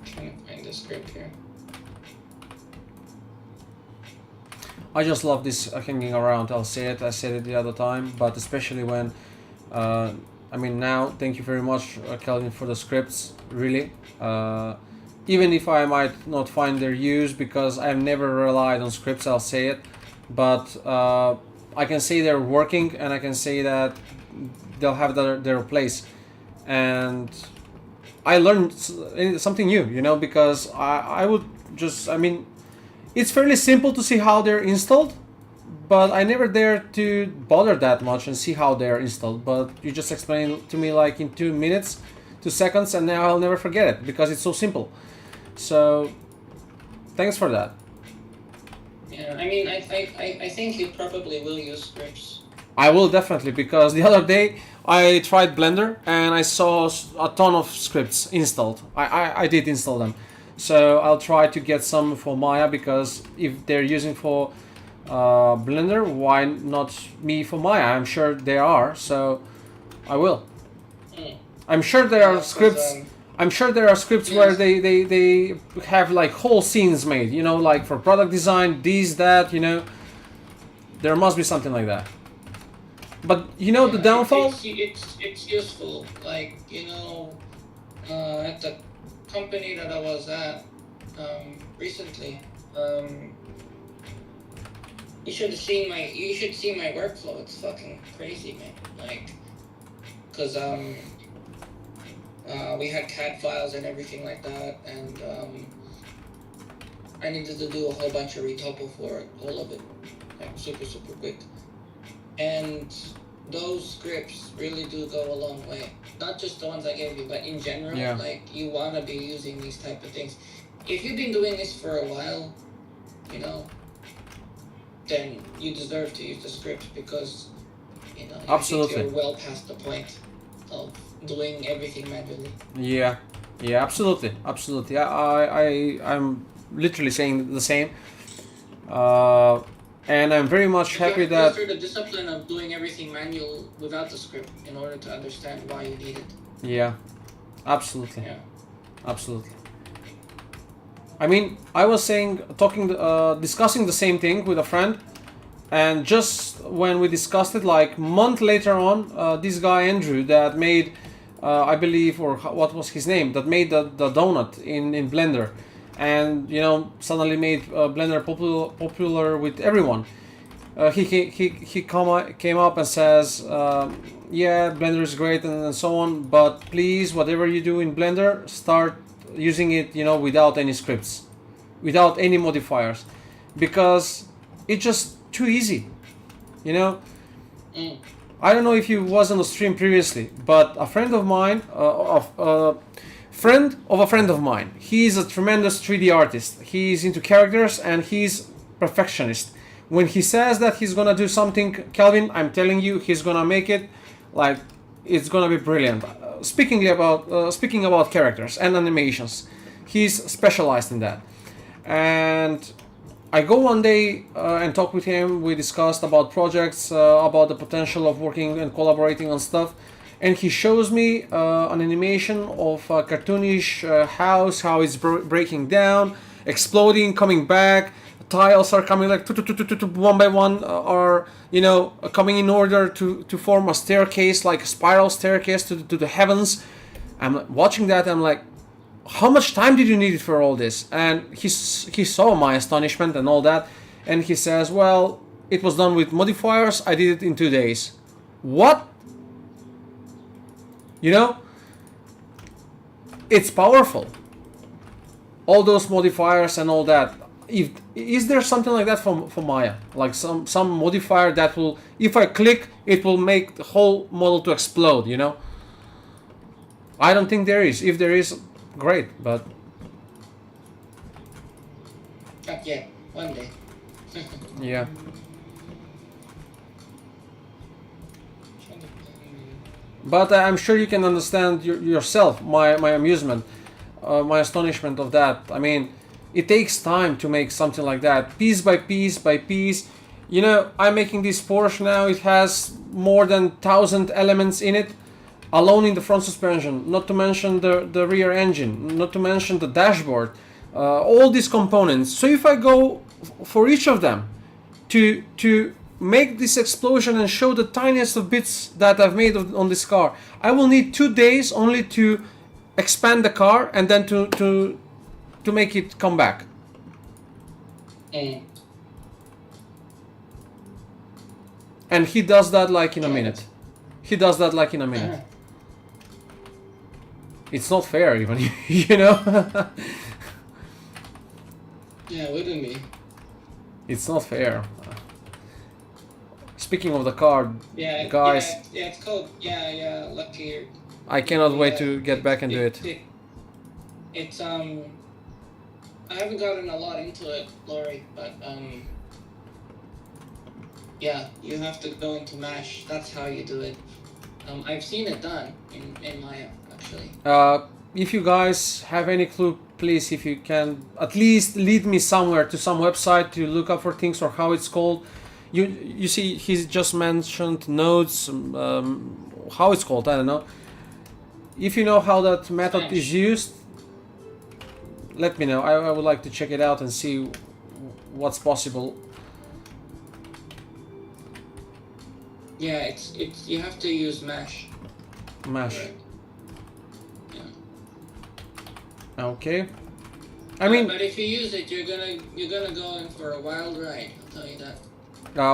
S6: Trying to find the script here.
S2: I just love this hanging around. I'll say it. I said it the other time, but especially when, I mean now. Thank you very much, Kelvin, for the scripts. Really, even if I might not find their use because I've never relied on scripts. I'll say it, but I can say they're working, and I can say that they'll have their place. And I learned something new, you know, because I would just, I mean, it's fairly simple to see how they're installed, but I never dare to bother that much and see how they're installed. But you just explained it to me like in 2 minutes, 2 seconds, and now I'll never forget it because it's so simple. So thanks for that.
S6: Yeah, I mean, I think you probably will use scripts.
S2: I will definitely, because the other day I tried Blender and I saw a ton of scripts installed. I did install them. So I'll try to get some for Maya, because if they're using for Blender, why not me for Maya? I'm sure there are, so I will. I'm sure there are scripts. I'm sure there are scripts where they have like whole scenes made, you know, like for product design, this, that, you know. There must be something like that. But you know, the downfall?
S6: It's useful. Like, you know, at the company that I was at recently, you should see my workflow. It's fucking crazy, man. Like, cause we had CAD files and everything like that, and I needed to do a whole bunch of retopo for it, all of it, like super quick. And those scripts really do go a long way. Not just the ones I gave you, but in general,
S2: Yeah.
S6: like, you want to be using these type of things. If you've been doing this for a while, you know, then you deserve to use the scripts, because, you know,
S2: Absolutely.
S6: I think you're well past the point of doing everything manually.
S2: Yeah, absolutely. I'm literally saying the same. And I'm very much happy
S6: you
S2: that.
S6: have to go through the discipline of doing everything manual without the script in order to understand why you need it.
S2: Yeah, absolutely.
S6: Yeah.
S2: Absolutely. I mean, I was discussing the same thing with a friend, and just when we discussed it, like month later on, this guy Andrew that made, I believe, or what was his name, that made the donut in Blender, and you know suddenly made Blender popular with everyone. He came up and says, yeah, Blender is great and so on, but please, whatever you do in Blender, start using it, you know, without any scripts, without any modifiers, because it's just too easy, you know. I don't know if you was on the stream previously, but a friend of mine, friend of a friend of mine, he's a tremendous 3D artist. He's into characters and he's perfectionist. When he says that he's gonna do something, Calvin, I'm telling you, he's gonna make it like it's gonna be brilliant. Speaking about characters and animations, he's specialized in that. And I go one day and talk with him. We discussed about projects, about the potential of working and collaborating on stuff. And he shows me an animation of a cartoonish house, how it's breaking down, exploding, coming back. Tiles are coming like one by one, are you know coming in order to form a staircase, like a spiral staircase to the heavens. I'm watching that. I'm like, how much time did you need for all this? And he saw my astonishment and all that, and he says, well, it was done with modifiers. I did it in 2 days. What? You know, it's powerful. All those modifiers and all that. Is there something like that for Maya? Like some modifier that will, if I click, it will make the whole model to explode, you know? I don't think there is. If there is, great, but...
S6: Not yet. One day.
S2: yeah. But I'm sure you can understand yourself my amusement, my astonishment of that. I mean, it takes time to make something like that, piece by piece by piece. You know, I'm making this Porsche now. It has more than 1,000 elements in it, alone in the front suspension. Not to mention the rear engine. Not to mention the dashboard. All these components. So if I go for each of them to make this explosion and show the tiniest of bits that I've made on this car, I will need 2 days only to expand the car and then to make it come back. And he does that like in a minute. He does that like in a minute. It's not fair even, you know?
S6: Yeah, wouldn't be.
S2: It's not fair. Speaking of the car,
S6: Yeah,
S2: guys,
S6: yeah, it's called, yeah, lucky.
S2: I cannot wait to get back and do it.
S6: It's I haven't gotten a lot into it, Lori, but yeah, you have to go into Mesh. That's how you do it. I've seen it done in Maya, actually.
S2: If you guys have any clue, please, if you can at least lead me somewhere to some website to look up for things or how it's called. You see, he's just mentioned nodes, how it's called, I don't know. If you know how that method is used, let me know. I would like to check it out and see what's possible.
S6: Yeah, it's you have to use Mesh.
S2: Mesh.
S6: Right. Yeah.
S2: Okay. I mean,
S6: but if you use it, you're gonna go in for a wild ride. I'll tell you that.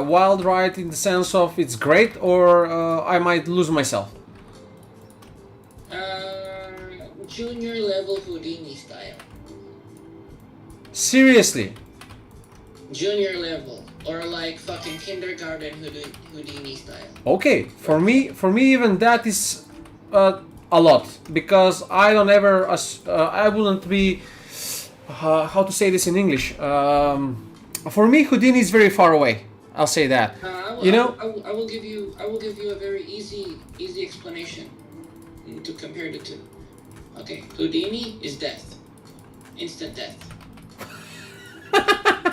S2: Wild ride in the sense of it's great, or I might lose myself.
S6: Junior level Houdini style.
S2: Seriously?
S6: Junior level, or like fucking kindergarten Houdini style.
S2: Okay, for me even that is a lot, because I don't ever I wouldn't be how to say this in English. For me, Houdini is very far away. I'll say that. You know,
S6: I will give you a very easy explanation to compare the two. Okay, Houdini is death, instant death.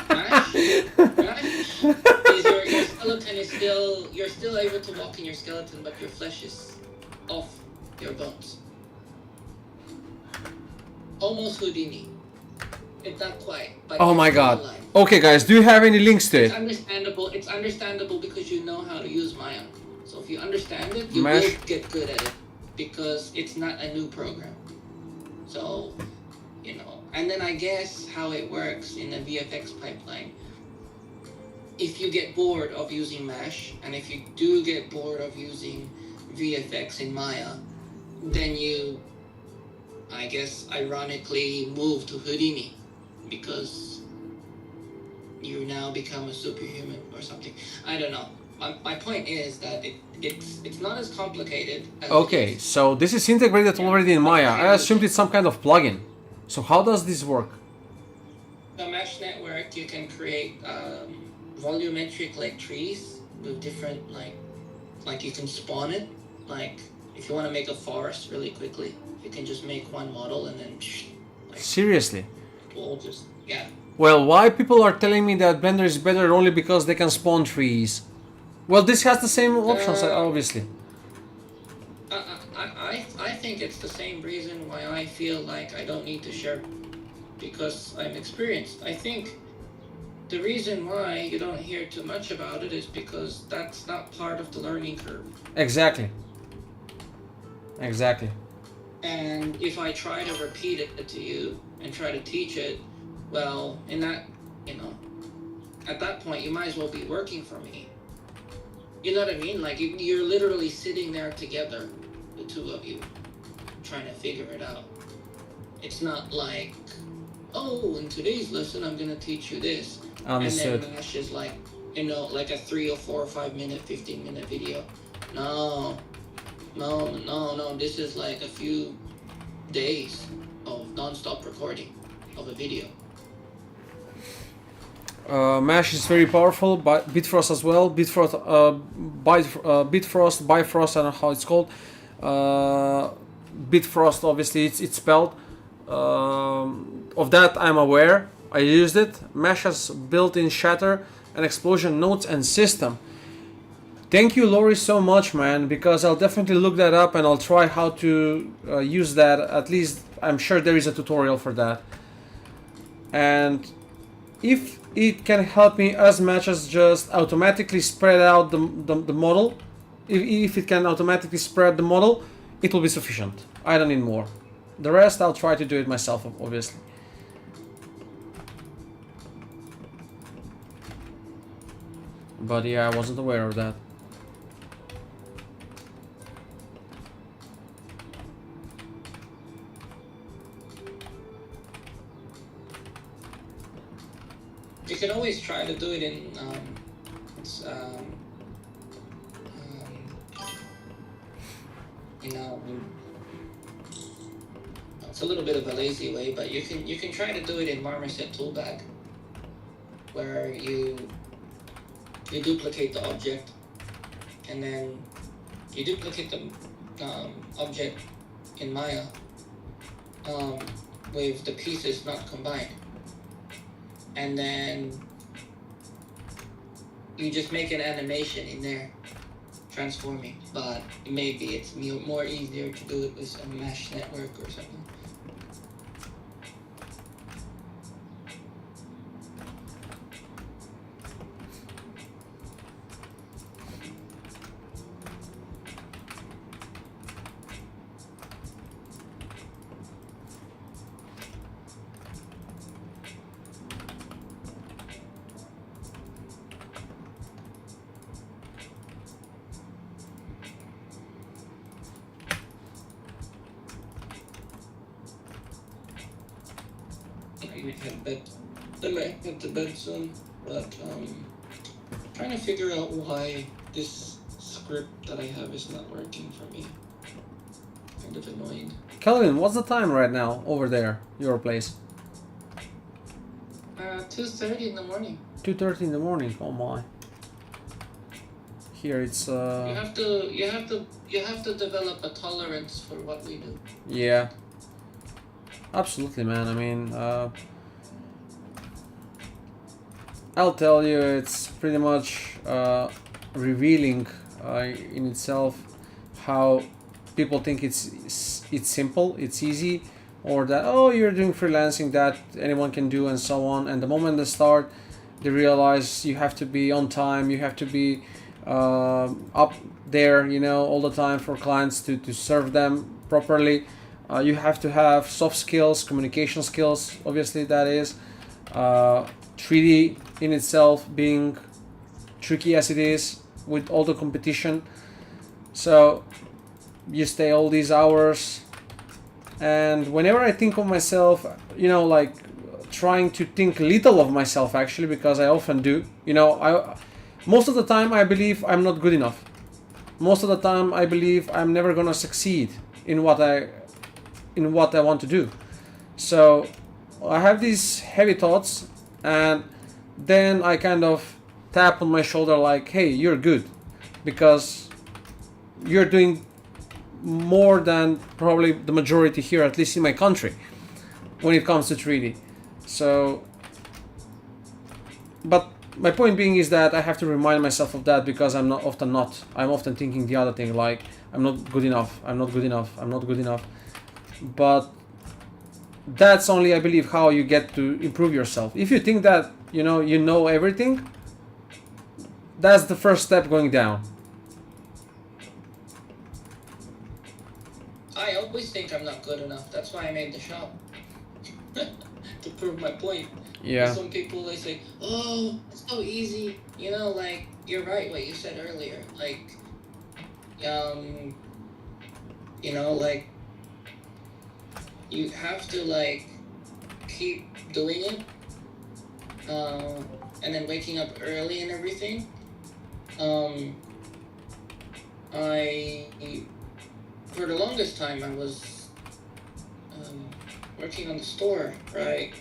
S6: Mesh is your skeleton is still, you're still able to walk in your skeleton, but your flesh is off your bones. Almost Houdini. It's not quite. But
S2: oh my god. Okay, guys, do you have any links to it?
S6: It's understandable because you know how to use Maya. So if you understand it, you
S2: Mesh.
S6: will get good at it because it's not a new program. So you know. And then I guess how it works in a VFX pipeline. If you get bored of using Mesh, and if you do get bored of using VFX in Maya, then you, I guess, ironically move to Houdini, because you now become a superhuman or something. I don't know. My point is that it's not as complicated as
S2: Okay, so this is integrated already in Maya. I assumed it's some kind of plugin. So how does this work?
S6: the mesh network. You can create volumetric like trees with different like you can spawn it. Like if you want to make a forest really quickly, you can just make one model and then like,
S2: Seriously?
S6: we'll just yeah.
S2: Well, why people are telling me that Blender is better only because they can spawn trees? Well, this has the same options, obviously.
S6: I think it's the same reason why I feel like I don't need to share, because I'm experienced. I think the reason why you don't hear too much about it is because that's not part of the learning curve.
S2: Exactly. Exactly.
S6: And if I try to repeat it to you and try to teach it, well, in that, you know, at that point you might as well be working for me. You know what I mean? Like you're literally sitting there together, the two of you, trying to figure it out. It's not like, oh, in today's lesson I'm gonna teach you this.
S2: Understood.
S6: And then Mesh is like, you know, like a 3 or 4 or 5 minute, 15-minute video. No. This is like a few days of non-stop recording of a video.
S2: Mesh is very powerful, but Bitfrost as well. Bitfrost, Bifrost, I don't know how it's called. Bitfrost, obviously, it's spelled. Of that, I'm aware. I used it. Mesh has built-in shatter and explosion nodes and system. Thank you, Lori, so much, man, because I'll definitely look that up and I'll try how to use that. At least I'm sure there is a tutorial for that. And if it can help me as much as just automatically spread out the model, if it can automatically spread the model, it will be sufficient. I don't need more. The rest I'll try to do it myself, obviously. But yeah, I wasn't aware of that.
S6: You can always try to do it in you know, it's a little bit of a lazy way, but you can try to do it in Marmoset Toolbag, where you duplicate the object, and then you duplicate the object in Maya with the pieces not combined. And then you just make an animation in there transforming, but maybe it's more easier to do it with a mesh network or something. I might head to bed soon, but trying to figure out why this script that I have is not working for me. Kind of annoying.
S2: Kelvin, what's the time right now over there, your place?
S6: 2:30 in the morning.
S2: 2:30 in the morning. Oh my. Here it's
S6: You have to develop a tolerance for what we do.
S2: Yeah. Absolutely, man. I mean, I'll tell you, it's pretty much revealing in itself how people think it's simple, it's easy, or that, oh, you're doing freelancing, that anyone can do, and so on. And the moment they start, they realize you have to be on time, you have to be up there, you know, all the time for clients to serve them properly. You have to have soft skills, communication skills, obviously that is. 3D in itself being tricky as it is with all the competition. So you stay all these hours, and whenever I think of myself, you know, like trying to think little of myself actually, because I often do, you know, most of the time I believe I'm not good enough. Most of the time I believe I'm never gonna succeed in what I want to do. So I have these heavy thoughts, and then I kind of tap on my shoulder like, hey, you're good, because you're doing more than probably the majority here, at least in my country, when it comes to 3D. So, but my point being is that I have to remind myself of that, because I'm often thinking the other thing, like I'm not good enough, I'm not good enough, I'm not good enough. But that's only, I believe, how you get to improve yourself. If you think that you know everything, that's the first step going down.
S6: I always think I'm not good enough. That's why I made the shop. To prove my point.
S2: Yeah.
S6: Some people, they say, oh, it's so easy. You know, like, you're right what you said earlier. Like, you know, like, you have to, like, keep doing it. And then waking up early and everything. For the longest time, I was working on the store, right?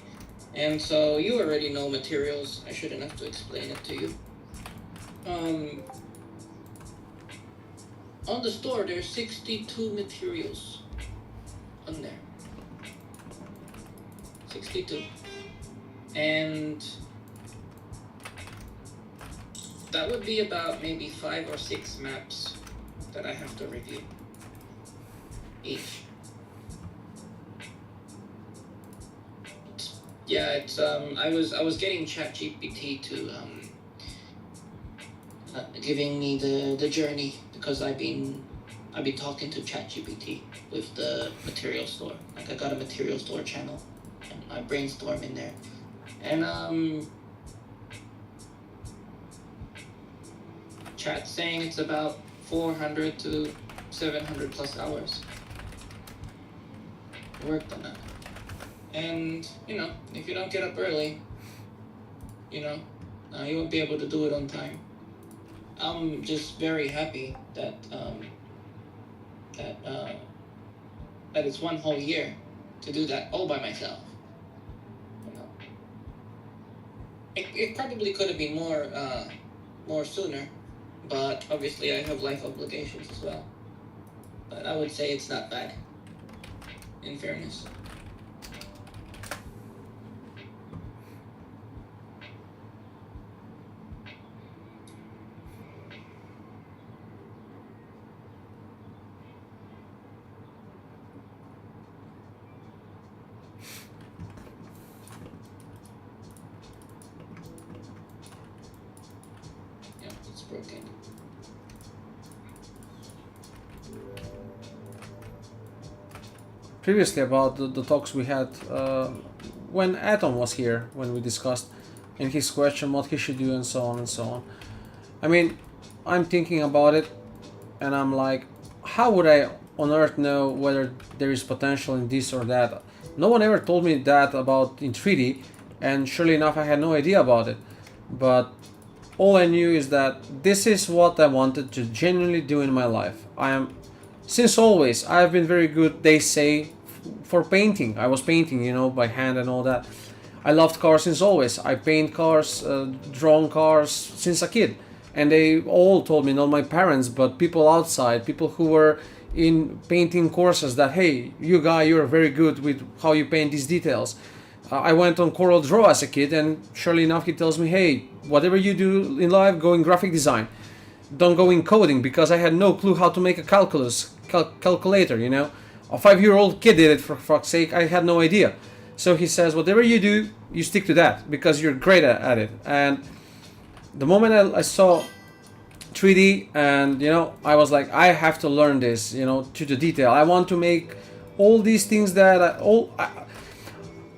S6: And so you already know materials. I shouldn't have to explain it to you. On the store, there's 62 materials on there. 62. And that would be about maybe 5 or 6 maps that I have to review each. Yeah, it's I was getting ChatGPT to giving me the journey, because I've been talking to ChatGPT with the material store. Like, I got a material store channel, and I brainstorm in there, and Chat's saying it's about 400 to 700 plus hours worked on that. And, you know, if you don't get up early, you know, you won't be able to do it on time. I'm just very happy that that it's one whole year to do that all by myself. You know, it probably could have been more sooner, but obviously I have life obligations as well. But I would say it's not bad, in fairness. Yeah, it's broken.
S2: Previously, about the talks we had when Atom was here, when we discussed in his question what he should do and so on and so on. I mean, I'm thinking about it, and I'm like, how would I on earth know whether there is potential in this or that? No one ever told me that about in 3D, and surely enough I had no idea about it. But all I knew is that this is what I wanted to genuinely do in my life. Since always, I've been very good, they say, for painting. I was painting, you know, by hand and all that. I loved cars since always. I paint cars, drawn cars since a kid. And they all told me, not my parents, but people outside, people who were in painting courses, that, hey, you guy, you're very good with how you paint these details. I went on Corel Draw as a kid, and surely enough he tells me, hey, whatever you do in life, go in graphic design. Don't go in coding, because I had no clue how to make a calculator, you know. A 5-year-old kid did it, for fuck's sake. I had no idea. So he says, whatever you do, you stick to that, because you're great at it. And the moment I saw 3D, and, you know, I was like, I have to learn this, you know, to the detail. I want to make all these things that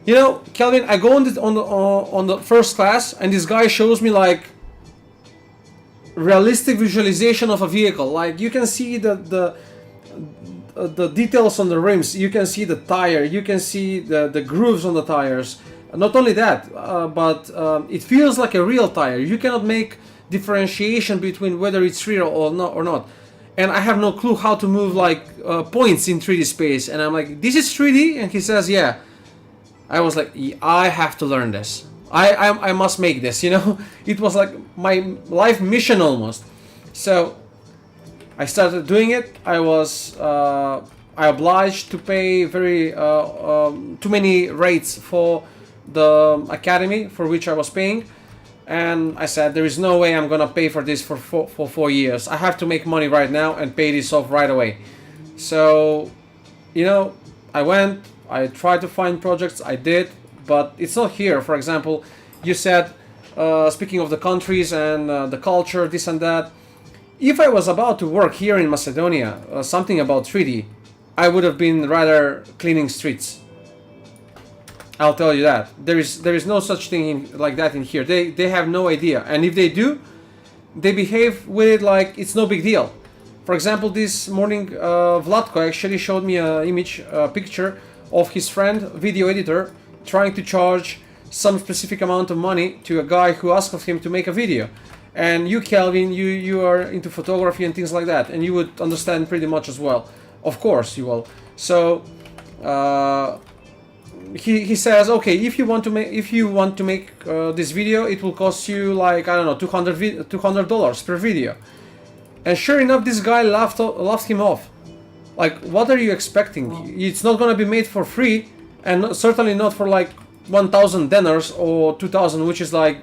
S2: you know, Kelvin, I go on the first class, and this guy shows me like realistic visualization of a vehicle. Like you can see the details on the rims, you can see the tire, you can see the grooves on the tires. Not only that, but it feels like a real tire. You cannot make differentiation between whether it's real or not. And I have no clue how to move like points in 3D space. And I'm like, this is 3D? And he says, yeah. I was like, I have to learn this. I must make this, you know? It was like my life mission almost. So I started doing it. I was I obliged to pay very too many rates for the academy for which I was paying, and I said there is no way I'm gonna pay for this for 4 years. I have to make money right now and pay this off right away. So, you know, I went, I tried to find projects, I did, but it's not here. For example, you said, speaking of the countries and the culture, this and that, if I was about to work here in Macedonia, something about 3D, I would have been rather cleaning streets. I'll tell you that. There is no such thing like that in here. They have no idea. And if they do, they behave with it like it's no big deal. For example, this morning, Vlatko actually showed me a picture of his friend, video editor, trying to charge some specific amount of money to a guy who asked of him to make a video. And you, Kelvin, you are into photography and things like that, and you would understand pretty much as well. Of course you will. So he says, okay, if you want to make this video, it will cost you like, I don't know, $200 per video. And sure enough, this guy laughed him off. Like, what are you expecting? It's not gonna be made for free, and certainly not for like 1,000 denars or 2,000, which is like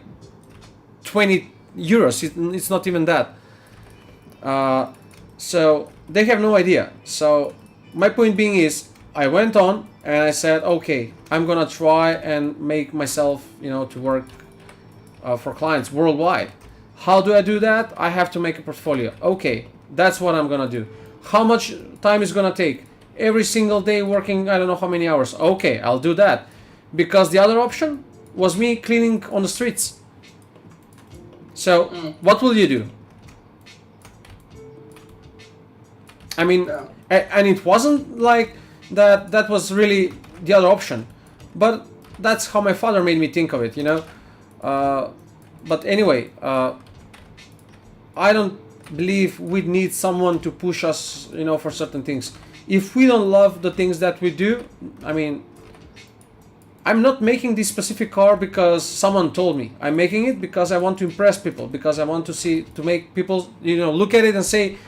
S2: 20 euros. It's not even that. So they have no idea. So my point being is, I went on and I said, okay, I'm gonna try and make myself, you know, to work for clients worldwide. How do I do that? I have to make a portfolio. Okay, that's what I'm gonna do. How much time is gonna take? Every single day working, I don't know how many hours. Okay, I'll do that. Because the other option was me cleaning on the streets. So what will you do? I mean, and it wasn't like that was really the other option, but that's how my father made me think of it, you know. But anyway, I don't believe we need someone to push us, you know, for certain things. If we don't love the things that we do, I mean, I'm not making this specific car because someone told me. I'm making it because I want to impress people, because I want to make people, you know, look at it and say,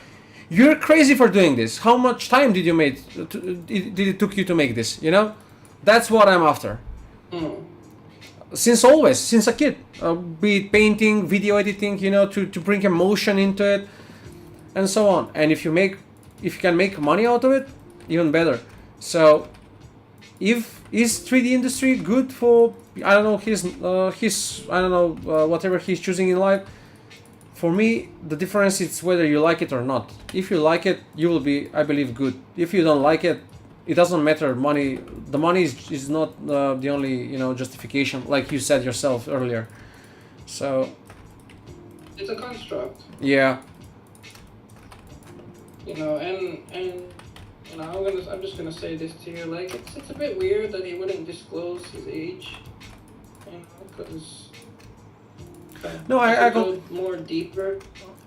S2: you're crazy for doing this. How much time did you make? Did it took you to make this? You know, that's what I'm after. Since always, since a kid, be it painting, video editing, you know, to bring emotion into it, and so on. And if you can make money out of it, even better. So, is 3D industry good for, I don't know, his I don't know, whatever he's choosing in life? For me, the difference is whether you like it or not. If you like it, you will be, I believe, good. If you don't like it, it doesn't matter. The money is not the only, you know, justification, like you said yourself earlier. So
S6: it's a construct.
S2: Yeah.
S6: You know, and you know, I'm just gonna say this to you, like it's a bit weird that he wouldn't disclose his age, you know, because
S2: no, I
S6: go more deeper.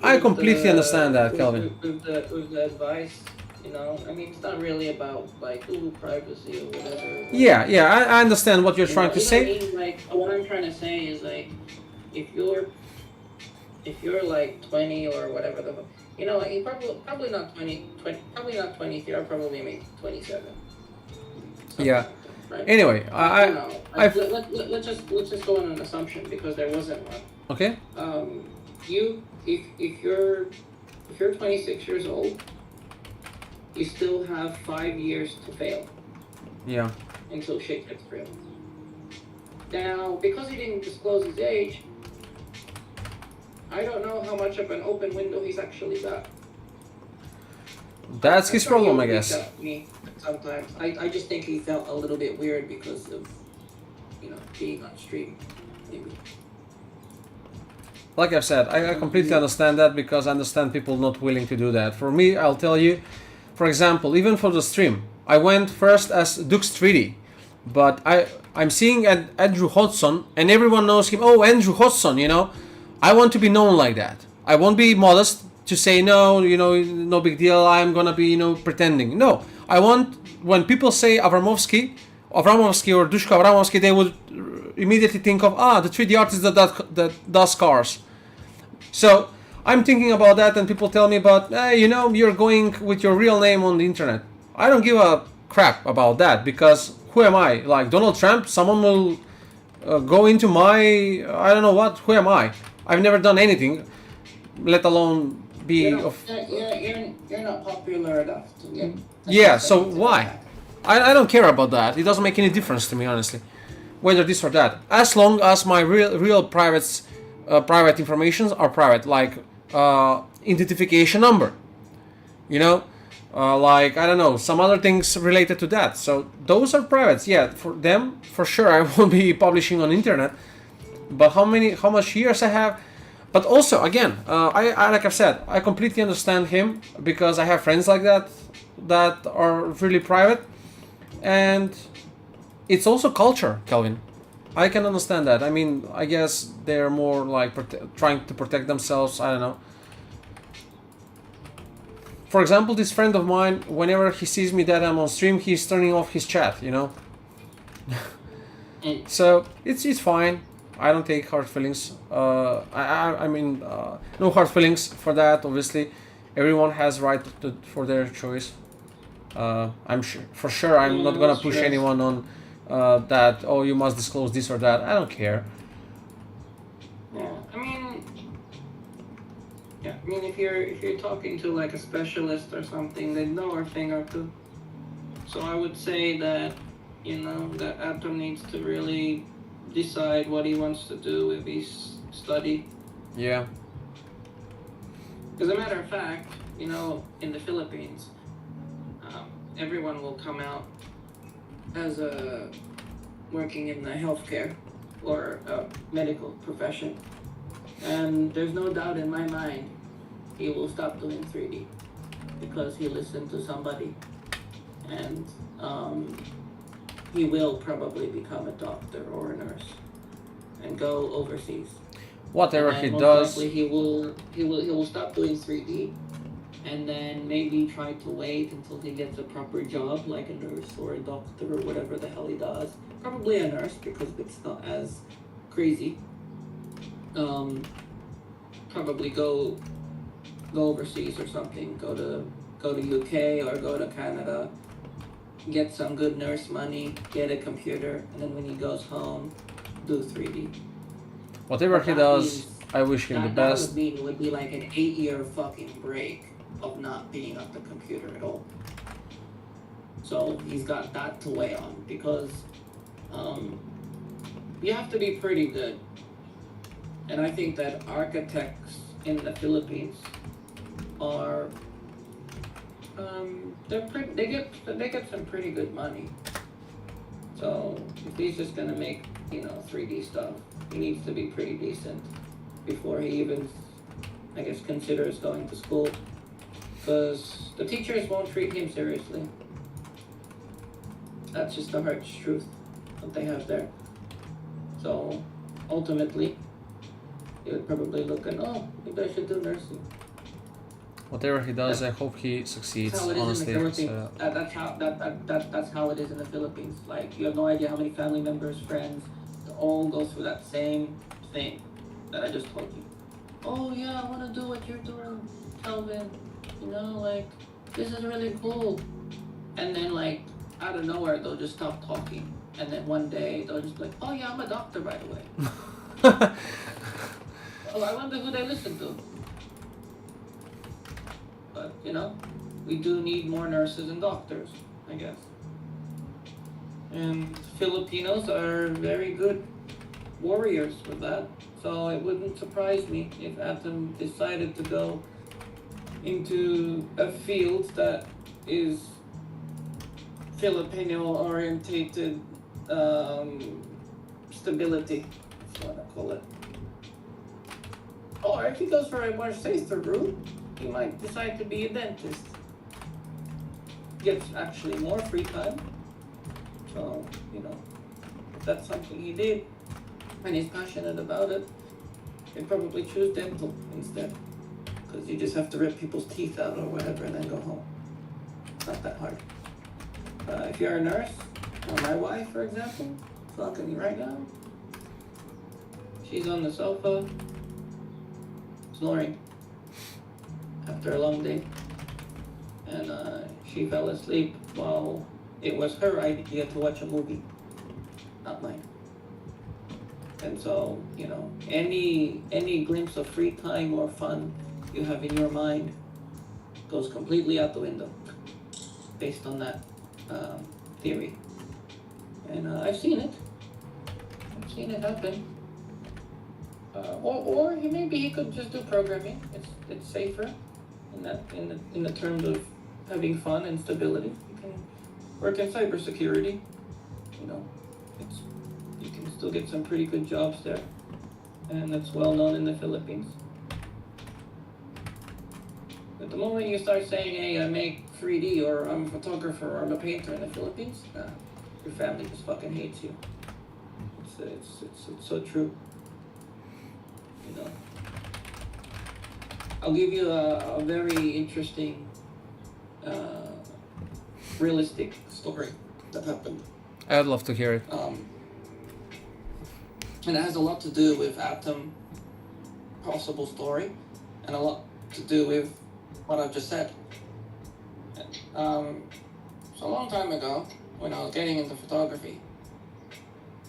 S2: I completely understand that, Calvin.
S6: With the advice, you know, I mean, it's not really about like privacy or whatever.
S2: Yeah, I understand what you're trying to say.
S6: I mean, like what I'm trying to say is like, if you're like 20 or whatever the, you know, like, probably not 20, probably not 23. I'll probably make 27.
S2: Yeah.
S6: Like that, right?
S2: Anyway,
S6: let's just go on an assumption because there wasn't one.
S2: Okay.
S6: If you're 26 years old, you still have 5 years to fail.
S2: Yeah.
S6: Until shit gets real. Now, because he didn't disclose his age, I don't know how much of an open window he's actually got.
S2: That's his problem, I guess.
S6: sometimes. I just think he felt a little bit weird because of, being on stream, maybe.
S2: Like I've said, I completely understand that because I understand people not willing to do that. For me, I'll tell you, for example, even for the stream, I went first as Dux 3D, but I'm seeing Andrew Hodgson, and everyone knows him. Oh, Andrew Hodgson, I want to be known like that. I won't be modest to say no, no big deal. I'm gonna be, pretending. No, I want when people say Abramovsky or Dushko Abramovsky, they would immediately think of the 3D artist that does cars. So I'm thinking about that, and people tell me about, you're going with your real name on the internet. I don't give a crap about that because who am I? Like Donald Trump? Someone will go into my, I don't know what. Who am I? I've never done anything, let alone be
S6: You're not popular enough to get.
S2: Yeah. So why? I don't care about that. It doesn't make any difference to me, honestly, whether this or that. As long as my real private informations are private, like identification number, like I don't know, some other things related to that. So those are private. Yeah, for them, for sure, I won't be publishing on internet. But how much years I have? But also, again, I like I've said, I completely understand him because I have friends like that are really private, and it's also culture, Kelvin. I can understand that. I mean, I guess they're more like trying to protect themselves. I don't know. For example, this friend of mine, whenever he sees me that I'm on stream, he's turning off his chat. So it's fine. I don't take hard feelings. I mean, no hard feelings for that. Obviously, everyone has right for their choice. I'm sure I'm not gonna push anyone on that. Oh, you must disclose this or that. I don't care.
S6: I mean, if you're talking to like a specialist or something, they know a thing or two. So I would say that that Atom needs to really decide what he wants to do with his study.
S2: Yeah.
S6: As a matter of fact, in the Philippines, everyone will come out as working in the healthcare or medical profession, and there's no doubt in my mind he will stop doing 3D because he listened to somebody, and he will probably become a doctor or a nurse and go overseas.
S2: Whatever
S6: and
S2: he
S6: most
S2: does,
S6: likely he will stop doing 3D, and then maybe try to wait until he gets a proper job like a nurse or a doctor or whatever the hell he does. Probably a nurse because it's not as crazy. Probably go overseas or something. Go to UK or go to Canada. Get some good nurse money, get a computer, and then when he goes home, do 3D.
S2: whatever he does, I wish him the best.
S6: That would be like an 8-year fucking break of not being at the computer at all. So he's got that to weigh on because you have to be pretty good. And I think that architects in the Philippines are they get some pretty good money. So if he's just gonna make 3D stuff, he needs to be pretty decent before he even, I guess, considers going to school, because the teachers won't treat him seriously. That's just the harsh truth that they have there. So ultimately, he would probably look and maybe I should do nursing.
S2: Whatever he does, I hope he succeeds.
S6: That's how it is
S2: Honestly,
S6: in the Philippines. That's how it is in the Philippines. Like, you have no idea how many family members, friends, all go through that same thing that I just told you. Oh yeah, I want to do what you're doing, Calvin. Like, this is really cool. And then like out of nowhere they'll just stop talking, and then one day they'll just be like, oh yeah, I'm a doctor, by the way. Oh, I wonder who they listen to. But we do need more nurses and doctors, I guess. And Filipinos are very good warriors with that. So it wouldn't surprise me if Atom decided to go into a field that is Filipino-orientated stability, if you want to call it. Or if he goes for a more safer route, he might decide to be a dentist. Gets actually more free time. So, you know, if that's something he did and he's passionate about it, he'd probably choose dental instead. Because you just have to rip people's teeth out or whatever and then go home. It's not that hard. If you're a nurse, or my wife, for example, talking to me right now, she's on the sofa, snoring after a long day, and she fell asleep while it was her idea to watch a movie, not mine. And so, you know, any glimpse of free time or fun you have in your mind goes completely out the window based on that theory. And I've seen it. I've seen it happen. Or maybe he could just do programming. It's safer in the terms of having fun and stability. You can work in cybersecurity. You know, you can still get some pretty good jobs there, and that's well known in the Philippines. But the moment you start saying, "Hey, I make 3D," or "I'm a photographer," or "I'm a painter" in the Philippines, your family just fucking hates you. It's so true. You know, I'll give you a very interesting, realistic story that happened.
S2: I'd love to hear it.
S6: And it has a lot to do with Atom possible story, and a lot to do with what I've just said. So a long time ago, when I was getting into photography,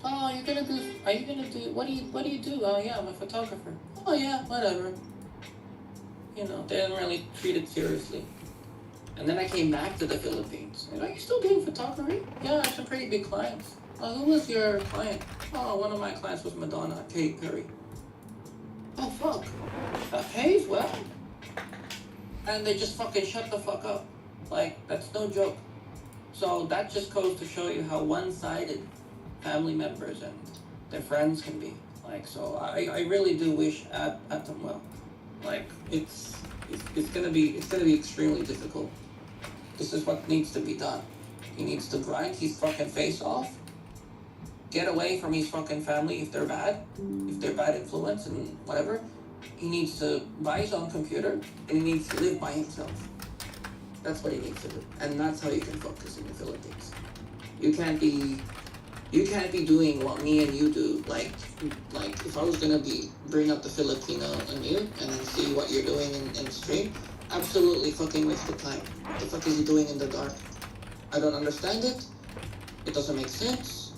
S6: "Oh, are you gonna do, what do you do?" "Oh yeah, I'm a photographer." "Oh yeah, whatever." You know, they didn't really treat it seriously. And then I came back to the Philippines. "Are you still doing photography?" "Yeah, I have some pretty big clients." "Oh, who was your client?" "Oh, one of my clients was Madonna, Katy Perry." "Oh fuck, that pays well." And they just fucking shut the fuck up. Like, that's no joke. So that just goes to show you how one-sided family members and their friends can be. Like, so I really do wish Atom well. Like, it's gonna be extremely difficult. This is what needs to be done. He needs to grind his fucking face off, get away from his fucking family if they're bad influence and whatever. He needs to buy his own computer, and he needs to live by himself. That's what he needs to do, and that's how you can focus in the Philippines. You can't be doing what me and you do. Like if I was gonna bring up the Filipino in you and then see what you're doing in stream, absolutely fucking waste of time. What the fuck is he doing in the dark? I don't understand it. It doesn't make sense.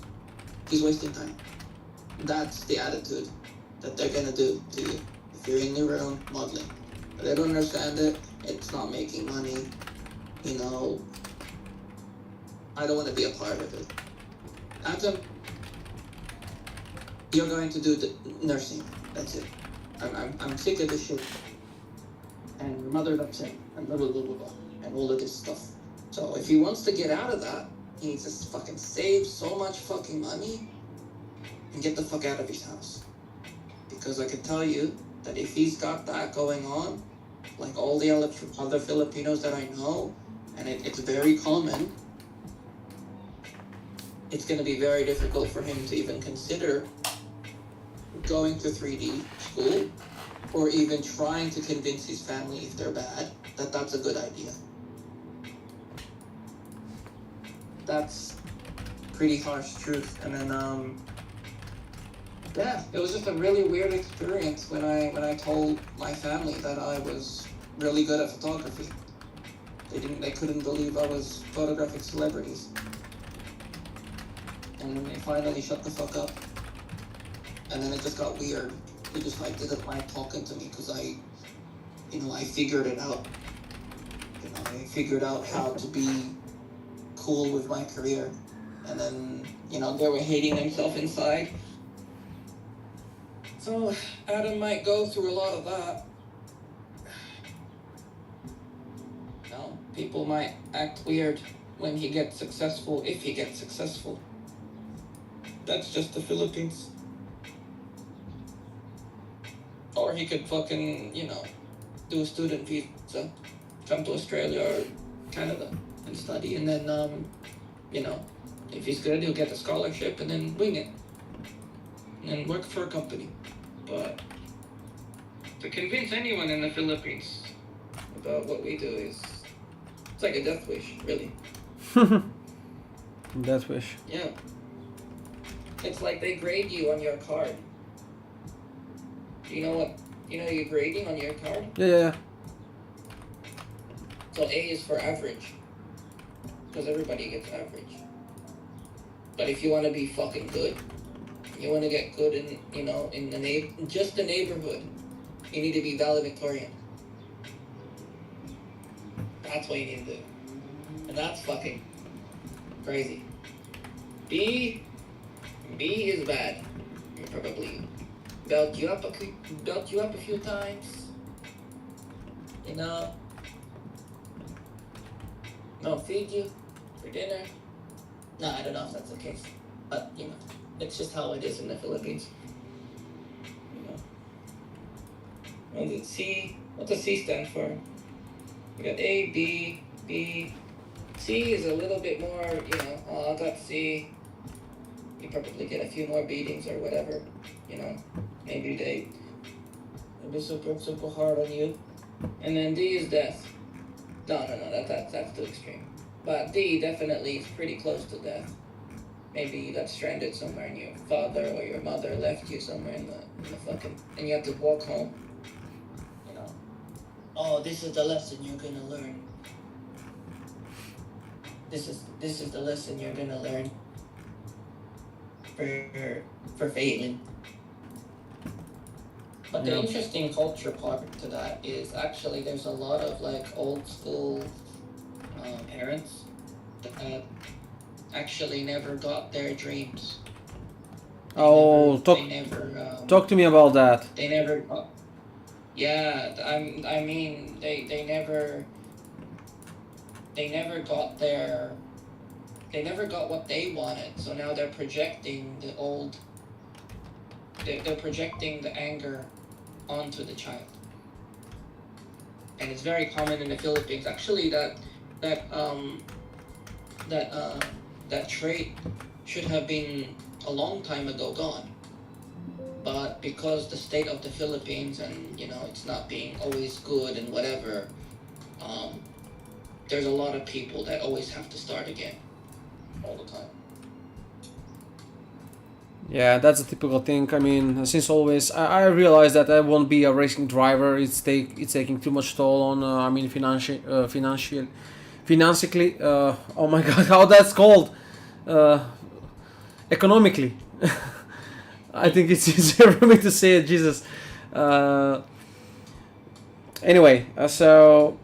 S6: He's wasting time. That's the attitude that they're gonna do to you if you're in your room modeling. But they don't understand it. It's not making money. You know, I don't want to be a part of it. Atom, you're going to do the nursing. That's it. I'm sick of this shit. And your mother's upset. And blah, blah, blah, blah, blah. And all of this stuff. So if he wants to get out of that, he needs to fucking save so much fucking money and get the fuck out of his house. Because I can tell you that if he's got that going on, like all the other Filipinos that I know, and it's very common, it's going to be very difficult for him to even consider going to 3D school, or even trying to convince his family, if they're bad, that that's a good idea. That's pretty harsh truth. And then yeah, it was just a really weird experience when I told my family that I was really good at photography. They couldn't believe I was photographing celebrities. And then they finally shut the fuck up. And then it just got weird. They just didn't like talking to me because I figured it out. I figured out how to be cool with my career. And then, they were hating themselves inside. So Adam might go through a lot of that. People might act weird when he gets successful, if he gets successful. That's just the Philippines. Or he could fucking, you know, do a student visa, come to Australia or Canada and study, and then, you know, if he's good, he'll get a scholarship and then wing it. And then work for a company. But to convince anyone in the Philippines about what we do is, it's like a death wish, really.
S2: Death wish.
S6: Yeah. It's like they grade you on your card. You know what? You know your grading on your card?
S2: Yeah.
S6: So A is for average. Because everybody gets average. But if you want to be fucking good, you want to get good in, you know, in the just the neighborhood, you need to be valedictorian. That's what you need to do. And that's fucking crazy. B is bad. Probably belt you up a few times. You know. No, feed you for dinner. No, I don't know if that's the case. But, you know, it's just how it is in the Philippines. You know. And the C, what does C stand for? We got A, B, B. C is a little bit more, you know, oh, I got C. You probably get a few more beatings or whatever, you know. Maybe it'll be super hard on you. And then D is death. No, that's too extreme. But D definitely is pretty close to death. Maybe you got stranded somewhere and your father or your mother left you somewhere in the fucking, and you have to walk home. You know. Oh, this is the lesson you're gonna learn. This is the lesson you're gonna learn. For failing. But the interesting culture part to that is actually there's a lot of like old school parents that actually never got their dreams.
S2: Talk to me about that.
S6: They never got. Yeah, I mean they never got their. They never got what they wanted, so now they're projecting the old. They're projecting the anger onto the child, and it's very common in the Philippines. Actually, that trait should have been a long time ago gone, but because the state of the Philippines and you know it's not being always good and whatever, there's a lot of people that always have to start again, all the time.
S2: Yeah, that's a typical thing. I mean, since always, I realized that I won't be a racing driver. It's taking too much toll on. I mean, financially. Oh my God, how that's called? Economically. I think it's easier for me to say it. Jesus. Anyway, so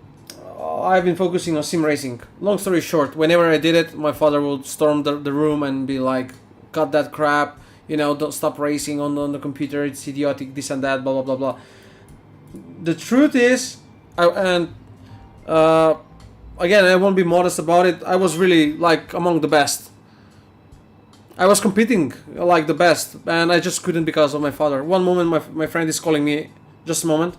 S2: I've been focusing on sim racing. Long story short, whenever I did it, my father would storm the room and be like, "Cut that crap." You know, don't stop racing on the computer. It's idiotic. This and that. Blah blah blah blah. The truth is, again, I won't be modest about it. I was really like among the best. I was competing like the best, and I just couldn't because of my father. One moment, my friend is calling me. Just a moment.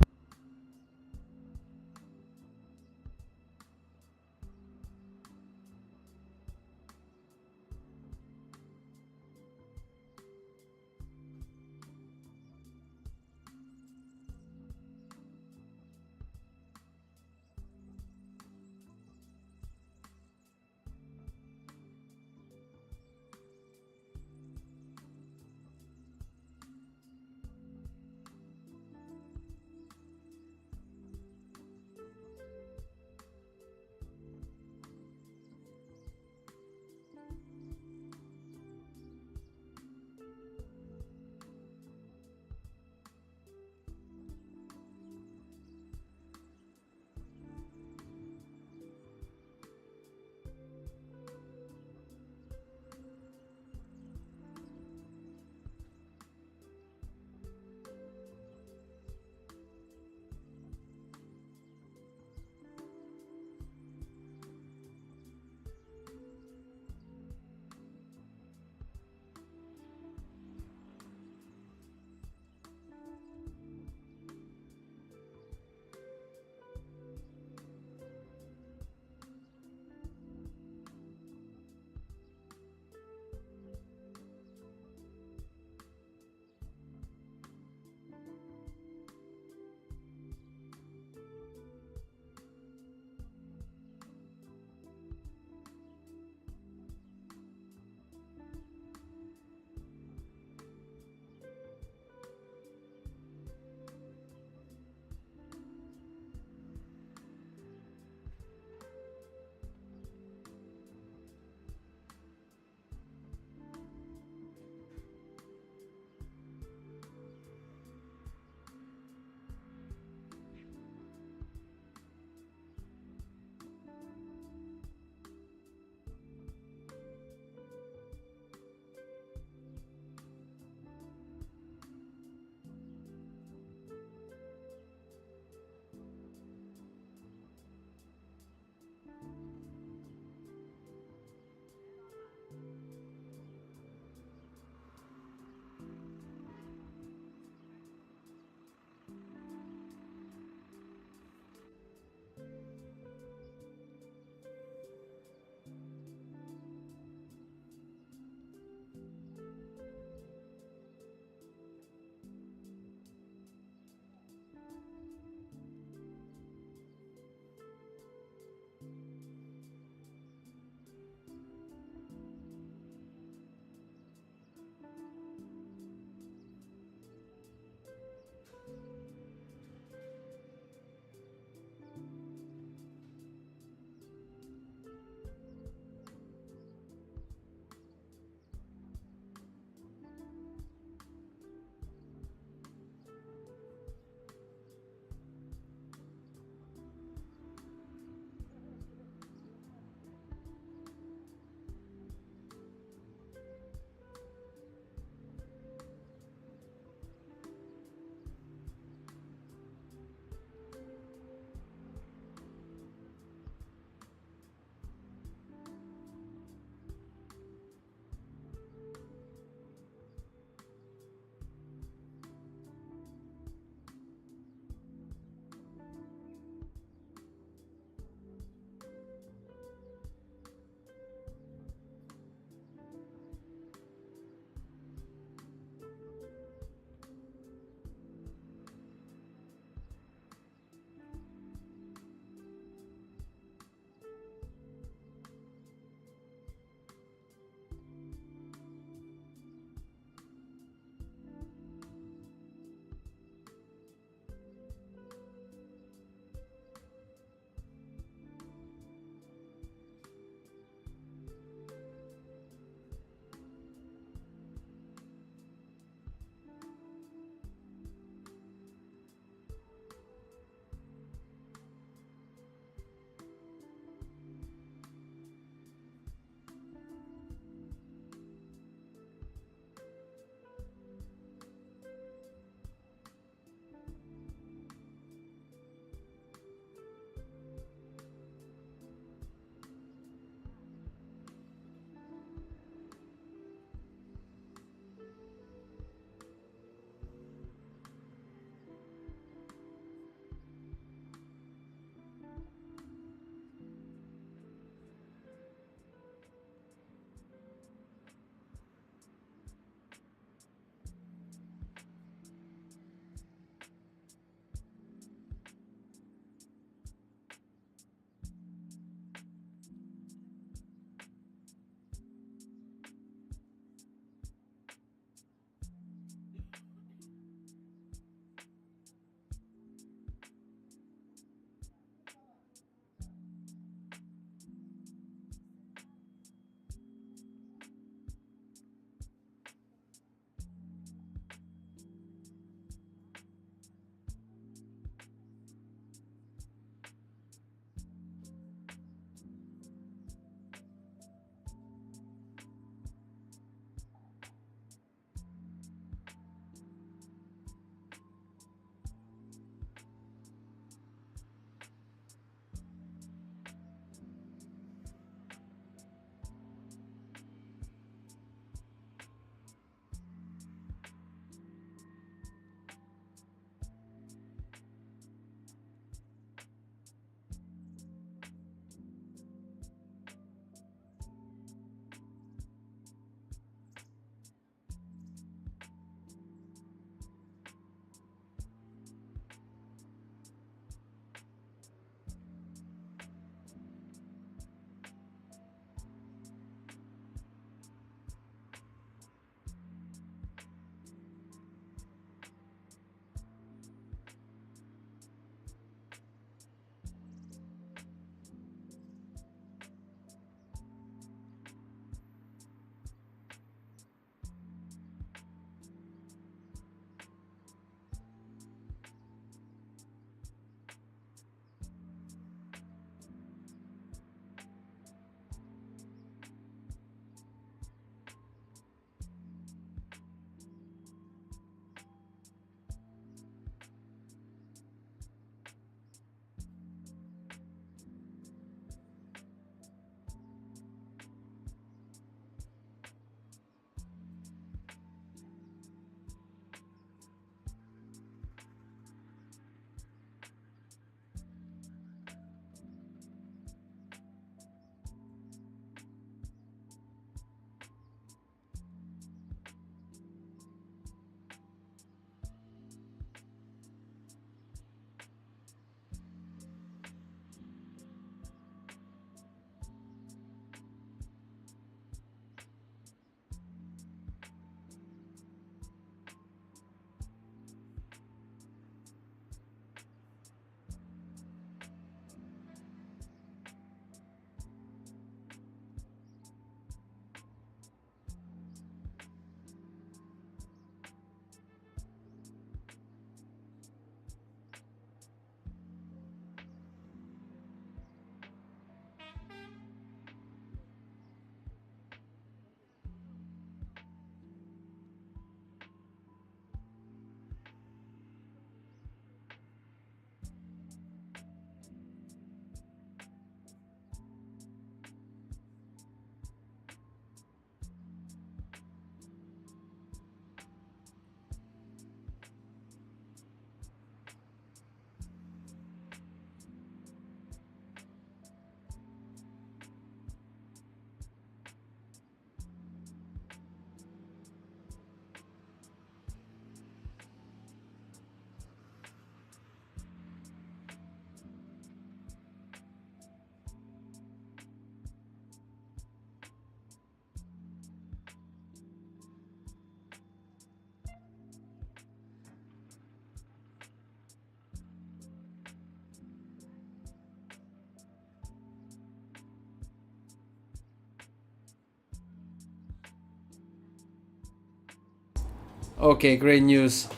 S2: Okay, great news.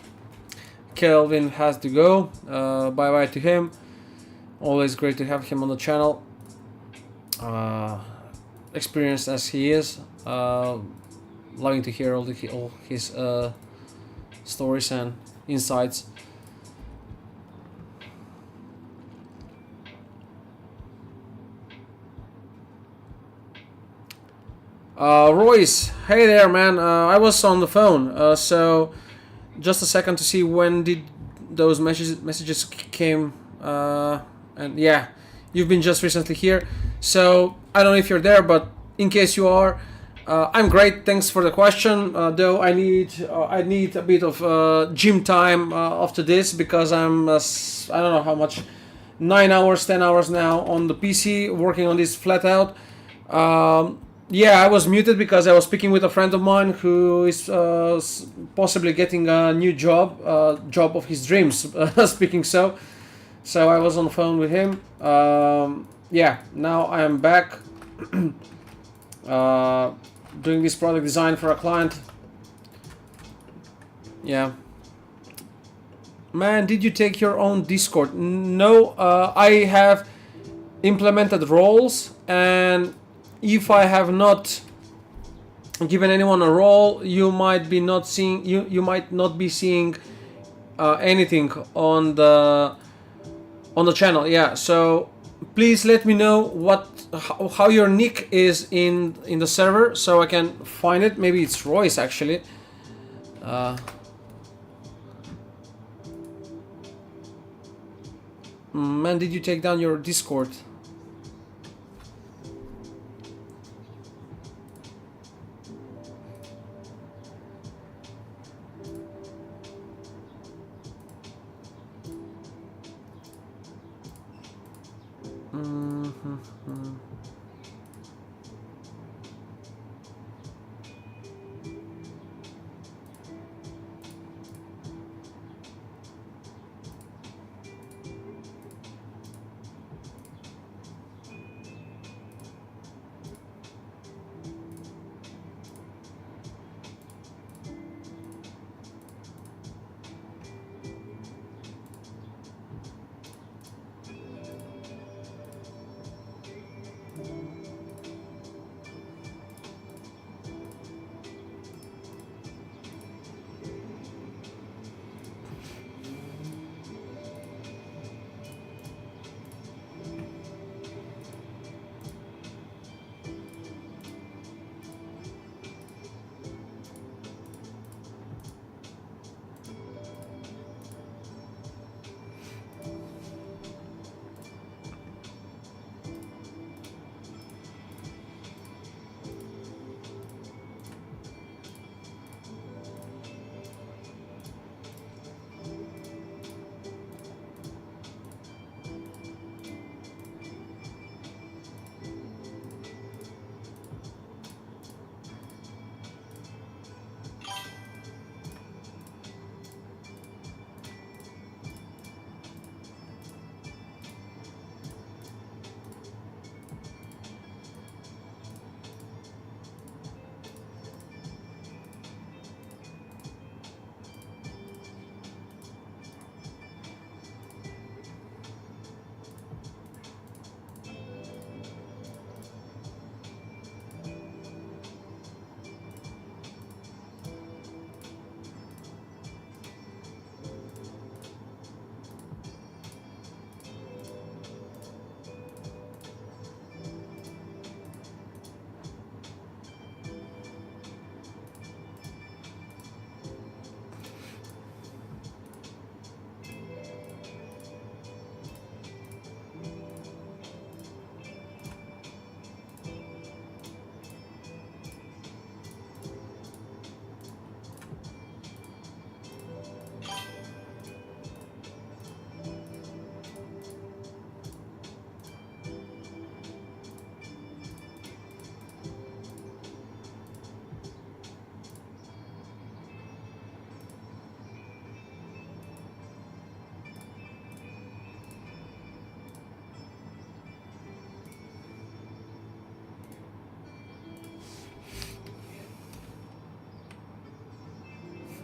S2: Kelvin has to go. Bye bye to him. Always great to have him on the channel. Experienced as he is, loving to hear all his stories and insights. Royce, hey there, man. I was on the phone, so just a second to see when did those messages came. And yeah, you've been just recently here, so I don't know if you're there, but in case you are, I'm great. Thanks for the question. Though I need a bit of gym time after this because I'm I don't know how much, 9 hours, 10 hours now on the PC working on this flat out. Yeah, I was muted because I was speaking with a friend of mine who is possibly getting a new job, job of his dreams, speaking so. So I was on the phone with him. Yeah, now I am back doing this product design for a client. Yeah. Man, did you take your own Discord? No, I have implemented roles, and if I have not given anyone a role, you might be not seeing you might not be seeing anything on the channel. Yeah, so please let me know how your nick is in the server so I can find it. Maybe it's Royce actually. Man, did you take down your Discord?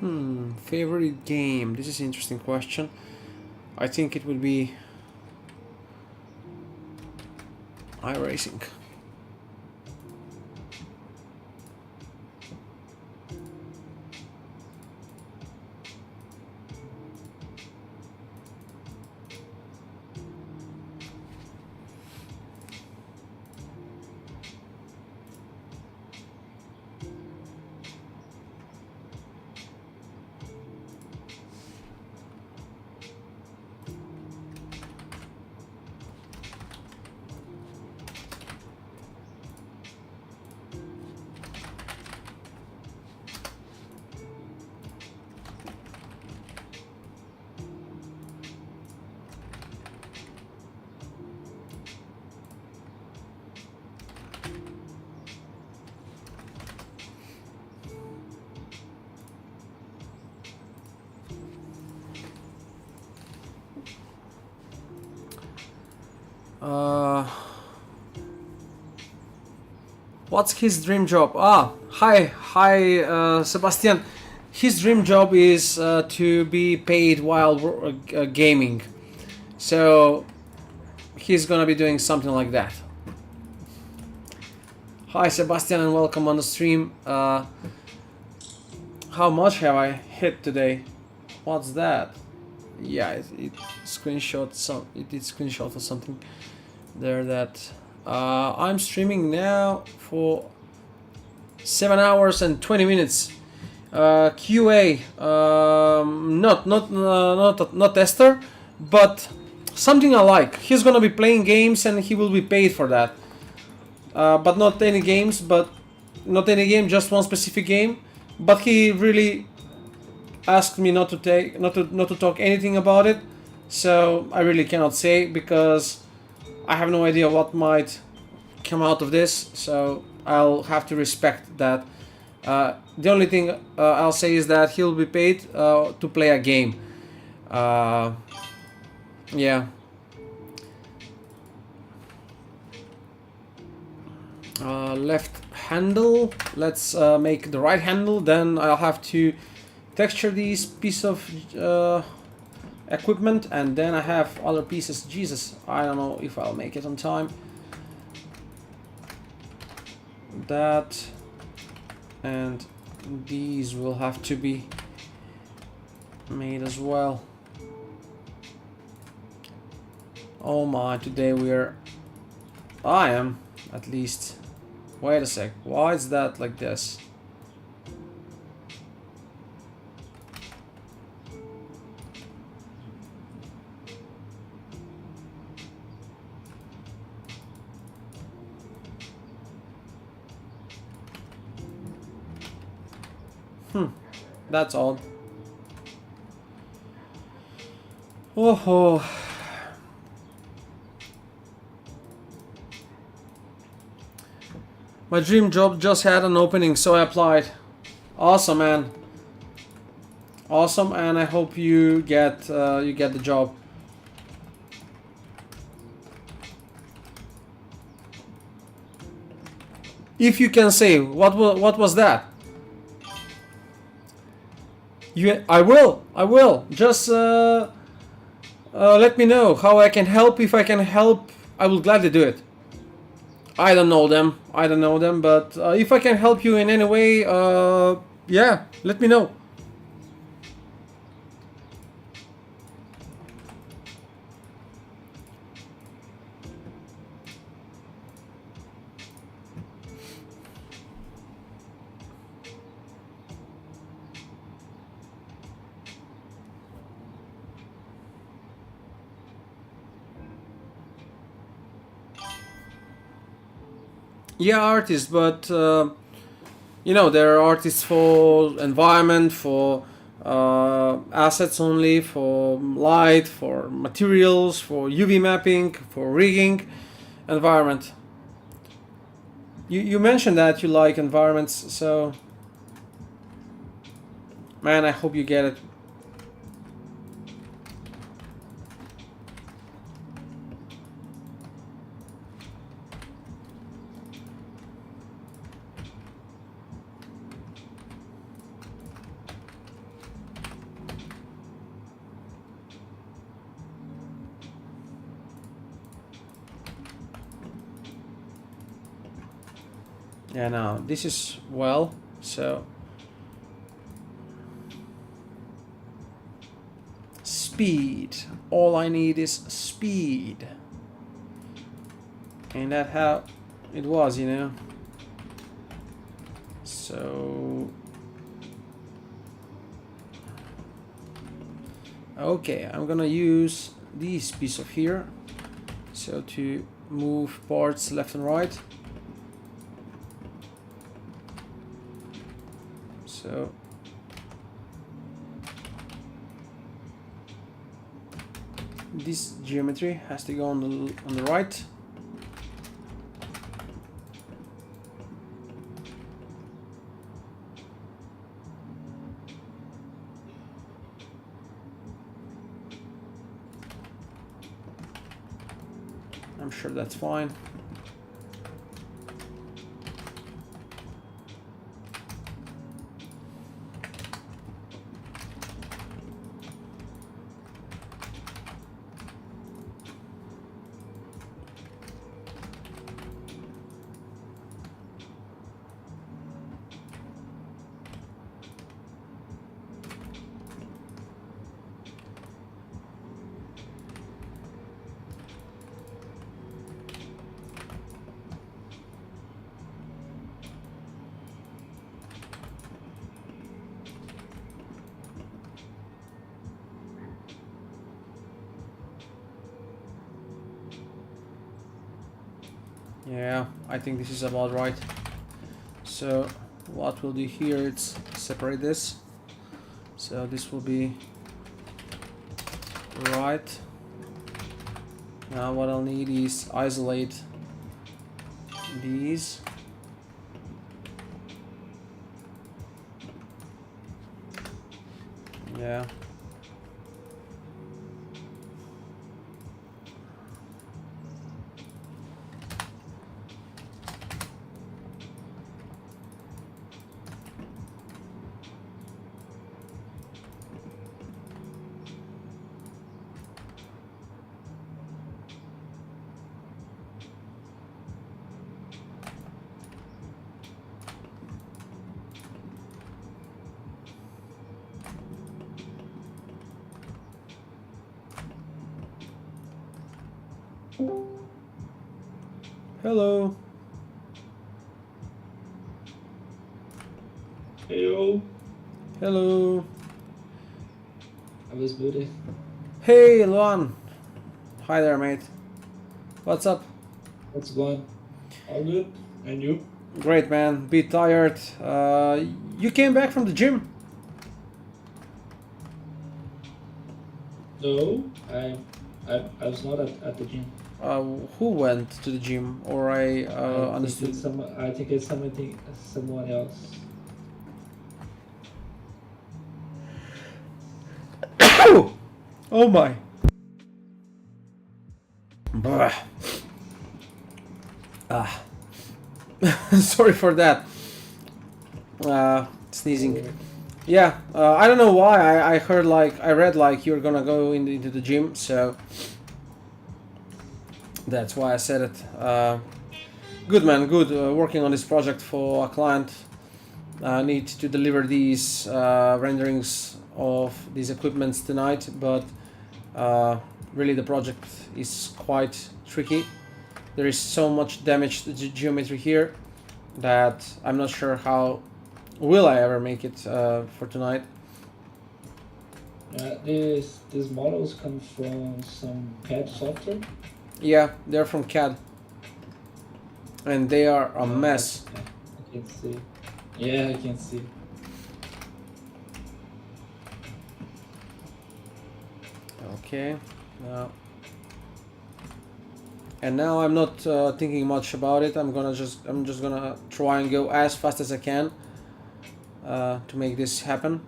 S2: Favorite game? This is an interesting question. I think it would be iRacing. What's his dream job? Hi, Sebastian. His dream job is to be paid while gaming. So he's gonna be doing something like that. Hi, Sebastian, and welcome on the stream. How much have I hit today? What's that? Yeah, it screenshot some. It did screenshot or something there that. I'm streaming now for 7 hours and 20 minutes. QA, not tester, but something I like. He's gonna be playing games and he will be paid for that. But not any games, just one specific game. But he really asked me not to talk anything about it, so I really cannot say because I have no idea what might come out of this, so I'll have to respect that. The only thing I'll say is that he'll be paid to play a game. Yeah. Left handle. Let's make the right handle. Then I'll have to texture these piece of equipment, and then I have other pieces. Jesus, I don't know if I'll make it on time. That and these will have to be made as well. Oh my, today I am at least. Wait a sec, why is that like this? That's odd. Oh. My dream job just had an opening, so I applied. Awesome, man. Awesome, and I hope you get the job. If you can say what was that? I will. Just let me know how I can help. If I can help, I will gladly do it. I don't know them, but if I can help you in any way, yeah, let me know. Yeah, artists, but you know, there are artists for environment, for assets only, for light, for materials, for UV mapping, for rigging, environment. You mentioned that you like environments, so man, I hope you get it. Yeah, now this is well, so speed. All I need is speed. And that's how it was, you know. So okay, I'm gonna use this piece of here, so to move parts left and right. So this geometry has to go on the right. I'm sure that's fine. Yeah, I think this is about right. So what we'll do here is separate this. So this will be right. Now what I'll need is isolate these. Yeah. Hello.
S7: Heyo,
S2: Hello.
S7: I was booted.
S2: Hey, Luan. Hi there, mate. What's up?
S7: What's going? All good? And you?
S2: Great, man. Bit tired. You came back from the gym?
S7: No, I was not at the gym.
S2: Who went to the gym? Or I understood.
S7: I think it's someone else.
S2: Oh my. Bah. Ah. Sorry for that. Sneezing. Yeah, I don't know why. I heard like I read like you're gonna go into the gym, so that's why I said it. Good man, good. Working on this project for a client. Need to deliver these renderings of these equipments tonight, but really the project is quite tricky. There is so much damage to the geometry here that I'm not sure how will I ever make it for tonight.
S7: These models come from some CAD software.
S2: Yeah, they're from CAD, and they are a mess.
S7: I can see. Yeah, I can see.
S2: Okay, and now I'm not thinking much about it. I'm just gonna try and go as fast as I can to make this happen.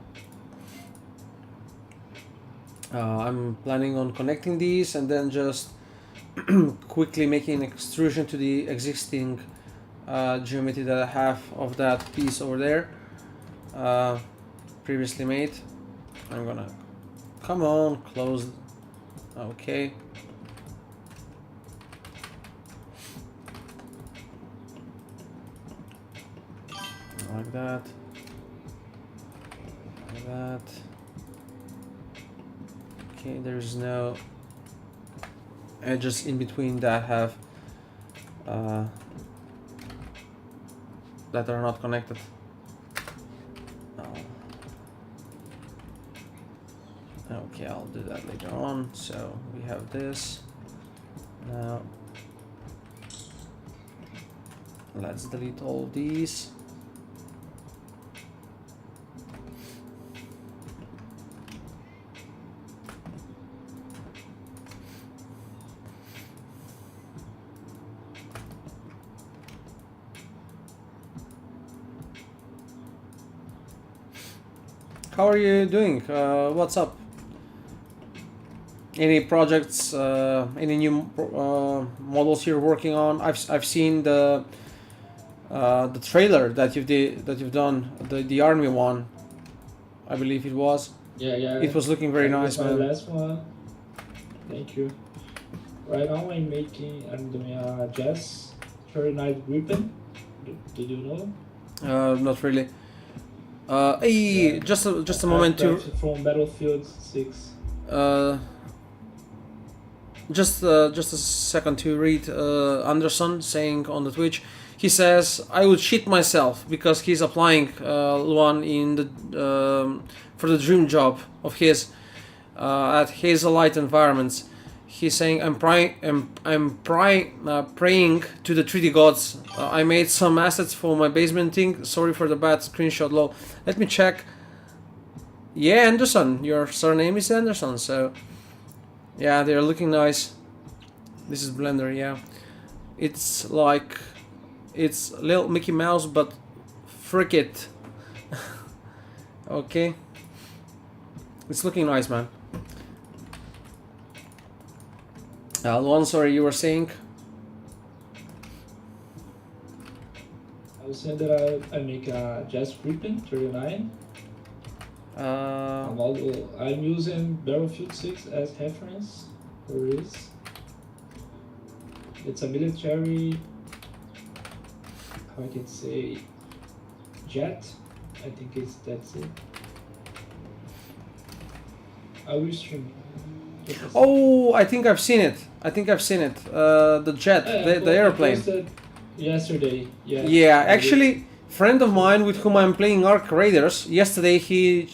S2: I'm planning on connecting these and then just quickly making an extrusion to the existing geometry that I have of that piece over there previously made. I'm gonna come on, close. Okay. that. Like that. Okay, there's no edges in between that have that are not connected. Okay, I'll do that later on. So we have this. Now let's delete all these. How are you doing? What's up? Any projects? Any new models you're working on? I've seen the trailer that you've done, the army one, I believe it was.
S7: Yeah.
S2: It was looking very nice,
S7: my
S2: man.
S7: last one. Thank you. Right now I'm doing a jazz 39 Gripen. Did you know?
S2: Not really. Hey, just a moment to.
S7: From Battlefield 6.
S2: Just a second to read Anderson saying on the Twitch. He says I would shit myself because he's applying one in the for the dream job of his at Hazelite Environments. He's saying I'm praying to the 3D gods. I made some assets for my basement thing. Sorry for the bad screenshot. Low. Let me check. Yeah, Anderson. Your surname is Anderson. So yeah, they're looking nice. This is Blender. Yeah, it's like it's little Mickey Mouse, but frick it. Okay, it's looking nice, man. Luan, sorry, you were saying?
S7: I was saying that I make a Jazz Gripen 39. I'm using Battlefield 6 as reference for this. It's a military, how I can say, jet. I think that's it. I will stream.
S2: Oh, I think I've seen it. The jet, the airplane.
S7: Yesterday. Yeah.
S2: Yeah, actually, friend of mine with whom I'm playing Ark Raiders, yesterday he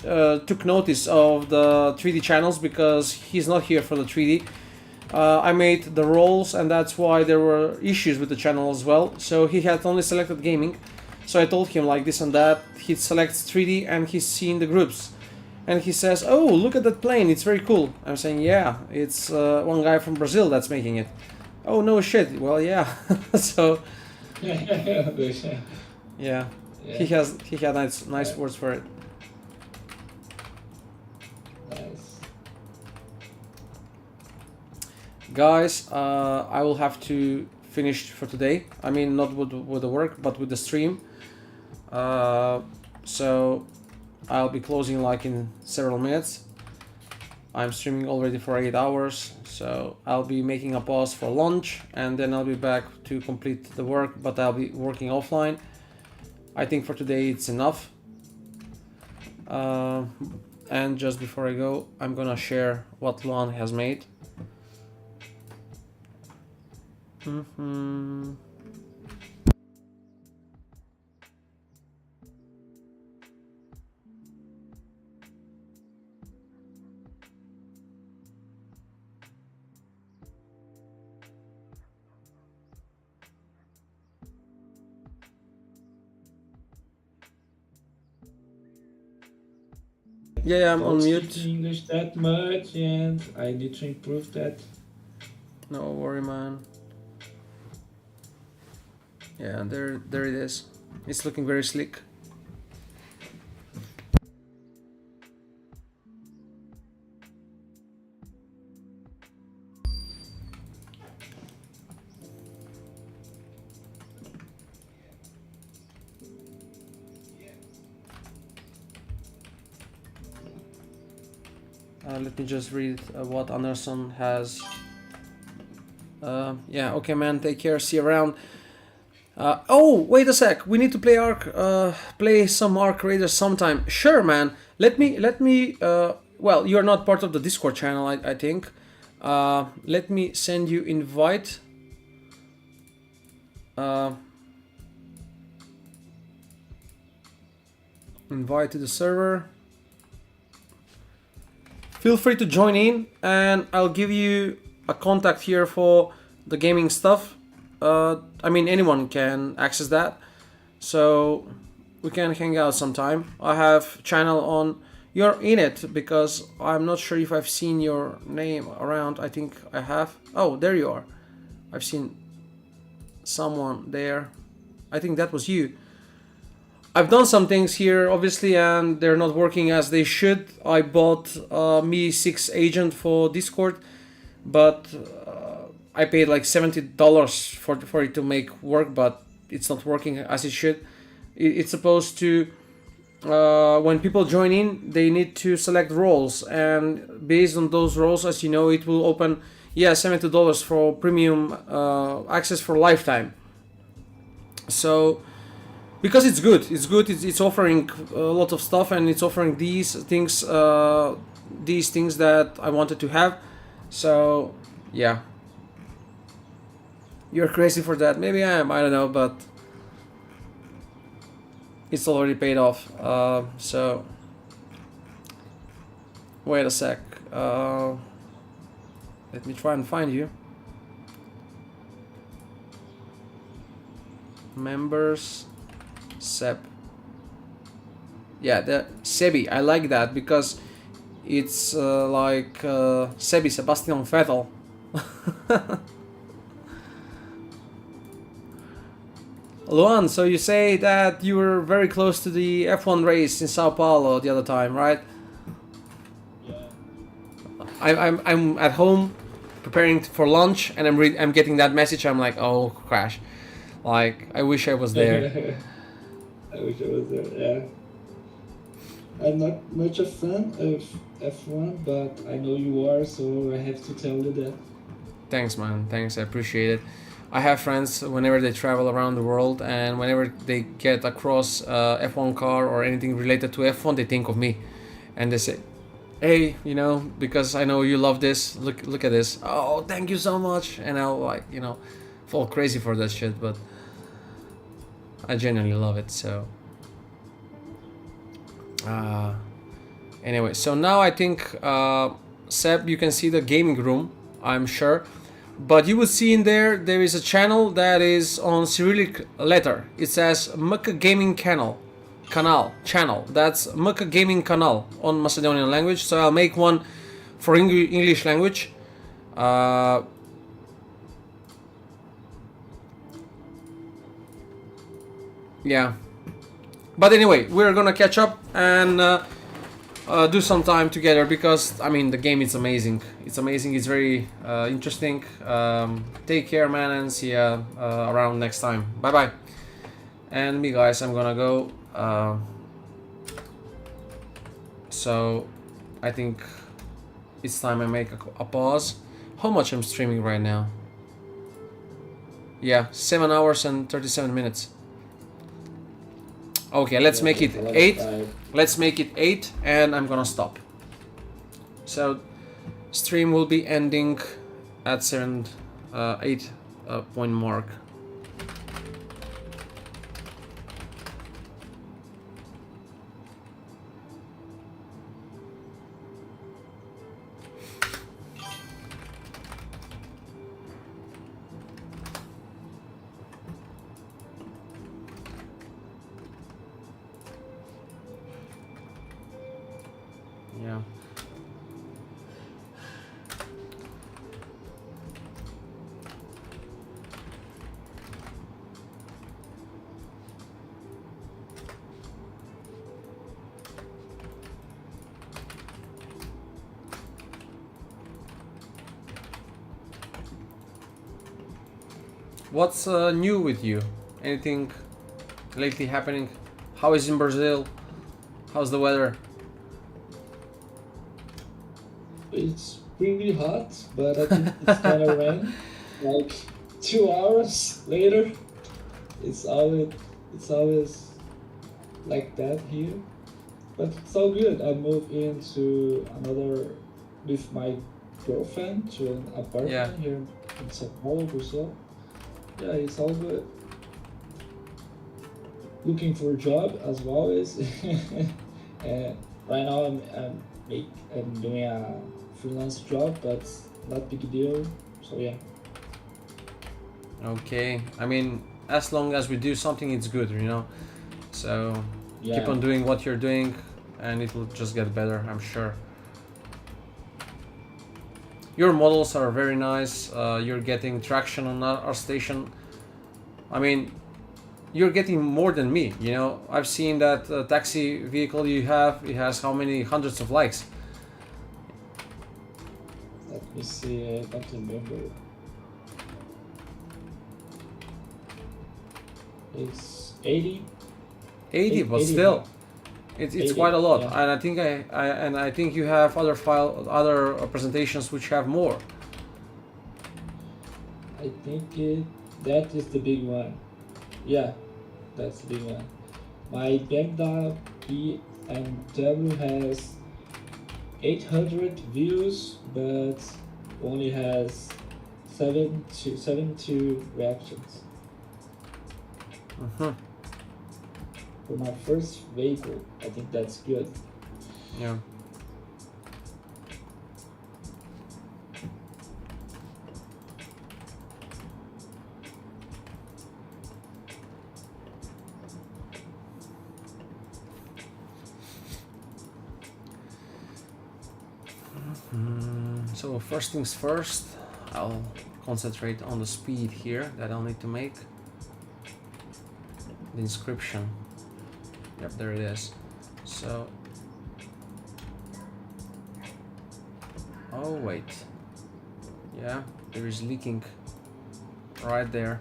S2: took notice of the 3D channels because he's not here for the 3D. I made the roles and that's why there were issues with the channel as well. So he had only selected gaming. So I told him like this and that. He selects 3D and he's seen the groups. And he says, oh, look at that plane, it's very cool. I'm saying, yeah, it's one guy from Brazil that's making it. Oh, no shit. Well, yeah. So, yeah. He had nice words for it.
S7: Nice.
S2: Guys, I will have to finish for today. I mean, not with the work, but with the stream. So I'll be closing like in several minutes. I'm streaming already for 8 hours, so I'll be making a pause for lunch and then I'll be back to complete the work, but I'll be working offline. I think for today it's enough. And just before I go, I'm gonna share what Luan has made. Yeah, I'm on mute.
S7: English that much, and I need to improve that.
S2: No worry, man. Yeah, there it is. It's looking very slick. Let me just read what Anderson has. Yeah, okay, man. Take care. See you around. Oh, wait a sec. We need to play play some Arc Raiders sometime. Sure, man. Let me. Well, you're not part of the Discord channel, I think. Let me send you invite. Invite to the server. Feel free to join in, and I'll give you a contact here for the gaming stuff. I mean, anyone can access that, so we can hang out sometime. I have channel on. You're in it because I'm not sure if I've seen your name around. I think I have. Oh, there you are. I've seen someone there. I think that was you. I've done some things here, obviously, and they're not working as they should. I bought Mi 6 agent for Discord, but I paid like $70 for it to make work, but it's not working as it should. It's supposed to, when people join in, they need to select roles, and based on those roles, as you know, it will open, yeah, $70 for premium access for lifetime. So, because it's good, it's offering a lot of stuff, and it's offering these things that I wanted to have. So, yeah. You're crazy for that. Maybe I am, I don't know, but it's already paid off. So, wait a sec. Let me try and find you. Members, Seb. Yeah, the Sebi. I like that because it's like Sebi, Sebastian Vettel. Luan, so you say that you were very close to the F1 race in Sao Paulo the other time, right?
S7: Yeah.
S2: I'm at home preparing for lunch, and I'm getting that message. I'm like, oh, crash! Like, I wish I was there.
S7: I wish I was there. Yeah. I'm not much a fan of F1, but I know you are, so I have to tell you that.
S2: Thanks, man. Thanks, I appreciate it. I have friends whenever they travel around the world, and whenever they get across F1 car or anything related to F1, they think of me, and they say, "Hey, you know, because I know you love this. Look at this. Oh, thank you so much." And I'll, like, you know, fall crazy for that shit, but I genuinely love it. So anyway, so now I think Seb, you can see the gaming room, I'm sure. But you will see in there is a channel that is on Cyrillic letter. It says Maka Gaming Channel. That's Maka Gaming Canal on Macedonian language. So I'll make one for English language. Yeah. But anyway, we're gonna catch up and do some time together, because I mean the game is amazing. It's amazing. It's very interesting. Take care, man, and see ya around next time. Bye bye. And me, guys, I'm gonna go. So I think it's time I make a pause. How much I'm streaming right now? Yeah, 7 hours and 37 minutes. Okay, let's make it 8. Let's make it 8, and I'm gonna stop. So stream will be ending at 8 point mark. Yeah. What's new with you? Anything lately happening? How is in Brazil? How's the weather?
S7: It's pretty hot, but I think it's gonna rain like 2 hours later. it's always like that here, but it's all good. I moved into another with my girlfriend to an apartment
S2: Yeah.
S7: here in São Paulo, Brazil. Yeah, it's all good. Looking for a job as always. And right now I'm doing a freelance job, but not big deal. So yeah.
S2: Okay. I mean, as long as we do something, it's good, you know. So
S7: Yeah.
S2: keep on doing what you're doing, and it will just get better, I'm sure. Your models are very nice. You're getting traction on our station. I mean, you're getting more than me, you know. I've seen that taxi vehicle you have. It has how many hundreds of likes?
S7: Let me see. I don't remember. It's 80.
S2: 80, but
S7: 80,
S2: still, it's
S7: 80,
S2: quite a lot.
S7: yeah.
S2: And I think you have other presentations which have more.
S7: I think that is the big one. Yeah, that's the big one. My BMW has 800 views, but only has 72 reactions.
S2: Mm-hmm.
S7: For my first vehicle, I think that's good.
S2: Yeah. So first things first, I'll concentrate on the speed here that I'll need to make. The inscription. Yep, there it is. So, oh wait, yeah, there is leaking right there.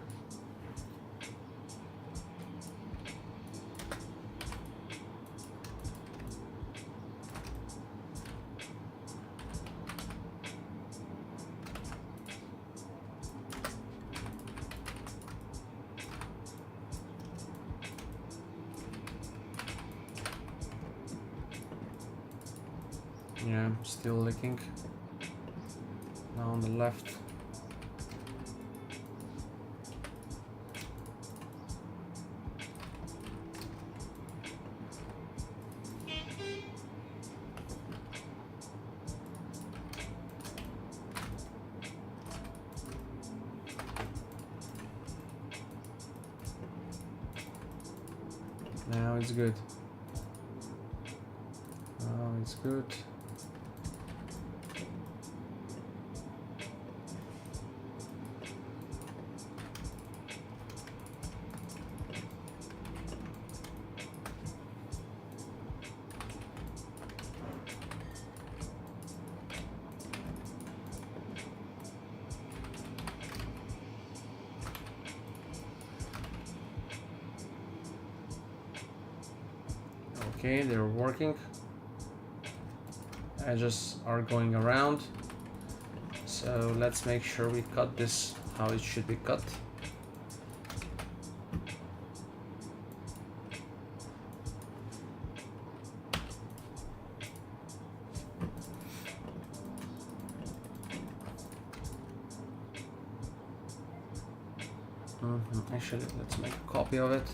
S2: Yeah, still leaking. Now on the left. Now it's good. Now it's good. Okay, they're working. Edges are going around. So let's make sure we cut this how it should be cut. Actually, let's make a copy of it.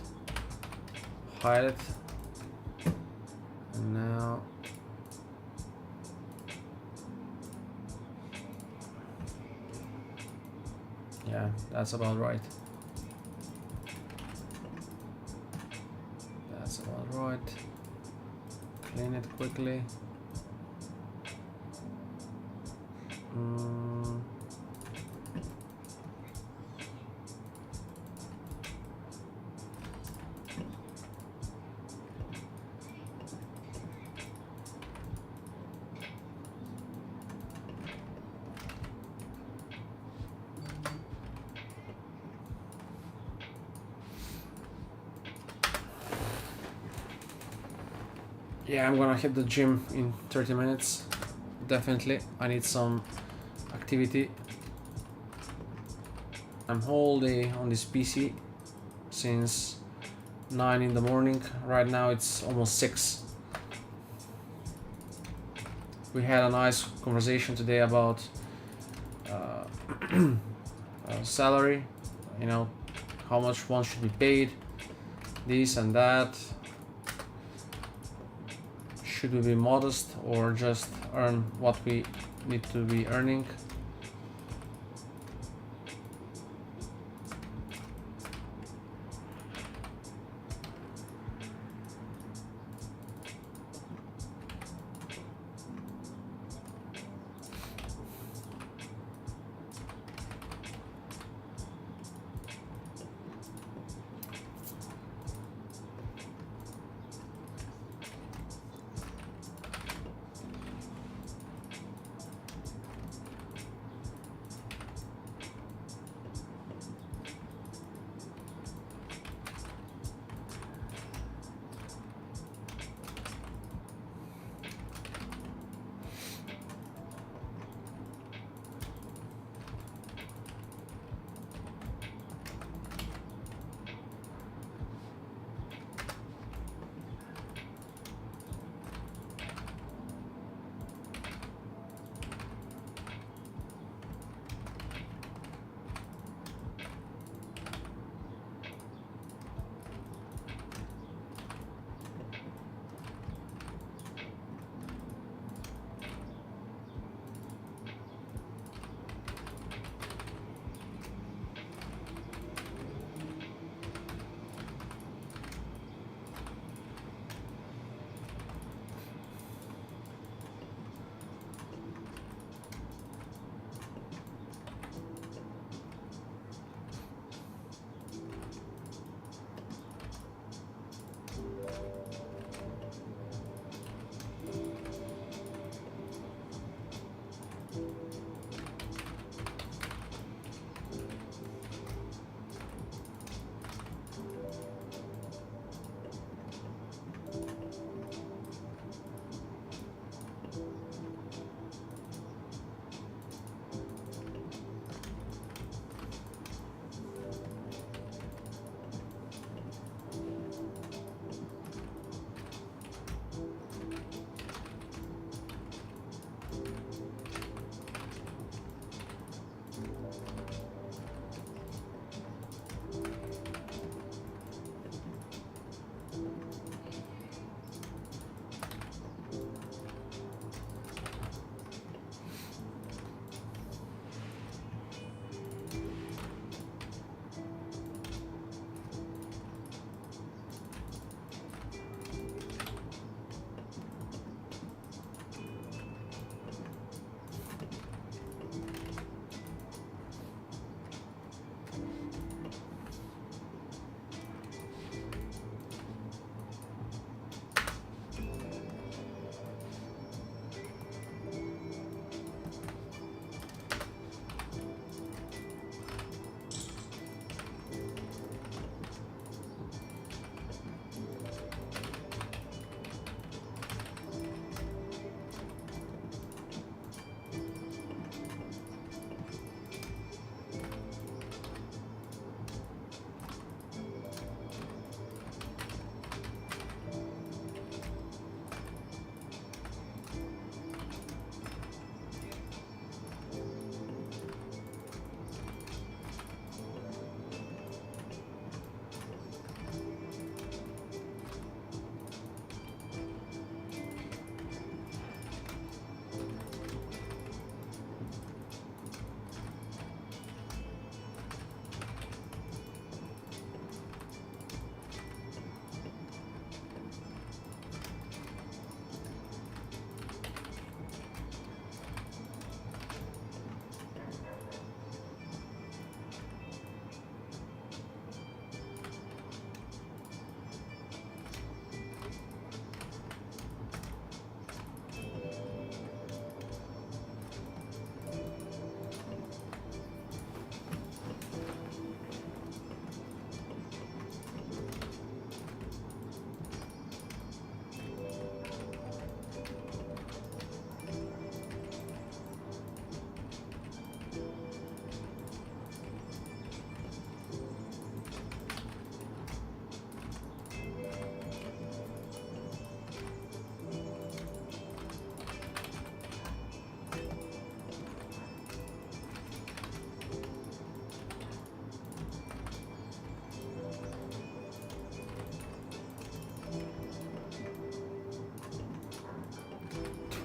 S2: Hide it. And now yeah, that's about right. That's about right. Clean it quickly. Yeah, I'm gonna hit the gym in 30 minutes. Definitely. I need some activity. I'm whole day on this PC, since 9 in the morning. Right now it's almost 6. We had a nice conversation today about salary, you know, how much one should be paid, this and that. Should we be modest or just earn what we need to be earning?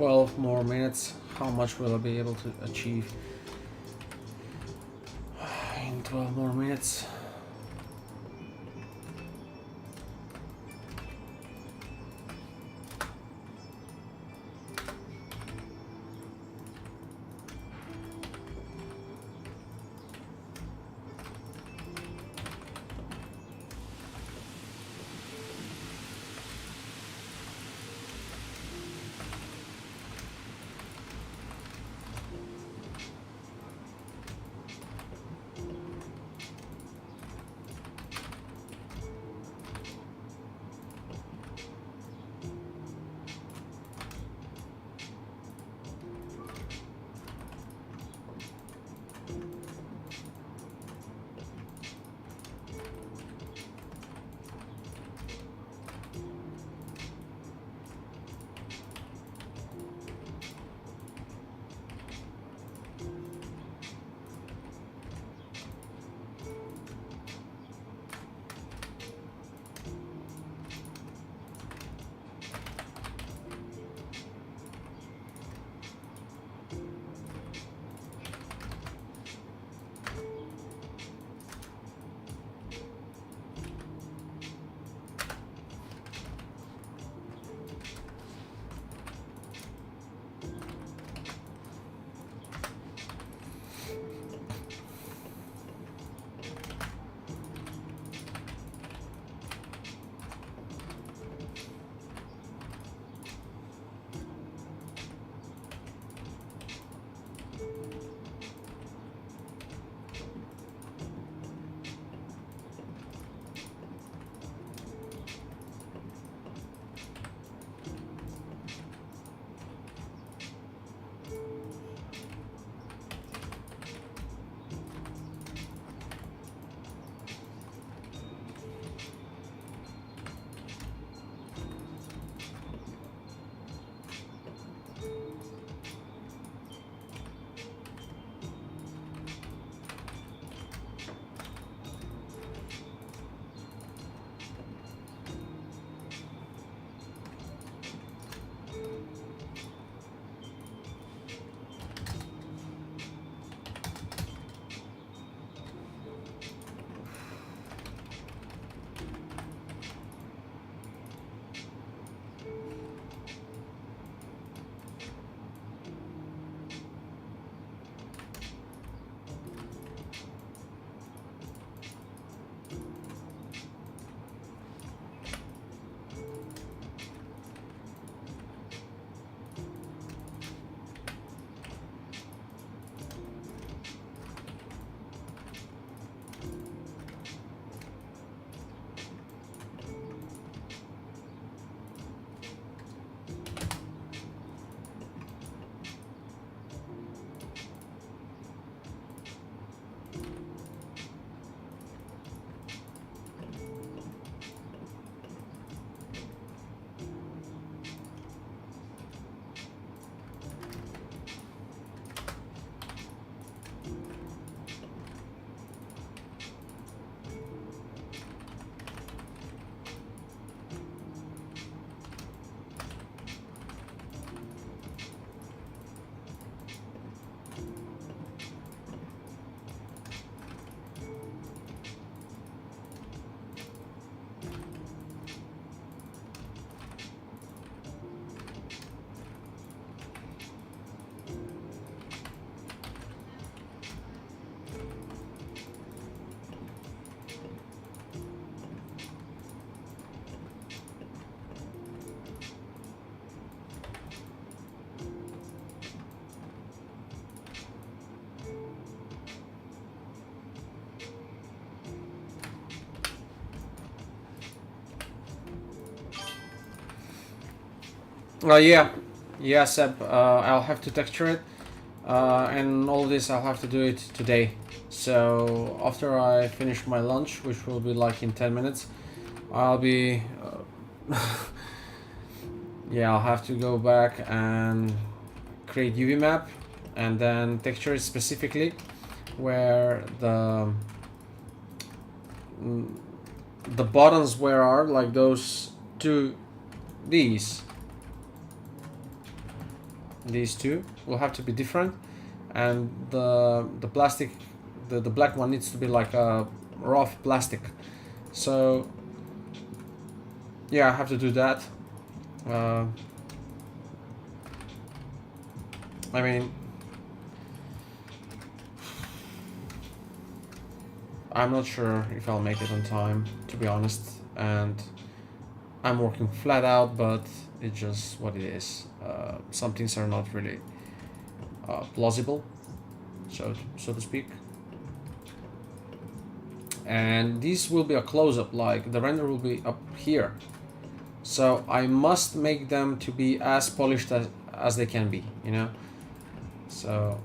S2: 12 more minutes. How much will I be able to achieve in 12 more minutes? Yeah, Seb. I'll have to texture it, and all this I'll have to do it today. So after I finish my lunch, which will be like in 10 minutes, I'll be. Yeah, I'll have to go back and create UV map, and then texture it specifically where the buttons where are like those two these. These two will have to be different, and the plastic, the black one needs to be like a rough plastic. So yeah, I have to do that. I mean, I'm not sure if I'll make it on time, to be honest, and I'm working flat out, but it's just what it is. Some things are not really plausible, so to speak. And this will be a close-up, like the render will be up here. So I must make them to be as polished as they can be, you know? So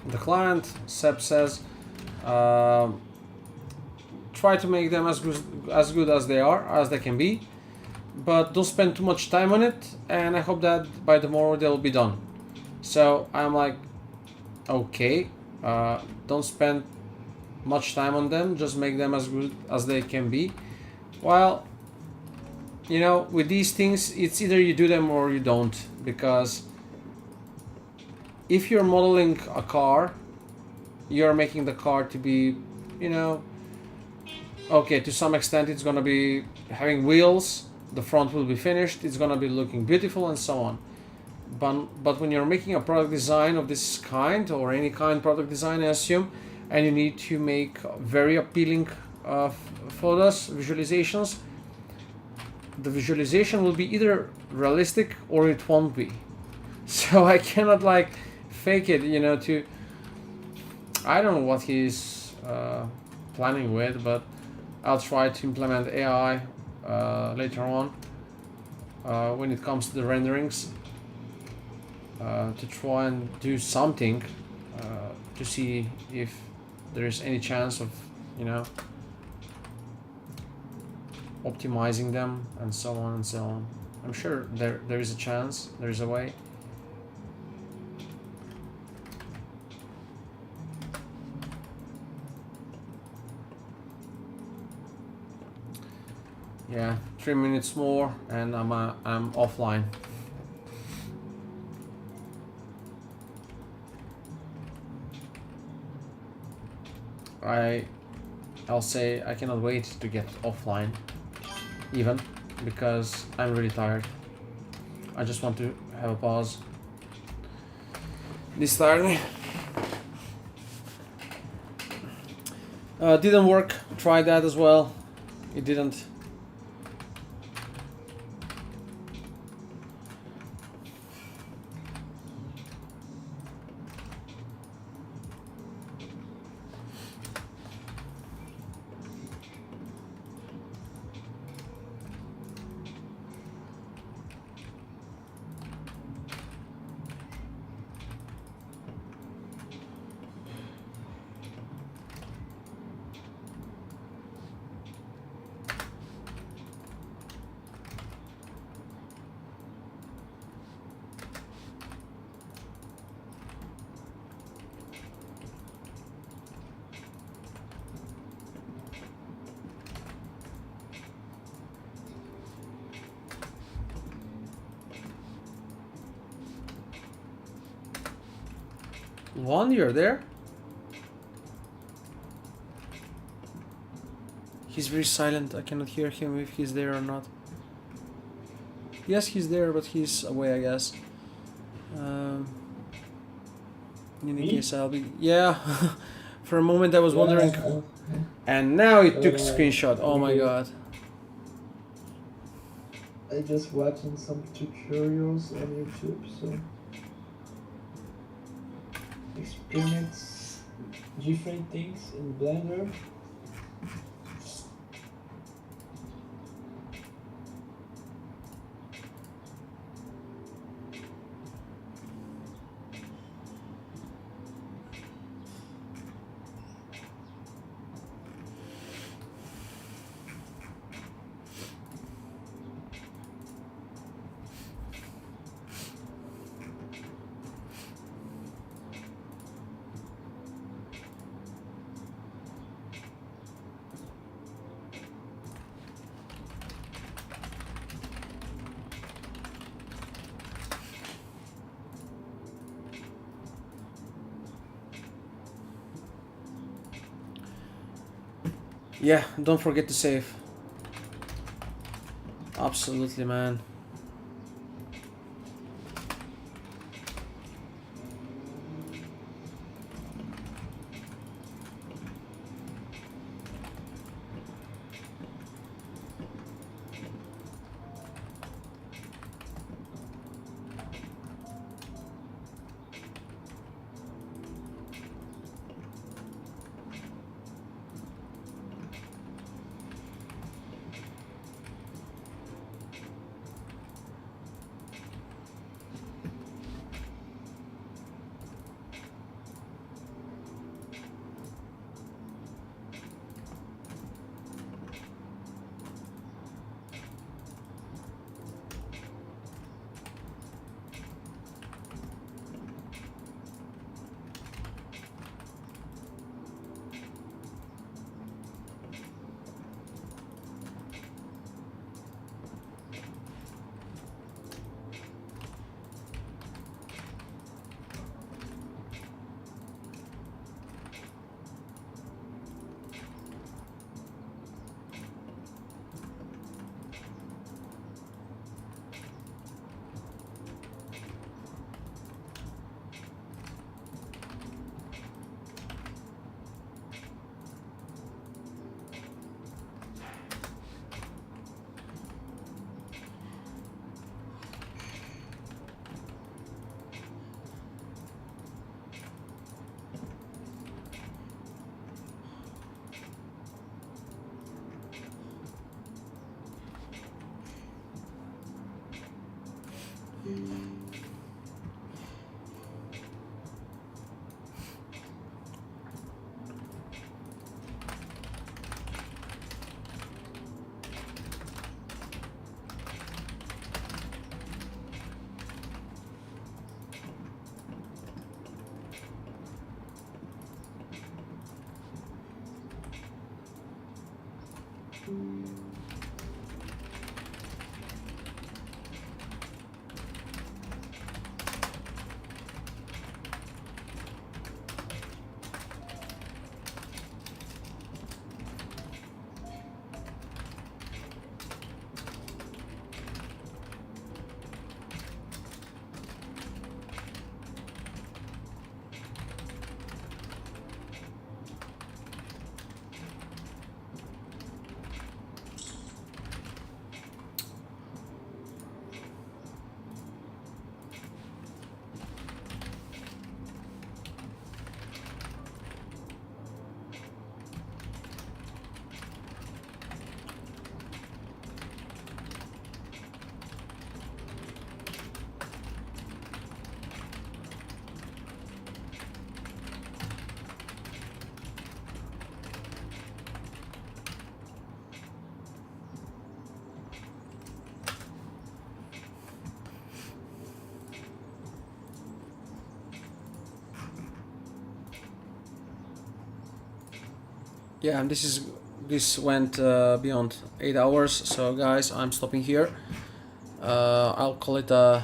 S2: the client, Seb says, try to make them as good as they are, as they can be, but don't spend too much time on it, and I hope that by tomorrow they'll be done. So I'm like, okay, don't spend much time on them, just make them as good as they can be. Well, you know, with these things, it's either you do them or you don't, because if you're modeling a car, you're making the car to be, you know, okay, to some extent it's gonna be having wheels, the front will be finished, it's gonna be looking beautiful and so on. But when you're making a product design of this kind, or any kind product design I assume, and you need to make very appealing photos, visualizations, the visualization will be either realistic or it won't be. So I cannot like fake it, you know, to, I don't know what he's planning with, but I'll try to implement AI later on when it comes to the renderings, to try and do something to see if there is any chance of, you know, optimizing them and so on and so on. I'm sure there is a chance, there is a way. Yeah, 3 minutes more and I'm offline. I'll say I cannot wait to get offline, even, because I'm really tired. I just want to have a pause. This tired me. Didn't work. Tried that as well. It didn't. One, you're there? He's very silent. I cannot hear him if he's there or not. Yes, he's there, but he's away, I guess. In any
S7: Me?
S2: case, I'll be... Yeah, for a moment I was wondering...
S7: Yeah, okay.
S2: And now it took a
S7: Uh,
S2: screenshot. Oh my
S7: okay.
S2: god.
S7: I just watching some tutorials on YouTube, so experiments different things in Blender.
S2: Yeah, don't forget to save. Absolutely, man. Yeah, and this went beyond 8 hours, so guys, I'm stopping here. I'll call it a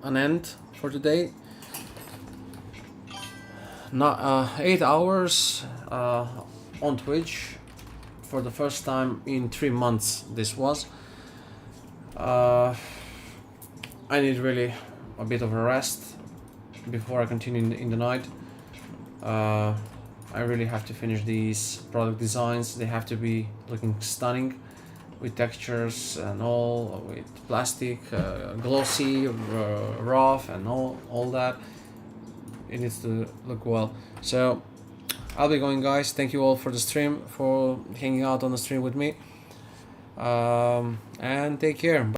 S2: an end for today. not 8 hours on Twitch for the first time in 3 months. This was I need really a bit of a rest before I continue in the night. I really have to finish these product designs. They have to be looking stunning with textures and all, with plastic, glossy, rough and all that. It needs to look well. So I'll be going, guys. Thank you all for the stream, for hanging out on the stream with me, and take care.